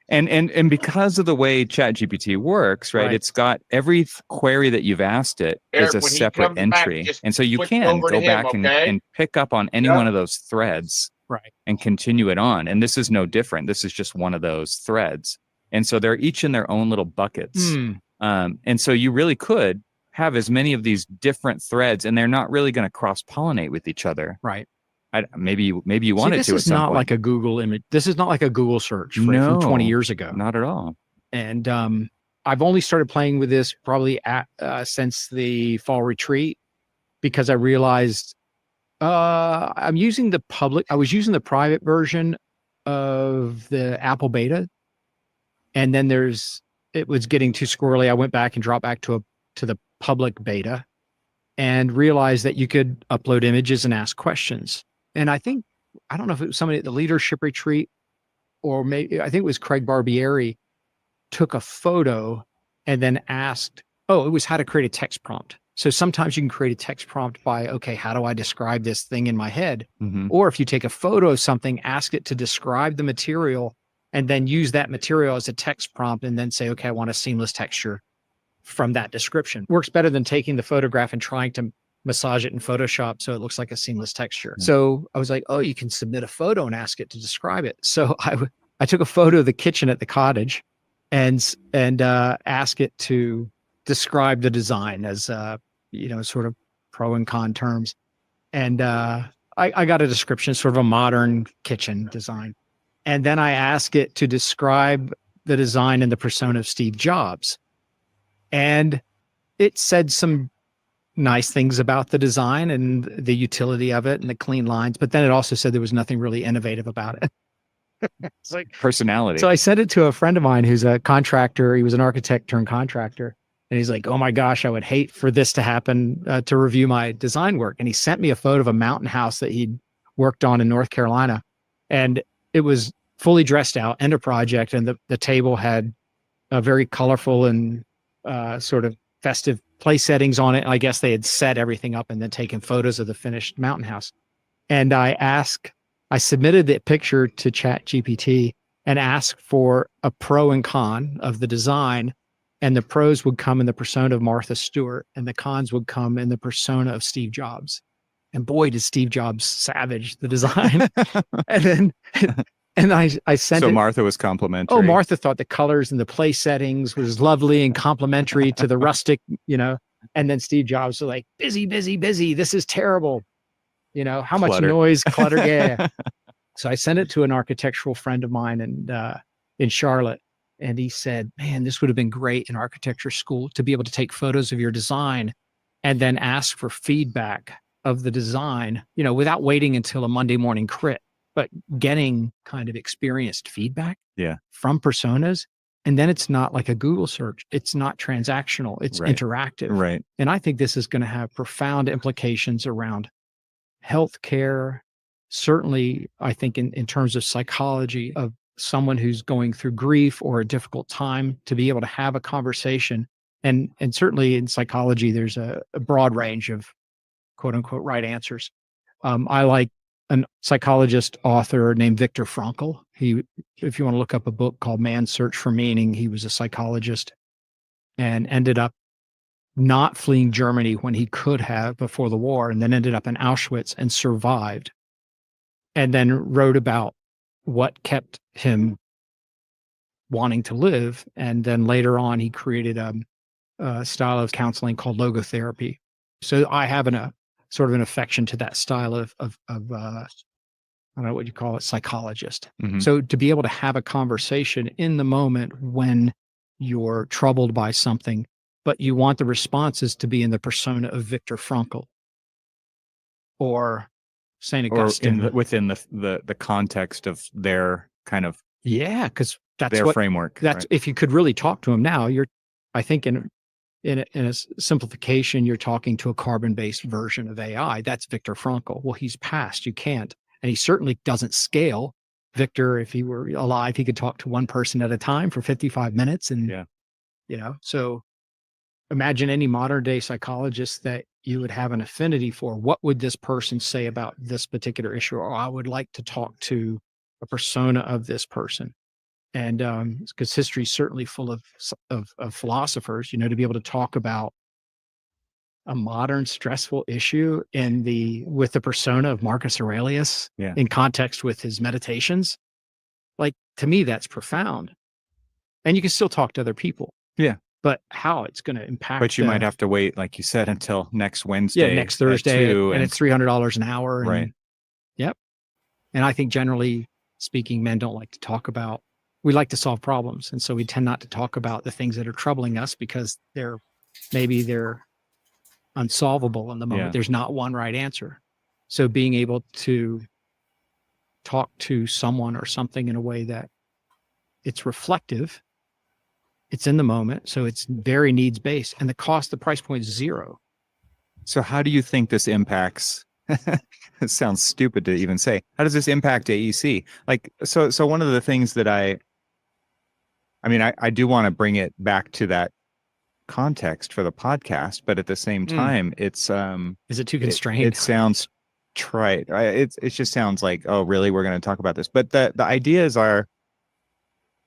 And because of the way ChatGPT works, right, it's got every query that you've asked it Eric, is a when he separate comes back, entry. just And so you switch can over to go him, back okay? and pick up on any one of those threads Right. and continue it on. And this is no different. This is just one of those threads. And so they're each in their own little buckets. And so you really could have as many of these different threads, and they're not really going to cross-pollinate with each other. Right. Maybe you want it this to. is not like a Google image. This is not like a Google search from 20 years ago. Not at all. And I've only started playing with this probably since the fall retreat, because I realized I was using the private version of the Apple beta, and then it was getting too squirrely. I went back and dropped back to the public beta and realized that you could upload images and ask questions. And I don't know if it was somebody at the leadership retreat, or maybe I think it was Craig Barbieri, took a photo and then asked, it was how to create a text prompt. So sometimes you can create a text prompt by, okay, how do I describe this thing in my head? Mm-hmm. Or if you take a photo of something, ask it to describe the material and then use that material as a text prompt and then say, okay, I want a seamless texture from that description. Works better than taking the photograph and trying to massage it in Photoshop so it looks like a seamless texture. Mm-hmm. So I was like, you can submit a photo and ask it to describe it. So I took a photo of the kitchen at the cottage and ask it to describe the design as sort of pro and con terms. And I got a description, sort of a modern kitchen design. And then I asked it to describe the design and the persona of Steve Jobs. And it said some nice things about the design and the utility of it and the clean lines, but then it also said there was nothing really innovative about it. It's like personality. So I sent it to a friend of mine who's a contractor. He was an architect turned contractor. And he's like, oh my gosh, I would hate for this to happen to review my design work. And he sent me a photo of a mountain house that he'd worked on in North Carolina. And it was fully dressed out, end of project. And the table had a very colorful and sort of festive place settings on it. I guess they had set everything up and then taken photos of the finished mountain house. And I submitted the picture to ChatGPT and asked for a pro and con of the design. And the pros would come in the persona of Martha Stewart, and the cons would come in the persona of Steve Jobs. And boy, did Steve Jobs savage the design. and I sent So it. Martha was complimentary. Oh, Martha thought the colors and the place settings was lovely and complimentary to the rustic, and then Steve Jobs was like, busy, busy, busy. This is terrible. How much Clutter. noise, clutter. Yeah. So I sent it to an architectural friend of mine in Charlotte. And he said, man, this would have been great in architecture school to be able to take photos of your design and then ask for feedback of the design, without waiting until a Monday morning crit, but getting kind of experienced feedback from personas. And then it's not like a Google search. It's not transactional. It's interactive. Right. And I think this is going to have profound implications around healthcare. Certainly, I think in terms of psychology of someone who's going through grief or a difficult time, to be able to have a conversation. And certainly in psychology, there's a broad range of quote unquote right answers. I like a psychologist author named Viktor Frankl. If you want to look up a book called Man's Search for Meaning, he was a psychologist and ended up not fleeing Germany when he could have before the war, and then ended up in Auschwitz and survived, and then wrote about what kept him wanting to live. And then later on, he created a style of counseling called logotherapy. So I have a sort of an affection to that style of I don't know what you call it, psychologist. Mhm. So to be able to have a conversation in the moment when you're troubled by something, but you want the responses to be in the persona of Viktor Frankl or Saint Or Augustine. within the context of their kind of Yeah, because that's their what framework. that's right? if you could really talk to him now, I think in a simplification, you're talking to a carbon-based version of AI. That's Viktor Frankl. Well, he's passed. You can't. And he certainly doesn't scale. Victor, if he were alive, he could talk to one person at a time for 55 minutes. And, Yeah. So imagine any modern day psychologist that you would have an affinity for. What would this person say about this particular issue? Or I would like to talk to a persona of this person. And because history is certainly full of philosophers, to be able to talk about a modern stressful issue with the persona of Marcus Aurelius Yeah. in context with his meditations, like to me, that's profound. And you can still talk to other people. Yeah. But how it's going to impact. But you might have to wait, like you said, until next Wednesday. next Thursday, at 2, and it's $300 an hour. And, right. Yep. And I think generally speaking, men don't like to talk about. We like to solve problems, and so we tend not to talk about the things that are troubling us because they're unsolvable in the moment. Yeah. There's not one right answer. So being able to talk to someone or something in a way that it's reflective, it's in the moment, so it's very needs based, and the price point is zero. So how do you think this impacts? It sounds stupid to even say. How does this impact AEC? Like, so one of the things that I do want to bring it back to that context for the podcast, but at the same time, it's is it too constrained? It sounds trite. It just sounds like, oh, really? We're going to talk about this. But the ideas are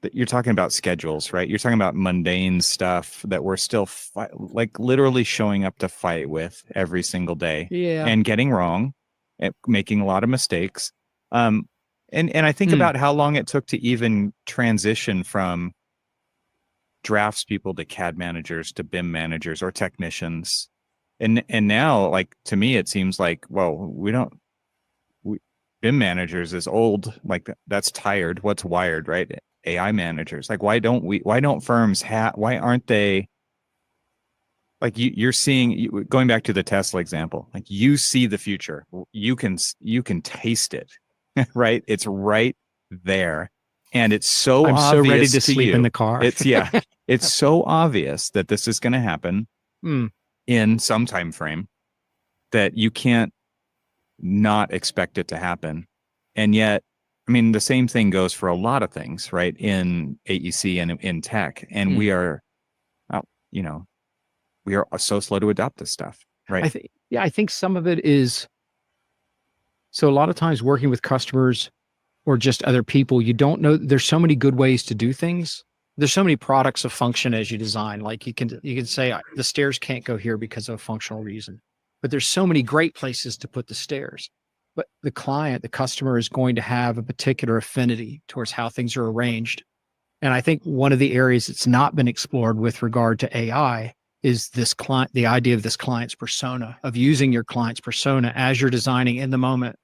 that you're talking about schedules, right? You're talking about mundane stuff that we're still like literally showing up to fight with every single day, and getting wrong, and making a lot of mistakes. And I think about how long it took to even transition from draftspeople to CAD managers to BIM managers or technicians. And now, like, to me, it seems like, well, BIM managers is old. Like, that's tired. What's wired, right? AI managers. Like, why don't firms why aren't they, like, you're seeing, going back to the Tesla example, like, you see the future. You can taste it, right? It's right there. And it's so I'm obvious so ready to sleep you. in the car. It's so obvious that this is going to happen in some time frame that you can't not expect it to happen. And yet, the same thing goes for a lot of things, right? In AEC and in tech. And we are so slow to adopt this stuff, right? I think some of it is, so a lot of times working with customers or just other people, you don't know, there's so many good ways to do things. There's so many products of function as you design. Like you can say the stairs can't go here because of a functional reason, but there's so many great places to put the stairs. But the customer is going to have a particular affinity towards how things are arranged. And I think one of the areas that's not been explored with regard to AI is the idea of this client's persona, of using your client's persona as you're designing in the moment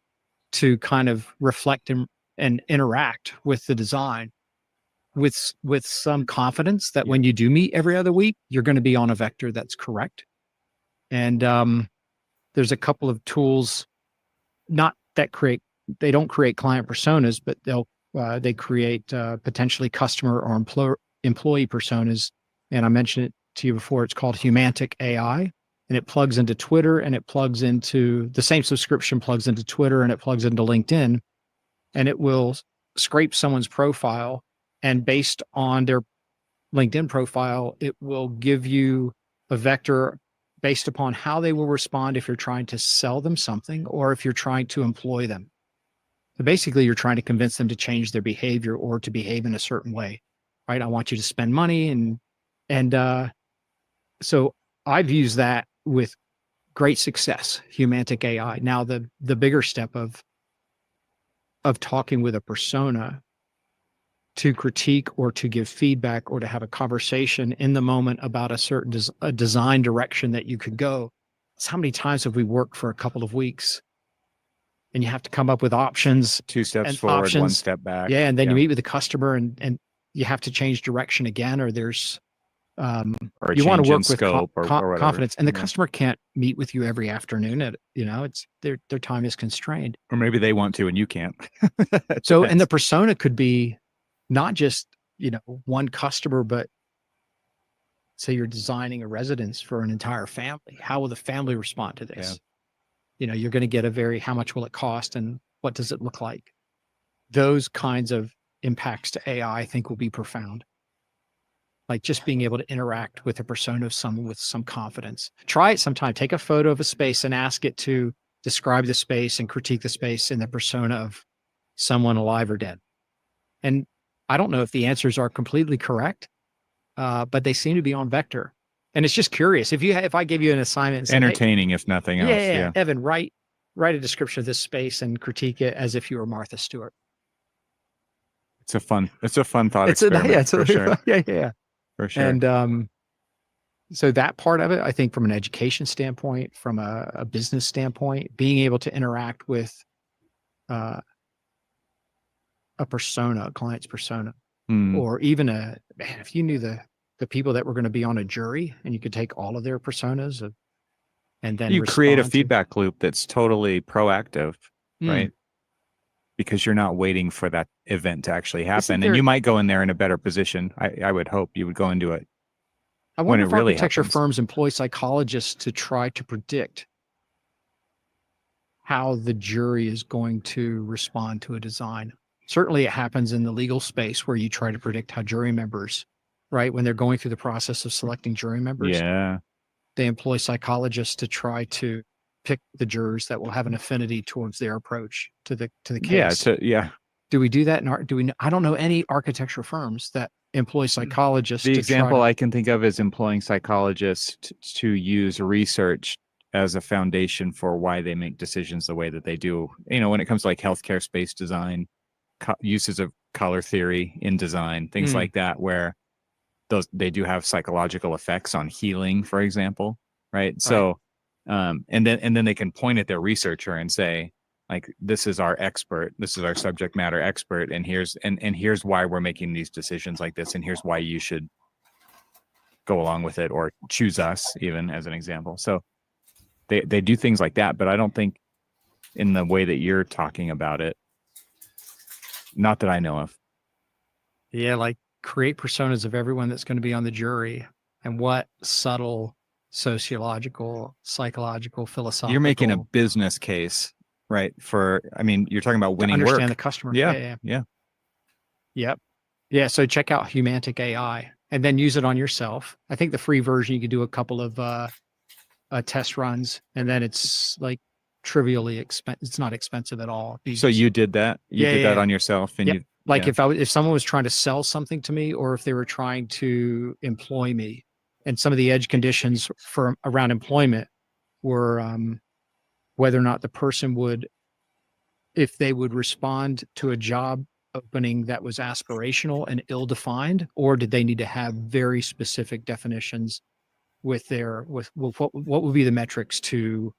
to kind of reflect and interact with the design with some confidence that when you do meet every other week, you're going to be on a vector that's correct. And there's a couple of tools, they don't create client personas, but they create potentially customer or employee personas. And I mentioned it to you before. It's called Humantic AI, and it plugs into Twitter, and it plugs into the same subscription plugs into Twitter, and it plugs into LinkedIn, and it will scrape someone's profile, and based on their LinkedIn profile, it will give you a vector based upon how they will respond if you're trying to sell them something or if you're trying to employ them. Basically, you're trying to convince them to change their behavior or to behave in a certain way, right? I want you to spend money, and so I've used that with great success. Humantic AI. Now, the bigger step of talking with a persona to critique or to give feedback or to have a conversation in the moment about a certain a design direction that you could go. It's how many times have we worked for a couple of weeks and you have to come up with options, 2 steps and forward, 1 options. step back. Yeah. And then you meet with the customer and you have to change direction again, or there's, or a you want to change in work with scope or whatever. confidence, and the Yeah. customer can't meet with you every afternoon. It's their time is constrained. Or maybe they want to and you can't. So, and the Depends. persona could be not just, one customer, but say you're designing a residence for an entire family. How will the family respond to this? You're going to get how much will it cost and what does it look like? Those kinds of impacts to AI, I think, will be profound. Like just being able to interact with a persona of someone with some confidence. Try it sometime. Take a photo of a space and ask it to describe the space and critique the space in the persona of someone alive or dead. And I don't know if the answers are completely correct, but they seem to be on vector. And it's just curious. If I gave you an assignment and said, Entertaining, if nothing else. hey, Yeah. Evan, write a description of this space and critique it as if you were Martha Stewart. It's a fun thought experiment. For sure. Yeah. For sure. And so that part of it, I think, from an education standpoint, from a business standpoint, being able to interact with a persona, a client's persona, or even if you knew the people that were going to be on a jury and you could take all of their personas and then you create a respond feedback loop that's totally proactive, right? Because you're not waiting for that event to actually happen. And you might go in there in a better position. I would hope you would go into it. I wonder if really architecture happens. firms employ psychologists to try to predict how the jury is going to respond to a design. Certainly it happens in the legal space where you try to predict how jury members, right, when they're going through the process of selecting jury members, Yeah. they employ psychologists to try to pick the jurors that will have an affinity towards their approach to the case. Yeah. Do we do that in art? I don't know any architecture firms that employ psychologists. The example I can think of is employing psychologists to use research as a foundation for why they make decisions the way that they do. When it comes to like healthcare space design, uses of color theory in design, things like that, where they do have psychological effects on healing, for example, right? So, and then they can point at their researcher and say, like, this is our expert, this is our subject matter expert, and here's why we're making these decisions like this, and here's why you should go along with it or choose us, even as an example. So they do things like that, but I don't think in the way that you're talking about it, not that I know of. Yeah, like create personas of everyone that's going to be on the jury, and what subtle sociological, psychological, philosophical. You're making a business case, right? You're talking about winning to understand work. The customer. Yeah. Yep. Yeah. So check out Humantic AI and then use it on yourself. I think the free version, you could do a couple of test runs, and then it's like trivially expensive. It's not expensive at all. You did that? You did that on yourself? And if someone was trying to sell something to me, or if they were trying to employ me, and some of the edge conditions around employment were whether or not the person if they would respond to a job opening that was aspirational and ill-defined, or did they need to have very specific definitions with what would be the metrics to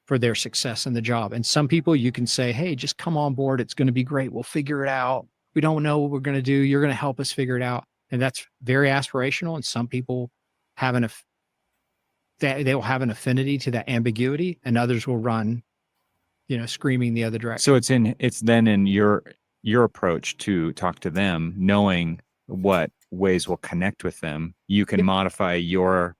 for their success in the job. And some people you can say, hey, just come on board. It's going to be great. We'll figure it out. We don't know what we're going to do. You're going to help us figure it out. And that's very aspirational. And some people they will have an affinity to that ambiguity, and others will run, screaming the other direction. So it's then in your approach to talk to them, knowing what ways will connect with them. You can modify your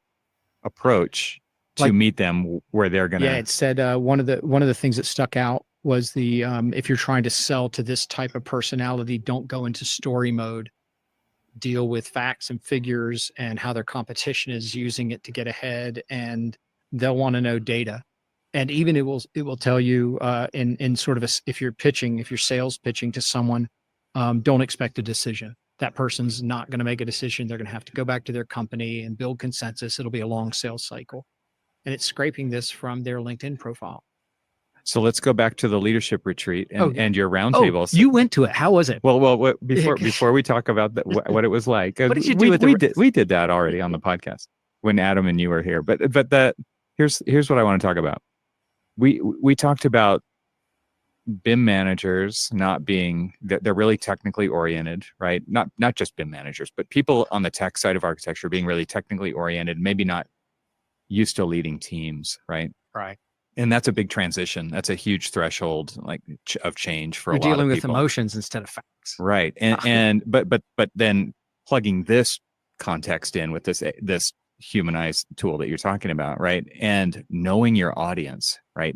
approach to meet them where they're going to. Yeah, it said one of the things that stuck out was the if you're trying to sell to this type of personality, don't go into story mode. Deal with facts and figures and how their competition is using it to get ahead, and they'll want to know data. And even it will tell you in sort of if you're sales pitching to someone, don't expect a decision. That person's not going to make a decision. They're going to have to go back to their company and build consensus. It'll be a long sales cycle. And it's scraping this from their LinkedIn profile. So let's go back to the leadership retreat and, Oh, yeah. and your Oh, roundtables. you went to it. How was it? Well, before we talk about what it was like, What did you do with the- we did that already on the podcast when Adam and you were here. But here's what I want to talk about. We talked about BIM managers not being they're really technically oriented, right? Not just BIM managers, but people on the tech side of architecture being really technically oriented, maybe not used to leading teams, right? Right. And that's a big transition. That's a huge threshold of change for You're a lot of dealing with people. emotions instead of facts. Right. But then plugging this context in with this humanized tool that you're talking about, right? And knowing your audience, right?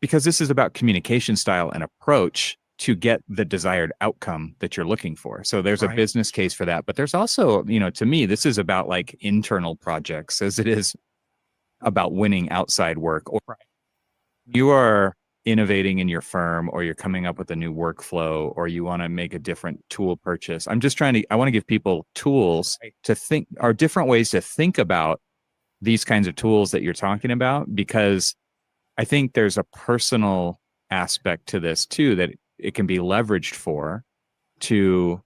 Because this is about communication style and approach to get the desired outcome that you're looking for. So there's a business case for that, but there's also, to me, this is about like internal projects as it is about winning outside work. Or you are innovating in your firm, or you're coming up with a new workflow, or you want to make a different tool purchase. I want to give people tools to think, or different ways to think about these kinds of tools that you're talking about, because I think there's a personal aspect to this too, that it can be leveraged for to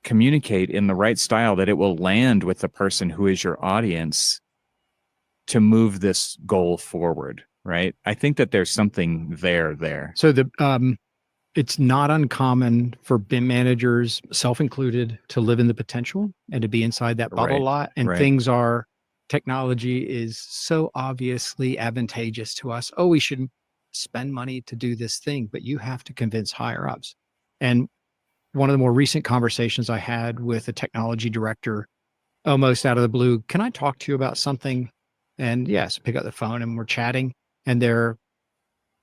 communicate in the right style that it will land with the person who is your audience to move this goal forward, right? I think that there's something there. So it's not uncommon for BIM managers, self-included, to live in the potential and to be inside that bubble a lot. And technology is so obviously advantageous to us. Oh, we should spend money to do this thing, but you have to convince higher ups. And one of the more recent conversations I had with a technology director, almost out of the blue, can I talk to you about something? And yes, pick up the phone and we're chatting, and they're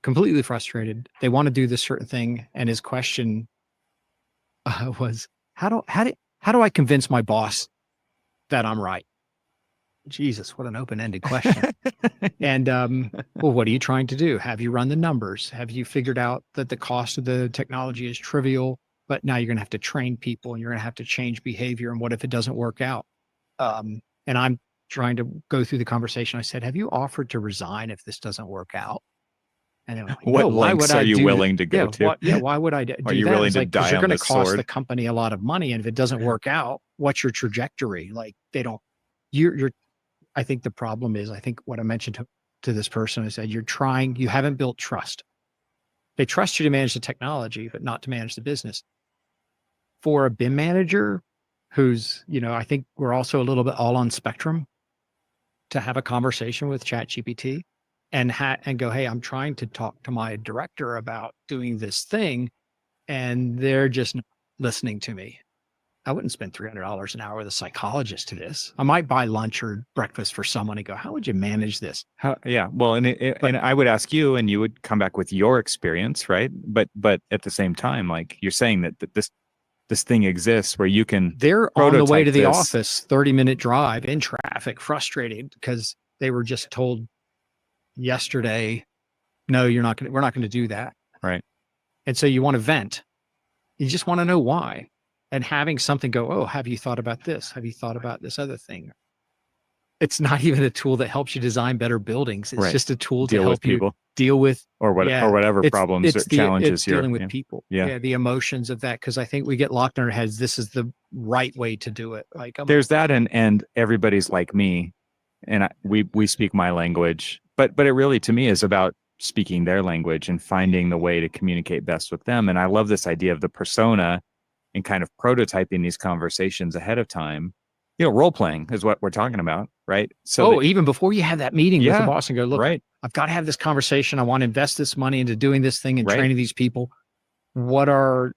completely frustrated. They want to do this certain thing. And his question was, how do I convince my boss that I'm right? Jesus, what an open-ended question. And well, what are you trying to do? Have you run the numbers? Have you figured out that the cost of the technology is trivial, but now you're going to have to train people and you're going to have to change behavior? And what if it doesn't work out? And I'm trying to go through the conversation. I said, have you offered to resign if this doesn't work out? And they're like, what lengths are you willing to go to? Why would I do that? Are you willing to die you're on going the to cost sword? the company a lot of money. And if it doesn't work out, what's your trajectory? Like I think the problem is, I think what I mentioned to this person, I said, you haven't built trust. They trust you to manage the technology, but not to manage the business. For a BIM manager who's, I think we're also a little bit all on spectrum, to have a conversation with ChatGPT and go, hey, I'm trying to talk to my director about doing this thing, and they're just not listening to me. I wouldn't spend $300 an hour with a psychologist to this. I might buy lunch or breakfast for someone and go, how would you manage this? Well, and I would ask you, and you would come back with your experience, right? But at the same time, like you're saying that this thing exists where you can. They're on the way to the office, 30-minute drive in traffic, frustrated because they were just told yesterday, no, we're not going to do that. Right. And so you want to vent. You just want to know why. And having something go, oh, have you thought about this? Have you thought about this other thing? It's not even a tool that helps you design better buildings. It's just a tool to help you deal with or whatever problems or challenges you're dealing with people. Yeah, the emotions of that, because I think we get locked in our heads. This is the right way to do it. Like there's that, and everybody's like me, and we speak my language, but it really to me is about speaking their language and finding the way to communicate best with them. And I love this idea of the persona and kind of prototyping these conversations ahead of time. Role playing is what we're talking about, right? So even before you have that meeting with the boss and go, look, I've got to have this conversation. I want to invest this money into doing this thing and training these people. What are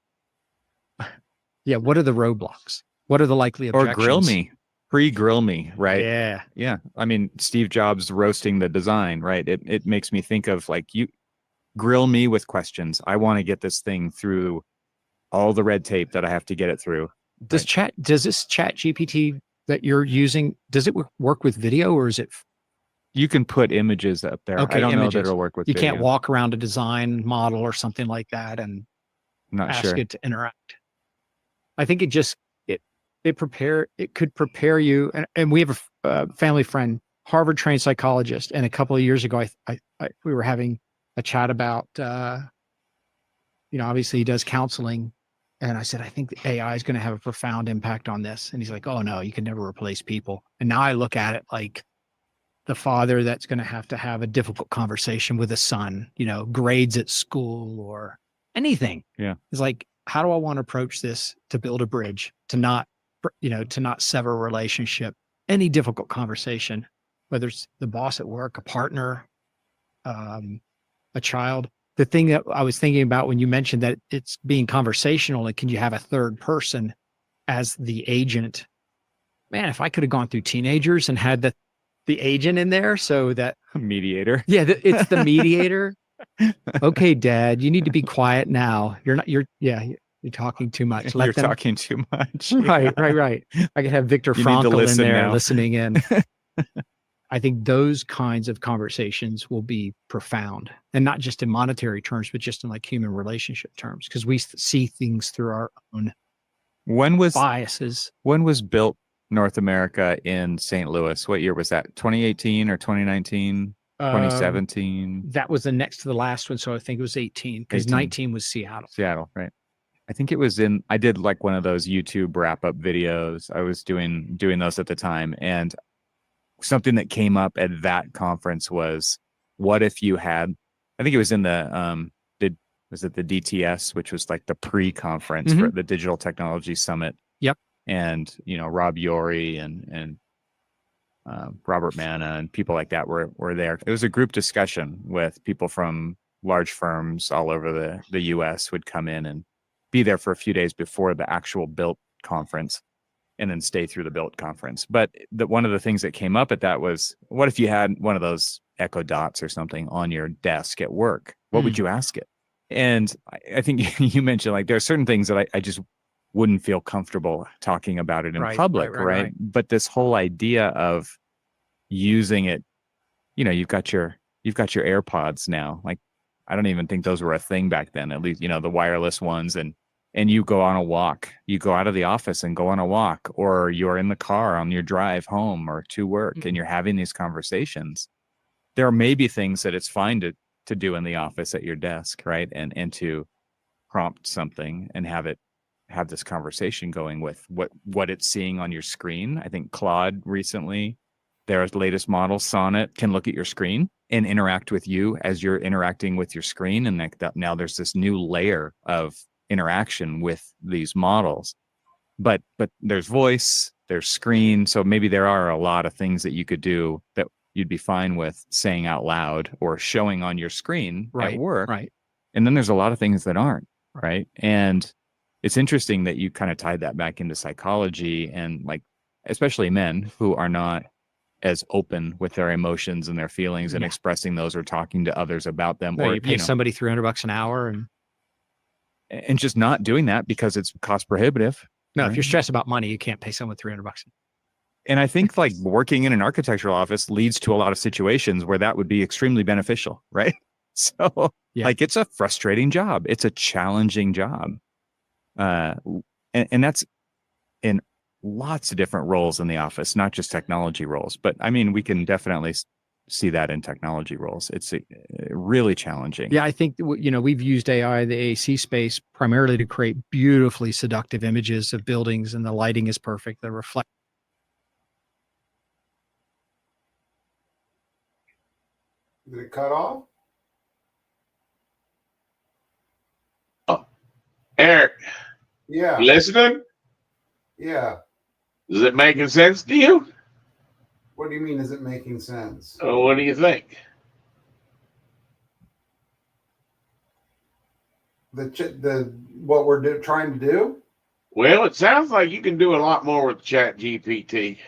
the roadblocks? What are the likely objections? Or pre-grill me, right? Yeah. Yeah. I mean, Steve Jobs roasting the design, right? It makes me think of like, you grill me with questions. I want to get this thing through all the red tape that I have to get it through. Does this ChatGPT that you're using, does it work with video, or is it You can put images up there. Okay, I don't know that images. it'll work with You video. can't walk around a design model or something like that and Not ask sure. it to interact. I think it could prepare you. And we have a family friend, Harvard trained psychologist, and a couple of years ago, we were having a chat about, obviously he does counseling, and I said, I think the AI is going to have a profound impact on this, and he's like, oh no, you can never replace people. And now I look at it like the father that's going to have a difficult conversation with a son, grades at school or anything. Yeah. It's like, how do I want to approach this to build a bridge, to not sever a relationship, any difficult conversation, whether it's the boss at work, a partner, a child. The thing that I was thinking about when you mentioned that it's being conversational, and can you have a third person as the agent? Man, if I could have gone through teenagers and had the agent in there so that Mediator. yeah, it's the mediator. Okay, Dad, you need to be quiet now. You're talking too much. You're talking too much. Right. I could have Viktor You need to Frankl in listen there now. listening in. I think those kinds of conversations will be profound, and not just in monetary terms, but just in like human relationship terms, because we see things through our own biases. When was built North America in St. Louis? What year was that? 2018 or 2019? 2017? That was the next to the last one, so I think it was 18, because 19 was Seattle. Seattle, right? I think it was I did like one of those YouTube wrap up videos. I was doing those at the time, and something that came up at that conference was, what if you had, I think it was in the was it the DTS, which was like the pre-conference for the Digital Technology Summit. Yep. And Rob Yorey and Robert Manna and people like that were there. It was a group discussion with people from large firms all over the US would come in and be there for a few days before the actual Built conference, and then stay through the Built conference. But one of the things that came up at that was, what if you had one of those Echo Dots or something on your desk at work? What would you ask it? And I think you mentioned, like, there are certain things that I just wouldn't feel comfortable talking about it in public, right? But this whole idea of using it, you've got your AirPods now. Like, I don't even think those were a thing back then, at least, the wireless ones. And you go on a walk, you go out of the office and go on a walk, or you're in the car on your drive home or to work, and you're having these conversations. There may be things that it's fine to do in the office at your desk, right? And to prompt something and have this conversation going with what it's seeing on your screen. I think Claude recently, their latest model, Sonnet, can look at your screen and interact with you as you're interacting with your screen. And now there's this new layer of interaction with these models, but there's voice, there's screen. So maybe there are a lot of things that you could do that you'd be fine with saying out loud or showing on your screen at work. Right. And then there's a lot of things that aren't, right? And it's interesting that you kind of tied that back into psychology, and like, especially men who are not as open with their emotions and their feelings and expressing those or talking to others about them. No, or you pay somebody $300 an hour and just not doing that because it's cost prohibitive. No, if you're stressed about money, you can't pay someone $300. And I think like working in an architectural office leads to a lot of situations where that would be extremely beneficial, right? So like, it's a frustrating job. It's a challenging job. And that's in lots of different roles in the office, not just technology roles. But I mean, we can definitely see that in technology roles. It's really challenging. Yeah, I think, we've used AI in the AC space primarily to create beautifully seductive images of buildings, and the lighting is perfect. The reflect. Did it cut off? Eric, Yeah. you listening? Yeah. Is it making sense to you? What do you mean? Is it making sense? Oh, what do you think? What we're trying to do? Well, it sounds like you can do a lot more with Chat GPT.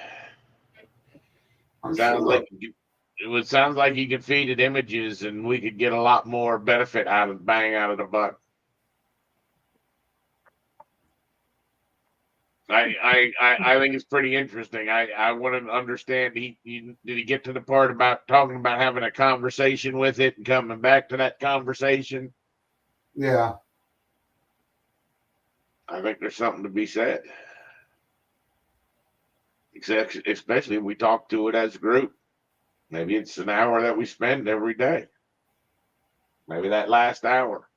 I'm Sounds sure. like it sounds like you could feed it images, and we could get a lot more benefit out of the butt. I think it's pretty interesting. I want to understand. Did he get to the part about talking about having a conversation with it and coming back to that conversation? Yeah. I think there's something to be said. Especially if we talk to it as a group. Maybe it's an hour that we spend every day. Maybe that last hour.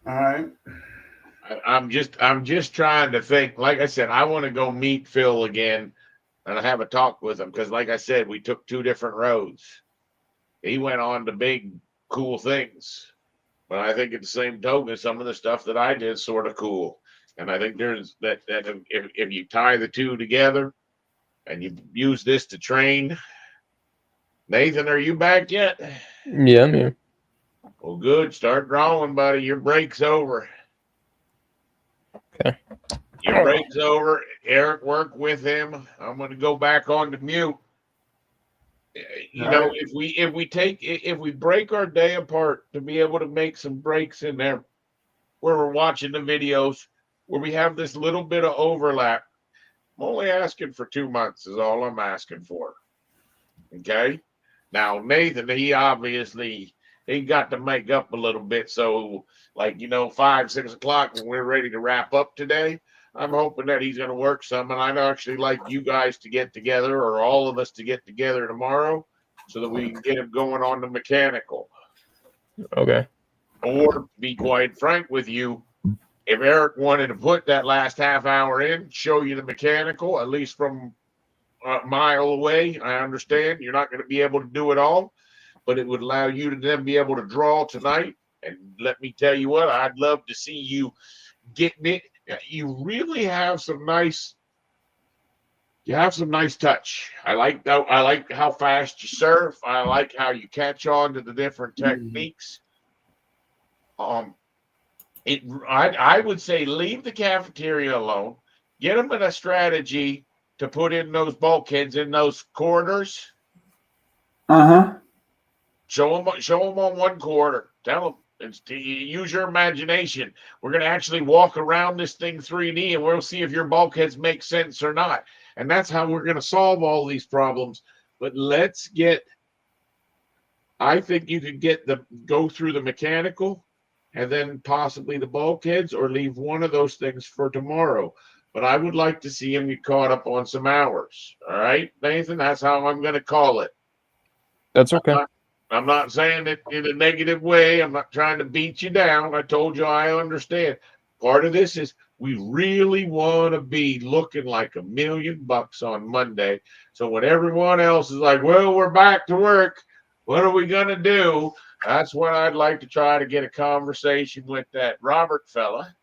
All right. I'm just trying to think. Like I said, I want to go meet Phil again and have a talk with him because, like I said, we took two different roads. He went on to big, cool things, but I think at the same token, some of the stuff that I did sort of cool. And I think there's that if you tie the two together and you use this to train. Nathan, are you back yet? Yeah, I'm here. Well, good. Start drawing, buddy. Your break's over. Okay. Your break's over. Eric, work with him. I'm going to go back on to mute. You know, if we break our day apart to be able to make some breaks in there where we're watching the videos, where we have this little bit of overlap, I'm only asking for 2 months is all I'm asking for. Okay. Now, Nathan, he obviously he got to make up a little bit. So, like, 5, 6 o'clock when we're ready to wrap up today, I'm hoping that he's going to work some. And I'd actually like you guys to get together or all of us to get together tomorrow so that we can get him going on the mechanical. Okay. Or, to be quite frank with you, if Eric wanted to put that last half hour in, show you the mechanical, at least from a mile away, I understand you're not going to be able to do it all, but it would allow you to then be able to draw tonight. And let me tell you what, I'd love to see you getting it. You really have some nice. You have some nice touch. I like how fast you surf. I like how you catch on to the different techniques. I would say leave the cafeteria alone. Get them in a strategy to put in those bulkheads in those corridors. Show them on one quarter. Tell them use your imagination. We're going to actually walk around this thing 3D, and we'll see if your bulkheads make sense or not. And that's how we're going to solve all these problems. But I think you could go through the mechanical and then possibly the bulkheads, or leave one of those things for tomorrow. But I would like to see him get caught up on some hours. All right, Nathan, that's how I'm going to call it. That's okay. I'm not saying it in a negative way. I'm not trying to beat you down. I told you I understand. Part of this is we really want to be looking like $1 million on Monday. So when everyone else is like, well, we're back to work, what are we going to do? That's when I'd like to try to get a conversation with that Robert fella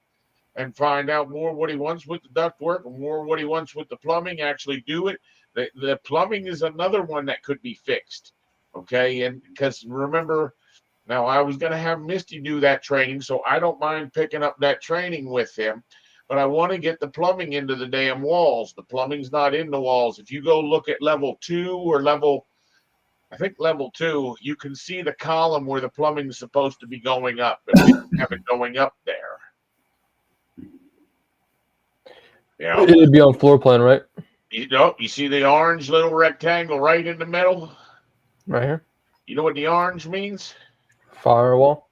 and find out more what he wants with the ductwork and more what he wants with the plumbing. Actually do it. The plumbing is another one that could be fixed. Okay. And because remember, now I was going to have Misty do that training, so I don't mind picking up that training with him. But I want to get the plumbing into the damn walls. The plumbing's not in the walls. If you go look at level 2 or level 2, you can see the column where the plumbing is supposed to be going up, and we don't have it going up there. It'd be on floor plan, right? You see the orange little rectangle right in the middle? Right here. You know what the orange means? Firewall.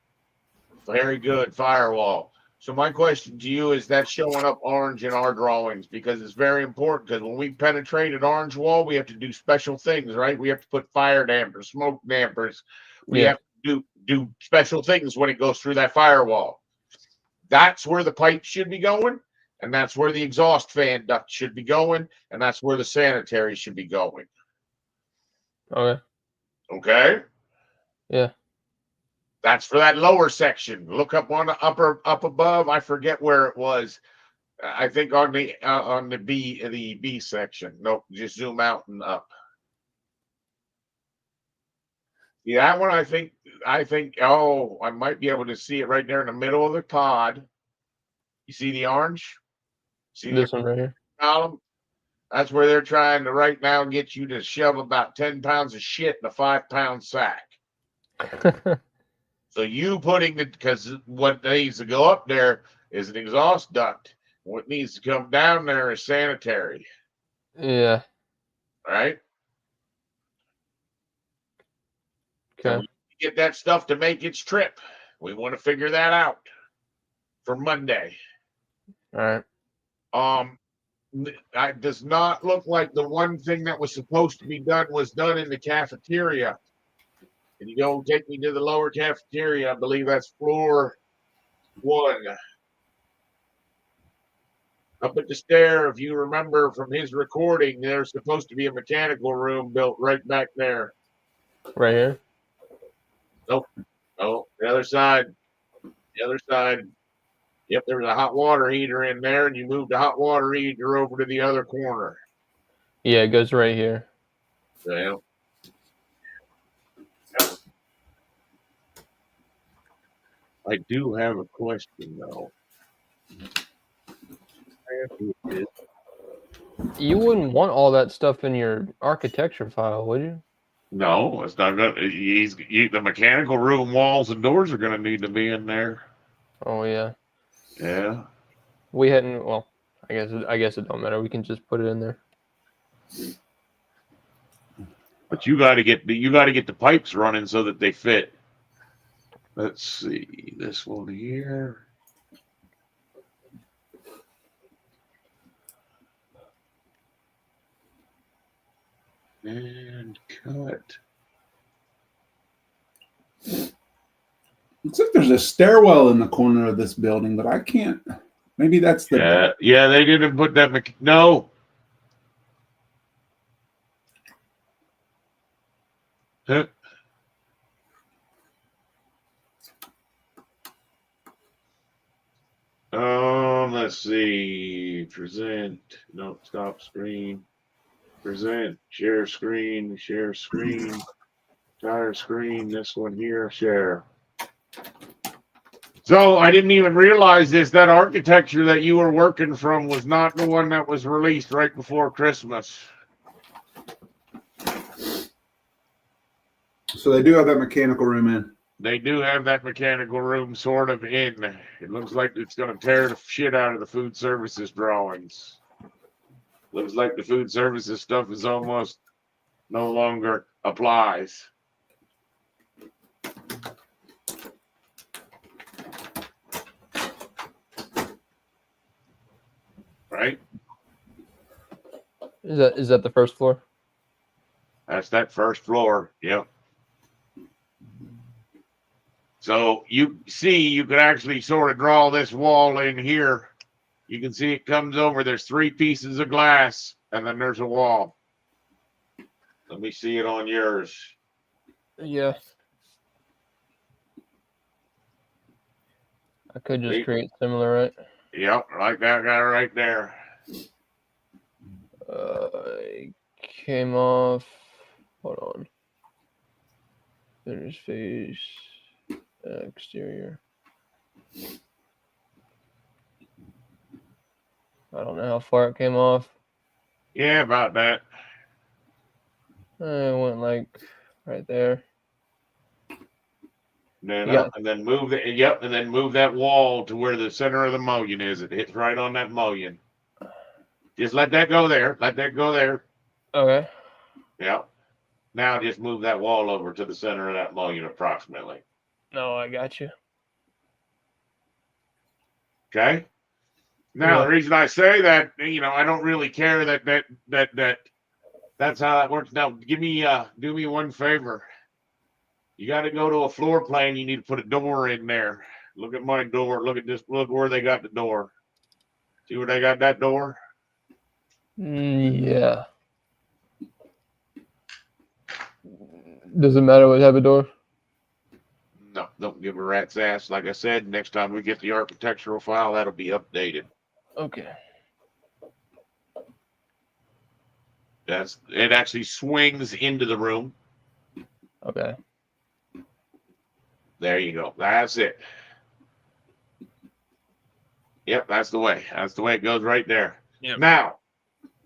Very good, firewall. So my question to you is that showing up orange in our drawings, because it's very important, because when we penetrate an orange wall, we have to do special things, right? We have to put fire dampers, smoke dampers. We have to do special things when it goes through that firewall. That's where the pipe should be going, and that's where the exhaust fan duct should be going, and that's where the sanitary should be going. Okay. Okay? Yeah. That's for that lower section. Look up on the up above. I forget where it was. I think on the B section. Nope, just zoom out and up. Yeah, that one I think I might be able to see it right there in the middle of the pod. You see the orange? See This one right here. column? That's where they're trying to right now get you to shove about 10 pounds of shit in a 5-pound sack. So you putting it, because what needs to go up there is an exhaust duct. What needs to come down there is sanitary, Yeah. right? So Okay. we get that stuff to make its trip. We want to figure that out for Monday. All right. It does not look like the one thing that was supposed to be done was done in the cafeteria. Can you go take me to the lower cafeteria? I believe that's floor 1. Up at the stair, if you remember from his recording, there's supposed to be a mechanical room built right back there. Right here. Nope. Oh, the other side. The other side. Yep, there was a hot water heater in there, and you moved the hot water heater over to the other corner. Yeah, it goes right here. Well, I do have a question, though. You wouldn't want all that stuff in your architecture file, would you? No, it's not gonna. The mechanical room walls and doors are gonna need to be in there. Oh yeah. Yeah. We hadn't. Well, I guess it don't matter. We can just put it in there. But you got to get the pipes running so that they fit. Let's see this one here. And cut. Looks like there's a stairwell in the corner of this building, but I can't. Maybe that's the. Yeah, they didn't put that. No. Huh. Let's see. Present. No, stop screen. Present. Share screen. Share screen. Entire screen. This one here. Share. So I didn't even realize this. That architecture that you were working from was not the one that was released right before Christmas. So they do have that mechanical room in. They do have that mechanical room sort of in. It looks like it's going to tear the shit out of the food services drawings. Looks like the food services stuff is almost no longer applies. Right? Is that the first floor? That's that first floor. Yep. So you see, you could actually sort of draw this wall in here. You can see it comes over. There's 3 pieces of glass, and then there's a wall. Let me see it on yours. Yeah. I could just create similar, right? Yep, like that guy right there. It came off. Hold on. Finish face. Exterior. I don't know how far it came off. Yeah, about that. It went like right there. Then Yeah. up and then move the yep, and then move that wall to where the center of the mullion is. It hits right on that mullion. Just let that go there. Let that go there. Okay. Yep. Now just move that wall over to the center of that mullion approximately. No, I got you. Okay. Now Yeah. the reason I say that, I don't really care that's how that works. Now do me one favor. You got to go to a floor plan. You need to put a door in there. Look at my door. Look at this. Look where they got the door. See where they got that door? Yeah. Does it matter what type of door? No, don't give a rat's ass. Like I said, next time we get the architectural file, that'll be updated. Okay. It actually swings into the room. Okay. There you go. That's it. Yep, that's the way. That's the way it goes right there. Yep. Now,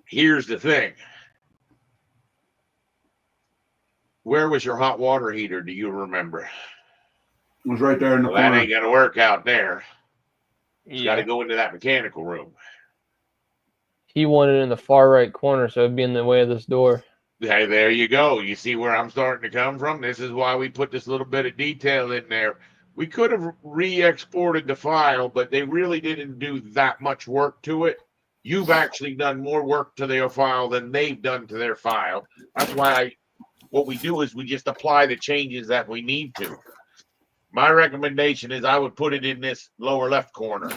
here's the thing. Where was your hot water heater? Do you remember? It was right there in the Well, that corner. ain't gonna work out there. It's got to Yeah. go into that mechanical room. He wanted it in the far right corner, so it'd be in the way of this door. Hey, there you go. You see where I'm starting to come from? This is why we put this little bit of detail in there. We could have re-exported the file, but they really didn't do that much work to it. You've actually done more work to their file than they've done to their file. That's why what we do is we just apply the changes that we need to. My recommendation is I would put it in this lower left corner.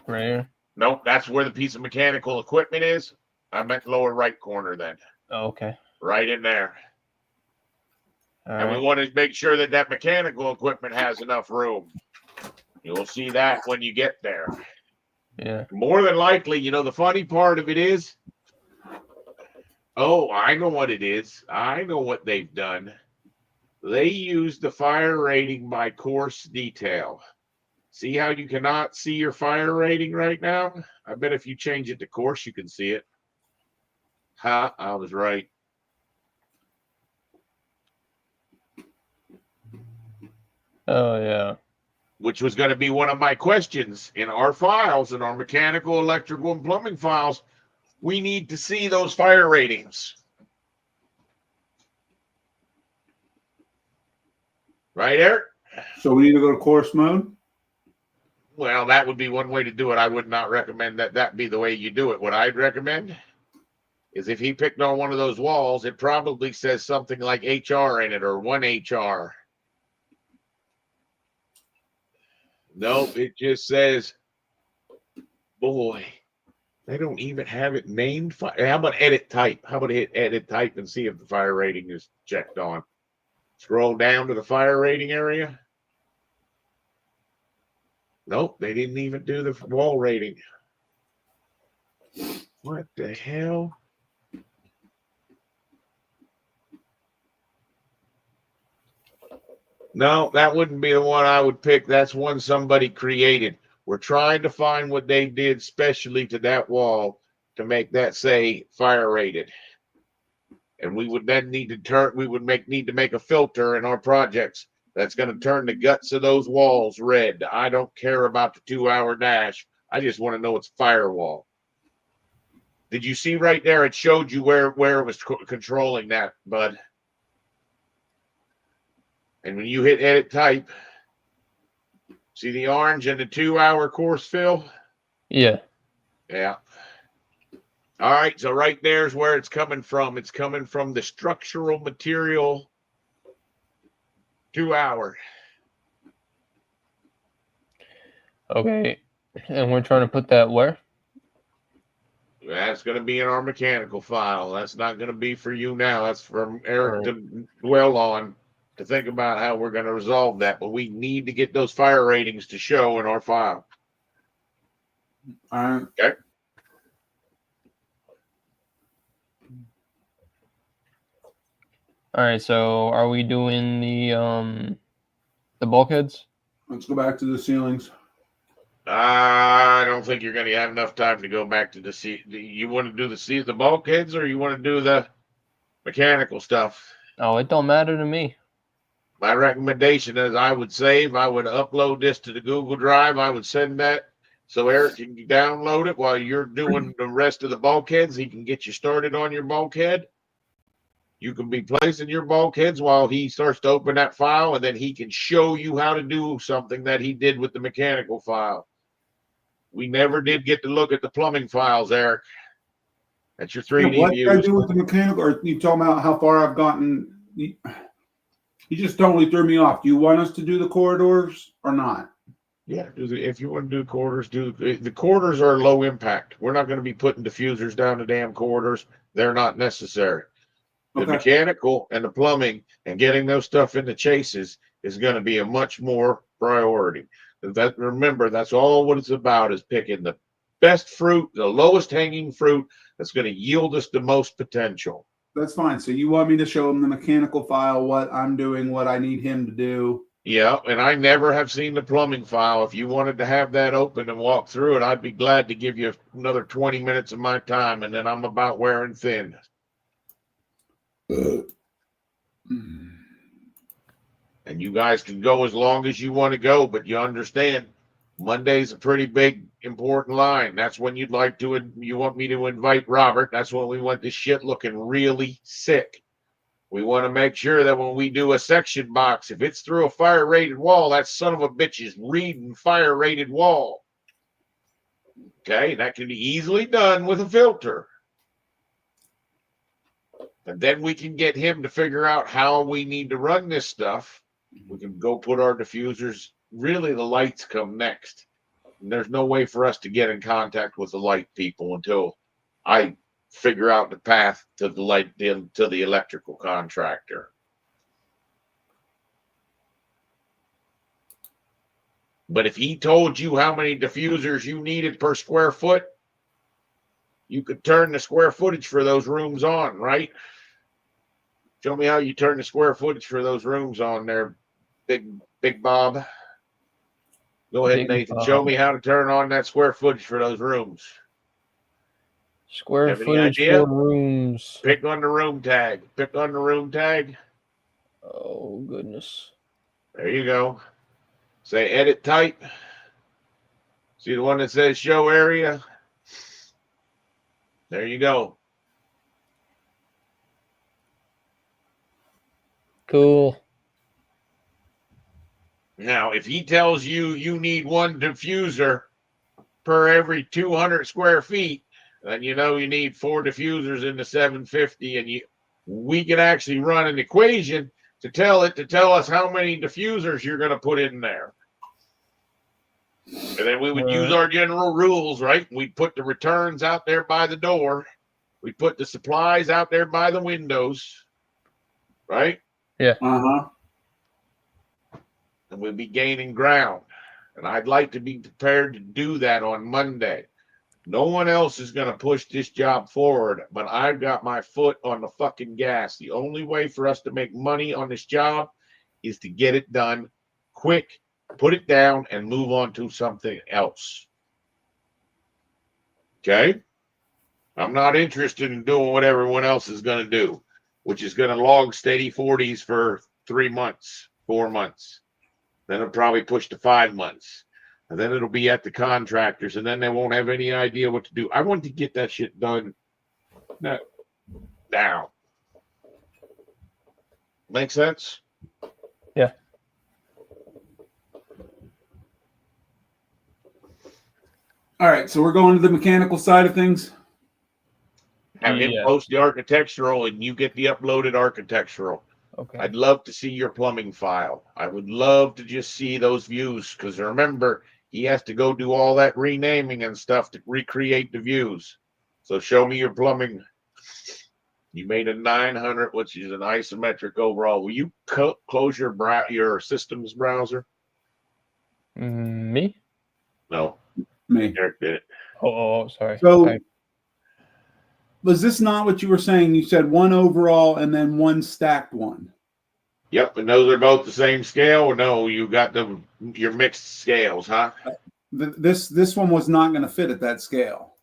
Right here. Nope, that's where the piece of mechanical equipment is. I meant lower right corner then. Oh, okay. Right in there. All And we right. want to make sure that that mechanical equipment has enough room. You'll see that when you get there. Yeah. More than likely, you know, the funny part of it is, oh, I know what it is. I know what they've done. They use the fire rating by course detail. See how you cannot see your fire rating right now? I bet if you change it to course, you can see it. Ha, I was right. Oh yeah. Which was going to be one of my questions in our files, in our mechanical, electrical, and plumbing files. We need to see those fire ratings. Right, Eric? So we need to go to course mode. Well, that would be one way to do it. I would not recommend that that be the way you do it. What I'd recommend is if he picked on one of those walls, it probably says something like HR in it or 1HR. Nope, it just says, boy, they don't even have it named. How about edit type? How about hit edit type and see if the fire rating is checked on? Scroll down to the fire rating area. Nope, they didn't even do the wall rating. What the hell? No, that wouldn't be the one I would pick. That's one somebody created. We're trying to find what they did specially to that wall to make that say fire rated. And we would then need to make a filter in our projects that's going to turn the guts of those walls red. I don't care about the 2-hour dash. I just want to know it's firewall. Did you see right there? It showed you where it was controlling that, bud. And when you hit edit type, see the orange and the 2-hour course fill? Yeah. Yeah. All right. So right there's where it's coming from. It's coming from the structural material 2-hour. Okay. And we're trying to put that where? That's going to be in our mechanical file. That's not going to be for you now. That's for Eric to dwell on, to think about how we're going to resolve that. But we need to get those fire ratings to show in our file. All right. Okay. All right. So are we doing the bulkheads? Let's go back to the ceilings. I don't think you're going to have enough time to go back to the sea. You want to do the bulkheads, or you want to do the mechanical stuff? Oh, it don't matter to me. My recommendation is I would upload this to the Google Drive. I would send that so Eric can download it while you're doing the rest of the bulkheads. He can get you started on your bulkhead. You can be placing your bulkheads while he starts to open that file, and then he can show you how to do something that he did with the mechanical file. We never did get to look at the plumbing files, Eric. That's your 3D What did I views. do with the mechanical? Or are you talking about how far I've gotten? You just totally threw me off. Do you want us to do the corridors or not? Yeah, if you want to do corridors, the corridors are low impact. We're not going to be putting diffusers down the damn corridors. They're not necessary. The Okay. mechanical and the plumbing and getting those stuff in the chases is going to be a much more priority. Remember, that's all what it's about, is picking the best fruit, the lowest hanging fruit that's going to yield us the most potential. That's fine. So you want me to show him the mechanical file, what I'm doing, what I need him to do. Yeah, and I never have seen the plumbing file. If you wanted to have that open and walk through it, I'd be glad to give you another 20 minutes of my time, and then I'm about wearing thin. And And you guys can go as long as you want to go, but you understand Monday's a pretty big, important line. That's when you want me to invite Robert. That's when we want this shit looking really sick. We want to make sure that when we do a section box, if it's through a fire rated wall, that son of a bitch is reading fire rated wall. Okay, that can be easily done with a filter. And then we can get him to figure out how we need to run this stuff. We can go put our diffusers. Really, the lights come next. And there's no way for us to get in contact with the light people until I figure out the path to the light to the electrical contractor. But if he told you how many diffusers you needed per square foot, you could turn the square footage for those rooms on, right? Show me how you turn the square footage for those rooms on there, Big Bob. Go ahead, Big Nathan. Bob. Show me how to turn on that square footage for those rooms. Square Have any footage idea? for rooms. Pick on the room tag. Pick on the room tag. Oh, goodness. There you go. Say edit type. See the one that says show area? There you go. Cool. Now, if he tells you you need one diffuser per every 200 square feet, then you know you need 4 diffusers in the 750, and we can actually run an equation to tell us how many diffusers you're going to put in there. And then we would use our general rules, right? We'd put the returns out there by the door. We'd put the supplies out there by the windows, right? Yeah. Uh-huh. And we'd be gaining ground. And I'd like to be prepared to do that on Monday. No one else is going to push this job forward, but I've got my foot on the fucking gas. The only way for us to make money on this job is to get it done quick, put it down, and move on to something else. Okay? I'm not interested in doing what everyone else is going to do, which is going to log steady 40s for 3 months, 4 months. Then it'll probably push to 5 months. And then it'll be at the contractors, and then they won't have any idea what to do. I want to get that shit done now. Make sense? Yeah. All right, so we're going to the mechanical side of things. Have him Yeah. post the architectural, and you get the uploaded architectural. Okay. I'd love to see your plumbing file. I would love to just see those views, because remember, he has to go do all that renaming and stuff to recreate the views. So show me your plumbing. You made a 900, which is an isometric overall. Will you close your systems browser? Me? No, Me. Eric did it. Oh, sorry. So was this not what you were saying? You said one overall and then one stacked one. Yep, and those are both the same scale. No, you got your mixed scales, huh? This one was not going to fit at that scale.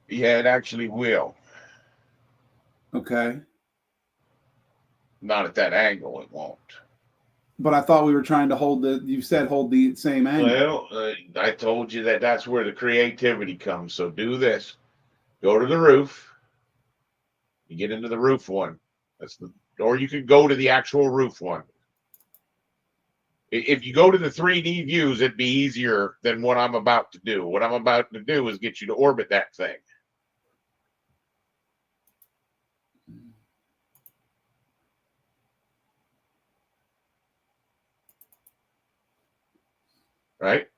Yeah, it actually will. Okay. Not at that angle, it won't. But I thought we were trying to hold the same angle. Well, I told you that's where the creativity comes. So do this. Go to the roof. You get into the roof one. Or you could go to the actual roof one. If you go to the 3D views, it'd be easier than what I'm about to do. What I'm about to do is get you to orbit that thing. Right?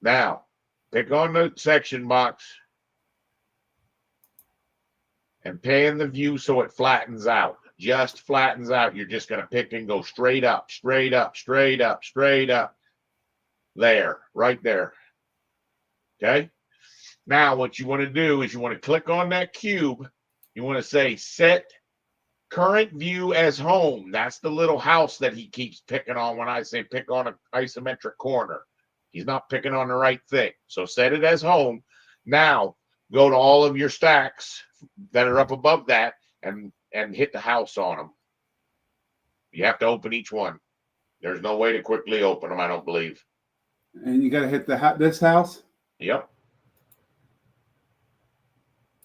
Now, pick on the section box and pan the view so it flattens out. Just flattens out. You're just going to pick and go straight up, straight up, straight up, straight up. There, right there. Okay? Now, what you want to do is you want to click on that cube. You want to say set current view as home. That's the little house that he keeps picking on when I say pick on an isometric corner. He's not picking on the right thing. So set it as home. Now, go to all of your stacks that are up above that and hit the house on them. You have to open each one. There's no way to quickly open them, I don't believe. And you got to hit this house. Yep.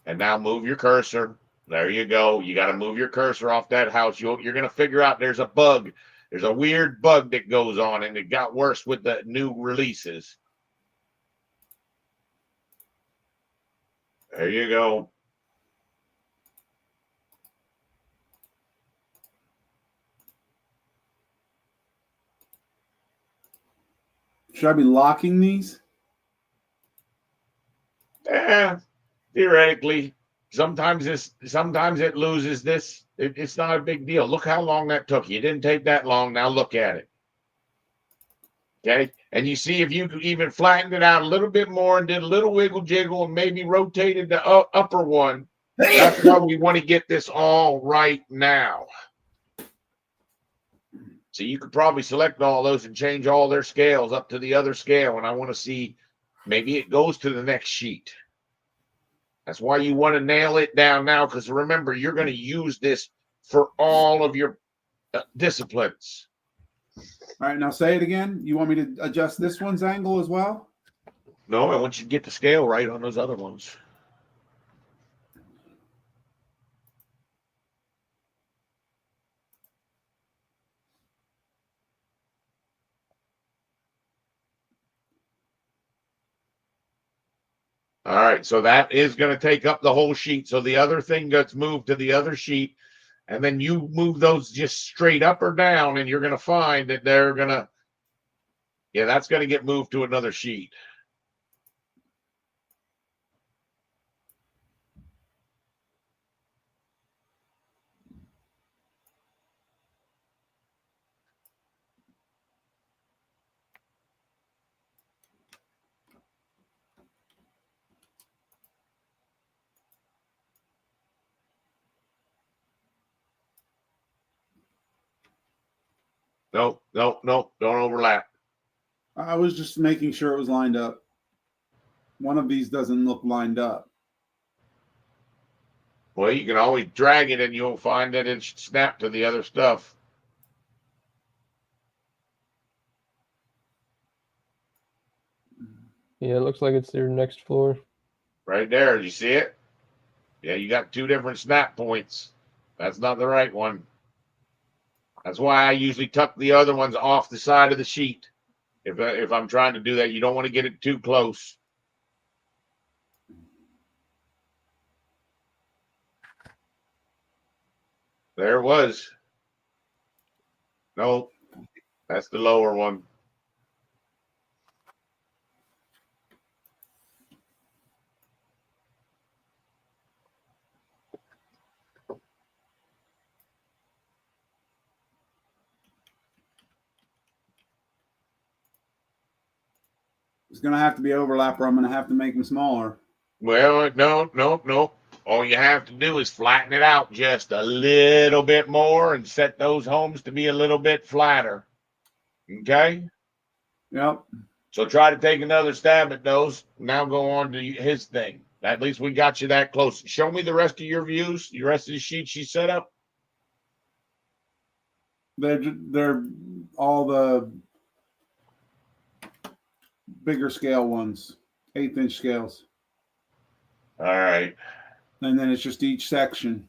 And now move your cursor. There you go. You got to move your cursor off that house. You're going to figure out there's a bug. There's a weird bug that goes on, and it got worse with the new releases. There you go. Should I be locking these? Theoretically, sometimes it loses this. It's not a big deal. Look how long that took you. It didn't take that long. Now look at it. Okay, and you see if you could even flatten it out a little bit more and did a little wiggle jiggle and maybe rotated the upper one. That's why we want to get this all right now. So you could probably select all those and change all their scales up to the other scale. And I want to see maybe it goes to the next sheet. That's why you want to nail it down now, because remember, you're going to use this for all of your disciplines. All right, now say it again. You want me to adjust this one's angle as well? No, I want you to get the scale right on those other ones. All right, so that is going to take up the whole sheet. So the other thing gets moved to the other sheet, and then you move those just straight up or down, and you're going to find that they're going to, yeah, that's going to get moved to another sheet. Nope, don't overlap. I was just making sure it was lined up. One of these doesn't look lined up. Well, you can always drag it and you'll find that it should snap to the other stuff. Yeah, it looks like it's your next floor. Right there, you see it? Yeah, you got two different snap points. That's not the right one. That's why I usually tuck the other ones off the side of the sheet. If I'm trying to do that, you don't want to get it too close. There it was. No, that's the lower one. It's going to have to be overlap, or I'm going to have to make them smaller. Well, no. All you have to do is flatten it out just a little bit more and set those homes to be a little bit flatter. Okay? Yep. So try to take another stab at those. Now go on to his thing. At least we got you that close. Show me the rest of your views, the rest of the sheets you set up. They're all the bigger scale ones, 1/8-inch scales. All right. And then it's just each section.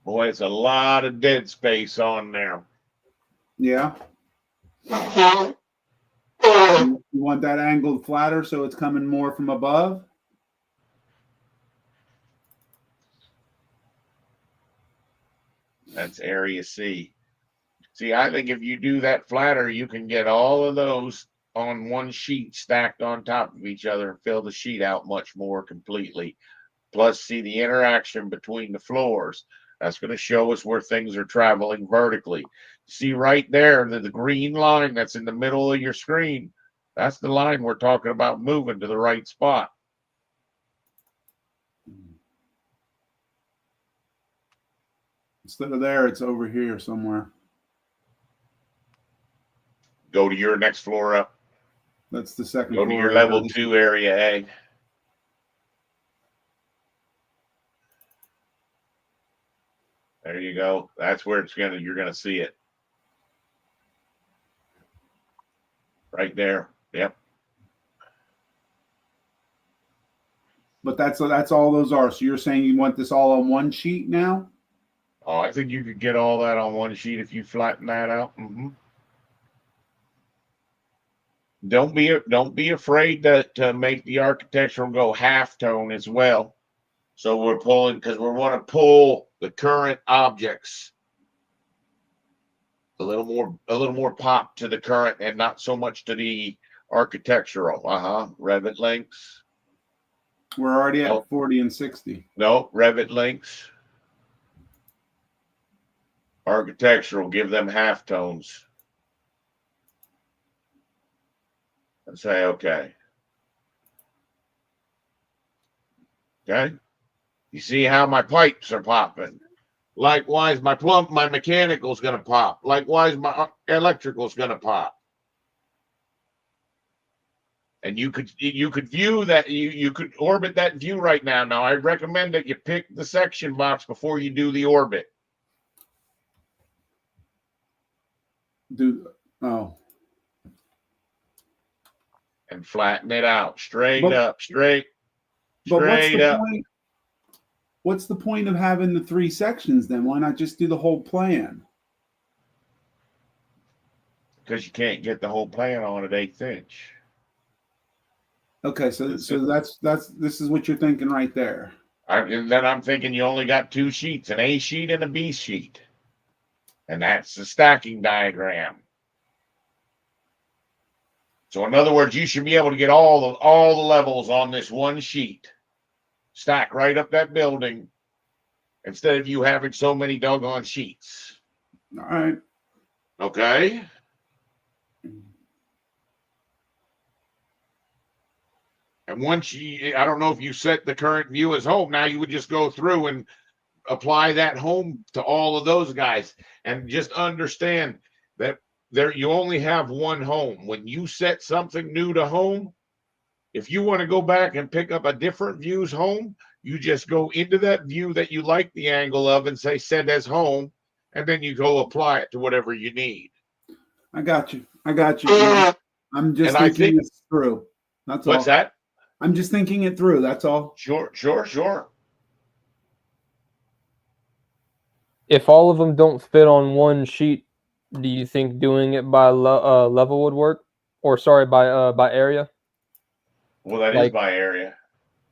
Boy, it's a lot of dead space on there. Yeah. You want that angled flatter so it's coming more from above? That's area C. See, I think if you do that flatter, you can get all of those on one sheet stacked on top of each other and fill the sheet out much more completely. Plus, see the interaction between the floors. That's going to show us where things are traveling vertically. See right there, the green line that's in the middle of your screen. That's the line we're talking about moving to the right spot. Instead of there, it's over here somewhere. Go to your next floor up. That's the second Go floor. to your level 2 area A. There you go. That's where you're gonna see it. Right there. Yep. But that's all those are. So you're saying you want this all on one sheet now? Oh, I think you could get all that on one sheet if you flatten that out. Don't be afraid to make the architectural go half tone as well. So we're pulling because we want to pull the current objects a little more pop to the current and not so much to the architectural. Revit links. We're already at Nope. 40 and 60. No, Revit links. Architectural, give them half tones. And say okay. Okay. You see how my pipes are popping. Likewise, my mechanical's going to pop. Likewise, my electrical's going to pop. And you could view that, you could orbit that view right now. Now, I recommend that you pick the section box before you do the orbit. And flatten it out. Straight up. But what's the point of having the 3 sections then? Why not just do the whole plan? Because you can't get the whole plan on an 1/8 inch. Okay, so this is what you're thinking right there. And then I'm thinking you only got 2 sheets, an A sheet and a B sheet. And that's the stacking diagram. So in other words, you should be able to get all the levels on this one sheet. Stack right up that building instead of you having so many doggone sheets. All right. Okay. And once I don't know if you set the current view as home, now you would just go through and apply that home to all of those guys. And just understand that you only have one home. When you set something new to home, if you want to go back and pick up a different view's home, you just go into that view that you like the angle of and say set as home, and then you go apply it to whatever you need. I got you. I'm just thinking it through. That's all. What's that? I'm just thinking it through. That's all. Sure. If all of them don't fit on one sheet, do you think doing it by level would work? Or sorry, by area? Well, that is by area.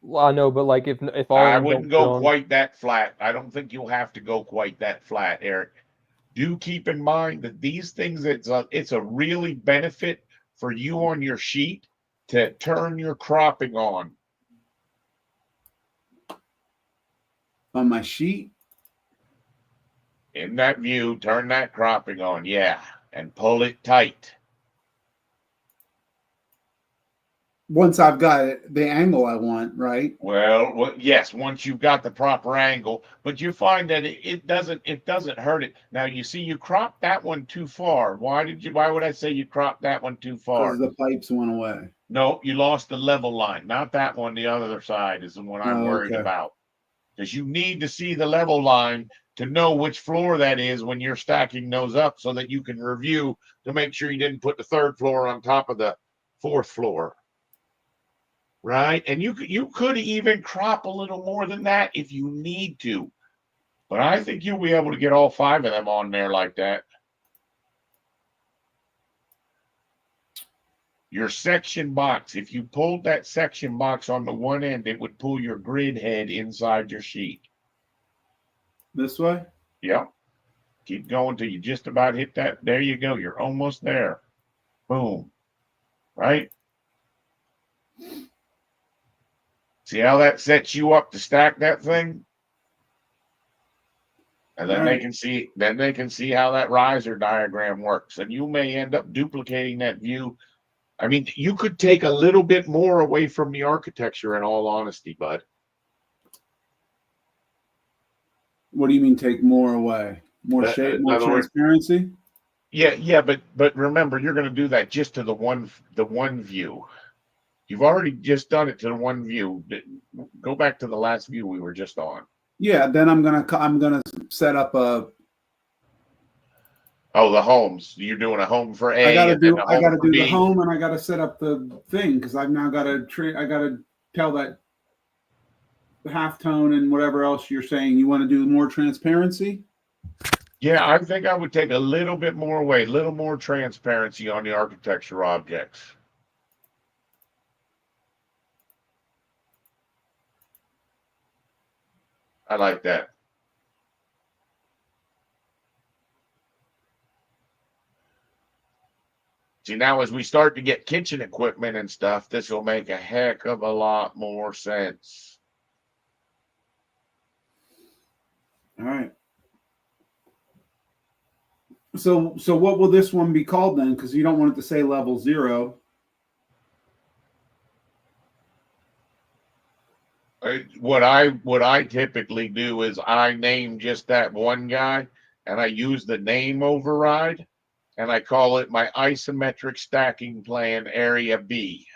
Well, I know, but like if all I of them wouldn't don't go fit quite that flat. I don't think you'll have to go quite that flat, Eric. Do keep in mind that these things, it's a really benefit for you on your sheet to turn your cropping on. On my sheet? In that view, turn that cropping on, yeah, and pull it tight. Once I've got it, the angle I want, right? Well, yes, once you've got the proper angle, but you find that it doesn't hurt it. Now you see you cropped that one too far. Why would I say you cropped that one too far? Because the pipes went away. No, you lost the level line. Not that one. The other side is the one I'm worried about. Because you need to see the level line to know which floor that is when you're stacking those up so that you can review to make sure you didn't put the 3rd floor on top of the 4th floor. Right? And you could even crop a little more than that if you need to. But I think you'll be able to get all 5 of them on there like that. Your section box, if you pulled that section box on the one end, it would pull your grid head inside your sheet. This way? Yep. Keep going till you just about hit that. There you go. You're almost there. Boom. Right? See how that sets you up to stack that thing? And then they can see how that riser diagram works. And you may end up duplicating that view. I mean, you could take a little bit more away from the architecture, in all honesty, bud. What do you mean take more away? More shape, more transparency? Yeah, but remember, you're going to do that just to the one view. You've already just done it to the one view. Go back to the last view we were just on. Yeah, then I'm gonna set up a. Oh, the homes. You're doing a home for A I gotta and then a I home gotta for do B. the home, and I gotta set up the thing because I've now got to I gotta tell that halftone and whatever else you're saying. You want to do more transparency? Yeah, I think I would take a little bit more away, a little more transparency on the architecture objects. I like that. See, now as we start to get kitchen equipment and stuff, this will make a heck of a lot more sense. All right. So what will this one be called then? Because you don't want it to say level 0. What I typically do is I name just that one guy, and I use the name override, and I call it my isometric stacking plan area B.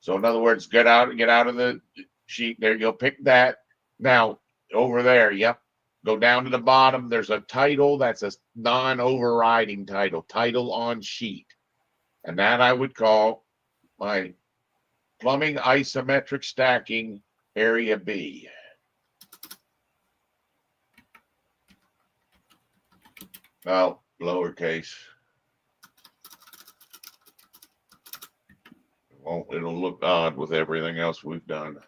So in other words, get out of the sheet. There you go. Pick that. Now over there, yep. Go down to the bottom. There's a title that's a non-overriding title on sheet. And that I would call my plumbing isometric stacking area B. Oh, lowercase. It'll look odd with everything else we've done.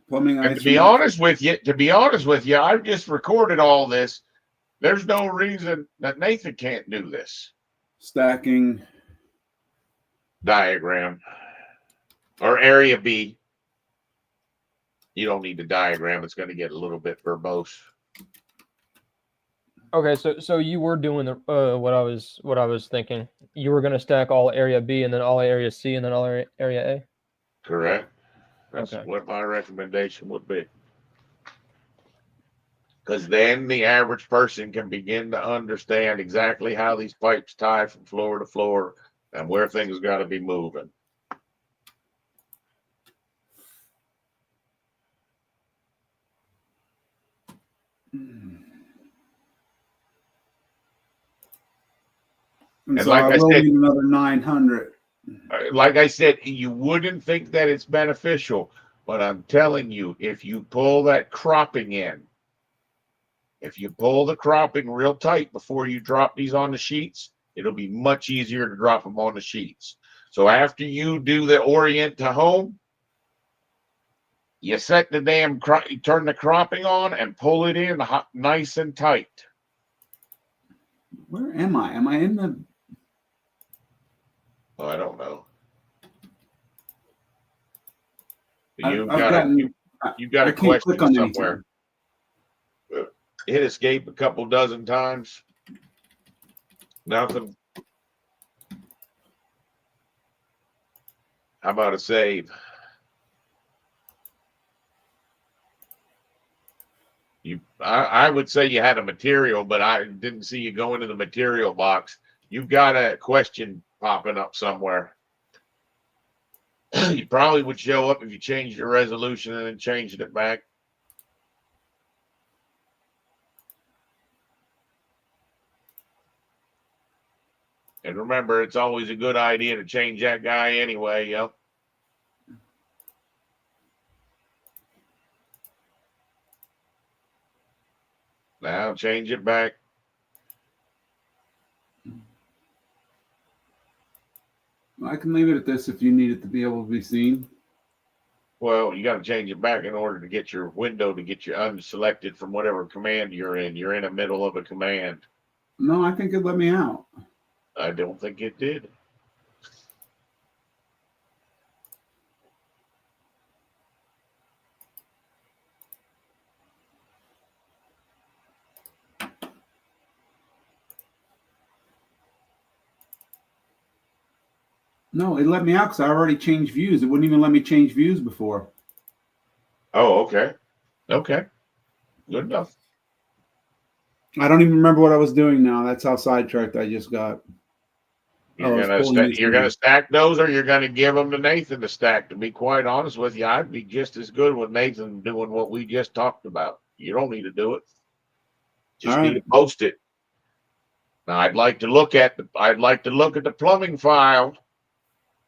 Plumbing And to be honest with you, I've just recorded all this. There's no reason that Nathan can't do this stacking diagram or area B. You don't need the diagram. It's going to get a little bit verbose. Okay, so you were doing the what I was thinking. You were going to stack all area B and then all area C and then all area A. Correct. That's Okay. what my recommendation would be. Because then the average person can begin to understand exactly how these pipes tie from floor to floor and where things got to be moving. And And so like I I will said- need another 900. Like I said, you wouldn't think that it's beneficial, but I'm telling you, if you pull that cropping in, if you pull the cropping real tight before you drop these on the sheets, it'll be much easier to drop them on the sheets. So after you do the orient to home, you set the damn you turn the cropping on and pull it in nice and tight. Where am I? Am I in the? Oh, I don't know. I've gotten. You got I a can't question click on somewhere. anything. Hit escape a couple dozen times. Nothing. How about a save? I would say you had a material, but I didn't see you go into the material box. You've got a question popping up somewhere. You probably would show up if you changed your resolution and then changed it back. And remember, it's always a good idea to change that guy anyway. Yep. Now change it back. I can leave it at this if you need it to be able to be seen. Well, you got to change it back in order to get your window to get you unselected from whatever command you're in. You're in the middle of a command. No, I think it let me out. I don't think it did. No, it let me out because I already changed views. It wouldn't even let me change views before. Oh, okay. Okay. Good enough. I don't even remember what I was doing now. That's how sidetracked I just got. Oh, it's pulling these You're gonna things. stack those, or you're gonna give them to Nathan to stack. To be quite honest with you, I'd be just as good with Nathan doing what we just talked about. You don't need to do it. Just All need right. to post it. Now, I'd like to look at the plumbing file,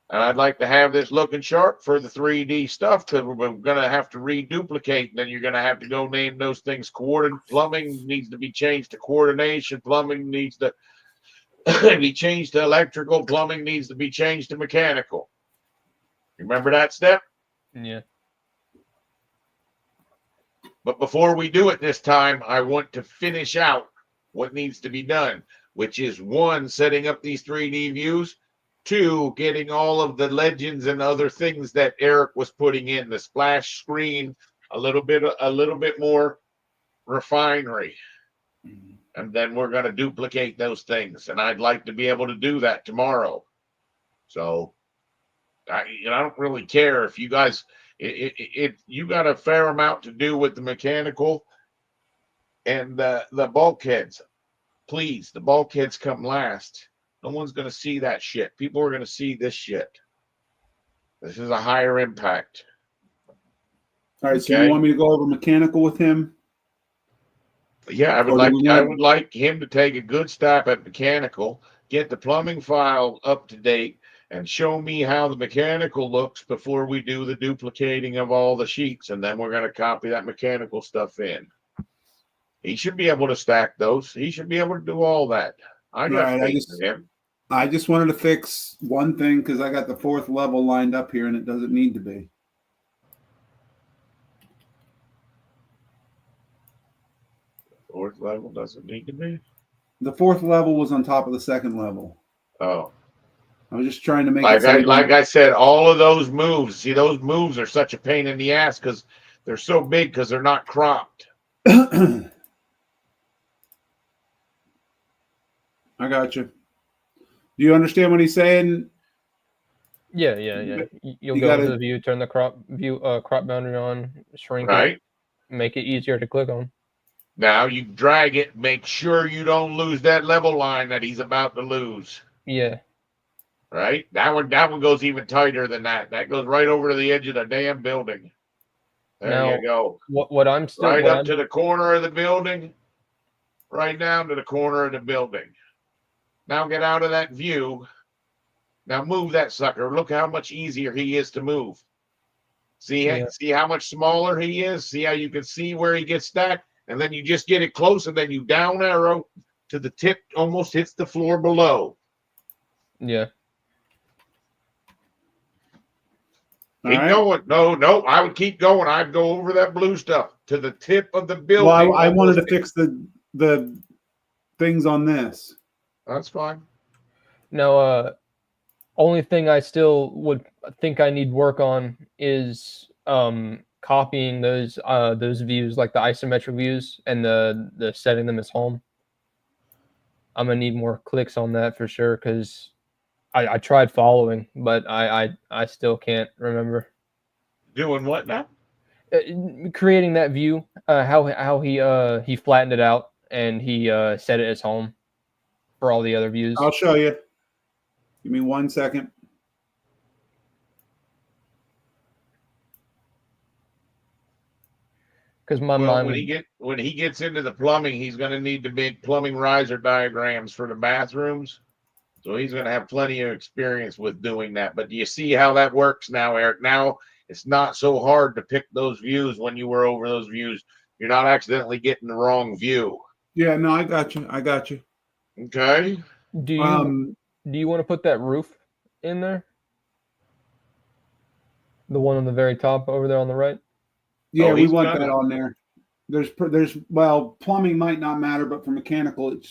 and I'd like to have this looking sharp for the 3D stuff, because we're gonna have to reduplicate, and then you're gonna have to go name those things. Plumbing needs to be changed to coordination. Plumbing needs to be changed to electrical. Plumbing needs to be changed to mechanical. Remember that step? Yeah. But before we do it this time, I want to finish out what needs to be done, which is 1, setting up these 3D views, 2, getting all of the legends and other things that Eric was putting in the splash screen, a little bit more refinery. And then we're going to duplicate those things. And I'd like to be able to do that tomorrow. So I don't really care if you guys, you got a fair amount to do with the mechanical and the bulkheads. Please, the bulkheads come last. No one's going to see that shit. People are going to see this shit. This is a higher impact. All right. So Okay. you want me to go over mechanical with him? Yeah, I Or do we want- would like him to take a good stab at mechanical, get the plumbing file up to date, and show me how the mechanical looks before we do the duplicating of all the sheets, and then we're going to copy that mechanical stuff in. He should be able to stack those. He should be able to do all that. I got Right, faith in him. I just wanted to fix one thing because I got the 4th level lined up here and it doesn't need to be. Fourth level doesn't need to be. The 4th level was on top of the 2nd level. Oh, I was just trying to make like it like I said, all of those moves. See, those moves are such a pain in the ass because they're so big because they're not cropped. I got you. Do you understand what he's saying? Yeah. You'll You go gotta- into the view, turn the crop boundary on, shrink Right. it, make it easier to click on. Now you drag it. Make sure you don't lose that level line that he's about to lose. Yeah. Right. That one goes even tighter than that. That goes right over to the edge of the damn building. There Now, you go. What I'm still Right what up I'm, to the corner of the building. Right down to the corner of the building. Now get out of that view. Now move that sucker. Look how much easier he is to move. See, see how much smaller he is? See how you can see where he gets stacked? And then you just get it close and then you down arrow to the tip, almost hits the floor below. Yeah. Keep going. No, I would keep going. I'd go over that blue stuff to the tip of the building. Well, I wanted to almost. fix the things on this. That's fine. Now, only thing I still would think I need work on is copying those views, like the isometric views, and the setting them as home. I'm gonna need more clicks on that for sure because I tried following, but I still can't remember. Doing what now? Creating that view, how he flattened it out and he set it as home for all the other views. I'll show you. Give me 1 second. Because my Well, mind when he gets into the plumbing, he's going to need to make plumbing riser diagrams for the bathrooms. So he's going to have plenty of experience with doing that. But do you see how that works now, Eric? Now it's not so hard to pick those views when you were over those views. You're not accidentally getting the wrong view. Yeah, no, I got you. I got you. Okay. do you want to put that roof in there? The one on the very top over there on the right? Yeah, Oh, we he's want got that it. on there. There's plumbing might not matter, but for mechanical it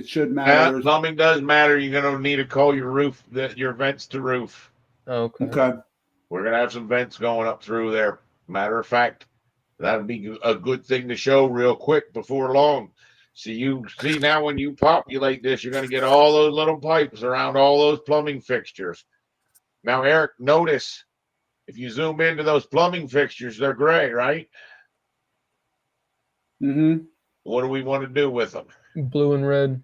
should matter. Yeah, There's- plumbing does matter. You're going to need to call your vents to roof. Okay. okay. We're going to have some vents going up through there. Matter of fact, that'd be a good thing to show real quick before long. See now when you populate this, you're going to get all those little pipes around all those plumbing fixtures. Now, Eric, notice if you zoom into those plumbing fixtures, they're gray, right? Mm-hmm. What do we want to do with them? Blue and red.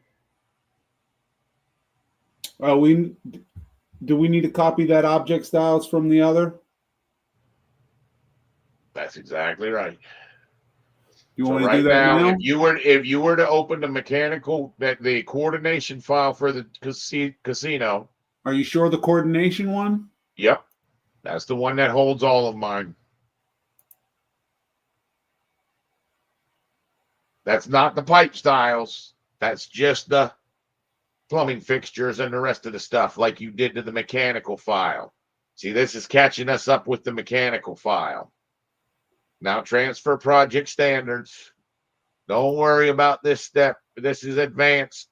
Do we need to copy that object styles from the other? That's exactly right. You So want me to right do that now, now? if you were to open the mechanical, that the coordination file for the casino, Are you sure the coordination one? yep, that's the one that holds all of mine. That's not the pipe styles. That's just the plumbing fixtures and the rest of the stuff, like you did to the mechanical file. See, this is catching us up with the mechanical file. Now transfer project standards. Don't worry about this step. This is advanced,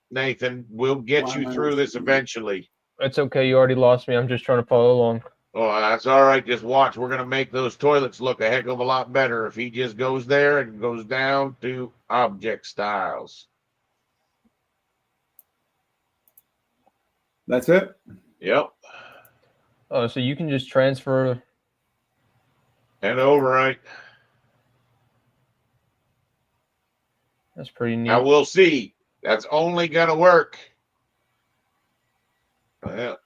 Nathan. We'll get you through this eventually. It's okay. You already lost me. I'm just trying to follow along. Oh, that's all right. Just watch. We're going to make those toilets look a heck of a lot better if he just goes there and goes down to object styles. That's it? Yep. Oh, so you can just transfer. And overwrite. That's pretty neat. Now we'll see. That's only going to work. Well,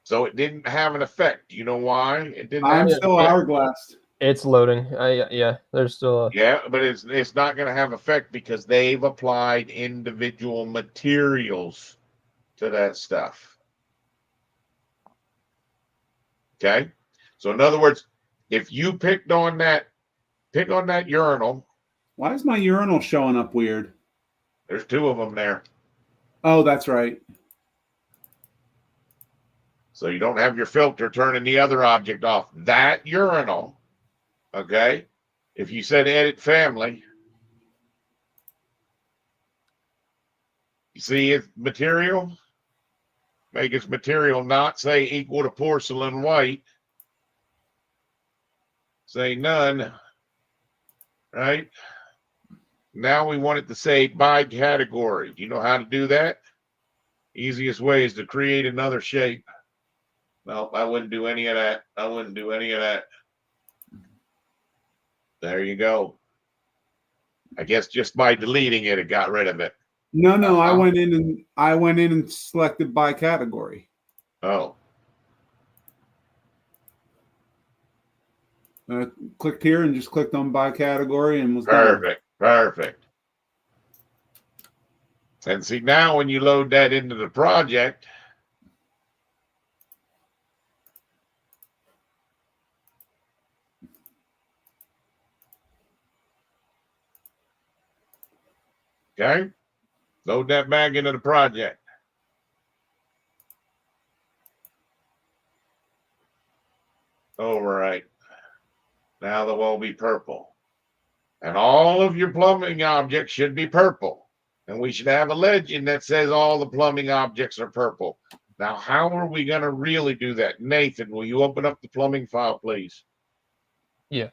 so it didn't have an effect. You know why? It didn't I'm have still an effect. hourglass. It's loading. Yeah, there's still a. Yeah, but it's not going to have effect because they've applied individual materials to that stuff. Okay? So in other words, if you pick on that urinal, Why is my urinal showing up weird? there's two of them there. Oh, that's right. So you don't have your filter turning the other object off. That urinal, okay? If you said edit family, you see its material? Make its material not say equal to porcelain white. Say none, right? Now we want it to say by category. Do you know how to do that? Easiest way is to create another shape. No, I wouldn't do any of that. I wouldn't do any of that. There you go. I guess just by deleting it, it got rid of it. No, I went in and selected by category. Oh, Clicked here and just clicked on by category and was done. perfect. And see, now when you load that into the project, okay, load that back into the project. Overwrite. Now they'll all be purple. And all of your plumbing objects should be purple. And we should have a legend that says all the plumbing objects are purple. Now, how are we going to really do that? Nathan, will you open up the plumbing file, please? Yeah.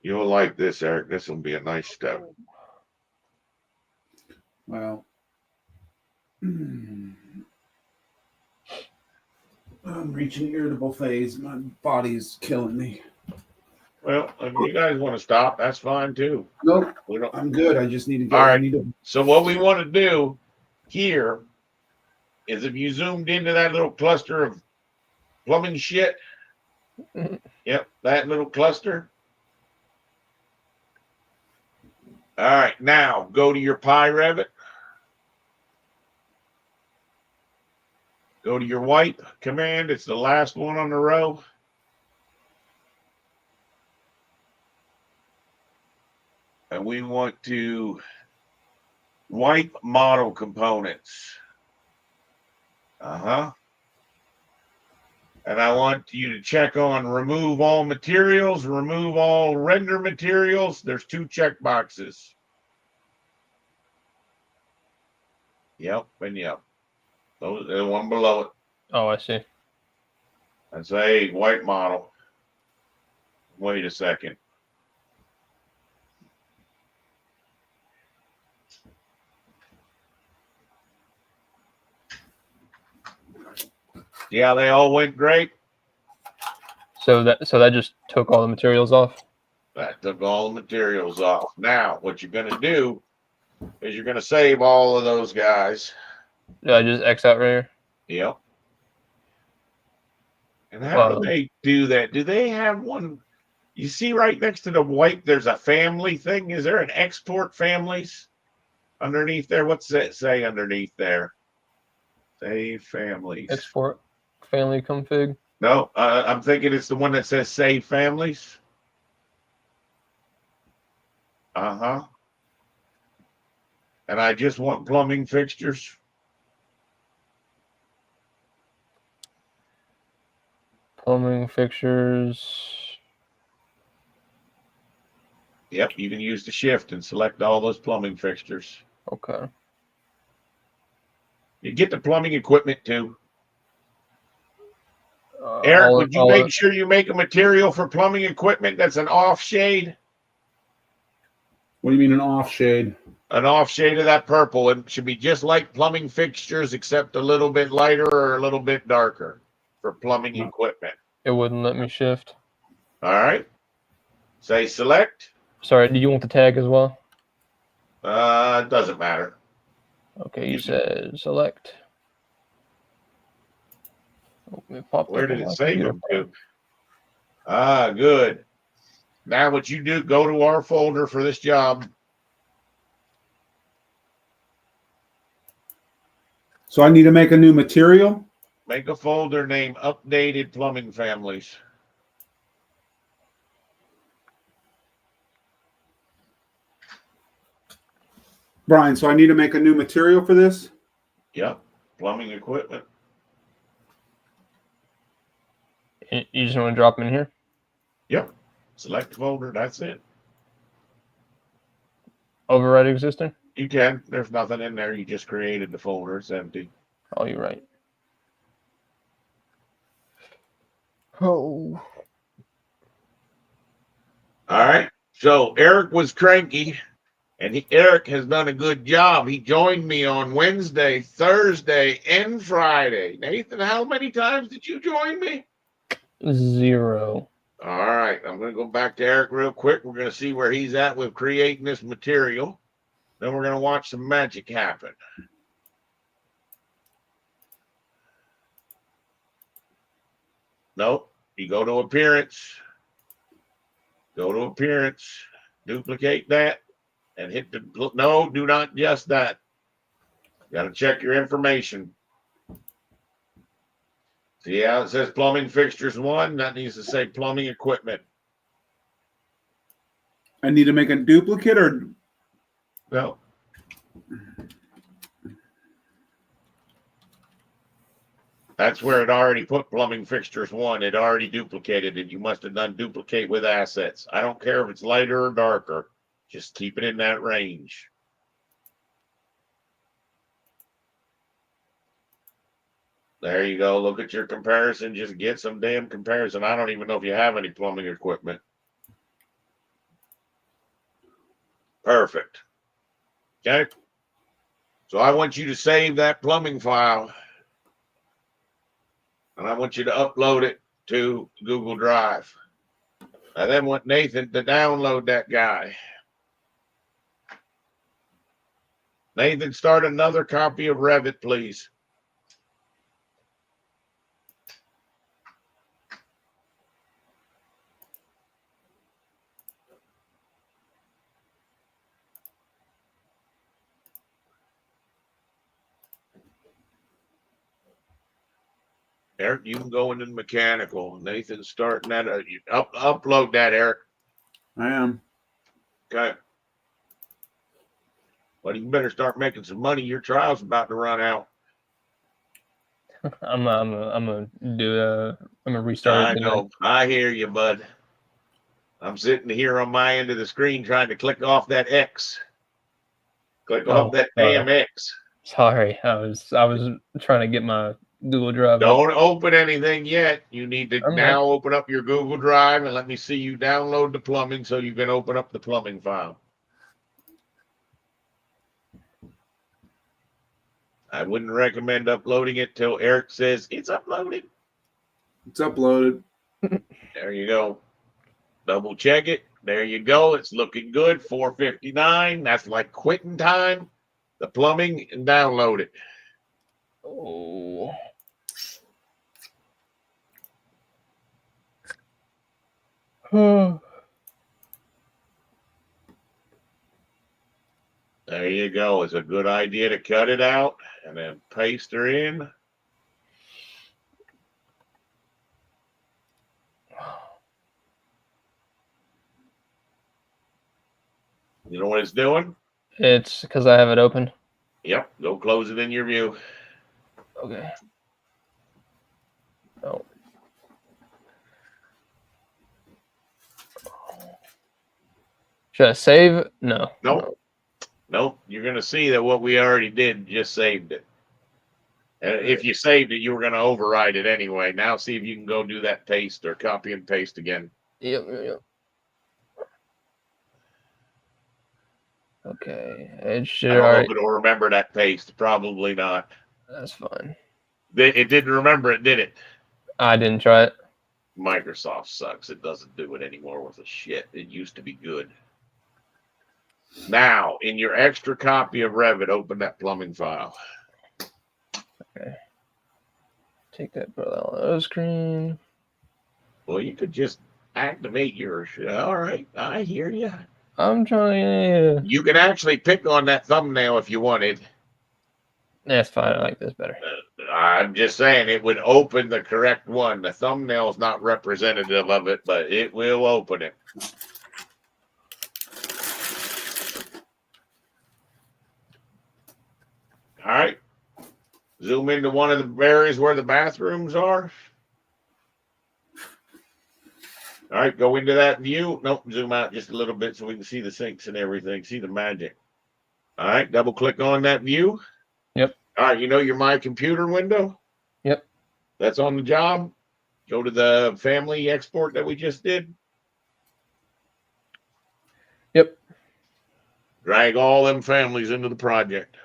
You'll like this, Eric. This will be a nice step. Well, I'm reaching irritable phase. My body's killing me. Well, if you guys want to stop, that's fine too. Nope, We don't. I'm good. I just need to get. All right. I need to, So what we want to do here is if you zoomed into that little cluster of plumbing shit, yep, that little cluster. All right, now go to your Pi Revit. Go to your wipe command. It's the last one on the row. And we want to wipe model components. And I want you to check on remove all materials, remove all render materials. There's two check boxes. Yep, and yep. Those the one below it. Oh, I see. And say white model. Wait a second. Yeah, they all went great. So that just took all the materials off. That took all the materials off. Now, what you're going to do because you're going to save all of those guys. Yeah, I just X out right here. Yep. And how Well, do they do that? Do they have one? You see right next to the white, there's a family thing. Is there an export families underneath there? What's that say underneath there? Save families. export family config. No, I'm thinking it's the one that says save families. Uh-huh. And I just want plumbing fixtures. Plumbing fixtures. Yep, you can use the shift and select all those plumbing fixtures. Okay. You get the plumbing equipment too. Eric, would you make sure you make a material for plumbing equipment that's an off shade? What do you mean an off shade? An off shade of that purple. It should be just like plumbing fixtures, except a little bit lighter or a little bit darker for plumbing equipment. It wouldn't let me shift. All right. Say select. Sorry, do you want the tag as well? It doesn't matter. Okay, you said select. Oh, it popped Where up did on it my save computer. them to? Ah, good. Now what you do, go to our folder for this job. So I need to make a new material. Make a folder named Updated Plumbing Families. Brian, so I need to make a new material for this? Yep. Plumbing equipment. You just want to drop them in here? Yep. Select folder. That's it. Override existing? You can. There's nothing in there. You just created the folder. It's empty. Oh, you're right. Oh. All right. So Eric was cranky, and Eric has done a good job. He joined me on Wednesday, Thursday, and Friday. Nathan, how many times did you join me? 0. All right. I'm going to go back to Eric real quick. We're going to see where he's at with creating this material. Then we're going to watch some magic happen. Nope. You go to appearance. Go to appearance. Duplicate that. And hit the, no, do not just that. Got to check your information. See how it says plumbing fixtures 1? That needs to say plumbing equipment. I need to make a duplicate or No. That's where it already put plumbing fixtures 1. It already duplicated it. You must have done duplicate with assets. I don't care if it's lighter or darker. Just keep it in that range. There you go. Look at your comparison. Just get some damn comparison. I don't even know if you have any plumbing equipment. Perfect. Okay. So I want you to save that plumbing file. And I want you to upload it to Google Drive. I then want Nathan to download that guy. Nathan, start another copy of Revit, please. Eric, you can go into the mechanical. Nathan's starting that. Upload that, Eric. I am. Okay. But you better start making some money. Your trial's about to run out. I'm gonna restart I it. know. I hear you, bud. I'm sitting here on my end of the screen trying to click off that X. Click off that damn X. Sorry, I was trying to get my Google Drive. Don't open anything yet. You need to now open up your Google Drive and let me see you download the plumbing so you can open up the plumbing file. I wouldn't recommend uploading it till Eric says it's uploaded. It's uploaded. There you go. Double check it. there you go. It's looking good. 4:59. That's like quitting time. The plumbing, and download it. Oh. There you go. It's a good idea to cut it out and then paste her in. You know what it's doing? It's because I have it open. Yep. Go close it in your view. Okay. Oh. Should I save? No. Nope. Nope. You're going to see that what we already did just saved it. And if you saved it, you were going to override it anyway. Now see if you can go do that paste or copy and paste again. Yep. Okay. It should I don't know already. if it'll remember that paste. Probably not. That's fine. It didn't remember it, did it? I didn't try it. Microsoft sucks. It doesn't do it anymore with a shit. It used to be good. Now, in your extra copy of Revit, open that plumbing file. Okay. Take that, put that on the screen. Well, you could just activate yours. All right, I hear you. I'm trying. You can actually pick on that thumbnail if you wanted. That's fine. I like this better. I'm just saying it would open the correct one. The thumbnail is not representative of it, but it will open it. All right. Zoom into one of the areas where the bathrooms are. All right, go into that view. Nope, zoom out just a little bit so we can see the sinks and everything, see the magic. All right, double click on that view. Yep. All right, you know your My Computer window? Yep. That's on the job. Go to the family export that we just did. Yep. Drag all them families into the project.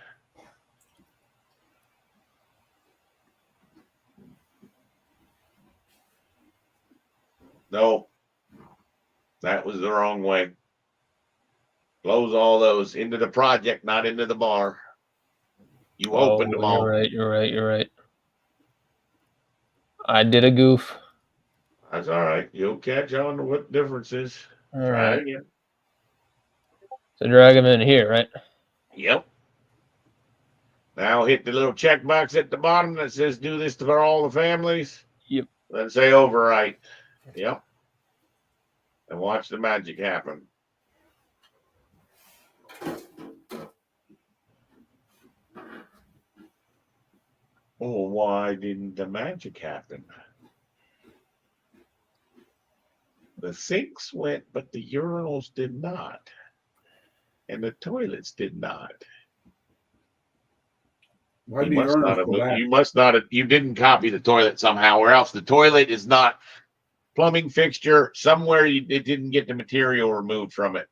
No, that was the wrong way. Close all those into the project, not into the bar. You opened them all. You're right. I did a goof. That's all right. You'll catch on to what the difference is. All Try right. it again. So drag them in here, right? Yep. Now hit the little checkbox at the bottom that says do this for all the families. Yep. Then say overwrite. Yep. And watch the magic happen. Oh, why didn't the magic happen? The sinks went, but the urinals did not. And the toilets did not. Why You do must not urinals have go back? you must not have, you didn't copy the toilet somehow, or else the toilet is not plumbing fixture somewhere. It didn't get the material removed from it.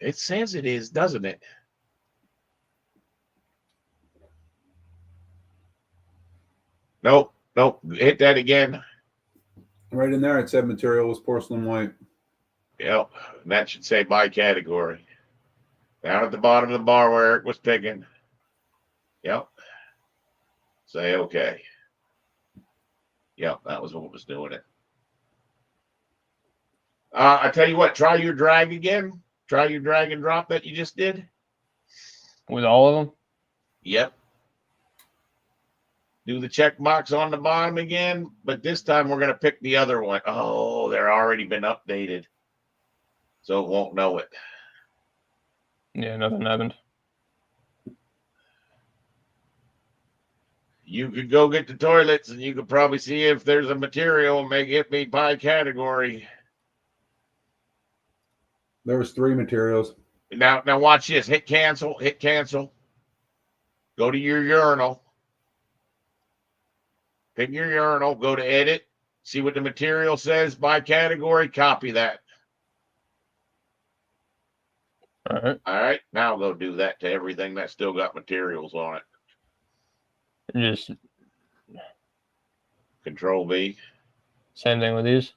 It says it is, doesn't it? Nope. Hit that again. Right in there, it said material was porcelain white. Yep. And that should say by category. Down at the bottom of the bar where Eric was picking. Yep. Say okay. Yep, that was what was doing it. I tell you what, try your drag again. Try your drag and drop that you just did. With all of them? Yep. Do the check box on the bottom again, but this time we're going to pick the other one. Oh, they're already been updated. So it won't know it. Yeah, nothing happened. You could go get the toilets and you could probably see if there's a material and make it be by category. There was 3 materials. Now watch this. Hit cancel. Go to your urinal. Pick your urinal. Go to edit. See what the material says by category. Copy that. All right. All right. Now go do that to everything that's still got materials on it. Just Control V. same thing with these.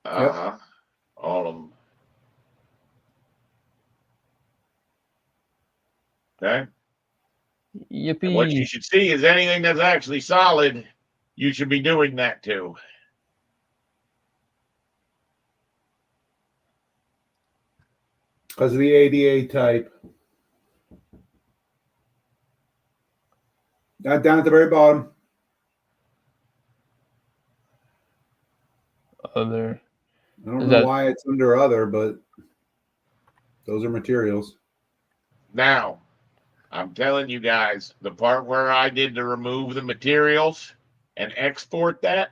Uh-huh. All of them. Okay. And what you Yippee. should see is anything that's actually solid, you should be doing that too. Because of the ADA type. Down at the very bottom. Other. I don't Is know that- why it's under other, but those are materials. Now, I'm telling you guys, the part where I did to remove the materials and export that,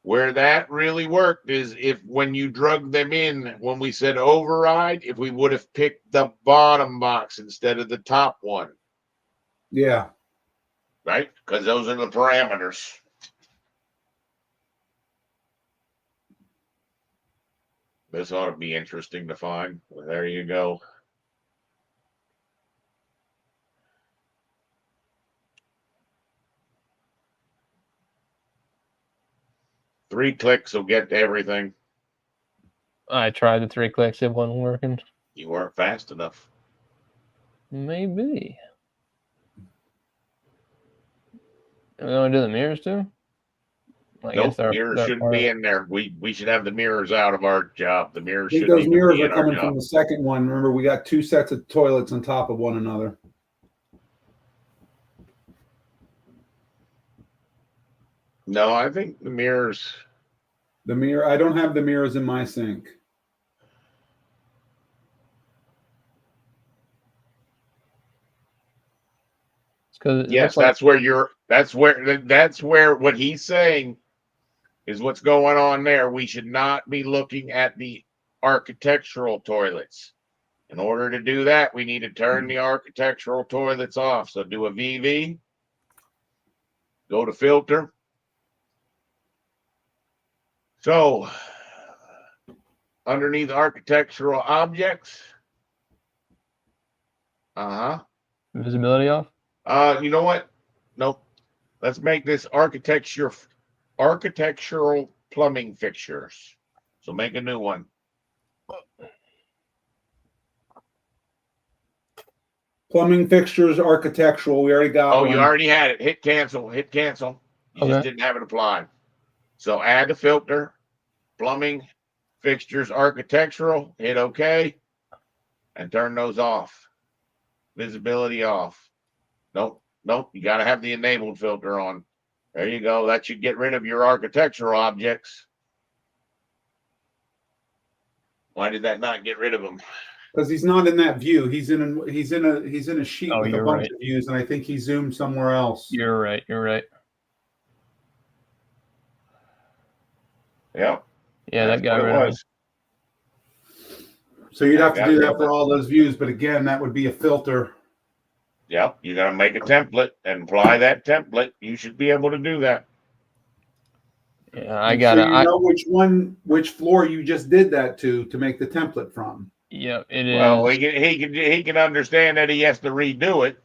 where that really worked is if when you drug them in, when we said override, if we would have picked the bottom box instead of the top one, Yeah. right? Because those are the parameters. This ought to be interesting to find. Well, there you go. Three clicks will get to everything. I tried the 3 clicks. It wasn't working. You weren't fast enough. Maybe. Are we going to do the mirrors too? I Nope, guess they're mirrors shouldn't be in there. We should have the mirrors out of our job. The I mirrors think shouldn't those even mirrors be are in our coming job. from the second one. Remember, we got 2 sets of toilets on top of one another. No, I think the mirrors. The mirror, I don't have the mirrors in my sink. because Yes, that's where you're. That's where what he's saying is what's going on there. We should not be looking at the architectural toilets. In order to do that, we need to turn the architectural toilets off. So do a VV, go to filter. So underneath architectural objects. visibility off. You know what? Nope. Let's make this architectural plumbing fixtures. So make a new one. Plumbing fixtures, architectural. We already got Oh, one. you already had it. Hit cancel. Hit cancel. You just Okay. didn't have it applied. So add the filter, plumbing, fixtures, architectural. Hit OK, and turn those off. Visibility off. Nope. You got to have the enabled filter on. There you go. That should get rid of your architectural objects. Why did that not get rid of them? Because he's not in that view. He's in a sheet Oh, with a you're bunch right. of views, and I think he zoomed somewhere else. You're right. Yeah. Yeah, That's that got what it rid of was. So you'd have to Got do rid that of for it. all those views, but again, that would be a filter. Yep. You got to make a template and apply that template. You should be able to do that. Yeah, I Make got sure it. you know which floor you just did that to make the template from. Yeah, it is. Well, he can understand that he has to redo it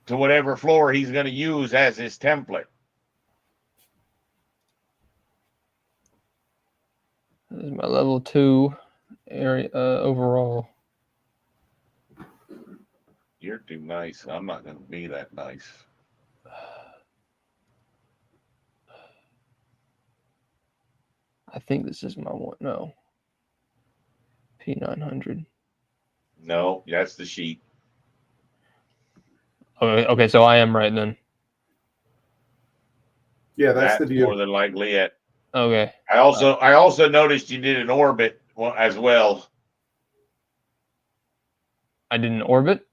to whatever floor he's going to use as his template. This is my level 2 area overall. You're too nice. I'm not going to be that nice. I think this is my one. No. P900. No, that's the sheet. Okay, so I am right then. Yeah, that's the view. More than likely it. Okay. I also noticed you did an orbit as well. I did an orbit.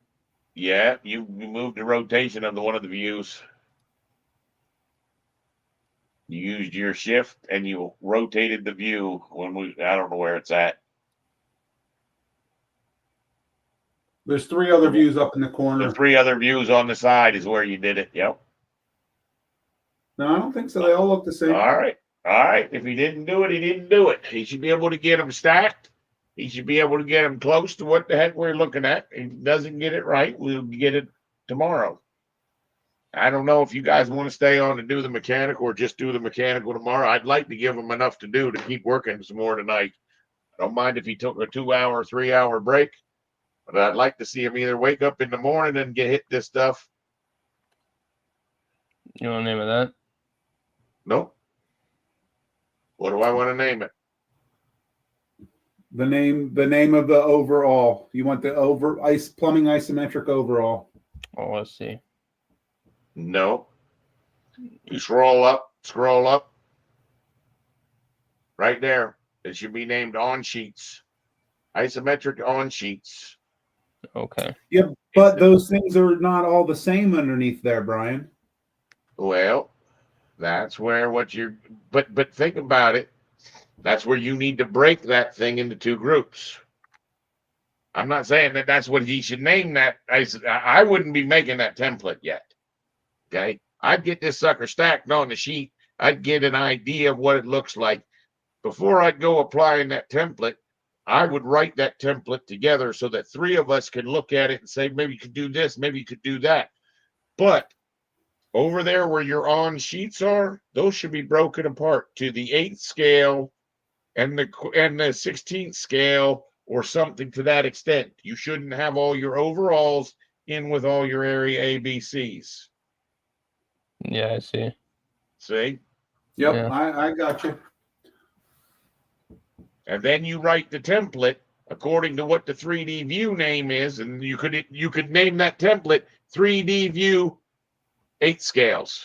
Yeah, you moved the rotation of one of the views. You used your shift and you rotated the view I don't know where it's at. There's 3 other views up in the corner. The 3 other views on the side is where you did it. Yep. No, I don't think so. They all look the same. All right. If he didn't do it, he didn't do it. He should be able to get them stacked. He should be able to get them close to what the heck we're looking at. If he doesn't get it right, we'll get it tomorrow. I don't know if you guys want to stay on and do the mechanical or just do the mechanical tomorrow. I'd like to give them enough to do to keep working some more tonight. I don't mind if he took a 2-hour, 3-hour break, but I'd like to see him either wake up in the morning and get hit this stuff. You want to name it that? Nope. What do I want to name it? The name of the overall. You want the plumbing isometric overall. Oh, let's see. No. You scroll up. Right there. It should be named on sheets. Isometric on sheets. Okay. Yeah, but those things are not all the same underneath there, Brian. Well, that's where but think about it. That's where you need to break that thing into 2 groups. I'm not saying that that's what he should name that. I wouldn't be making that template yet. Okay. I'd get this sucker stacked on the sheet. I'd get an idea of what it looks like. Before I'd go applying that template, I would write that template together so that 3 of us can look at it and say, maybe you could do this, maybe you could do that. But over there where your on sheets are, those should be broken apart to the 8th scale and the 16th scale or something to that extent. You shouldn't have all your overalls in with all your area ABCs. Yeah, I see. See? Yep, Yeah. I got you. And then you write the template according to what the 3D view name is, and you could name that template 3D view 8 scales.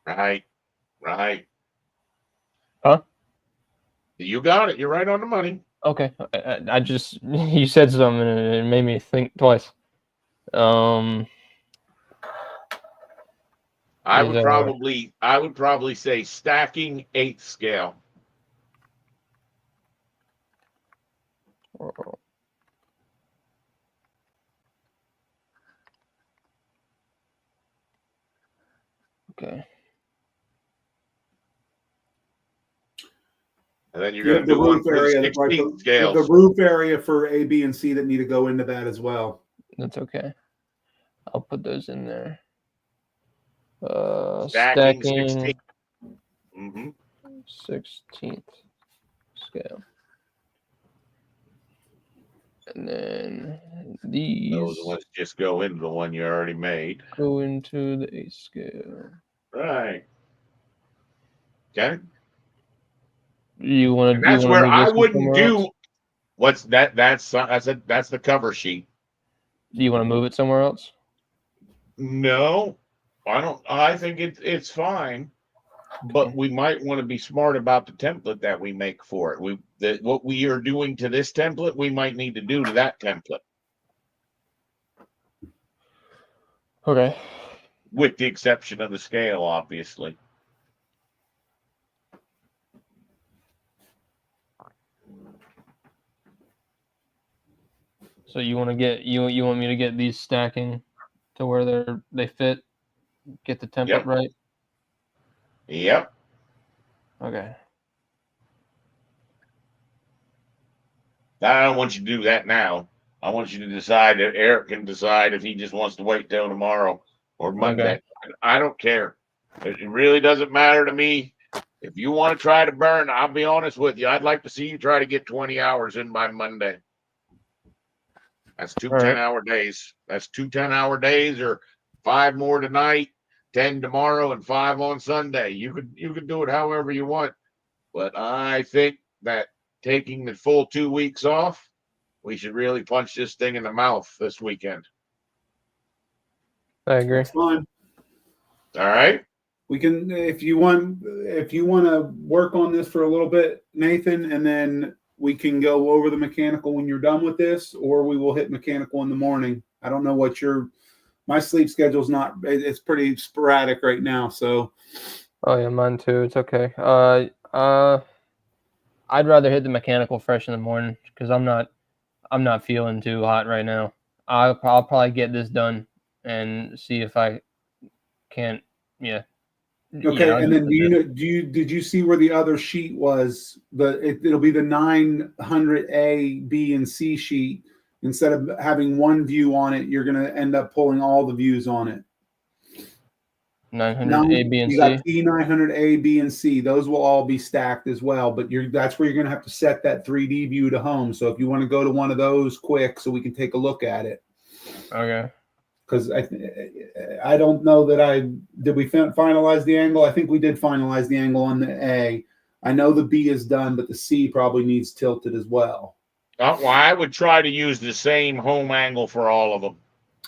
Right. Huh? You got it. You're right on the money. Okay. I just you said something and it made me think twice. I Is would that probably say stacking 8th scale. Okay. And then you're You going have to the do one roof for the area, 16 you have scales. the roof area for A, B, and C that need to go into that as well. That's okay. I'll put those in there. Stacking Stacking 16. Mm-hmm. 16th scale. And then these Those ones just go into the one you already made. go into the 8th scale. Right. Okay. You want And to that's where move I this one wouldn't somewhere do else? what's that. That's the cover sheet. Do you want to move it somewhere else? No, I don't. I think it's fine, but we might want to be smart about the template that we make for it. What we are doing to this template, we might need to do to that template, Okay. with the exception of the scale, obviously. So you want to get you want me to get these stacking to where they fit, get the template Yep. right? Yep. Okay. I don't want you to do that now. I want you to decide. If Eric can decide if he just wants to wait till tomorrow or Monday. Okay. I don't care. It really doesn't matter to me. If you want to try to burn, I'll be honest with you. I'd like to see you try to get 20 hours in by Monday. That's two All right. 10-hour days. That's 2 10-hour days, or 5 more tonight, 10 tomorrow, and 5 on Sunday. You can do it however you want. But I think that taking the full 2 weeks off, we should really punch this thing in the mouth this weekend. I agree. That's fine. All right. We can, if you want to work on this for a little bit, Nathan, and then we can go over the mechanical when you're done with this, or we will hit mechanical in the morning. I don't know what my sleep schedule's not, it's pretty sporadic right now. So. Oh yeah, mine too. It's okay. I'd rather hit the mechanical fresh in the morning because I'm not feeling too hot right now. I'll probably get this done and see if I can't. Yeah. Okay, Yeah, and then did you see where the other sheet was? It'll be the 900A, B, and C sheet Instead of having one view on it, you're going to end up pulling all the views on it. 900 Now A, B, and you C. got E900A, B, and C. Those will all be stacked as well, but that's where you're going to have to set that 3D view to home. So if you want to go to one of those quick so we can take a look at it. Okay. Because I don't know that did we finalize the angle? I think we did finalize the angle on the A. I know the B is done, but the C probably needs tilted as well. Well, I would try to use the same home angle for all of them.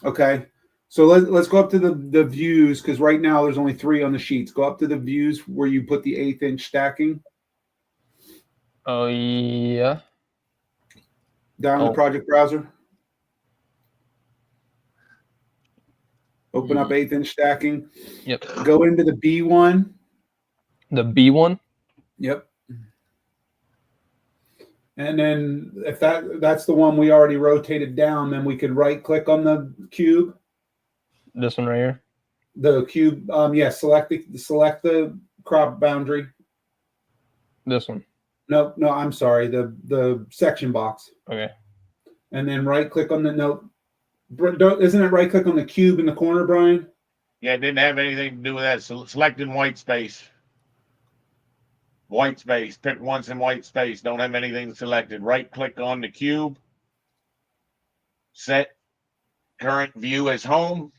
Okay. So let's go up to the views, because right now there's only 3 on the sheets. Go up to the views where you put the 1/8-inch stacking. Oh, yeah. Down the project browser. Open up 1/8-inch stacking. Yep. Go into the B one. The B one? Yep. And then if that's the one we already rotated down, then we could right click on the cube. This one right here? The cube, yeah, select the crop boundary. This one. No, I'm sorry, the section box. Okay. And then right click on the note. Isn't it right click on the cube in the corner, Brian? Yeah, it didn't have anything to do with that. So selecting white space. White space. Pick once in white space. Don't have anything selected. Right click on the cube. Set current view as home.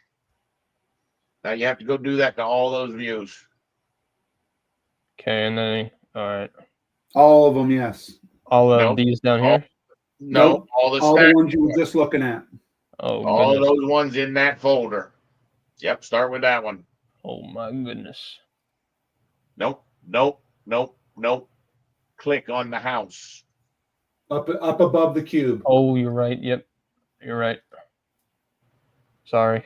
Now you have to go do that to all those views. Okay, and then, all right. All of them, yes. All of Nope. these down here? No, Nope. all the All the stack, ones you were just looking at. Oh, all of goodness. those ones in that folder. Yep, start with that one. Oh, my goodness. Nope, nope, nope, nope. Click on the house. Up above the cube. Oh, you're right. Yep. You're right. Sorry.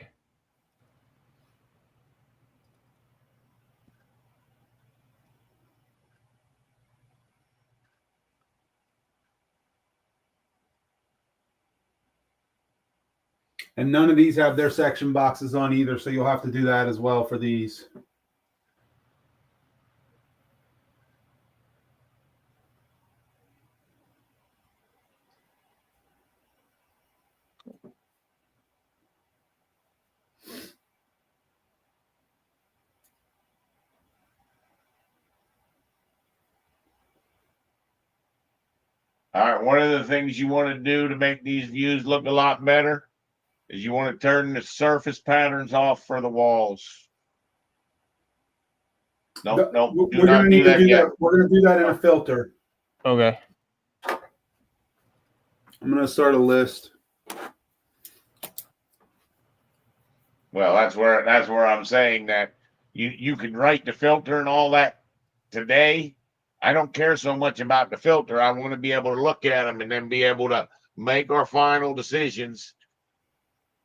And none of these have their section boxes on either, so you'll have to do that as well for these. All right, one of the things you want to do to make these views look a lot better is you want to turn the surface patterns off for the walls. Nope, nope. Do We're not gonna need do to that do yet. that. We're gonna do that in a filter. Okay. I'm gonna start a list. Well, that's where I'm saying that you can write the filter and all that today. I don't care so much about the filter. I want to be able to look at them and then be able to make our final decisions.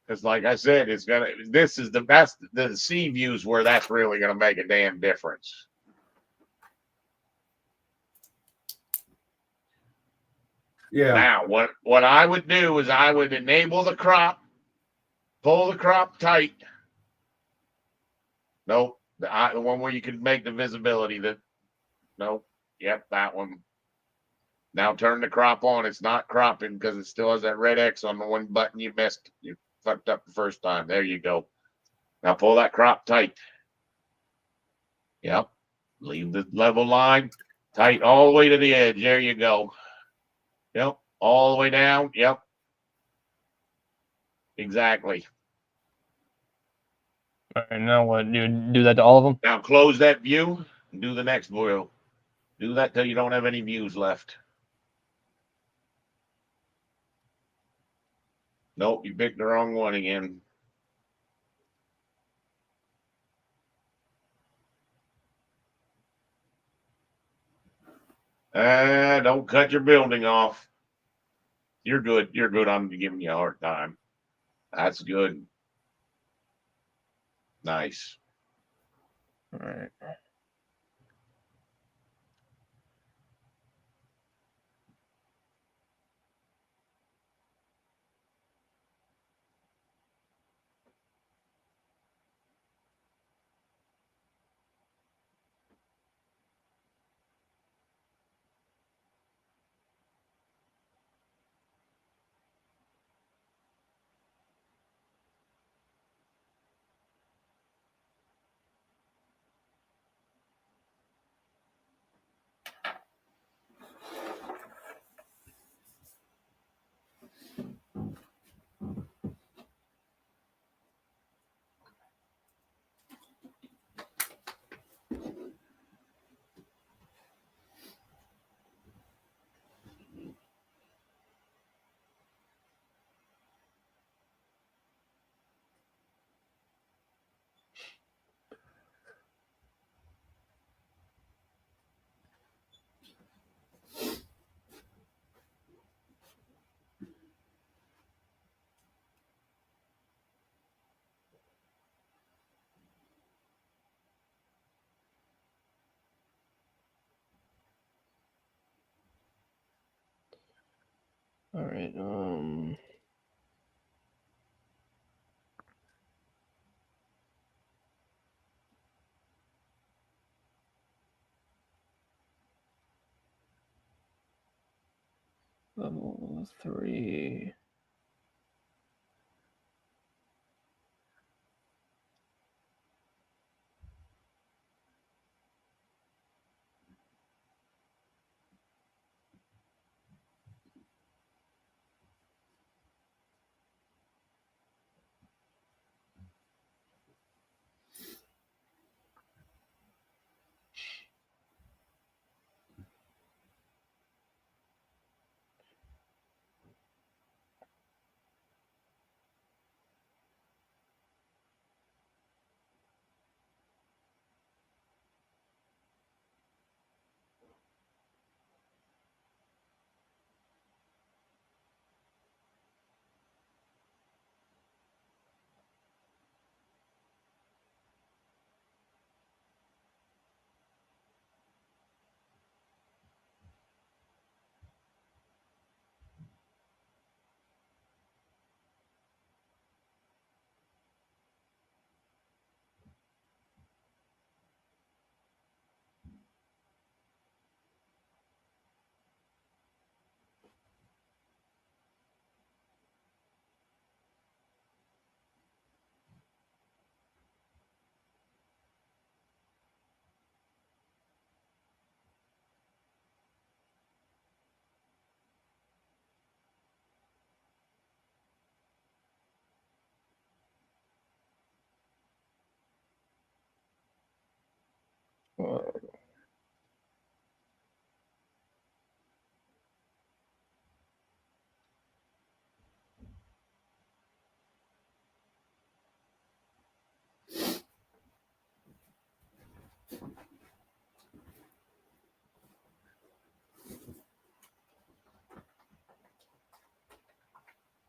Because, like I said, this is the best. The C views where that's really gonna make a damn difference. Yeah. Now, what I would do is I would enable the crop, pull the crop tight. Nope, the one where you can make the visibility. Nope, yep, that one. Now turn the crop on. It's not cropping because it still has that red X on the one button you missed. You fucked up the first time. There you go. Now pull that crop tight. Yep. Leave the level line tight all the way to the edge. There you go. Yep. All the way down. Yep. Exactly. All right, now what? You do that to all of them? Now close that view and do the next view. Do that till you don't have any views left. Nope, you picked the wrong one again. Don't cut your building off. You're good. You're good. I'm giving you a hard time. That's good. Nice. All right. All right. Level 3.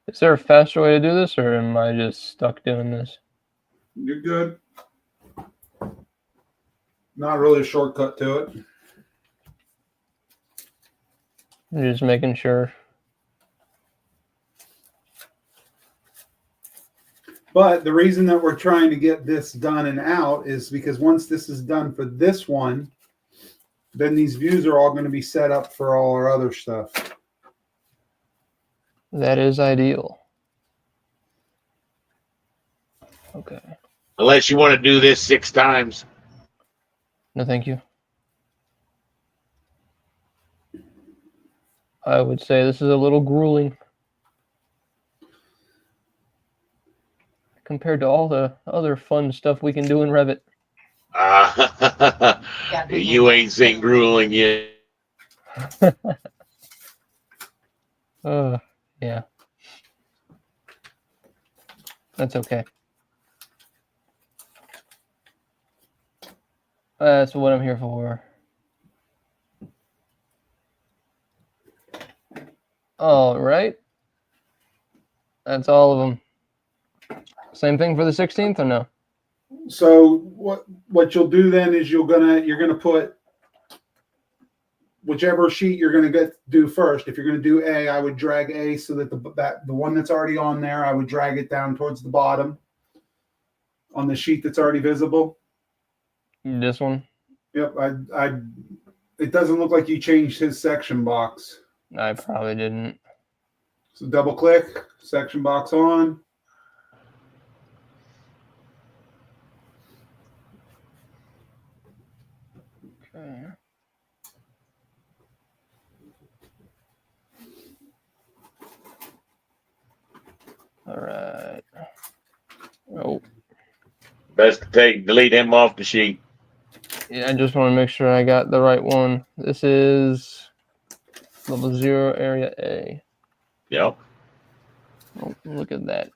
Is there a faster way to do this, or am I just stuck doing this? You're good. Not really a shortcut to it. I'm just making sure. But the reason that we're trying to get this done and out is because once this is done for this one, then these views are all going to be set up for all our other stuff. That is ideal. Okay. Unless you want to do this 6 times. No, thank you. I would say this is a little grueling compared to all the other fun stuff we can do in Revit. You ain't seen grueling yet. Yeah. That's okay. That's what I'm here for. All right. That's all of them. Same thing for the 16th or no? So what you'll do then is you're gonna put whichever sheet you're gonna do first. If you're gonna do A, I would drag A so that the one that's already on there, I would drag it down towards the bottom on the sheet that's already visible. This one? Yep, it doesn't look like you changed his section box. I probably didn't. So double click, section box on. Okay. All right. Oh. Best to delete him off the sheet. Yeah, I just want to make sure I got the right one. This is level 0, area A. Yep. Oh, look at that.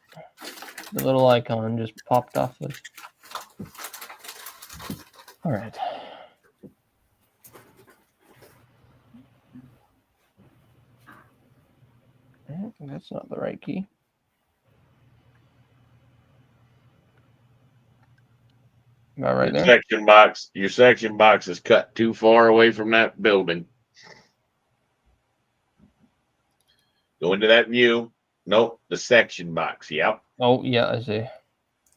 The little icon just popped off. All right. That's not the right key. About right there. Your section box is cut too far away from that building. Go into that view. Nope, the section box. Yep. Oh, yeah, I see.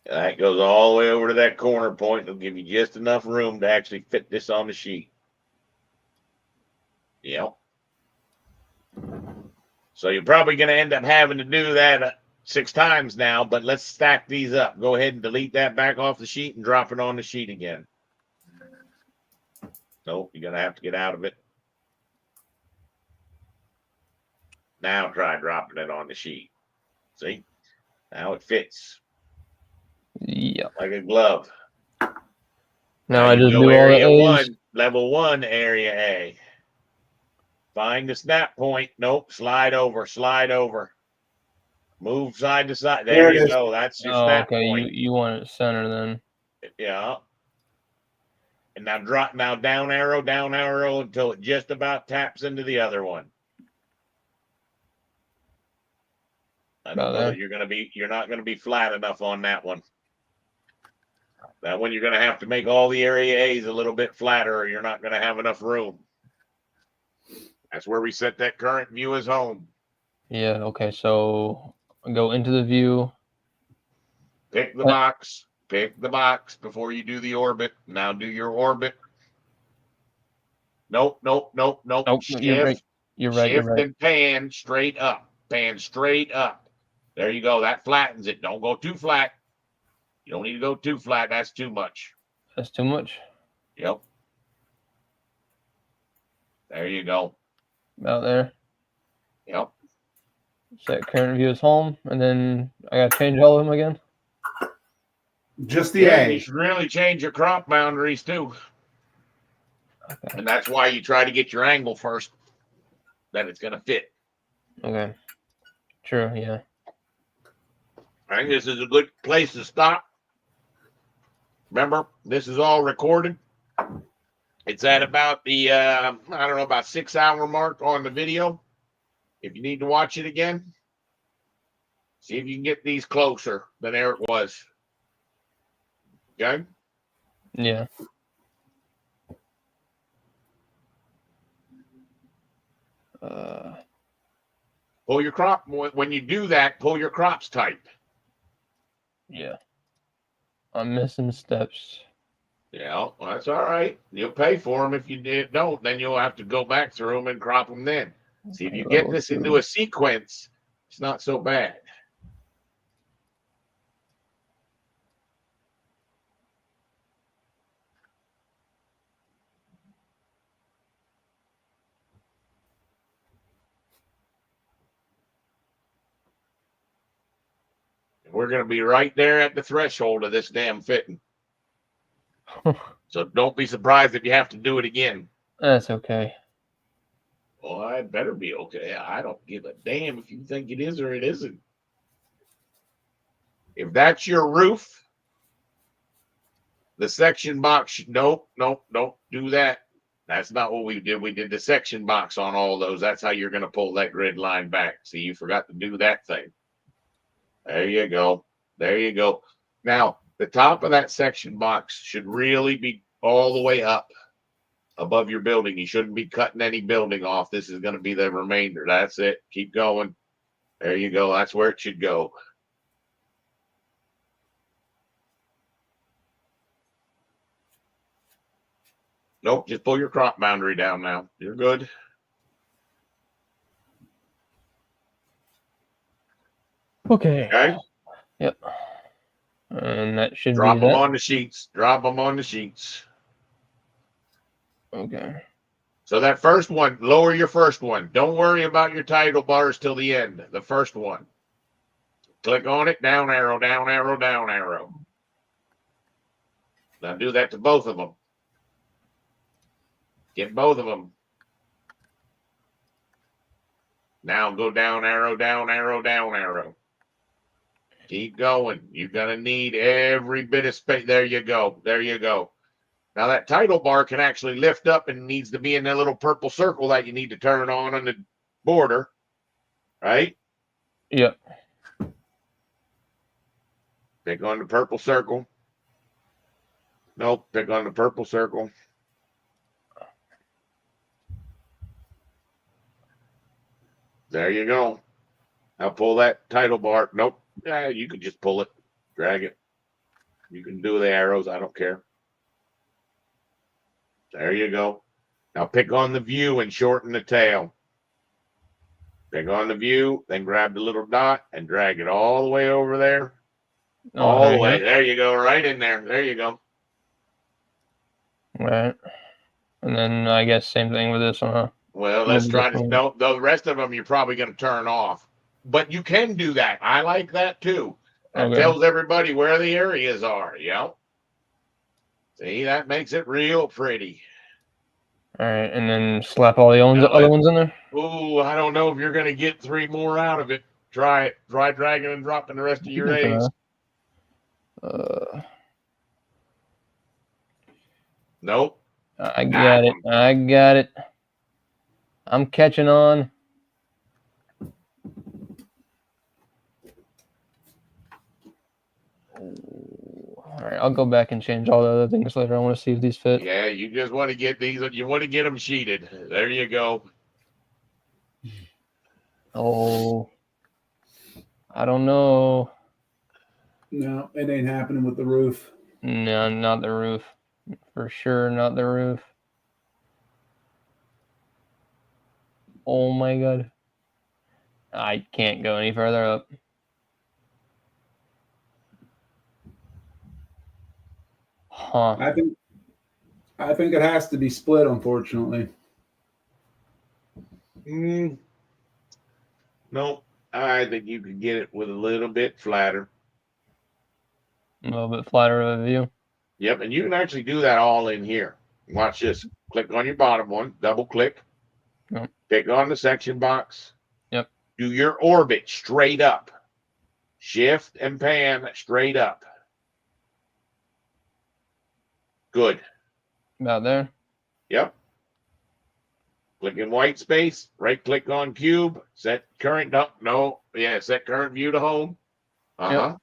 That goes all the way over to that corner point. It'll give you just enough room to actually fit this on the sheet. Yep. So you're probably going to end up having to do that 6 times now, but let's stack these up. Go ahead and delete that back off the sheet and drop it on the sheet again. Nope, you're going to have to get out of it. Now try dropping it on the sheet. See? Now it fits Yep. like a glove. Now I you just go do all the area A's. 1, level 1, area A. Find the snap point. Nope, slide over, slide over. Move side to side. There There it you is. go. That's your Oh, snap okay. point. You want it center then. Yeah. And now drop down arrow until it just about taps into the other one. I don't About know there. that you're not gonna be flat enough on that one. That one you're gonna have to make all the area A's a little bit flatter or you're not gonna have enough room. That's where we set that current view as home. Yeah, okay. So go into the view. Pick the box. Pick the box before you do the orbit. Now do your orbit. Nope. Oh, you're right. Shift. You're right. You're Shift right. and pan straight up. Pan straight up. There you go. That flattens it. Don't go too flat. You don't need to go too flat. That's too much. That's too much. Yep. There you go. About there. Yep. Set current view as home, and then I gotta change all of them again. Just the Yeah, you A. should really change your crop boundaries too. Okay. And that's why you try to get your angle first, that it's going to fit. Okay. True. Yeah. I think this is a good place to stop. Remember, this is all recorded. It's at about the, I don't know, about 6-hour mark on the video. If you need to watch it again, see if you can get these closer than there it was. Okay? Yeah. Pull your crop. When you do that, pull your crops tight. Yeah. I'm missing steps. Yeah, well, that's all right. You'll pay for them if you don't. Then you'll have to go back through them and crop them then. See, if you get Level this 2. into a sequence, it's not so bad. We're going to be right there at the threshold of this damn fitting. So don't be surprised if you have to do it again. That's okay. Well, I better be okay. I don't give a damn if you think it is or it isn't. If that's your roof, the section box, nope, don't do that. That's not what we did. We did the section box on all those. That's how you're going to pull that grid line back. See, you forgot to do that thing. There you go. There you go. Now, the top of that section box should really be all the way up above your building. You shouldn't be cutting any building off. This is going to be the remainder. That's it. Keep going. There you go. That's where it should go. Nope, just pull your crop boundary down now. You're good. Okay. Okay? Yep. And that should Drop be them that. on the sheets. Drop them on the sheets. Okay. So that first one, lower your first one. Don't worry about your title bars till the end. The first one. Click on it, down arrow, down arrow, down arrow. Now do that to both of them. Get both of them. Now go down arrow, down arrow, down arrow. Keep going. You're going to need every bit of space. There you go. There you go. Now that title bar can actually lift up and needs to be in that little purple circle that you need to turn on the border, right? Yep. Pick on the purple circle. Nope, pick on the purple circle. There you go. Now pull that title bar. Nope. You can just pull it, drag it. You can do the arrows. I don't care. There you go. Now pick on the view and shorten the tail. Pick on the view, then grab the little dot and drag it all the way over there. All the right way. here. There you go. Right in there. There you go. Right. And then I guess same thing with this one, huh? Well, let's Move try this to. one. No, the rest of them you're probably going to turn off. But you can do that. I like that too. That Okay. tells everybody where the areas are. Yeah. See, that makes it real pretty. All right, and then slap all the Now other ones in there. Oh, I don't know if you're going to get 3 more out of it. Try it. Try dragging and dropping the rest of your A's. Nope. I got it. I got it. I'm catching on. All right, I'll go back and change all the other things later. I want to see if these fit. Yeah, you just want to get these. You want to get them sheeted. There you go. Oh, I don't know. No, it ain't happening with the roof. No, not the roof. For sure, not the roof. Oh my god. I can't go any further up. Huh. I think it has to be split, unfortunately. Nope. I think you could get it with a little bit flatter. A little bit flatter of a view. Yep, and you can actually do that all in here. Watch this. Click on your bottom one, double click. Yep. Click on the section box. Yep. Do your orbit straight up. Shift and pan straight up. Good. About there. Yep. Click in white space, right click on cube, set current, set current view to home. Uh-huh. Yep.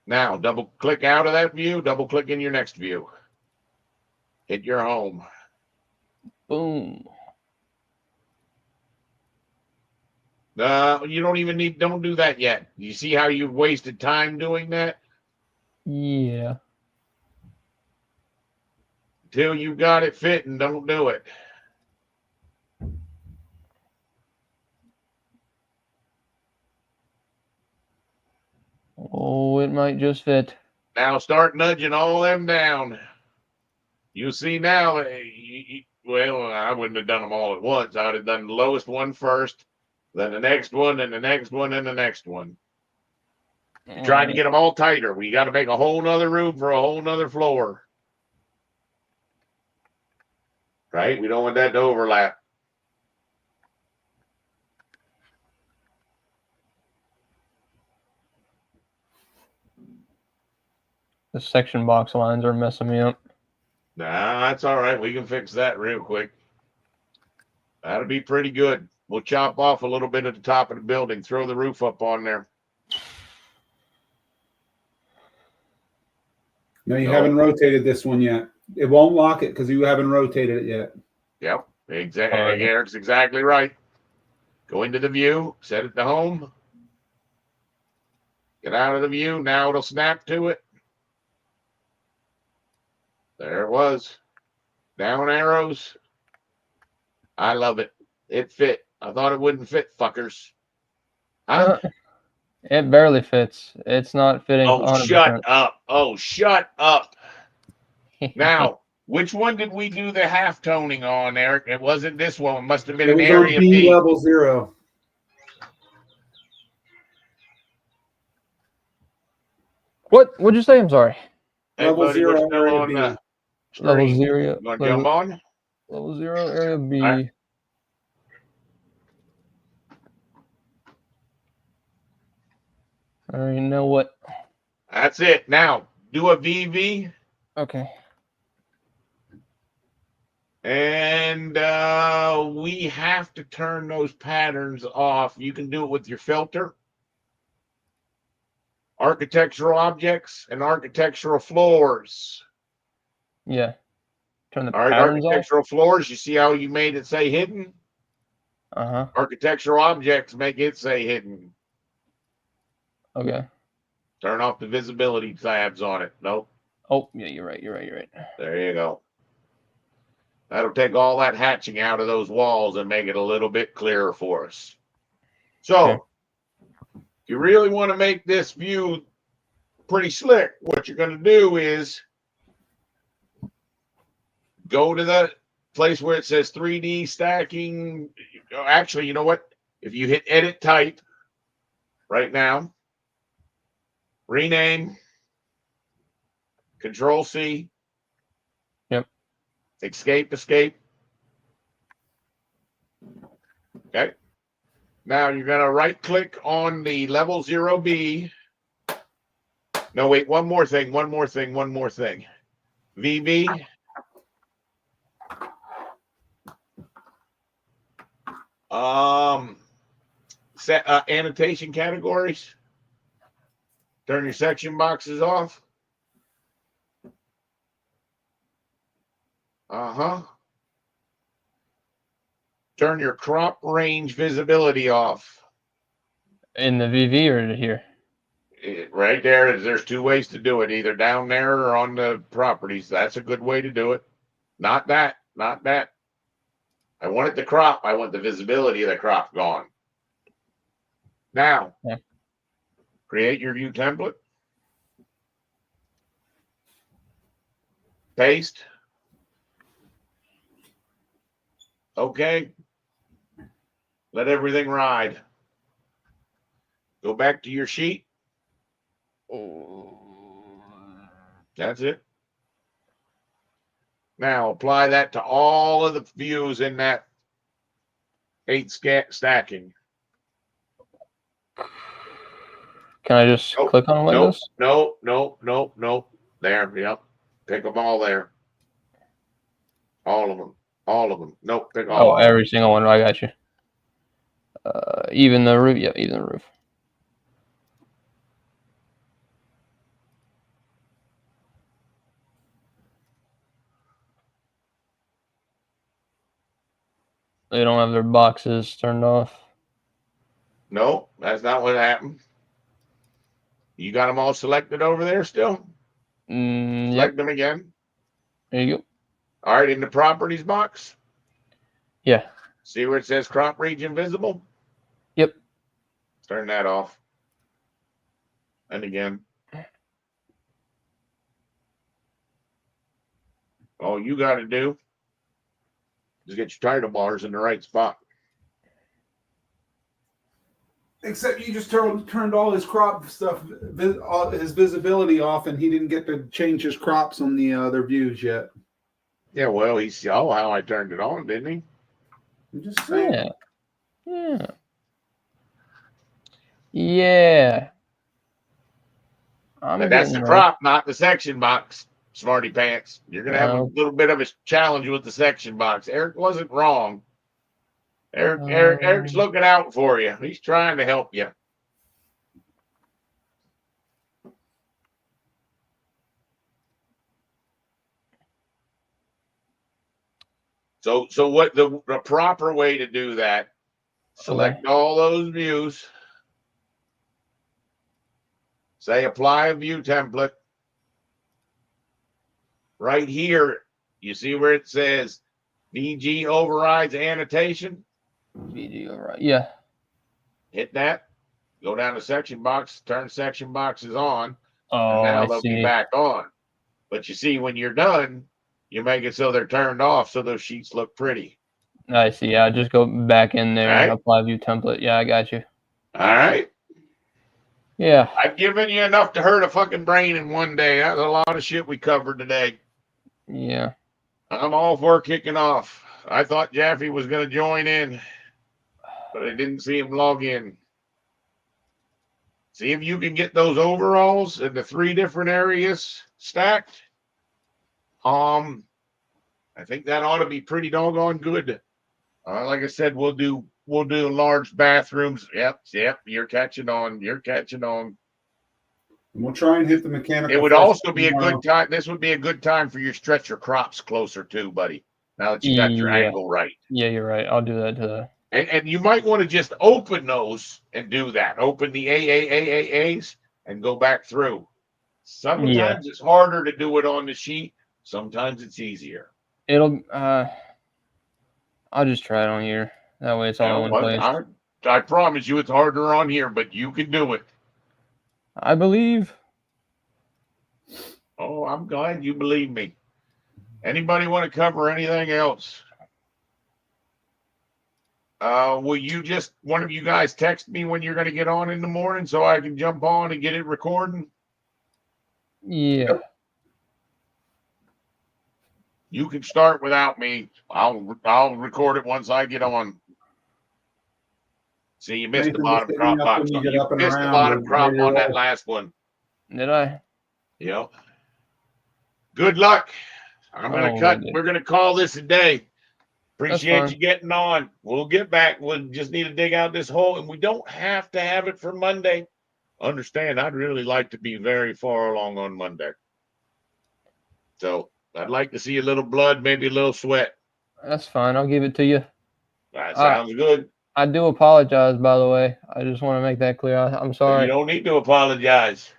Now double click out of that view, double click in your next view. Hit your home. Boom. You don't do that yet. You see how you've wasted time doing that? Yeah. Till you got it fitting, don't do it. Oh, it might just fit. Now start nudging all them down. You see now, well, I wouldn't have done them all at once. I would have done the lowest one first, then the next one, and the next one, and the next one. Trying to get them all tighter. We got to make a whole nother room for a whole nother floor. Right? We don't want that to overlap. The section box lines are messing me up. Nah, that's all right. We can fix that real quick. That'll be pretty good. We'll chop off a little bit at the top of the building, throw the roof up on there. No, you haven't rotated this one yet. It won't lock it because you haven't rotated it yet. Yep, exactly. Eric's exactly right. Go into the view, set it to home. Get out of the view. Now it'll snap to it. There it was. Down arrows. I love it. It fit. I thought it wouldn't fit, fuckers. Huh? It barely fits. It's not fitting. Oh, 100%. shut up. Oh, shut up. Now, which one did we do the half toning on, Eric? It wasn't this one. It must have been It an was area on B B. level 0. What'd you say? I'm sorry. Hey, Level buddy, 0 we're still area on B. the Level screen. 0. You want to jump on? Level 0, area B. All right. I already know what. That's it. Now, do a VV. Okay. And we have to turn those patterns off. You can do it with your filter. Architectural objects and architectural floors. Yeah. Turn the All right, patterns architectural floors. You see how you made it say hidden? off. Architectural objects make it say hidden. Okay. Turn off the visibility tabs on it. Nope. Oh, yeah, you're right. There you go. That'll take all that hatching out of those walls and make it a little bit clearer for us. So, Okay. if you really want to make this view pretty slick, what you're going to do is go to the place where it says 3D stacking. Actually, you know what? If you hit edit type right now, rename, Control C. Yep. Escape. Okay. Now you're going to right click on the level 0B. No, wait, one more thing. VB. Set annotation categories. Turn your section boxes off. Turn your crop range visibility off. In the VV or here? Right there, there's two ways to do it, either down there or on the properties. That's a good way to do it. Not that. I want it to crop. I want the visibility of the crop gone. Now, Yeah. Create your view template. Paste. Okay. Let everything ride. Go back to your sheet. That's it. Now apply that to all of the views in that 8 stacking. Can I just click on it like this? Nope. There, yep. Pick them all there. All of them. Nope, pick all Oh, of them. every single one. I got you. Even the roof. Yeah, even the roof. They don't have their boxes turned off. No, that's not what happened. You got them all selected over there still? Select them again. There you go. All right, in the properties box. Yeah. See where it says crop region visible? Yep. Turn that off. And again. All you got to do is get your title bars in the right spot. Except you just turned all his crop stuff, all his visibility off, and he didn't get to change his crops on the other views yet. Yeah, well, he saw how I turned it on, didn't he? I'm just saying. Yeah. And that's the crop, not the section box, smarty pants. You're going to have a No. little bit of a challenge with the section box. Eric wasn't wrong. Eric's looking out for you. He's trying to help you. So what the proper way to do that, select all those views. Say apply a view template. Right here, you see where it says VG overrides annotation? VG override. Yeah. Hit that. Go down to section box, turn section boxes on. Oh, and now I they'll see. be back on. But you see, when you're done, you make it so they're turned off so those sheets look pretty. I see. Yeah, just go back in there and Right. apply view template. Yeah, I got you. All right. Yeah. I've given you enough to hurt a fucking brain in one day. That's a lot of shit we covered today. Yeah. I'm all for kicking off. I thought Jaffe was going to join in, but I didn't see him log in. See if you can get those overalls in the 3 different areas stacked. I think that ought to be pretty doggone good. Like I said, we'll do large bathrooms. Yep. You're catching on. And we'll try and hit the mechanical. It would also be a good time. This would be a good time for you to stretch your crops closer too, buddy. Now that you got your angle right. Yeah, you're right. I'll do that to And you might want to just open those and do that. Open the AAAAs and go back through. Sometimes it's harder to do it on the sheet. Sometimes it's easier. It'll. I'll just try it on here. That way, it's all in one place. I promise you, it's harder on here, but you can do it. I believe. Oh, I'm glad you believe me. Anybody want to cover anything else? Will you just, one of you guys text me when you're going to get on in the morning so I can jump on and get it recording? Yeah. You can start without me. I'll record it once I get on. See, you missed the Nathan, bottom just hit me crop up box. when you get You up and missed the around. bottom We're crop ready to on that roll. last one. Did I? Yep. Good luck. I'm going to cut. We're going to call this a day. Appreciate you getting on. We'll get back. We'll just need to dig out this hole, and we don't have to have it for Monday. Understand, I'd really like to be very far along on Monday. So I'd like to see a little blood, maybe a little sweat. That's fine. I'll give it to you. That sounds good. I do apologize, by the way. I just want to make that clear. I'm sorry. You don't need to apologize.